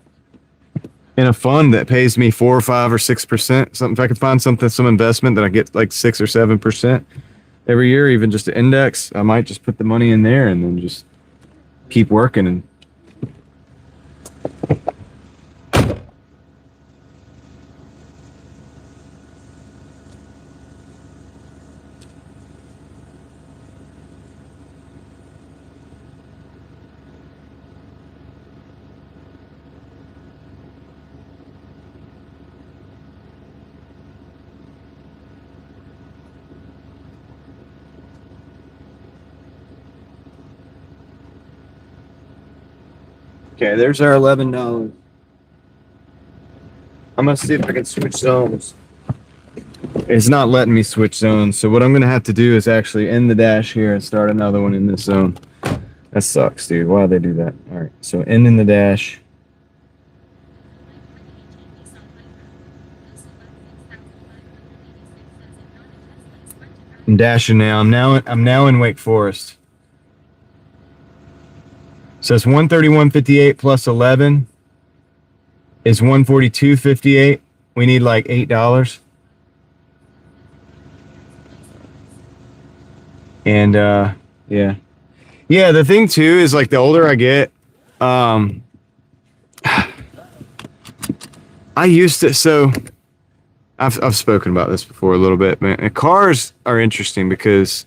a fund that pays me 4 or 5 or 6%. Something, if I could find some investment that I get like 6 or 7% every year, even just an index, I might just put the money in there and then just keep working and. Okay, there's our $11. I'm gonna see if I can switch zones. It's not letting me switch zones, so what I'm gonna have to do is actually end the dash here and start another one in this zone. That sucks, dude. Why'd they do that? All right, so ending the dash. I'm dashing now. I'm now in Wake Forest. So it's 131.58 plus 11 is 142.58. We need like $8. And yeah. Yeah, the thing too is like the older I get, I used to, so I've spoken about this before a little bit, man. And cars are interesting because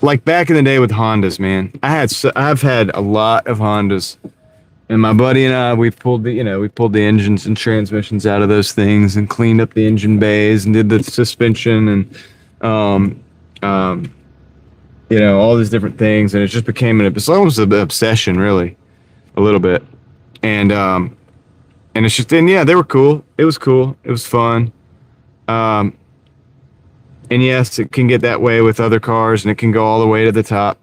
like back in the day with Hondas, man, I've had a lot of Hondas, and my buddy and I, we pulled the engines and transmissions out of those things and cleaned up the engine bays and did the suspension and, all these different things. And it just became it's almost an obsession, really, a little bit. And it's just, and yeah, they were cool. It was cool. It was fun. And yes, it can get that way with other cars, and it can go all the way to the top.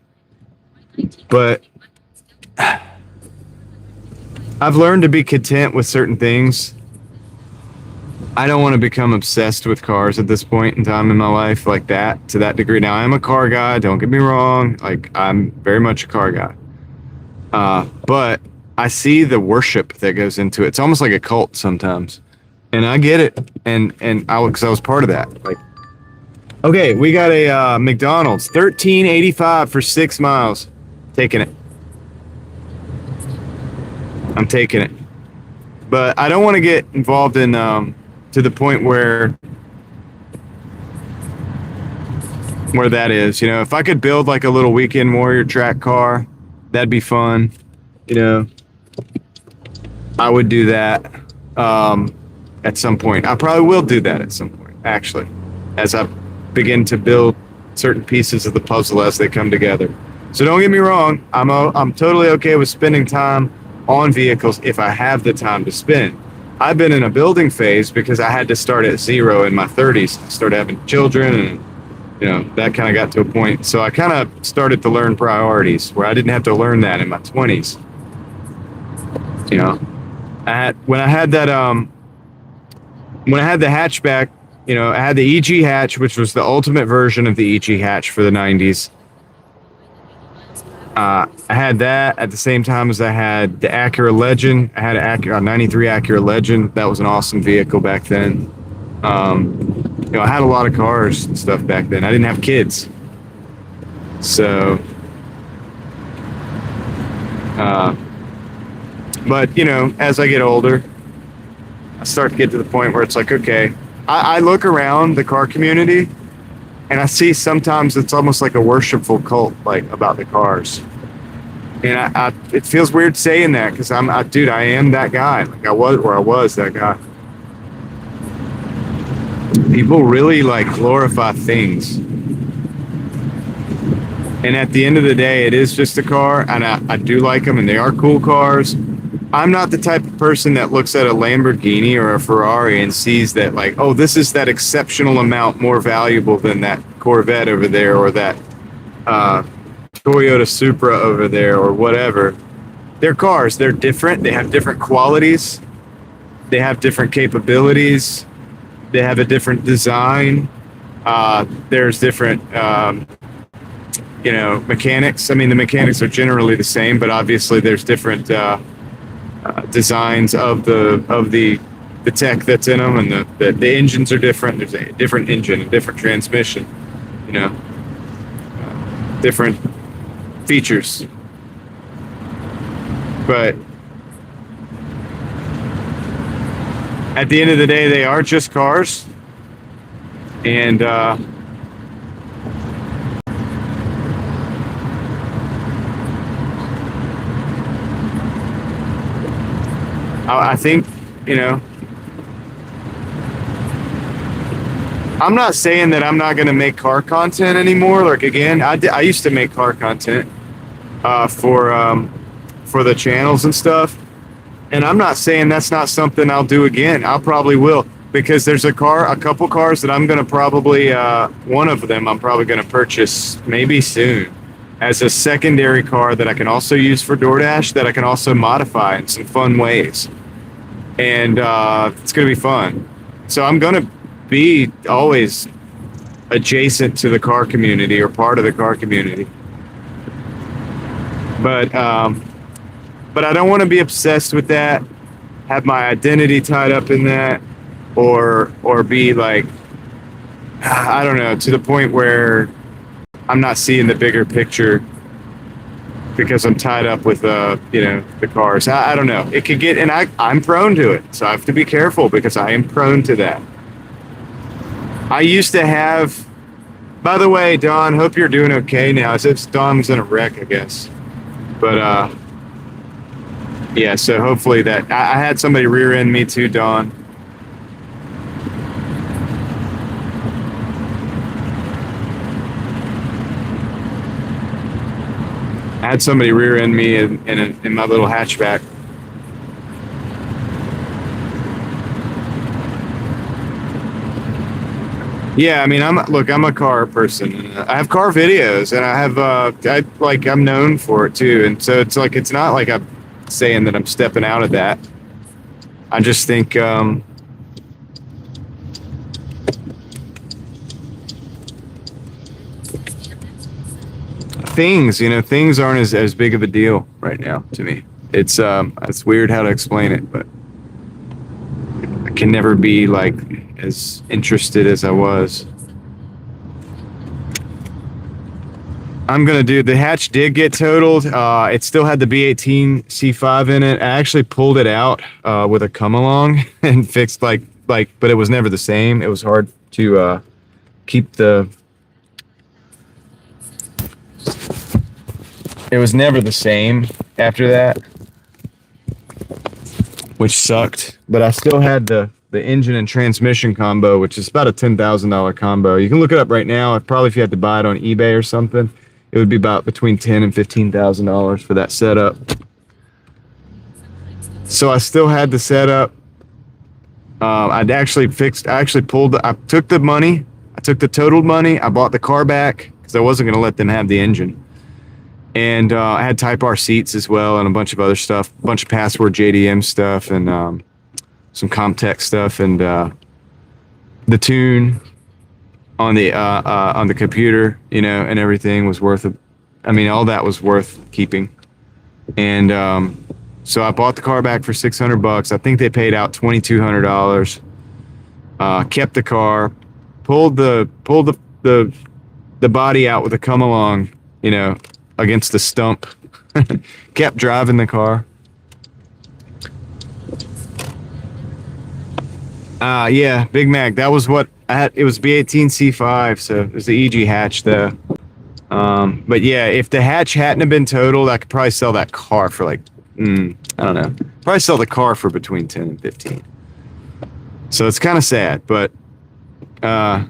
But I've learned to be content with certain things. I don't want to become obsessed with cars at this point in time in my life like that, to that degree. Now, I'm a car guy. Don't get me wrong. Like, I'm very much a car guy. But I see the worship that goes into it. It's almost like a cult sometimes. And I get it. Because I was part of that. Like, okay, we got a McDonald's, $13.85 for 6 miles. Taking it. I'm taking it. But I don't want to get involved in to the point where that is. If I could build like a little weekend warrior track car, that'd be fun. I would do that at some point. I probably will do that at some point, actually, as I begin to build certain pieces of the puzzle as they come together. So don't get me wrong, I'm totally okay with spending time on vehicles if I have the time to spend. I've been in a building phase because I had to start at zero in my 30s, started having children, and that kind of got to a point. So I kind of started to learn priorities where I didn't have to learn that in my 20s. When I had the hatchback, I had the EG hatch, which was the ultimate version of the EG hatch for the 90s. I had that at the same time as I had the Acura Legend. I had a 93 Acura Legend. That was an awesome vehicle back then. I had a lot of cars and stuff back then. I didn't have kids. So, but, as I get older, I start to get to the point where it's like, okay, I look around the car community and I see sometimes it's almost like a worshipful cult, like about the cars. And it feels weird saying that because I am that guy. Like I was that guy. People really like glorify things. And at the end of the day, it is just a car, and I do like them, and they are cool cars. I'm not the type of person that looks at a Lamborghini or a Ferrari and sees that like, oh, this is that exceptional amount more valuable than that Corvette over there or that Toyota Supra over there or whatever. They're cars. They're different. They have different qualities. They have different capabilities. They have a different design. There's different, mechanics. I mean, the mechanics are generally the same, but obviously there's different designs of the tech that's in them, and the engines are different. There's a different engine, a different transmission, different features. But at the end of the day, they are just cars. And I think, I'm not saying that I'm not going to make car content anymore. Like, again, I used to make car content for the channels and stuff. And I'm not saying that's not something I'll do again. I'll probably will, because there's a couple cars that I'm going to probably, one of them I'm probably going to purchase maybe soon as a secondary car that I can also use for DoorDash, that I can also modify in some fun ways. And it's going to be fun. So I'm going to be always adjacent to the car community or part of the car community. But I don't want to be obsessed with that, have my identity tied up in that, or be like, I don't know, to the point where I'm not seeing the bigger picture because I'm tied up with the cars. I don't know. It could get, and I'm prone to it, so I have to be careful because I am prone to that. I used to have, by the way, Don, hope you're doing okay now. As if Don's in a wreck, I guess. But yeah, so hopefully that, I had somebody rear end me too, Don. I had somebody rear end me in my little hatchback. Yeah, I mean, I'm a car person. I have car videos, and I have, I'm known for it too. And so it's not like I'm saying that I'm stepping out of that. I just think, things aren't as big of a deal right now to me. It's weird how to explain it, but I can never be like as interested as I was. I'm gonna do, the hatch did get totaled. It still had the B18 C5 in it. I actually pulled it out with a come along and fixed but it was never the same. It was hard to keep the. It was never the same after that, which sucked. But I still had the engine and transmission combo, which is about a $10,000 combo. You can look it up right now. Probably if you had to buy it on eBay or something, it would be about between $10,000 and $15,000 for that setup. So I still had the setup. I took the money. I took the totaled money. I bought the car back because I wasn't going to let them have the engine. And I had Type R seats as well, and a bunch of other stuff, a bunch of Password JDM stuff, and some Comtech stuff, and the tune on the computer, and everything was worth it. I mean, all that was worth keeping. And so I bought the car back for $600. I think they paid out $2,200. Kept the car, pulled the body out with a come along, against the stump. Kept driving the car. Yeah, Big Mac. That was what I had. It was B18 C5, so it was the EG hatch though. But yeah, if the hatch hadn't have been totaled, I could probably sell that car for I don't know. Probably sell the car for between 10 and 15. So it's kind of sad, but yeah,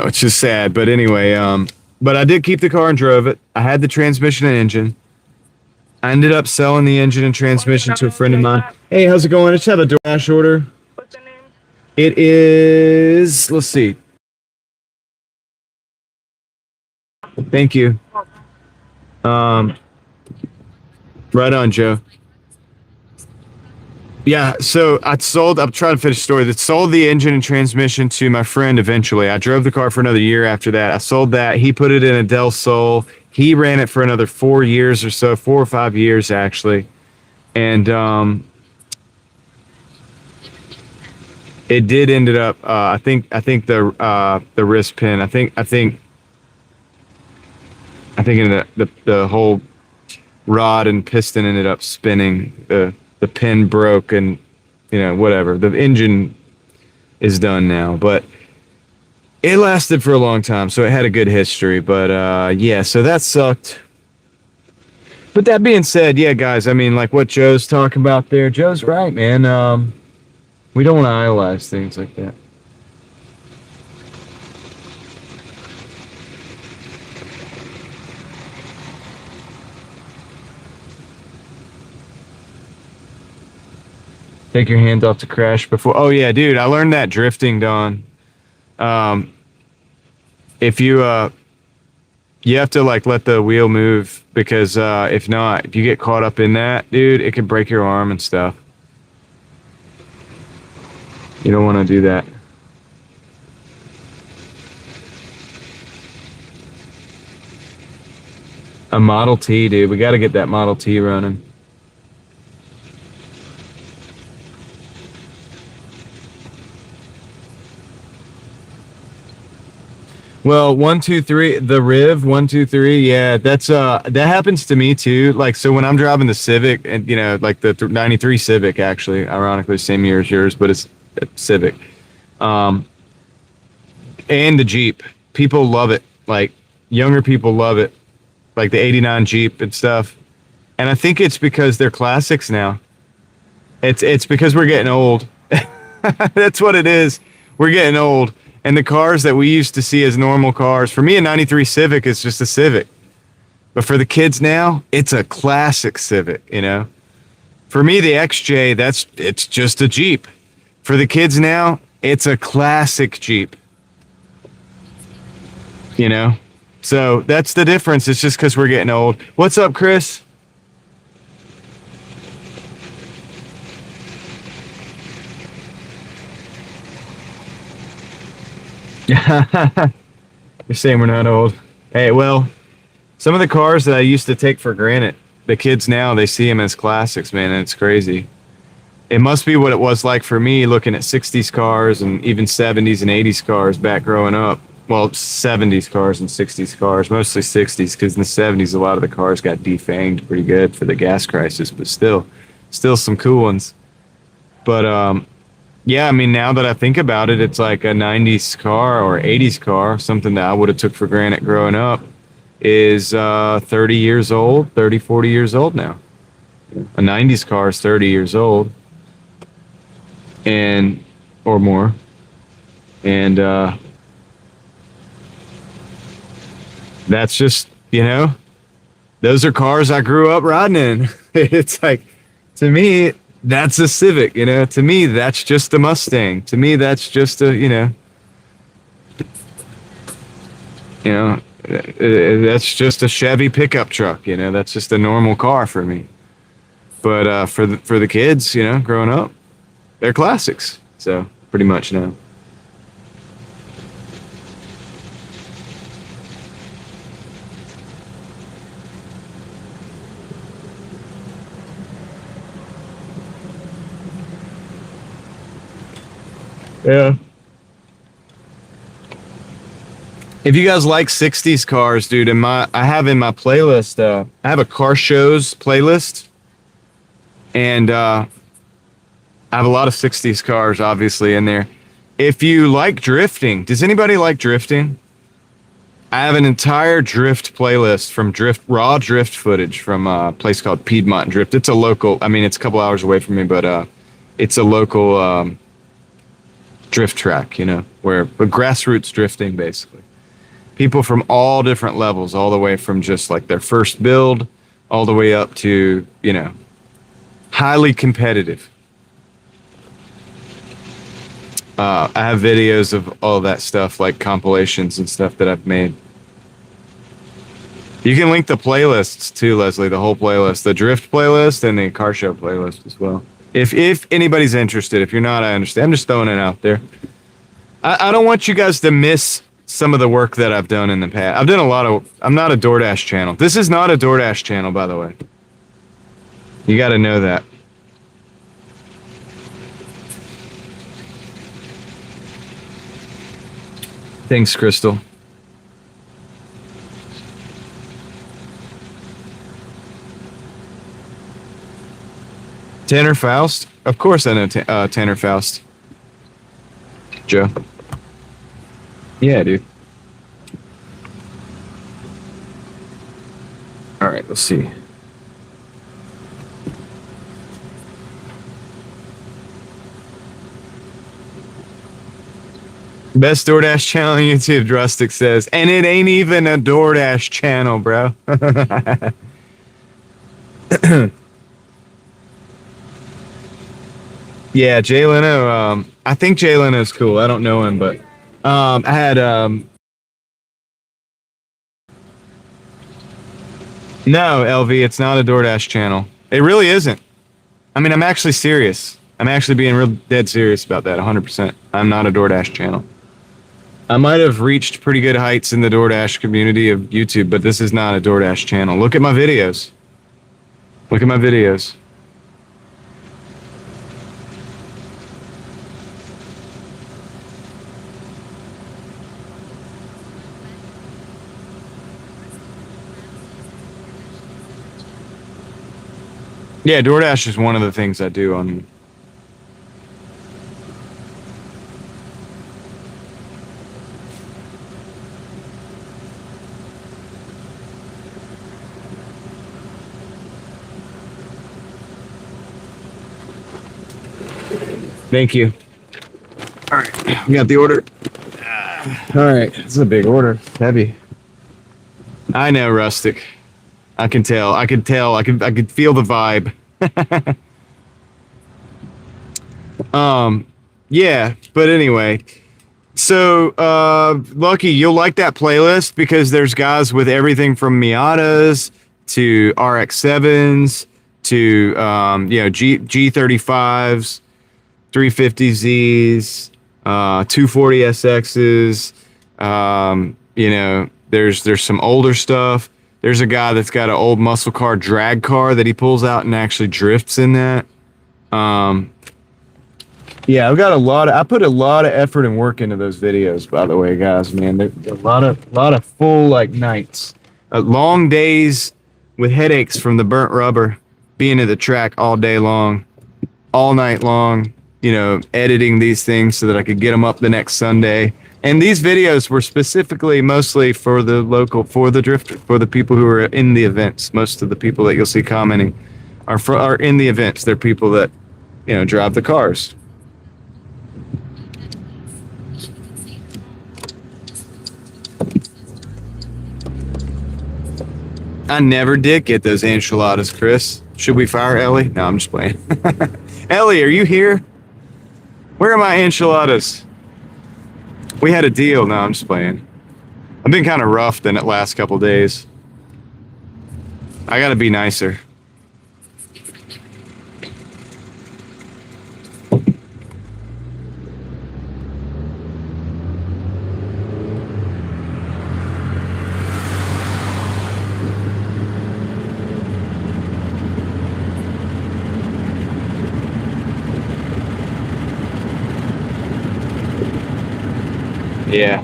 it's just sad. But anyway, but I did keep the car and drove it. I had the transmission and engine. I ended up selling the engine and transmission to a friend of mine. Hey, how's it going? I just have a DoorDash order. What's your name? It is, let's see. Thank you. Right on, Joe. Yeah, so I'm trying to finish the story. That sold the engine and transmission to my friend eventually. I drove the car for another year after that. I sold that. He put it in a Del Sol. He ran it for another 4 years or so, 4 or 5 years actually. And it did ended up I think the wrist pin, I think in the whole rod and piston ended up spinning. The pin broke and, whatever. The engine is done now, but it lasted for a long time, so it had a good history. But yeah, so that sucked. But that being said, yeah, guys, I mean, like what Joe's talking about there, Joe's right, man. We don't want to idolize things like that. Take your hand off the crash before. Oh yeah, dude, I learned that drifting, Don. If you have to like let the wheel move, because if not, if you get caught up in that, dude, it can break your arm and stuff. You don't want to do that. A Model T, dude. We got to get that Model T running. Well, 123, the Riv 123, yeah, that happens to me too. Like, so when I'm driving the Civic, and like the 93 Civic, actually, ironically, same year as yours, but it's Civic, and the Jeep, people love it. Like, younger people love it, like the 89 Jeep and stuff. And I think it's because they're classics now. It's because we're getting old. That's what it is. We're getting old. And the cars that we used to see as normal cars, for me, a 93 Civic is just a Civic. But for the kids now, it's a classic Civic, For me, the XJ, it's just a Jeep. For the kids now, it's a classic Jeep. So that's the difference. It's just because we're getting old. What's up, Chris? You're saying we're not old. Hey, well, some of the cars that I used to take for granted, the kids now, they see them as classics, man, and it's crazy. It must be what it was like for me looking at 60s cars and even 70s and 80s cars back growing up. Well, 70s cars and 60s cars, mostly 60s, because in the 70s, a lot of the cars got defanged pretty good for the gas crisis, but still some cool ones. But, yeah, I mean, now that I think about it, it's like a 90s car or 80s car, something that I would have took for granted growing up, is 30 years old, 30, 40 years old now. A 90s car is 30 years old or more. And that's just, those are cars I grew up riding in. It's like, to me, that's a Civic, To me, that's just a Mustang. To me, that's just a, that's just a Chevy pickup truck. That's just a normal car for me. But for the kids, growing up, they're classics. So pretty much now. Yeah. If you guys like 60s cars, dude, I have in my playlist, I have a car shows playlist, and I have a lot of 60s cars, obviously, in there. If you like drifting, does anybody like drifting? I have an entire drift playlist from raw drift footage from a place called Piedmont Drift. It's a local, I mean, it's a couple hours away from me, but it's a local drift track, where grassroots drifting, basically. People from all different levels, all the way from just like their first build, all the way up to, highly competitive. I have videos of all that stuff, like compilations and stuff that I've made. You can link the playlists too, Leslie, the whole playlist, the drift playlist and the car show playlist as well. If anybody's interested, if you're not, I understand. I'm just throwing it out there. I don't want you guys to miss some of the work that I've done in the past. I've done a lot of, I'm not a DoorDash channel. This is not a DoorDash channel, by the way. You got to know that. Thanks, Crystal. Tanner Faust? Of course I know Tanner Faust. Joe. Yeah, dude. All right, let's see. Best DoorDash channel on YouTube, Drustic says. And it ain't even a DoorDash channel, bro. Yeah, Jay Leno. I think Jay Leno's cool. I don't know him, but I had no, LV, it's not a DoorDash channel. It really isn't. I mean, I'm actually serious. I'm actually being real dead serious about that, 100%. I'm not a DoorDash channel. I might have reached pretty good heights in the DoorDash community of YouTube, but this is not a DoorDash channel. Look at my videos. Look at my videos. Yeah, DoorDash is one of the things I do on. Thank you. All right, we got the order. All right, this is a big order. Heavy. I know, Rustic. I can tell. I could tell. I could feel the vibe. Yeah, but anyway. So, Lucky, you'll like that playlist because there's guys with everything from Miatas to RX-7s to you know, G35s, 350Zs, 240SXs. You know, there's some older stuff. There's a guy that's got an old muscle car drag car that he pulls out and actually drifts in that. Yeah, I've got I put a lot of effort and work into those videos, by the way, guys, man. They're a lot of full like nights, long days with headaches from the burnt rubber, being at the track all day long, all night long, you know, editing these things so that I could get them up the next Sunday. And these videos were specifically mostly for the local, for the drifter, for the people who are in the events. Most of the people that you'll see commenting are in the events. They're people that, you know, drive the cars. I never did get those enchiladas, Chris. Should we fire Ellie? No, I'm just playing. Ellie, are you here? Where are my enchiladas? We had a deal. No, I'm just playing. I've been kind of rough in the last couple days. I gotta be nicer. Yeah.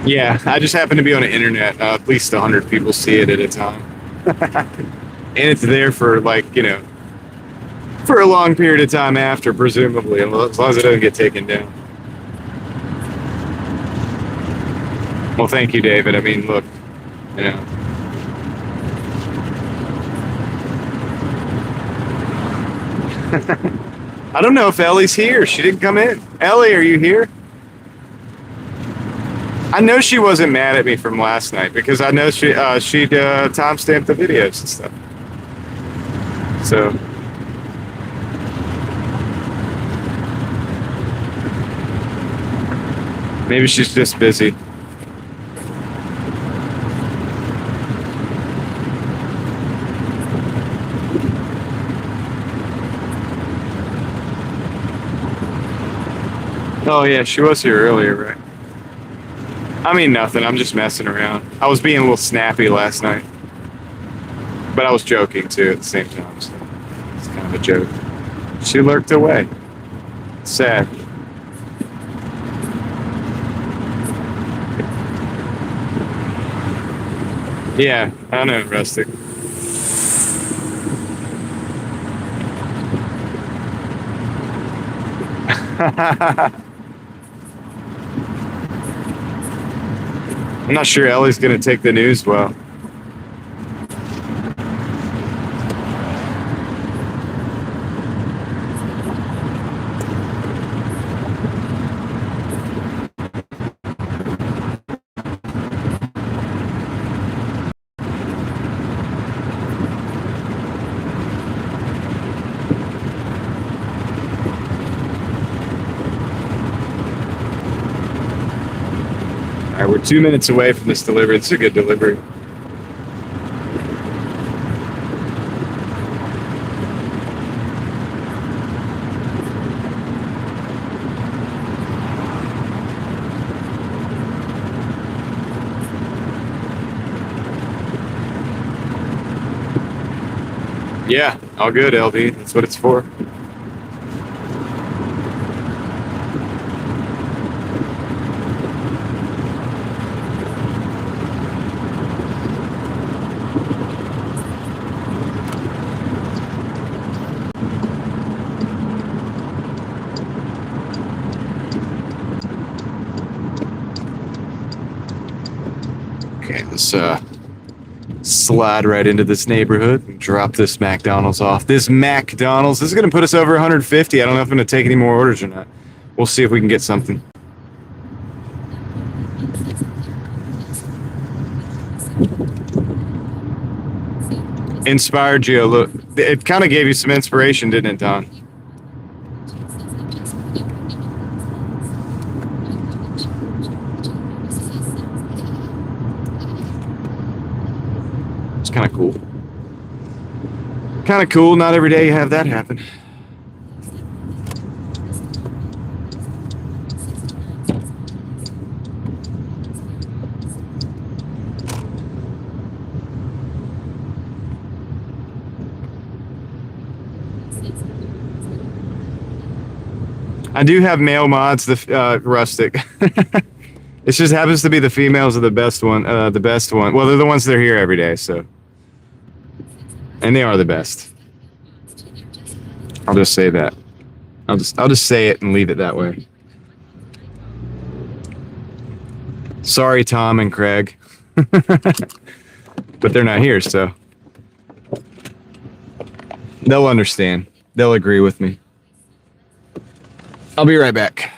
Yeah, I just happen to be on the internet. At least 100 people see it at a time. And it's there for, like, you know, for a long period of time after, presumably, as long as it doesn't get taken down. Well, thank you, David. I mean, look, you know. I don't know if Ellie's here. She didn't come in. Ellie, are you here? I know she wasn't mad at me from last night because I know she'd timestamped the videos and stuff. So maybe she's just busy. Oh yeah, she was here earlier, right? I mean nothing, I'm just messing around. I was being a little snappy last night. But I was joking too at the same time, so it's kind of a joke. She lurked away. Sad. Yeah, I know, Rustic. I'm not sure Ellie's gonna take the news well. All right, we're 2 minutes away from this delivery. It's a good delivery. Yeah, all good, LD. That's what it's for. Okay, let's slide right into this neighborhood and drop this McDonald's off. This McDonald's, this is going to put us over 150. I don't know if I'm going to take any more orders or not. We'll see if we can get something. Inspired you. Look, it kind of gave you some inspiration, didn't it, Don? It's kind of cool. Kind of cool. Not every day you have that happen. I do have male mods, the Rustic. It just happens to be the females are the best one. The best one. Well, they're the ones that are here every day, so. And they are the best. I'll just say that. I'll just say it and leave it that way. Sorry, Tom and Craig. But they're not here, so. They'll understand. They'll agree with me. I'll be right back.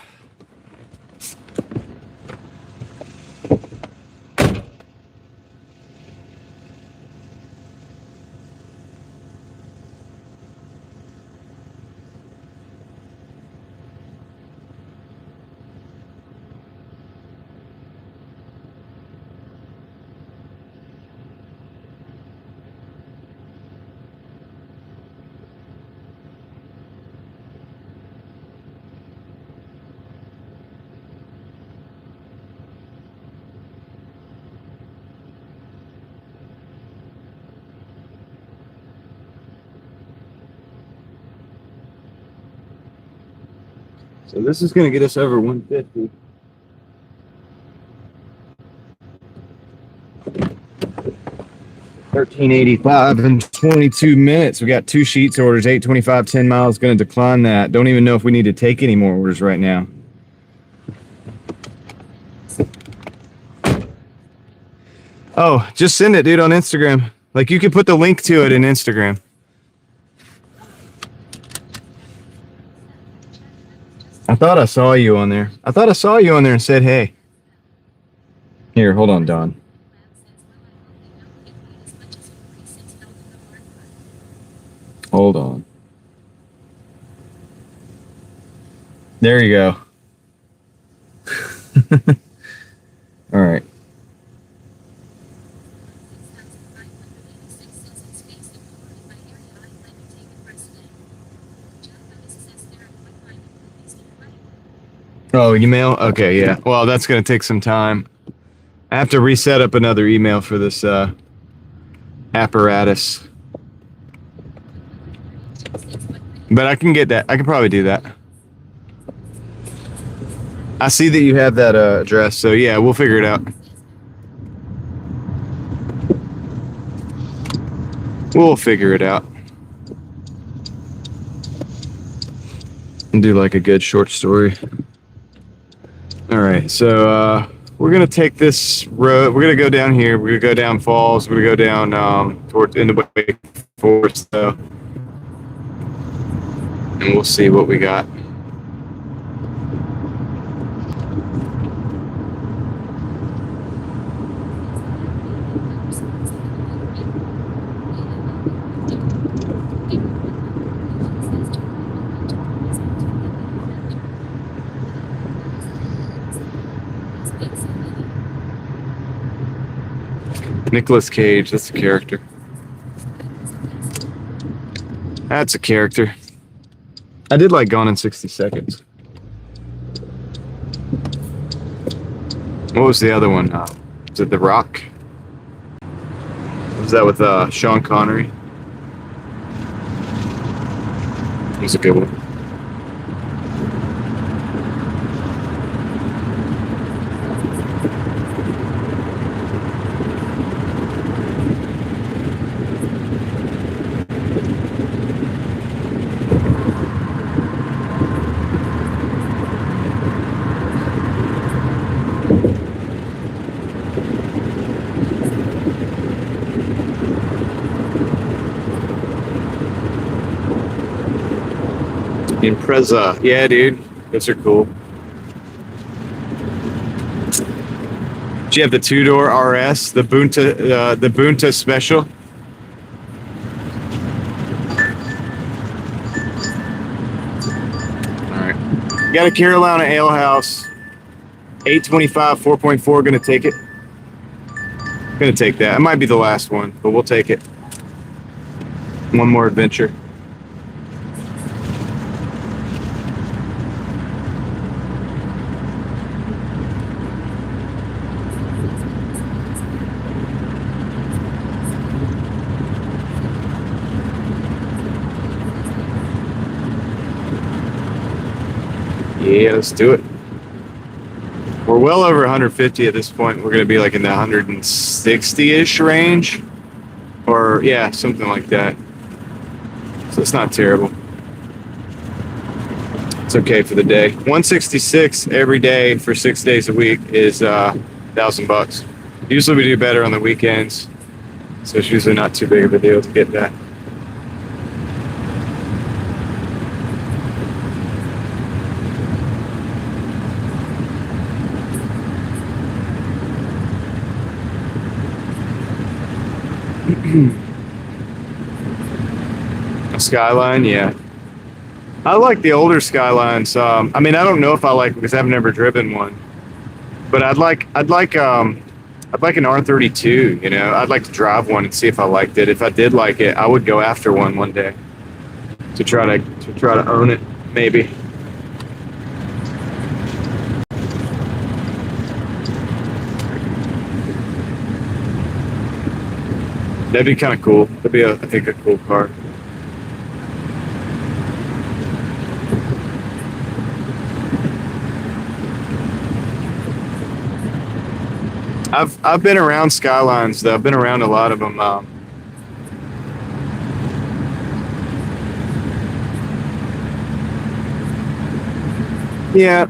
So this is going to get us over 150. $13.85 in 22 minutes. We got 2 sheets orders, 825, 10 miles. Going to decline that. Don't even know if we need to take any more orders right now. Oh, just send it, dude, on Instagram. Like, you could put the link to it in Instagram. I thought I saw you on there. I thought I saw you on there and said, hey. Here, hold on, Don. Hold on. There you go. All right. Oh, email? Okay, yeah. Well, that's going to take some time. I have to reset up another email for this apparatus. But I can get that. I can probably do that. I see that you have that address, so yeah, we'll figure it out. We'll figure it out. And do like a good short story. All right, so we're gonna take this road. We're gonna go down here. We're gonna go down Falls. We're gonna go down towards into Wake Forest, though, and we'll see what we got. Nicolas Cage, that's a character. That's a character. I did like Gone in 60 Seconds. What was the other one? Was it The Rock? Was that with Sean Connery? It was a good one. Impreza. Yeah, dude. Those are cool. Do you have the two-door RS, the Bunta Special? All right. Got a Carolina Ale House. 825, 4.4. Gonna take it. Gonna take that. It might be the last one, but we'll take it. One more adventure. Yeah, let's do it. We're well over 150 at this point. We're going to be like in the 160-ish range. Or, yeah, something like that. So it's not terrible. It's okay for the day. 166 every day for 6 days a week is $1,000. Usually we do better on the weekends. So it's usually not too big of a deal to get that. A Skyline, yeah. I like the older Skylines. I mean, I don't know if I like them because I've never driven one. But I'd like an R32. You know, I'd like to drive one and see if I liked it. If I did like it, I would go after one day to try to own it, maybe. That'd be kind of cool. That'd be, I think, a cool car. I've been around Skylines though. I've been around a lot of them. Yeah,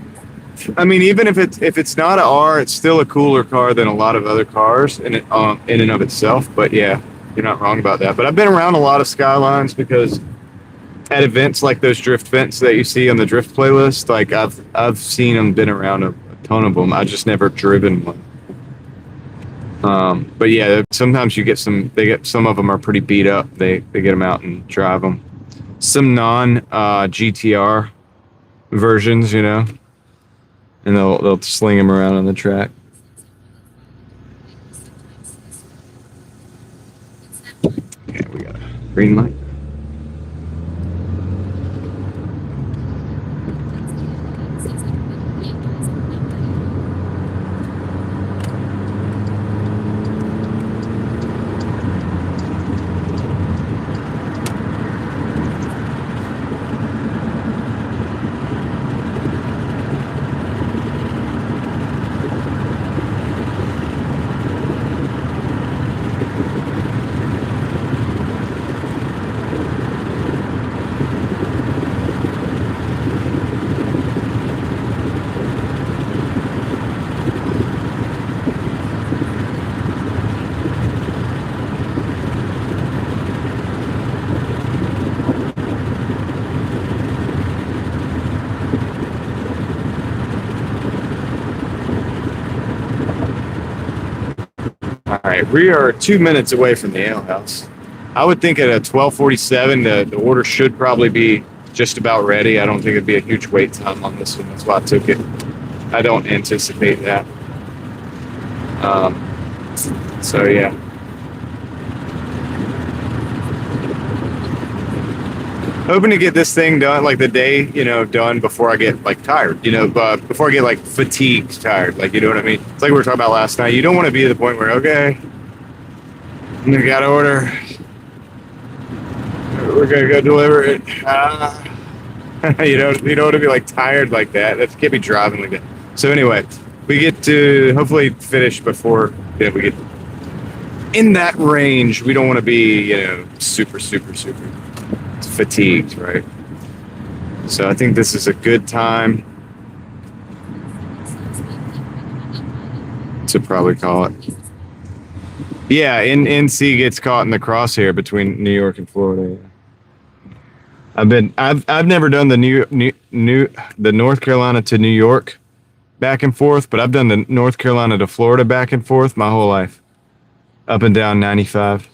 I mean, even if it's not an R, it's still a cooler car than a lot of other cars in and of itself. But yeah, you're not wrong about that. But I've been around a lot of Skylines because at events like those drift events that you see on the drift playlist, like I've seen them, been around a ton of them. I just never driven one. But yeah, sometimes you get some. They get some of them are pretty beat up. They get them out and drive them. Some non GTR versions, you know, and they'll sling them around on the track. Okay, we got a green light. All right, we are 2 minutes away from the ale house. I would think at a 12:47, the order should probably be just about ready. I don't think it'd be a huge wait time on this one. That's why I took it. I don't anticipate that. So yeah. Hoping to get this thing done, like the day, done before I get like tired, before I get like fatigued tired, like, you know what I mean? It's like we were talking about last night. You don't want to be at the point where, okay, we got to order, we're going to go deliver it. You don't want to be like tired like that. That can't be driving like that. So anyway, we get to hopefully finish before we get in that range. We don't want to be, super fatigued, right? So I think this is a good time to probably call it. Yeah, NC gets caught in the crosshair between New York and Florida. I've never done the North Carolina to New York back and forth, but I've done the North Carolina to Florida back and forth my whole life, up and down 95.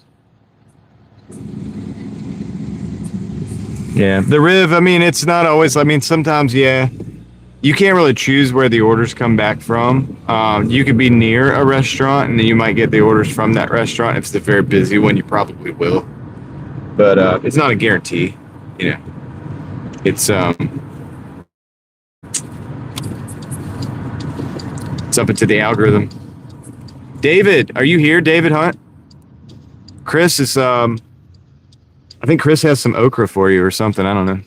Yeah, the Riv, I mean, it's not always, I mean, sometimes, yeah, you can't really choose where the orders come back from. You could be near a restaurant, and then you might get the orders from that restaurant. If it's a very busy one, you probably will. But it's not a guarantee, It's up into the algorithm. David, are you here, David Hunt? Chris is, I think Chris has some okra for you or something. I don't know.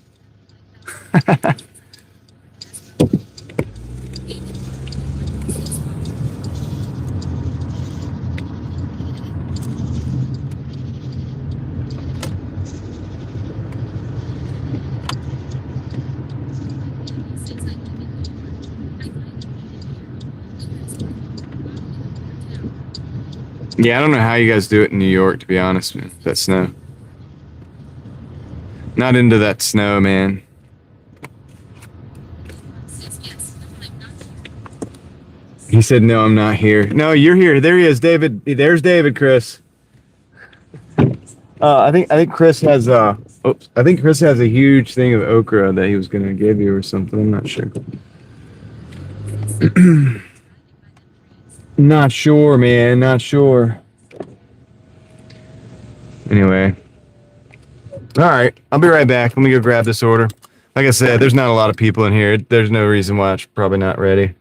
Yeah, I don't know how you guys do it in New York, to be honest, man. That snow. Not into that snow, man. He said, no, I'm not here. No, you're here. There he is, David. There's David, Chris. I think Chris has I think Chris has a huge thing of okra that he was gonna give you or something. I'm not sure. Not sure, man. Not sure. Anyway. All right. I'll be right back. Let me go grab this order. Like I said, there's not a lot of people in here. There's no reason why it's probably not ready.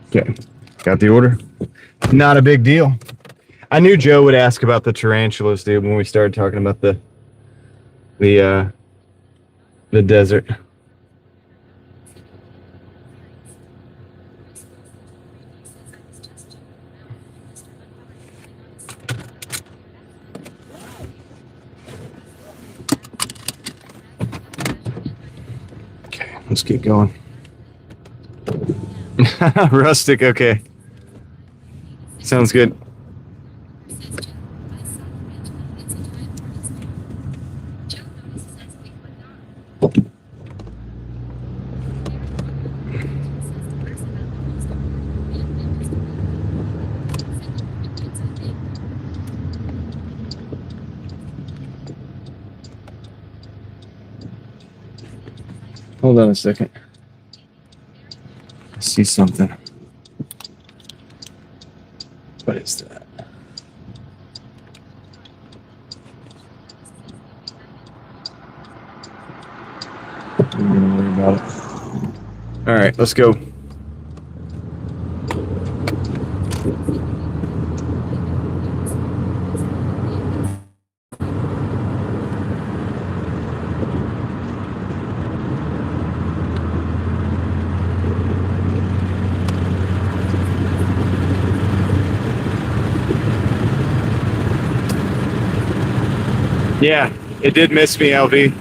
Okay, got the order. Not a big deal. I knew Joe would ask about the tarantulas, dude, when we started talking about the desert. Okay, let's keep going. Rustic, okay. Sounds good. Hold on a second. I see something. What is that? I'm gonna worry about it. All right, let's go. Yeah, it did miss me, LV.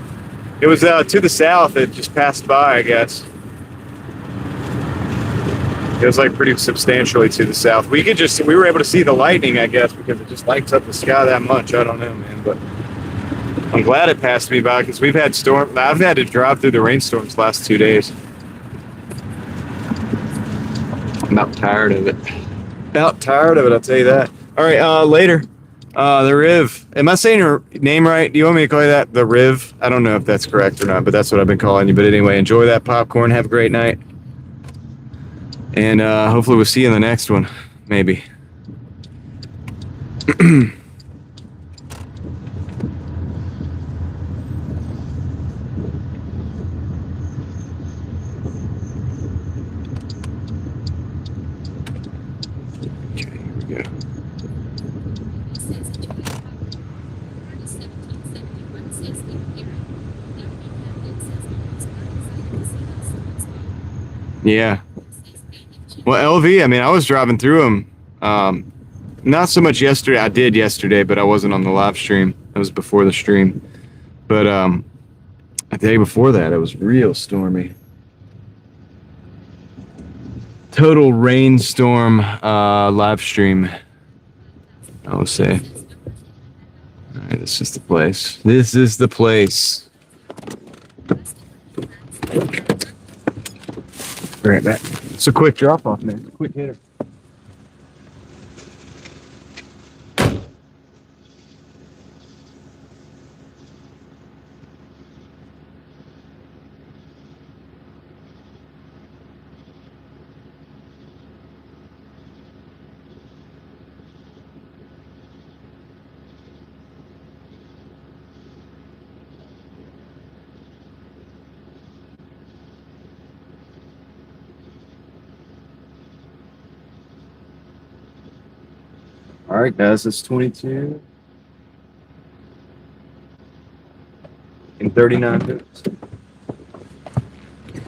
It was to the south. It just passed by, I guess. It was like pretty substantially to the south. We were able to see the lightning, I guess, because it just lights up the sky that much. I don't know, man, but I'm glad it passed me by because we've had storm. I've had to drive through the rainstorms the last 2 days. I'm about tired of it. About tired of it, I'll tell you that. All right, later. The Riv. Am I saying your name right? Do you want me to call you that? The Riv? I don't know if that's correct or not, but that's what I've been calling you. But anyway, enjoy that popcorn. Have a great night. And hopefully we'll see you in the next one. Maybe. Okay, here we go. Yeah. Well, LV, I mean, I was driving through them. Not so much yesterday. I did yesterday, but I wasn't on the live stream. That was before the stream. But the day before that, it was real stormy. Total rainstorm live stream, I would say. All right, this is the place. This is the place. Right back. It's a quick drop off, man. Quick hitter. All right, guys, it's 22 and 39 minutes.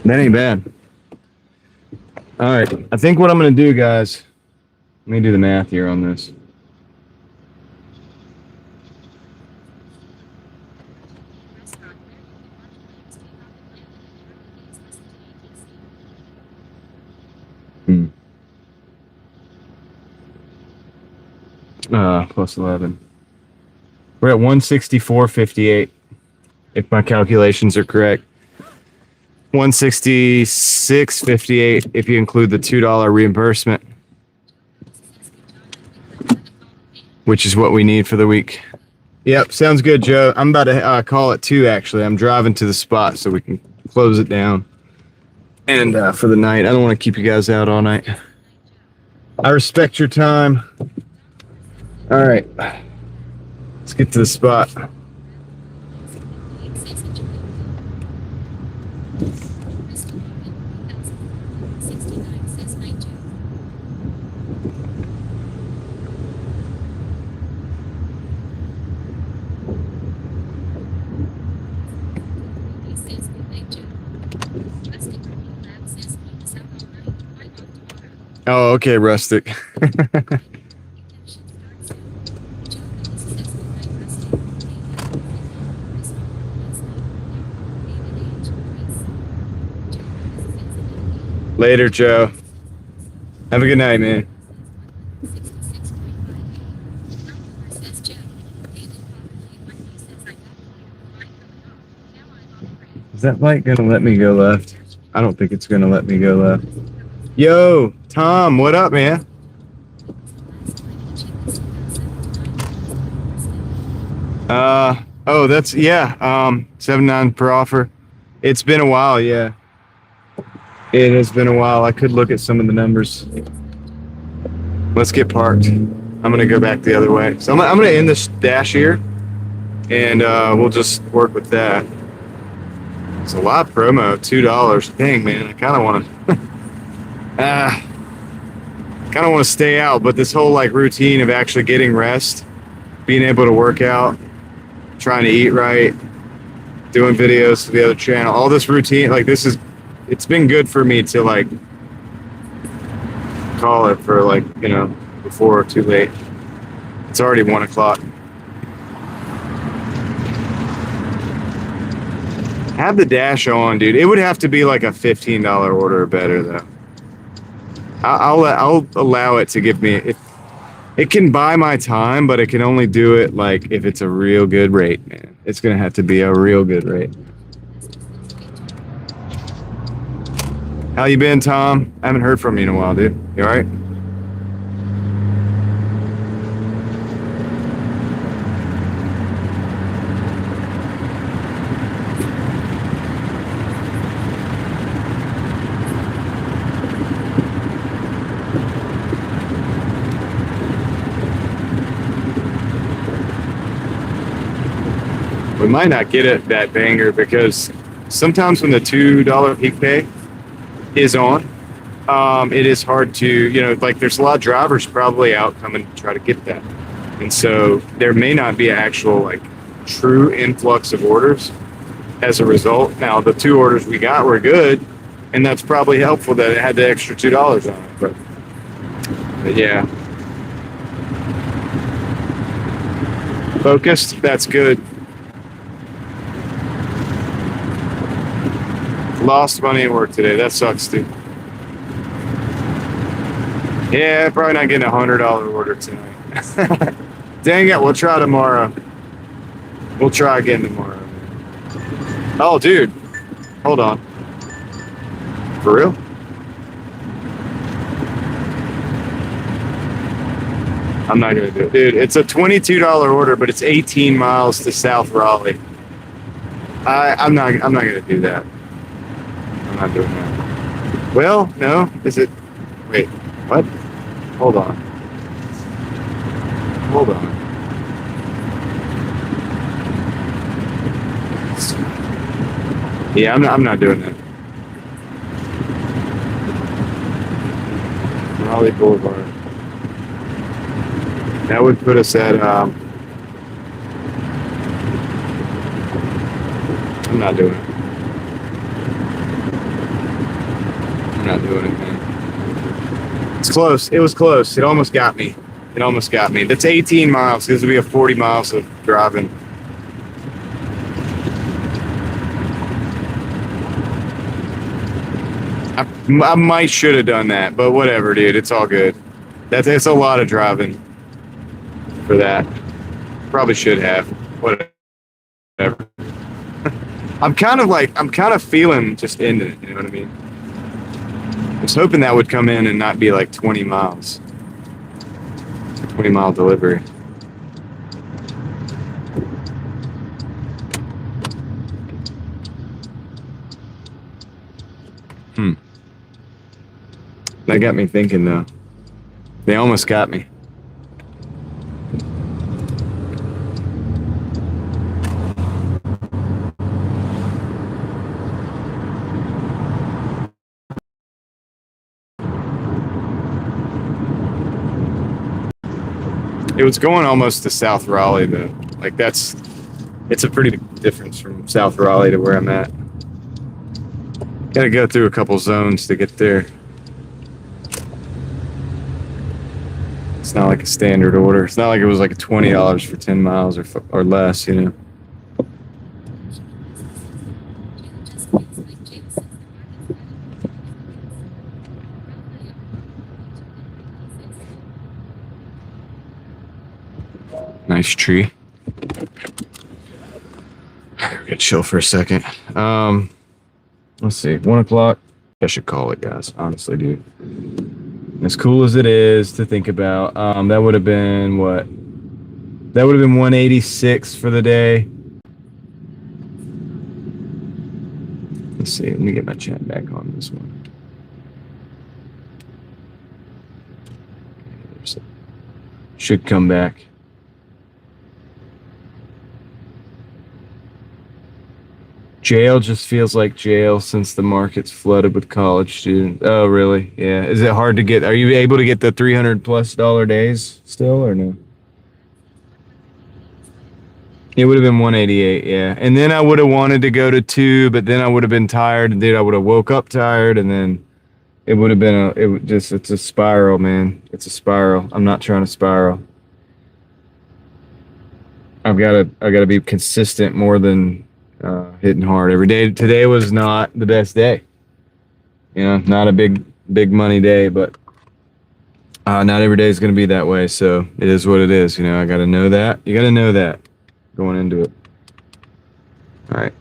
That ain't bad. All right, I think what I'm going to do, guys, let me do the math here on this. Plus 11. We're at 164.58, if my calculations are correct. 166.58 if you include the $2 reimbursement, which is what we need for the week. Yep, sounds good, Joe. I'm about to call it 2, actually. I'm driving to the spot so we can close it down. And for the night, I don't want to keep you guys out all night. I respect your time. All right, let's get to the spot. Oh, okay, Rustic. Later, Joe. Have a good night, man. Is that light gonna let me go left? I don't think it's gonna let me go left. Yo, Tom, what up, man? Oh, that's, yeah, 7.9 per offer. It's been a while, yeah. It has been a while. I could look at some of the numbers. Let's get parked. I'm gonna go back the other way. So I'm gonna end this dash here, and we'll just work with that. It's a lot promo, $2. Dang, man, I kind of want to, stay out. But this whole like routine of actually getting rest, being able to work out, trying to eat right, doing videos for the other channel, all this routine, like it's been good for me to like call it for like, before too late. It's already 1 o'clock. Have the dash on, dude. It would have to be like a $15 order or better, though. I'll allow it to give me. It can buy my time, but it can only do it like if it's a real good rate, man. It's gonna have to be a real good rate. How you been, Tom? I haven't heard from you in a while, dude. You all right? We might not get it that banger because sometimes when the $2 peak pay is on, it is hard to, like there's a lot of drivers probably out coming to try to get that. And so there may not be an actual like true influx of orders as a result. Now the 2 orders we got were good, and that's probably helpful that it had the extra $2 on it. But yeah. Focused, that's good. Lost money at work today. That sucks, dude. Yeah, probably not getting a $100 order tonight. Dang it, we'll try tomorrow. We'll try again tomorrow. Oh, dude. Hold on. For real? I'm not gonna do it. Dude, it's a $22 order, but it's 18 miles to South Raleigh. I'm not gonna do that. I'm not doing that. Well, no. Is it? Wait. What? Hold on. Hold on. Yeah, I'm not doing that. Raleigh Boulevard. That would put us at. I'm not doing it. I'm not doing it, man. It's close. It was close. It almost got me. It almost got me. That's 18 miles. This would be a 40 miles of driving. I might should have done that, but whatever, dude. It's all good. It's a lot of driving for that. Probably should have. Whatever. I'm kind of feeling just ending it. You know what I mean? I was hoping that would come in and not be like 20 miles. 20-mile delivery. That got me thinking, though. They almost got me. It was going almost to South Raleigh, though. Like, it's a pretty big difference from South Raleigh to where I'm at. Gotta go through a couple zones to get there. It's not like a standard order. It's not like it was like $20 for 10 miles or less, you know. Nice tree. We're gonna chill for a second. Let's see, 1 o'clock. I should call it, guys. Honestly, dude. As cool as it is to think about, that would have been what? That would have been 186 for the day. Let's see. Let me get my chat back on this one. Should come back. Jail just feels like jail since the market's flooded with college students. Oh, really? Yeah. Is it hard to get? Are you able to get the $300+ days still or no? It would have been 188, yeah. And then I would have wanted to go to 2, but then I would have been tired, and then I would have woke up tired, and then it would have been it's a spiral, man. It's a spiral. I'm not trying to spiral. I gotta be consistent more than hitting hard every day. Today was not the best day. You know, not a big money day, but not every day is going to be that way. So it is what it is. You know, I got to know that. You got to know that going into it. All right.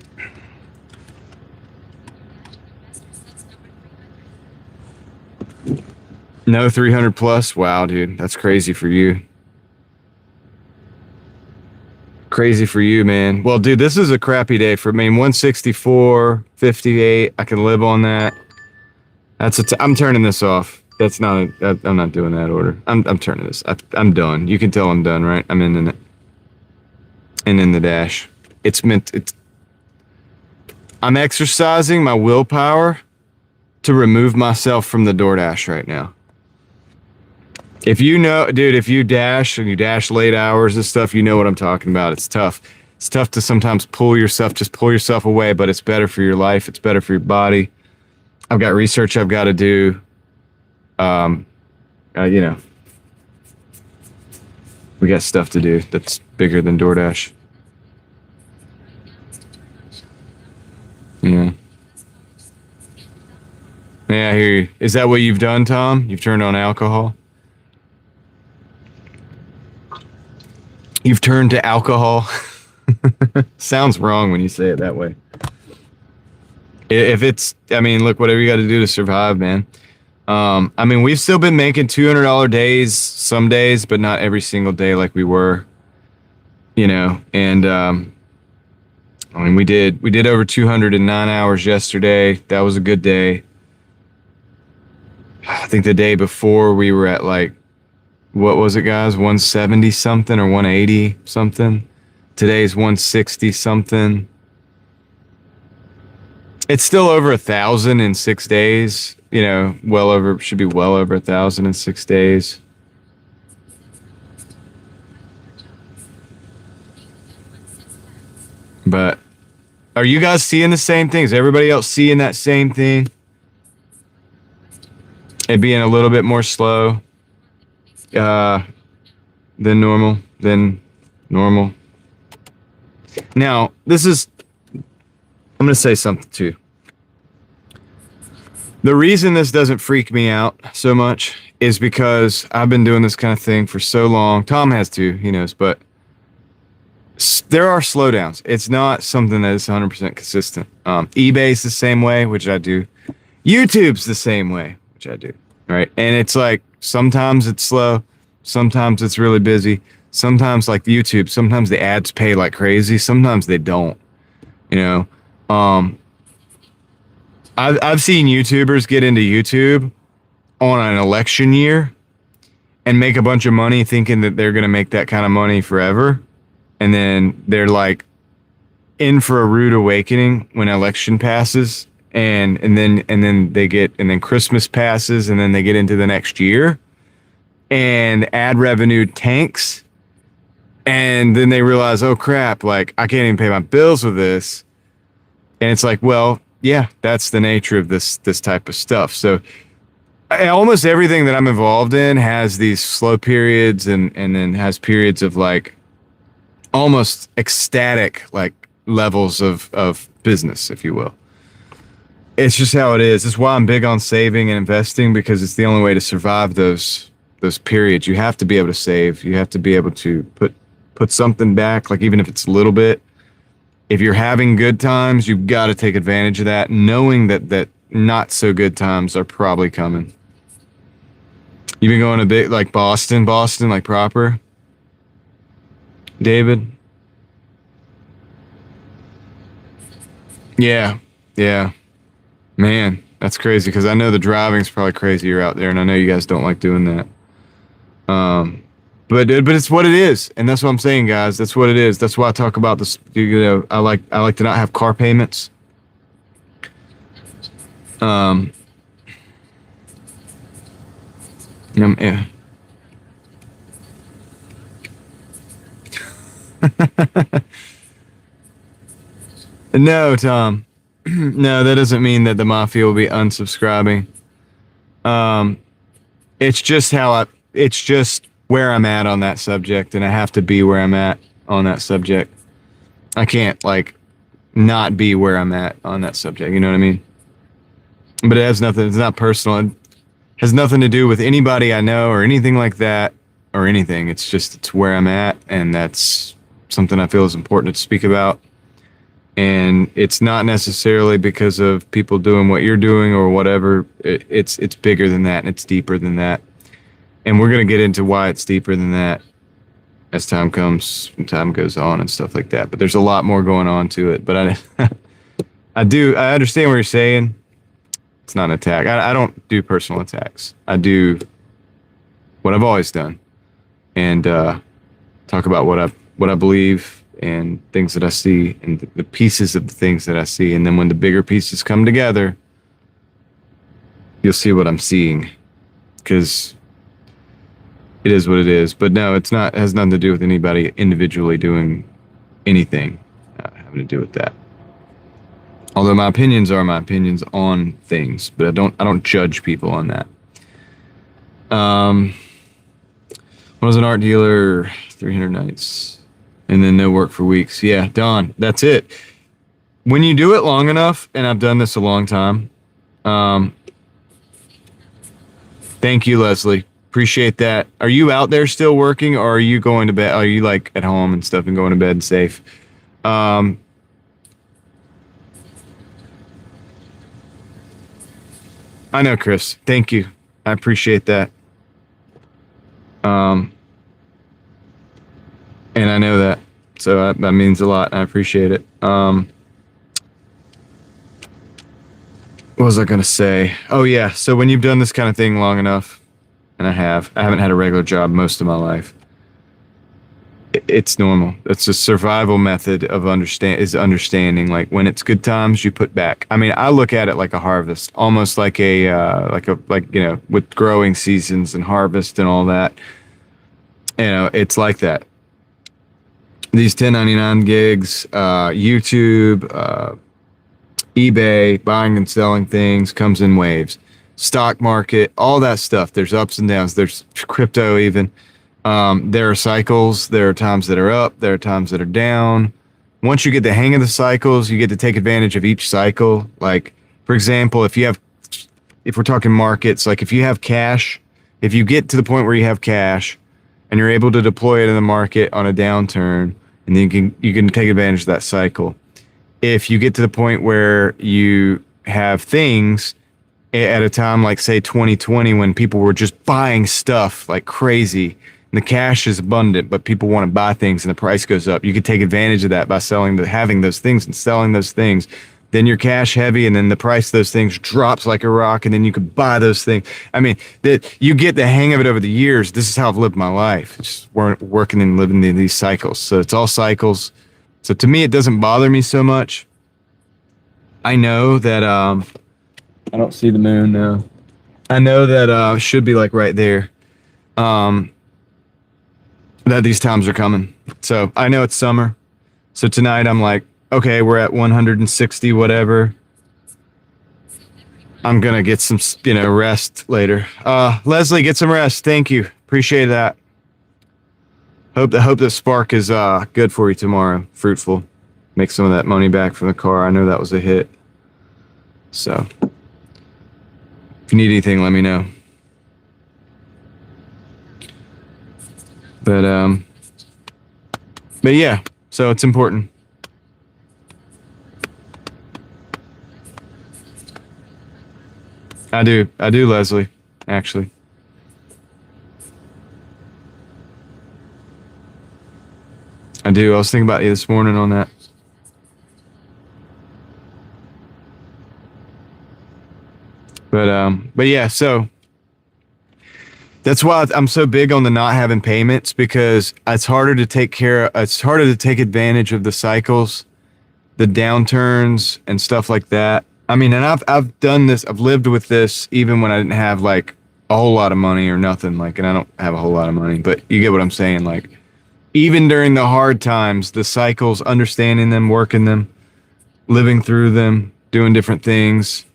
No 300+. Wow, dude, that's crazy for you. Crazy for you, man. Well, dude, this is a crappy day for me. 164.58. I can live on that. I'm turning this off. That's not. I'm not doing that order. I'm turning this. I'm done. You can tell I'm done, right? I'm in it. And in the dash. I'm exercising my willpower to remove myself from the Doordash right now. If you know, dude, if you dash and you dash late hours and stuff, you know what I'm talking about. It's tough. It's tough to sometimes pull yourself away, but it's better for your life. It's better for your body. I've got research I've got to do. You know, we got stuff to do that's bigger than Doordash. Yeah. Yeah, I hear you. Is that what you've done, Tom? You've turned on alcohol? You've turned to alcohol. Sounds wrong when you say it that way. If it's, I mean, look, whatever you got to do to survive, man. I mean, we've still been making $200 days some days, but not every single day like we were, you know. And I mean, we did over 209 hours yesterday. That was a good day. I think the day before we were at like, what was it, guys? 170 something or 180 something. Today's 160 something. It's still over 1,000 in 6 days. You know, should be well over 1,000 in 6 days. But are you guys seeing the same thing? Is everybody else seeing that same thing? It being a little bit more slow than normal. Now, I'm going to say something too. The reason this doesn't freak me out so much is because I've been doing this kind of thing for so long. Tom has too, he knows, but there are slowdowns. It's not something that is 100% consistent. eBay's the same way, which I do. YouTube's the same way, which I do. Right. And it's like, sometimes it's slow. Sometimes it's really busy. Sometimes like YouTube, sometimes the ads pay like crazy. Sometimes they don't, you know. I've seen YouTubers get into YouTube on an election year and make a bunch of money thinking that they're going to make that kind of money forever. And then they're like in for a rude awakening when election passes. And then Christmas passes and then they get into the next year and ad revenue tanks. And then they realize, oh crap, like I can't even pay my bills with this. And it's like, well, yeah, that's the nature of this type of stuff. So Almost everything that I'm involved in has these slow periods and then has periods of like almost ecstatic like levels of business, if you will. It's just how it is. It's why I'm big on saving and investing, because it's the only way to survive those periods. You have to be able to save. You have to be able to put something back, like even if it's a little bit. If you're having good times, you've got to take advantage of that, knowing that not so good times are probably coming. You've been going a bit like Boston, like proper, David? Yeah, yeah. Man, that's crazy, because I know the driving's probably crazier out there, and I know you guys don't like doing that. But it's what it is, and that's what I'm saying, guys. That's what it is. That's why I talk about this. You know, I like to not have car payments. Yeah. No, Tom. No, that doesn't mean that the mafia will be unsubscribing. It's just it's just where I'm at on that subject, and I have to be where I'm at on that subject. I can't like not be where I'm at on that subject. You know what I mean? But it has nothing. It's not personal. It has nothing to do with anybody I know or anything like that or anything. It's where I'm at, and that's something I feel is important to speak about. And it's not necessarily because of people doing what you're doing or whatever. It's bigger than that, and it's deeper than that. And we're going to get into why it's deeper than that as time comes and time goes on and stuff like that. But there's a lot more going on to it. But I understand what you're saying. It's not an attack. I don't do personal attacks. I do what I've always done, and talk about what I believe and things that I see and the pieces of the things that I see. And then when the bigger pieces come together, you'll see what I'm seeing, because it is what it is. But no, it has nothing to do with anybody individually doing anything having to do with that. Although my opinions are my opinions on things, but I don't judge people on that. When I was an art dealer, 300 nights. And then no work for weeks. Yeah, Don, that's it. When you do it long enough, and I've done this a long time. Thank you, Leslie. Appreciate that. Are you out there still working, or are you going to bed? Are you like at home and stuff and going to bed safe? I know, Chris. Thank you. I appreciate that. And I know that, so that means a lot. I appreciate it. What was I going to say? Oh, yeah. So when you've done this kind of thing long enough, and I haven't had a regular job most of my life. It's normal. It's a survival method of understanding. Like when it's good times, you put back. I mean, I look at it like a harvest, almost like with growing seasons and harvest and all that. You know, it's like that. These 1099 gigs, YouTube, eBay, buying and selling things comes in waves. Stock market, all that stuff. There's ups and downs. There's crypto even. There are cycles. There are times that are up. There are times that are down. Once you get the hang of the cycles, you get to take advantage of each cycle. Like, for example, if we're talking markets, like if you have cash, if you get to the point where you have cash and you're able to deploy it in the market on a downturn, and then you can take advantage of that cycle. If you get to the point where you have things at a time like, say, 2020, when people were just buying stuff like crazy, and the cash is abundant, but people want to buy things and the price goes up, you could take advantage of that by having those things and selling those things. Then you're cash heavy, and then the price of those things drops like a rock, and then you could buy those things. I mean, that you get the hang of it over the years. This is how I've lived my life, just working and living in these cycles. So it's all cycles. So to me, it doesn't bother me so much. I know that I don't see the moon now. I know that should be like right there. That these times are coming. So I know it's summer. So tonight I'm like, okay, we're at 160 whatever. I'm gonna get some, rest later. Leslie, get some rest. Thank you. Appreciate that. Hope the spark is good for you tomorrow. Fruitful. Make some of that money back from the car. I know that was a hit. So if you need anything, let me know. But yeah, so it's important. I do, Leslie, actually. I do. I was thinking about you this morning on that. But yeah, so that's why I'm so big on the not having payments, because it's harder to take advantage of the cycles, the downturns and stuff like that. I mean, and I've done this, I've lived with this even when I didn't have like a whole lot of money or nothing, like, and I don't have a whole lot of money, but you get what I'm saying. Like, even during the hard times, the cycles, understanding them, working them, living through them, doing different things,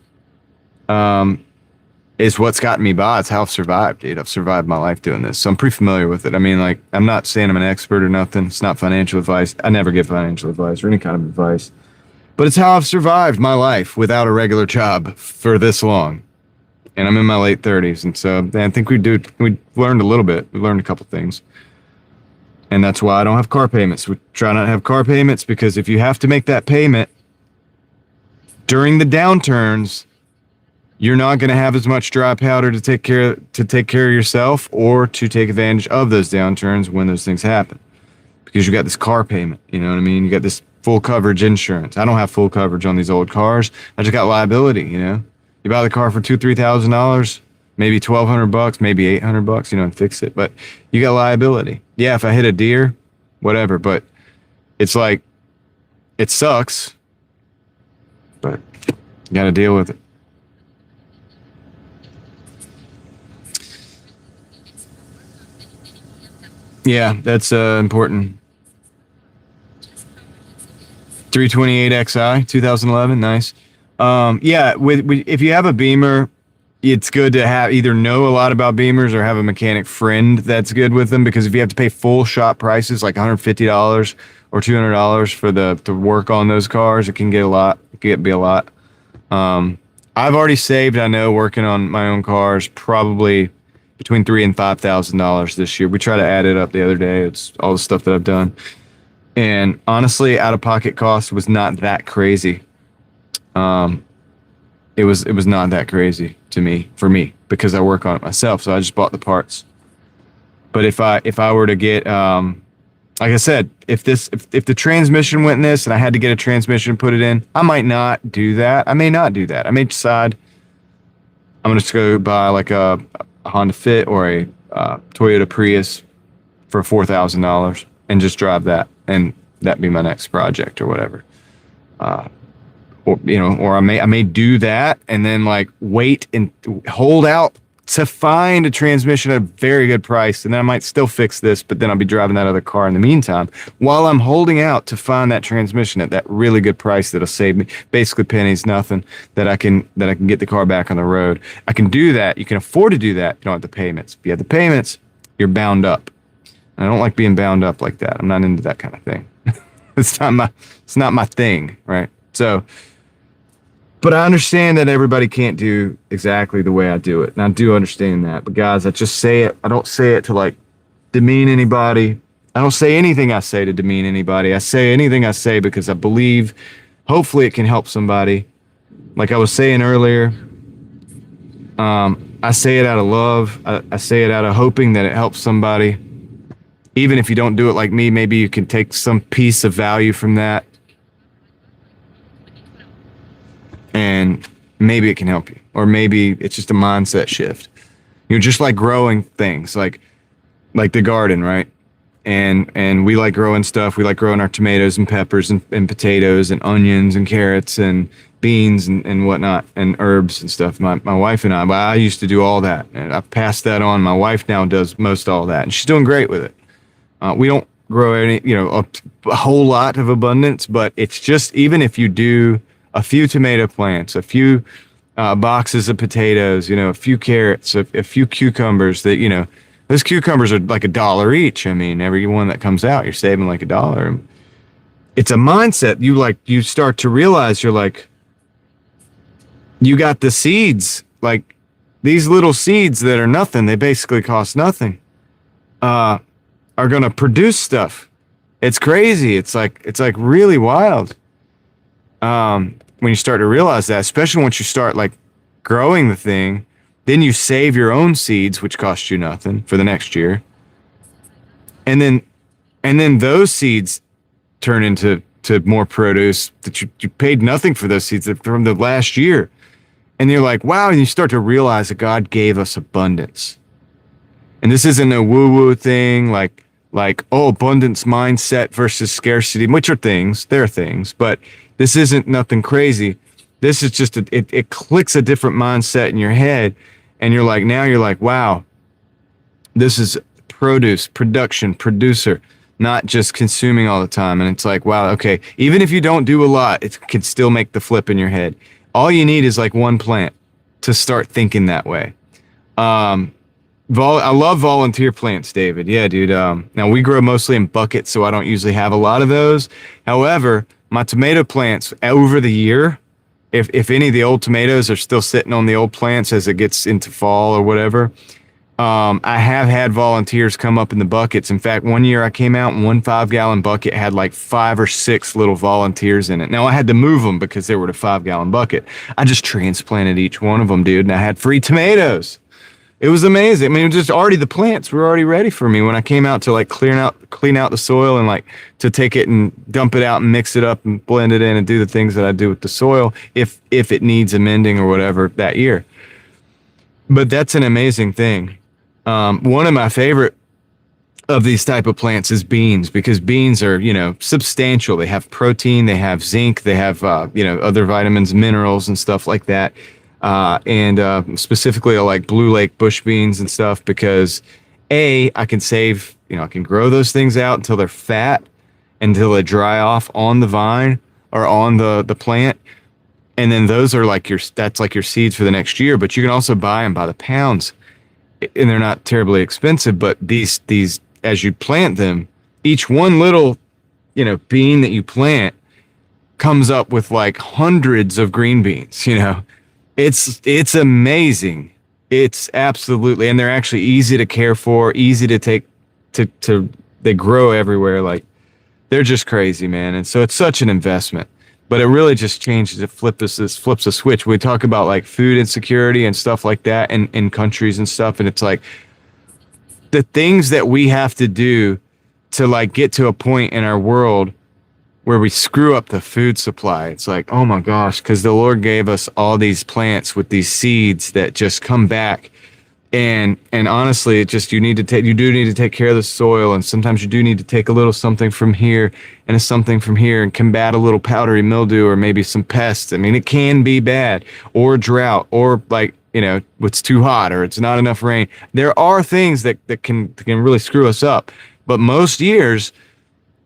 is what's gotten me by. It's how I've survived, dude. I've survived my life doing this. So I'm pretty familiar with it. I mean, like, I'm not saying I'm an expert or nothing. It's not financial advice. I never give financial advice or any kind of advice. But it's how I've survived my life without a regular job for this long. And I'm in my late 30s. And so I think we learned a little bit. We learned a couple things. And that's why I don't have car payments. We try not to have car payments, because if you have to make that payment during the downturns, you're not going to have as much dry powder to take care of yourself or to take advantage of those downturns when those things happen, because you got this car payment. You know what I mean? You got this full coverage insurance. I don't have full coverage on these old cars. I just got liability. You buy the car for $2,000-$3,000, maybe $1,200, maybe $800, and fix it. But you got liability. Yeah, if I hit a deer, whatever. But it's like, it sucks, but you got to deal with it. Yeah, that's important. 328xi, 2011, nice. Yeah, if you have a Beamer, it's good to either know a lot about Beamers or have a mechanic friend that's good with them, because if you have to pay full shop prices, like $150 or $200 for to work on those cars, it can get a lot. It can be a lot. I've already saved, I know, working on my own cars, probably between $3,000 and $5,000 this year. We tried to add it up the other day. It's all the stuff that I've done. And honestly, out-of-pocket cost was not that crazy. It was not that crazy for me, because I work on it myself. So I just bought the parts. But if I were to get, like I said, if the transmission went in this and I had to get a transmission, put it in, I might not do that. I may not do that. I may decide I'm going to go buy like a Honda Fit or a Toyota Prius for $4,000 and just drive that, and that be my next project or whatever. Or I may do that and then like wait and hold out to find a transmission at a very good price, and then I might still fix this, but then I'll be driving that other car in the meantime while I'm holding out to find that transmission at that really good price that'll save me basically pennies, nothing, that I can get the car back on the road. I can do that. You can afford to do that. You don't have the payments. If you have the payments, you're bound up. I don't like being bound up like that. I'm not into that kind of thing. It's not my thing, right? So, but I understand that everybody can't do exactly the way I do it. And I do understand that. But guys, I just say it. I don't say it to like demean anybody. I don't say anything I say to demean anybody. I say anything I say because I believe hopefully it can help somebody. Like I was saying earlier, I say it out of love. I say it out of hoping that it helps somebody. Even if you don't do it like me, maybe you can take some piece of value from that. And maybe it can help you. Or maybe it's just a mindset shift. Just like growing things, like the garden, right? And we like growing stuff. We like growing our tomatoes and peppers and potatoes and onions and carrots and beans and whatnot, and herbs and stuff. My wife and I used to do all that. And I've passed that on. My wife now does most all that. And she's doing great with it. We don't grow any, a whole lot of abundance, but it's just, even if you do a few tomato plants, a few boxes of potatoes, you know, a few carrots, a few cucumbers that, you know, those cucumbers are like $1 each. I mean, every one that comes out, you're saving like $1. It's a mindset. You start to realize you're like, you got the seeds, like these little seeds that are nothing. They basically cost nothing, are going to produce stuff. It's crazy. It's like really wild. When you start to realize that, especially once you start like growing the thing, then you save your own seeds, which cost you nothing for the next year. And then those seeds turn into more produce that you paid nothing for those seeds from the last year. And you're like, wow. And you start to realize that God gave us abundance. And this isn't a woo-woo thing like, oh, abundance mindset versus scarcity, which are things, they're things, but this isn't nothing crazy. This is just, it clicks a different mindset in your head. And you're like, wow, this is production, producer, not just consuming all the time. And it's like, wow, okay, even if you don't do a lot, it can still make the flip in your head. All you need is like one plant to start thinking that way. I love volunteer plants, David. Yeah, dude. Now we grow mostly in buckets, so I don't usually have a lot of those. However, my tomato plants over the year, if any of the old tomatoes are still sitting on the old plants as it gets into fall or whatever, I have had volunteers come up in the buckets. In fact, one year I came out and one 5-gallon bucket had like 5 or 6 little volunteers in it. Now I had to move them because they were a 5-gallon bucket. I just transplanted each one of them, dude, and I had free tomatoes. It was amazing. I mean, just already the plants were already ready for me when I came out to like clean out the soil and like to take it and dump it out and mix it up and blend it in and do the things that I do with the soil if it needs amending or whatever that year. But that's an amazing thing. One of my favorite of these type of plants is beans, because beans are, you know, substantial. They have protein, they have zinc, they have, you know, other vitamins, minerals and stuff like that. Specifically I like Blue Lake bush beans and stuff because I can save, you know, I can grow those things out until they're fat, until they dry off on the vine or on the plant. And then those are like that's like your seeds for the next year, but you can also buy them by the pounds and they're not terribly expensive. But these, as you plant them, each one little, you know, bean that you plant comes up with like hundreds of green beans, you know. It's amazing. It's absolutely, and they're actually easy to care for, easy to take they grow everywhere. Like they're just crazy, man. And so it's such an investment, but it really just changes. It flips a switch. We talk about like food insecurity and stuff like that in countries and stuff. And it's like the things that we have to do to like get to a point in our world where we screw up the food supply. It's like, oh my gosh, because the Lord gave us all these plants with these seeds that just come back. And honestly, it just, you do need to take care of the soil. And sometimes you do need to take a little something from here and something from here and combat a little powdery mildew or maybe some pests. I mean, it can be bad, or drought, or like, you know, it's too hot or it's not enough rain. There are things that can really screw us up. But most years,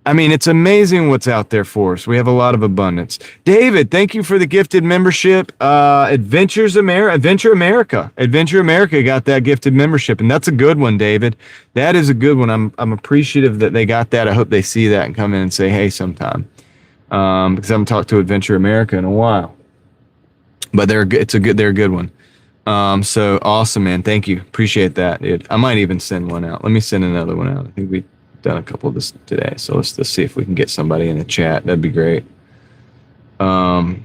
I mean, it's amazing what's out there for us. We have a lot of abundance. David, thank you for the gifted membership. Adventure America got that gifted membership, and that's a good one, David. That is a good one. I'm appreciative that they got that. I hope they see that and come in and say hey sometime, because I haven't talked to Adventure America in a while. But they're a good one. So awesome, man. Thank you. Appreciate that, dude. I might even send one out. Let me send another one out. I think we done a couple of this today, so let's see if we can get somebody in the chat. That'd be great. I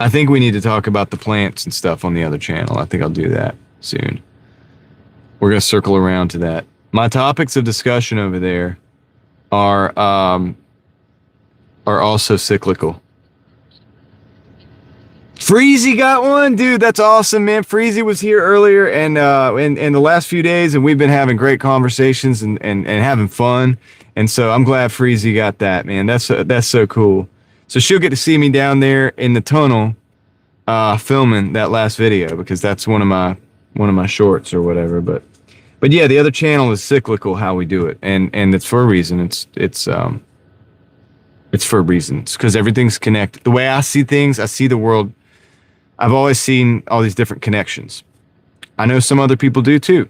think we need to talk about the plants and stuff on the other channel. I think I'll do that soon. We're gonna circle around to that. My topics of discussion over there are also cyclical. Freezy got one, dude. That's awesome, man. Freezy was here earlier and in the last few days, and we've been having great conversations and having fun. And so I'm glad Freezy got that, man. That's so cool. So she'll get to see me down there in the tunnel, filming that last video, because that's one of my shorts or whatever. But yeah, the other channel is cyclical how we do it, and it's for a reason. It's for reasons, because everything's connected. The way I see things, I see the world. I've always seen all these different connections. I know some other people do too.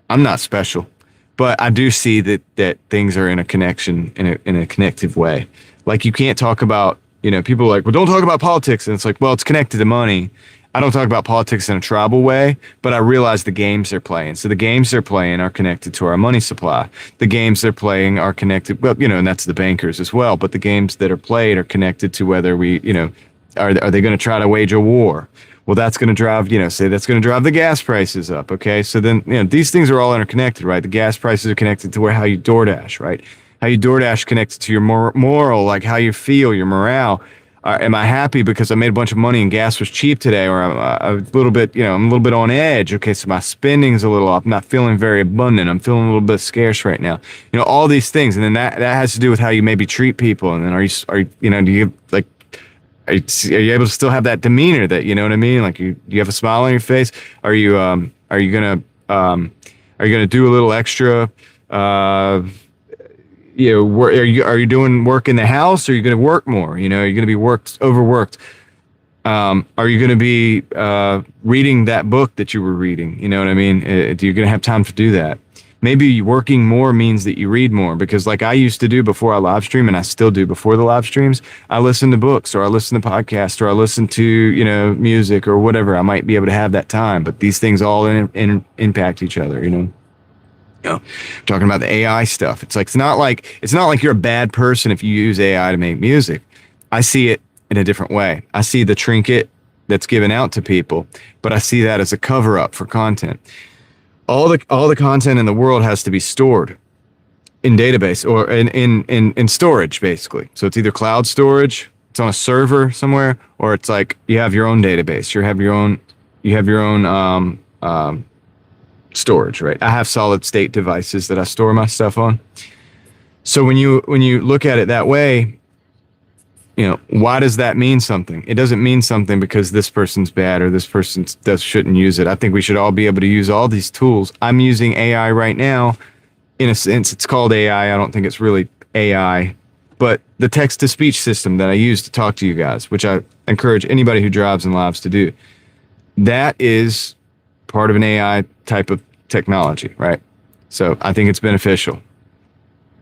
I'm not special, but I do see that things are in a connection, in a connective way. Like, you can't talk about, people are like, well, don't talk about politics. And it's like, well, it's connected to money. I don't talk about politics in a tribal way, but I realize the games they're playing. So the games they're playing are connected to our money supply. The games they're playing are connected, well, and that's the bankers as well. But the games that are played are connected to whether we, are they going to try to wage a war? Well, that's going to drive, say that's going to drive the gas prices up. Okay. So then, these things are all interconnected, right? The gas prices are connected to how you DoorDash, right? How you DoorDash connected to your moral, like how you feel, your morale. Am I happy because I made a bunch of money and gas was cheap today? Or I'm a little bit, I'm a little bit on edge. Okay, so my spending's a little off. I'm not feeling very abundant. I'm feeling a little bit scarce right now. All these things. And then that has to do with how you maybe treat people. And then do you like, are you able to still have that demeanor that, you know what I mean? Like, you have a smile on your face? Are you gonna do a little extra, are you doing work in the house? Or are you going to work more? Are you going to be overworked? Are you going to be reading that book that you were reading? You know what I mean? You're going to have time to do that. Maybe working more means that you read more, because like I used to do before I live stream, and I still do before the live streams, I listen to books, or I listen to podcasts, or I listen to, music or whatever. I might be able to have that time, but these things all impact each other, talking about the AI stuff. It's not like you're a bad person if you use AI to make music. I see it in a different way. I see the trinket that's given out to people, but I see that as a cover up for content. All the content in the world has to be stored in database or in storage, basically. So it's either cloud storage, it's on a server somewhere, or it's like you have your own database. You have your own storage, right? I have solid state devices that I store my stuff on. So when you look at it that way, why does that mean something? It doesn't mean something because this person's bad or this person shouldn't use it. I think we should all be able to use all these tools. I'm using AI right now. In a sense, it's called AI. I don't think it's really AI, but the text-to-speech system that I use to talk to you guys, which I encourage anybody who drives and lives to do, that is part of an AI type of technology, right? So I think it's beneficial.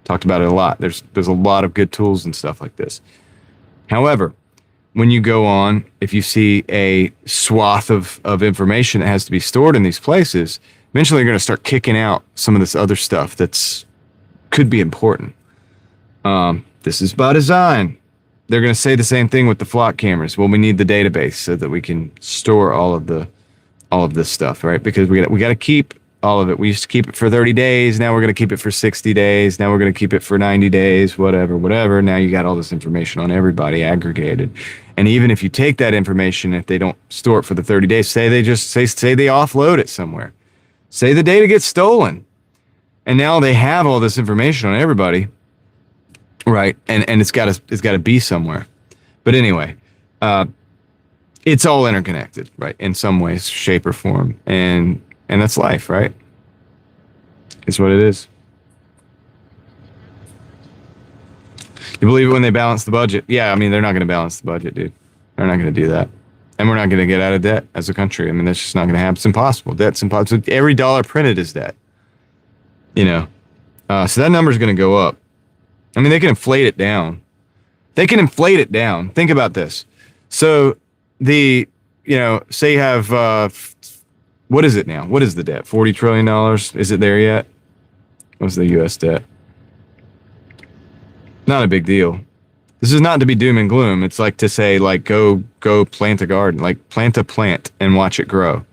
Talked about it a lot. There's a lot of good tools and stuff like this. However, when you go on, if you see a swath of information that has to be stored in these places, eventually you're going to start kicking out some of this other stuff could be important. This is by design. They're going to say the same thing with the flock cameras. Well, we need the database so that we can store all of this stuff, right? Because we got to keep all of it. We used to keep it for 30 days. Now we're going to keep it for 60 days. Now we're going to keep it for 90 days, whatever. Now you got all this information on everybody aggregated. And even if you take that information, if they don't store it for the 30 days, say they offload it somewhere. Say the data gets stolen. And now they have all this information on everybody, right? And it's got to be somewhere. But anyway, it's all interconnected, right? In some way, shape, or form. And that's life, right? It's what it is. You believe it when they balance the budget? Yeah, I mean, they're not going to balance the budget, dude. They're not going to do that. And we're not going to get out of debt as a country. I mean, that's just not going to happen. It's impossible. Debt's impossible. Every dollar printed is debt. So that number is going to go up. I mean, they can inflate it down. Think about this. So say you have, what is it now? What is the debt? $40 trillion? Is it there yet? What's the U.S. debt? Not a big deal. This is not to be doom and gloom. It's like to say, like, go plant a garden, like plant a plant and watch it grow.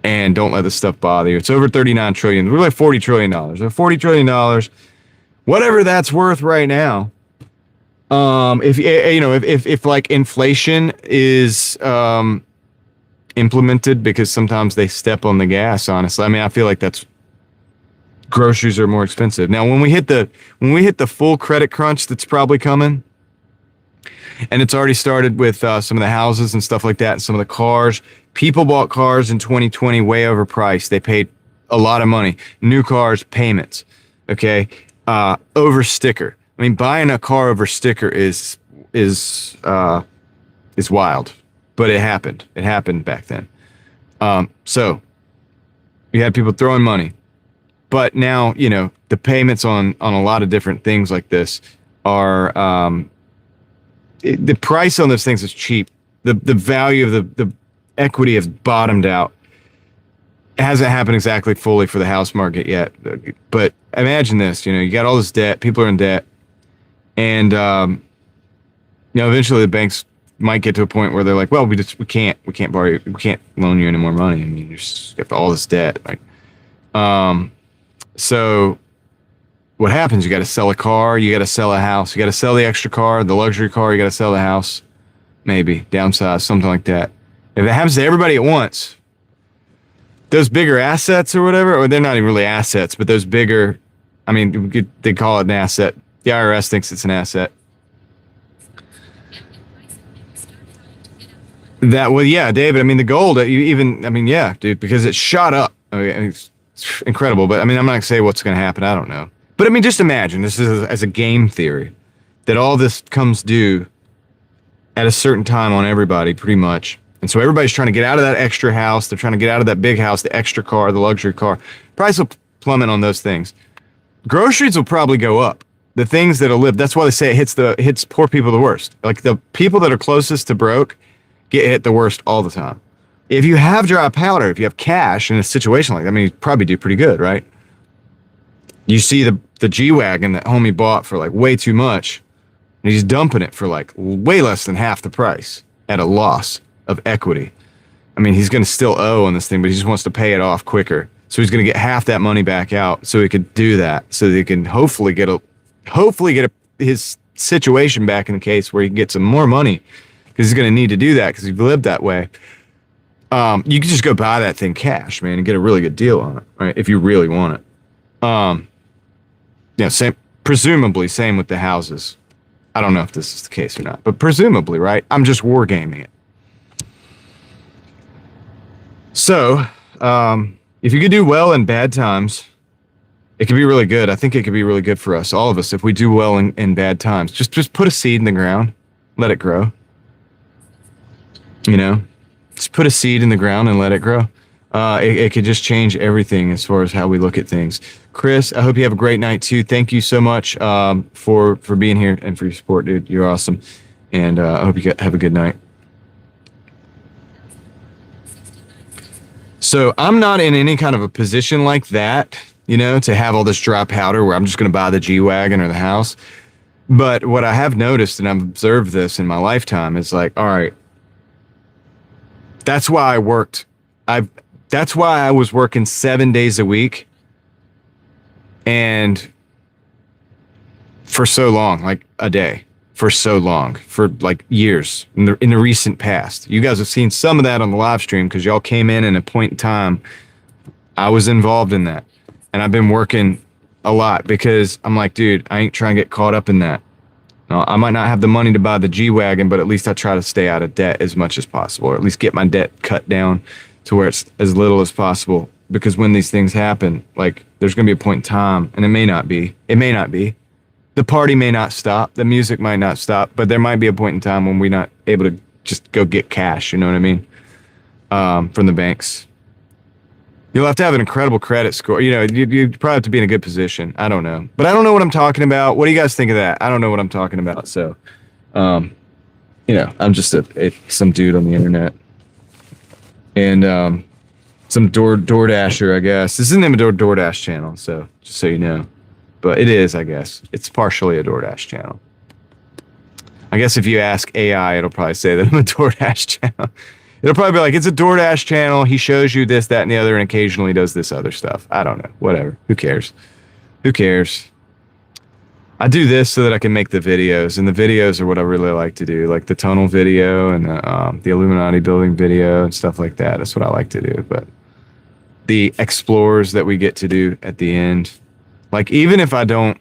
And don't let this stuff bother you. It's over 39 trillion. We're like $40 trillion. So $40 trillion, whatever that's worth right now. If like inflation is implemented, because sometimes they step on the gas, honestly. I mean, I feel like groceries are more expensive. Now, when we hit the full credit crunch that's probably coming, and it's already started with some of the houses and stuff like that, and some of the cars. People bought cars in 2020 way overpriced. They paid a lot of money. New cars, payments, okay? Over sticker. I mean, buying a car over sticker is wild, but it happened. It happened back then. So you had people throwing money, but now, the payments on a lot of different things like this are, the price on those things is cheap. The value of the equity has bottomed out. It hasn't happened exactly fully for the house market yet, but imagine this, you got all this debt, people are in debt, and, eventually the banks might get to a point where they're like, well, we can't borrow you, we can't loan you any more money. I mean, you just got all this debt. So what happens? You got to sell a car, you got to sell a house, you got to sell the extra car, the luxury car, you got to sell the house, maybe downsize, something like that. If it happens to everybody at once, those bigger assets or whatever, or they're not even really assets, but those bigger, I mean, they call it an asset. The IRS thinks it's an asset. Yeah, David, I mean, the gold, yeah, dude, because it shot up. I mean, it's incredible, but I mean, I'm not going to say what's going to happen. I don't know. But I mean, just imagine, this is as a game theory, that all this comes due at a certain time on everybody, pretty much. And so everybody's trying to get out of that extra house. They're trying to get out of that big house, the extra car, the luxury car. Price will plummet on those things. Groceries will probably go up. The things that'll live, that's why they say it hits poor people the worst. Like the people that are closest to broke get hit the worst all the time. If you have dry powder, if you have cash in a situation like that, I mean, you probably do pretty good, right? You see the G-Wagon that homie bought for like way too much, and he's dumping it for like way less than half the price at a loss of equity. I mean, he's going to still owe on this thing, but he just wants to pay it off quicker. So he's going to get half that money back out so he could do that, so that he can hopefully get his situation back in the case where he can get some more money, because he's going to need to do that because he's lived that way. You can just go buy that thing cash, man, and get a really good deal on it, right? If you really want it. Presumably same with the houses. I don't know if this is the case or not, but presumably, right? I'm just wargaming it. So, if you could do well in bad times, it could be really good. I think it could be really good for us, all of us, if we do well in bad times. Just put a seed in the ground, let it grow. Just put a seed in the ground and let it grow. It could just change everything as far as how we look at things. Chris, I hope you have a great night too. Thank you so much for being here and for your support, dude. You're awesome. And I hope you have a good night. So I'm not in any kind of a position like that, to have all this dry powder where I'm just going to buy the G-Wagon or the house. But what I have noticed, and I've observed this in my lifetime, is like, all right, that's why I worked. That's why I was working 7 days a week, and for so long, like a day, for so long, for like years in the recent past. You guys have seen some of that on the live stream because y'all came in a point in time. I was involved in that, and I've been working a lot because I'm like, dude, I ain't trying to get caught up in that. I might not have the money to buy the G-Wagon, but at least I try to stay out of debt as much as possible, or at least get my debt cut down to where it's as little as possible. Because when these things happen, like, there's going to be a point in time, and it may not be. The party may not stop. The music might not stop, but there might be a point in time when we're not able to just go get cash, you know what I mean? From the banks. You'll have to have an incredible credit score. You probably have to be in a good position. I don't know. But I don't know what I'm talking about. What do you guys think of that? I don't know what I'm talking about. So, I'm just some dude on the internet. And some Doordasher, I guess. This is the name of the Doordash channel, so just so you know. But it is, I guess. It's partially a Doordash channel. I guess if you ask AI, it'll probably say that I'm a Doordash channel. It'll probably be like, it's a Doordash channel. He shows you this, that, and the other, and occasionally does this other stuff. I don't know. Whatever. Who cares? I do this so that I can make the videos, and the videos are what I really like to do, like the tunnel video and the Illuminati building video and stuff like that. That's what I like to do. But the explores that we get to do at the end, like, even if I don't,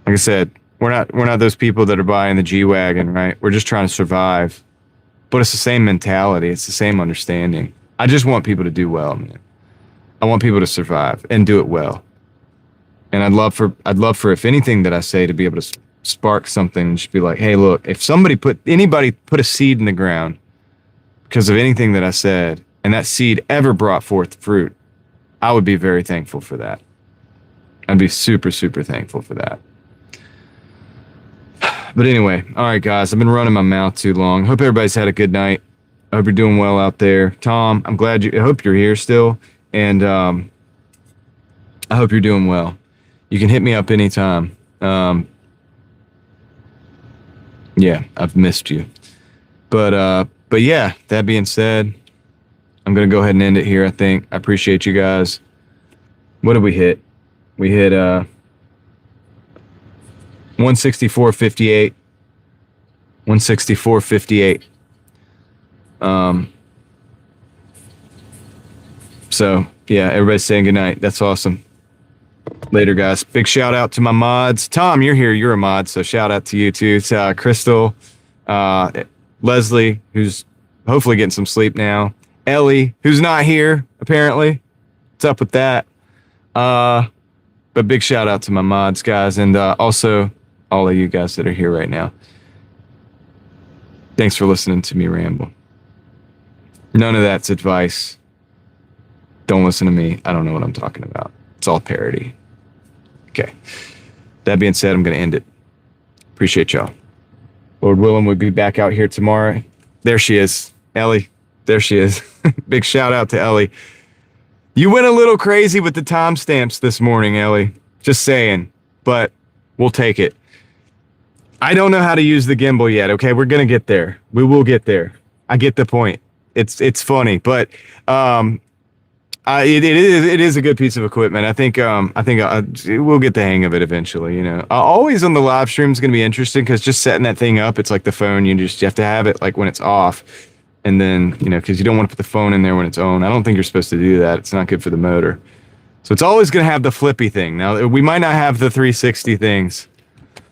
like I said, we're not those people that are buying the G-Wagon, right? We're just trying to survive. But it's the same mentality. It's the same understanding. I just want people to do well, man. I want people to survive and do it well. And I'd love for, if anything that I say, to be able to spark something and just be like, hey, look, if anybody put a seed in the ground because of anything that I said, and that seed ever brought forth fruit, I would be very thankful for that. I'd be super, super thankful for that. But anyway, all right, guys, I've been running my mouth too long. Hope everybody's had a good night. I hope you're doing well out there. Tom, I hope you're here still. And I hope you're doing well. You can hit me up anytime. Yeah, I've missed you. But yeah, that being said, I'm going to go ahead and end it here, I think. I appreciate you guys. What did we hit? We hit 164.58. 164.58. So yeah, everybody's saying good night. That's awesome. Later, guys. Big shout out to my mods. Tom, you're here. You're a mod, so shout out to you too. Crystal, Leslie, who's hopefully getting some sleep now. Ellie, who's not here apparently. What's up with that? But big shout out to my mods, guys, and also all of you guys that are here right now. Thanks for listening to me ramble. None of that's advice. Don't listen to me. I don't know what I'm talking about. It's all parody. Okay. That being said, I'm going to end it. Appreciate y'all. Lord willing, we'll be back out here tomorrow. There she is. Ellie. There she is. Big shout out to Ellie. You went a little crazy with the timestamps this morning, Ellie. Just saying. But we'll take it. I don't know how to use the gimbal yet. Okay, we're going to get there. We will get there. I get the point. It's funny, but it is a good piece of equipment. I think we'll get the hang of it eventually. You know, always on the live stream is going to be interesting because just setting that thing up, it's like the phone. You have to have it like when it's off, and then because you don't want to put the phone in there when it's on. I don't think you're supposed to do that. It's not good for the motor. So it's always going to have the flippy thing. Now we might not have the 360 things.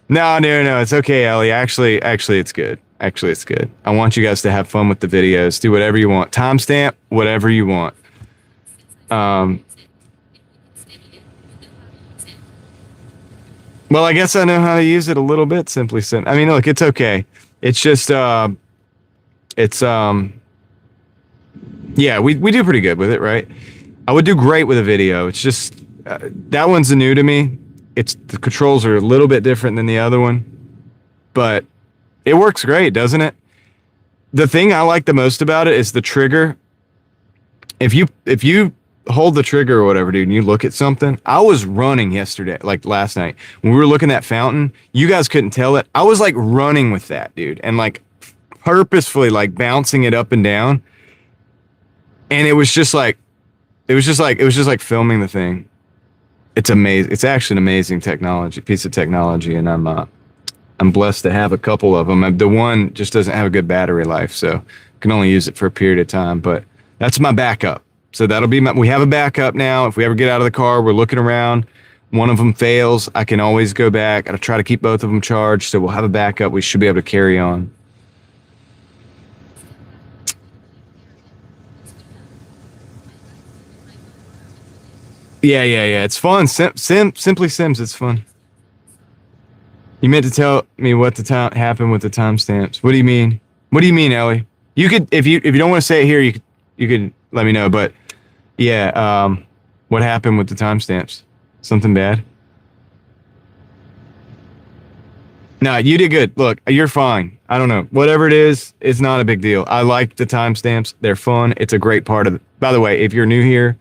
No, it's okay, Ellie. Actually, it's good. Actually, it's good. I want you guys to have fun with the videos. Do whatever you want. Timestamp, whatever you want. Well, I guess I know how to use it a little bit. Simply send. I mean, look, it's okay. It's just, yeah, we do pretty good with it, right? I would do great with a video. It's just, that one's new to me. The controls are a little bit different than the other one, but it works great, doesn't it? The thing I like the most about it is the trigger. If you hold the trigger or whatever, dude, and you look at something. I was running yesterday, like last night, when we were looking at Fountain. You guys couldn't tell it. I was like running with that, dude, and like purposefully like bouncing it up and down. And it was just like filming the thing. It's amazing. It's actually an amazing piece of technology, and I'm blessed to have a couple of them. The one just doesn't have a good battery life, so I can only use it for a period of time. But that's my backup. So that'll be we have a backup now. If we ever get out of the car, we're looking around, one of them fails, I can always go back. I'll try to keep both of them charged, so we'll have a backup. We should be able to carry on. Yeah. It's fun. Simply Sims. It's fun. You meant to tell me what the time happened with the timestamps. What do you mean? What do you mean, Ellie? You could, if you don't want to say it here, you could let me know. But yeah, what happened with the timestamps? Something bad? No, you did good. Look, you're fine. I don't know. Whatever it is, it's not a big deal. I like the timestamps. They're fun. It's a great part of it. By the way, if you're new here,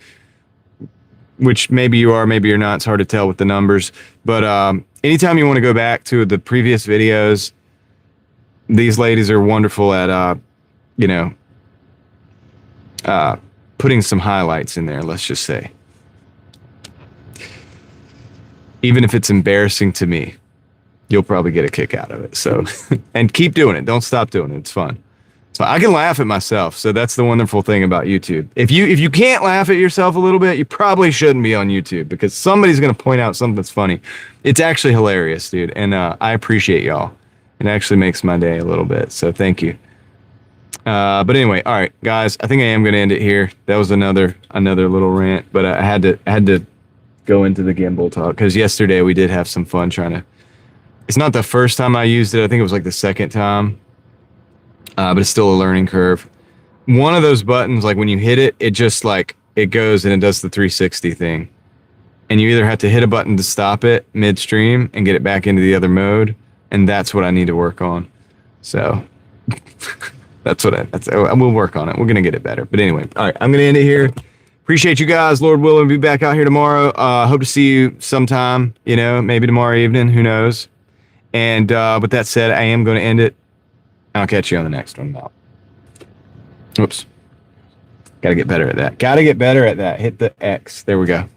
which maybe you are, maybe you're not, it's hard to tell with the numbers. But anytime you want to go back to the previous videos, these ladies are wonderful at, putting some highlights in there, let's just say. Even if it's embarrassing to me, you'll probably get a kick out of it. So, and keep doing it. Don't stop doing it. It's fun. So I can laugh at myself. So that's the wonderful thing about YouTube. If you can't laugh at yourself a little bit, you probably shouldn't be on YouTube, because somebody's going to point out something that's funny. It's actually hilarious, dude. And I appreciate y'all. It actually makes my day a little bit. So thank you. But anyway, all right, guys, I think I am going to end it here. That was another little rant, but I had to go into the gimbal talk because yesterday we did have some fun trying to. It's not the first time I used it. I think it was like the second time, but it's still a learning curve. One of those buttons, like when you hit it, it just like it goes and it does the 360 thing, and you either have to hit a button to stop it midstream and get it back into the other mode, and that's what I need to work on. So we'll work on it. We're gonna get it better. But anyway, all right, I'm gonna end it here. Appreciate you guys. Lord willing, be back out here tomorrow. Hope to see you sometime. Maybe tomorrow evening. Who knows? And with that said, I am going to end it. I'll catch you on the next one. Oops. Got to get better at that. Hit the X. There we go.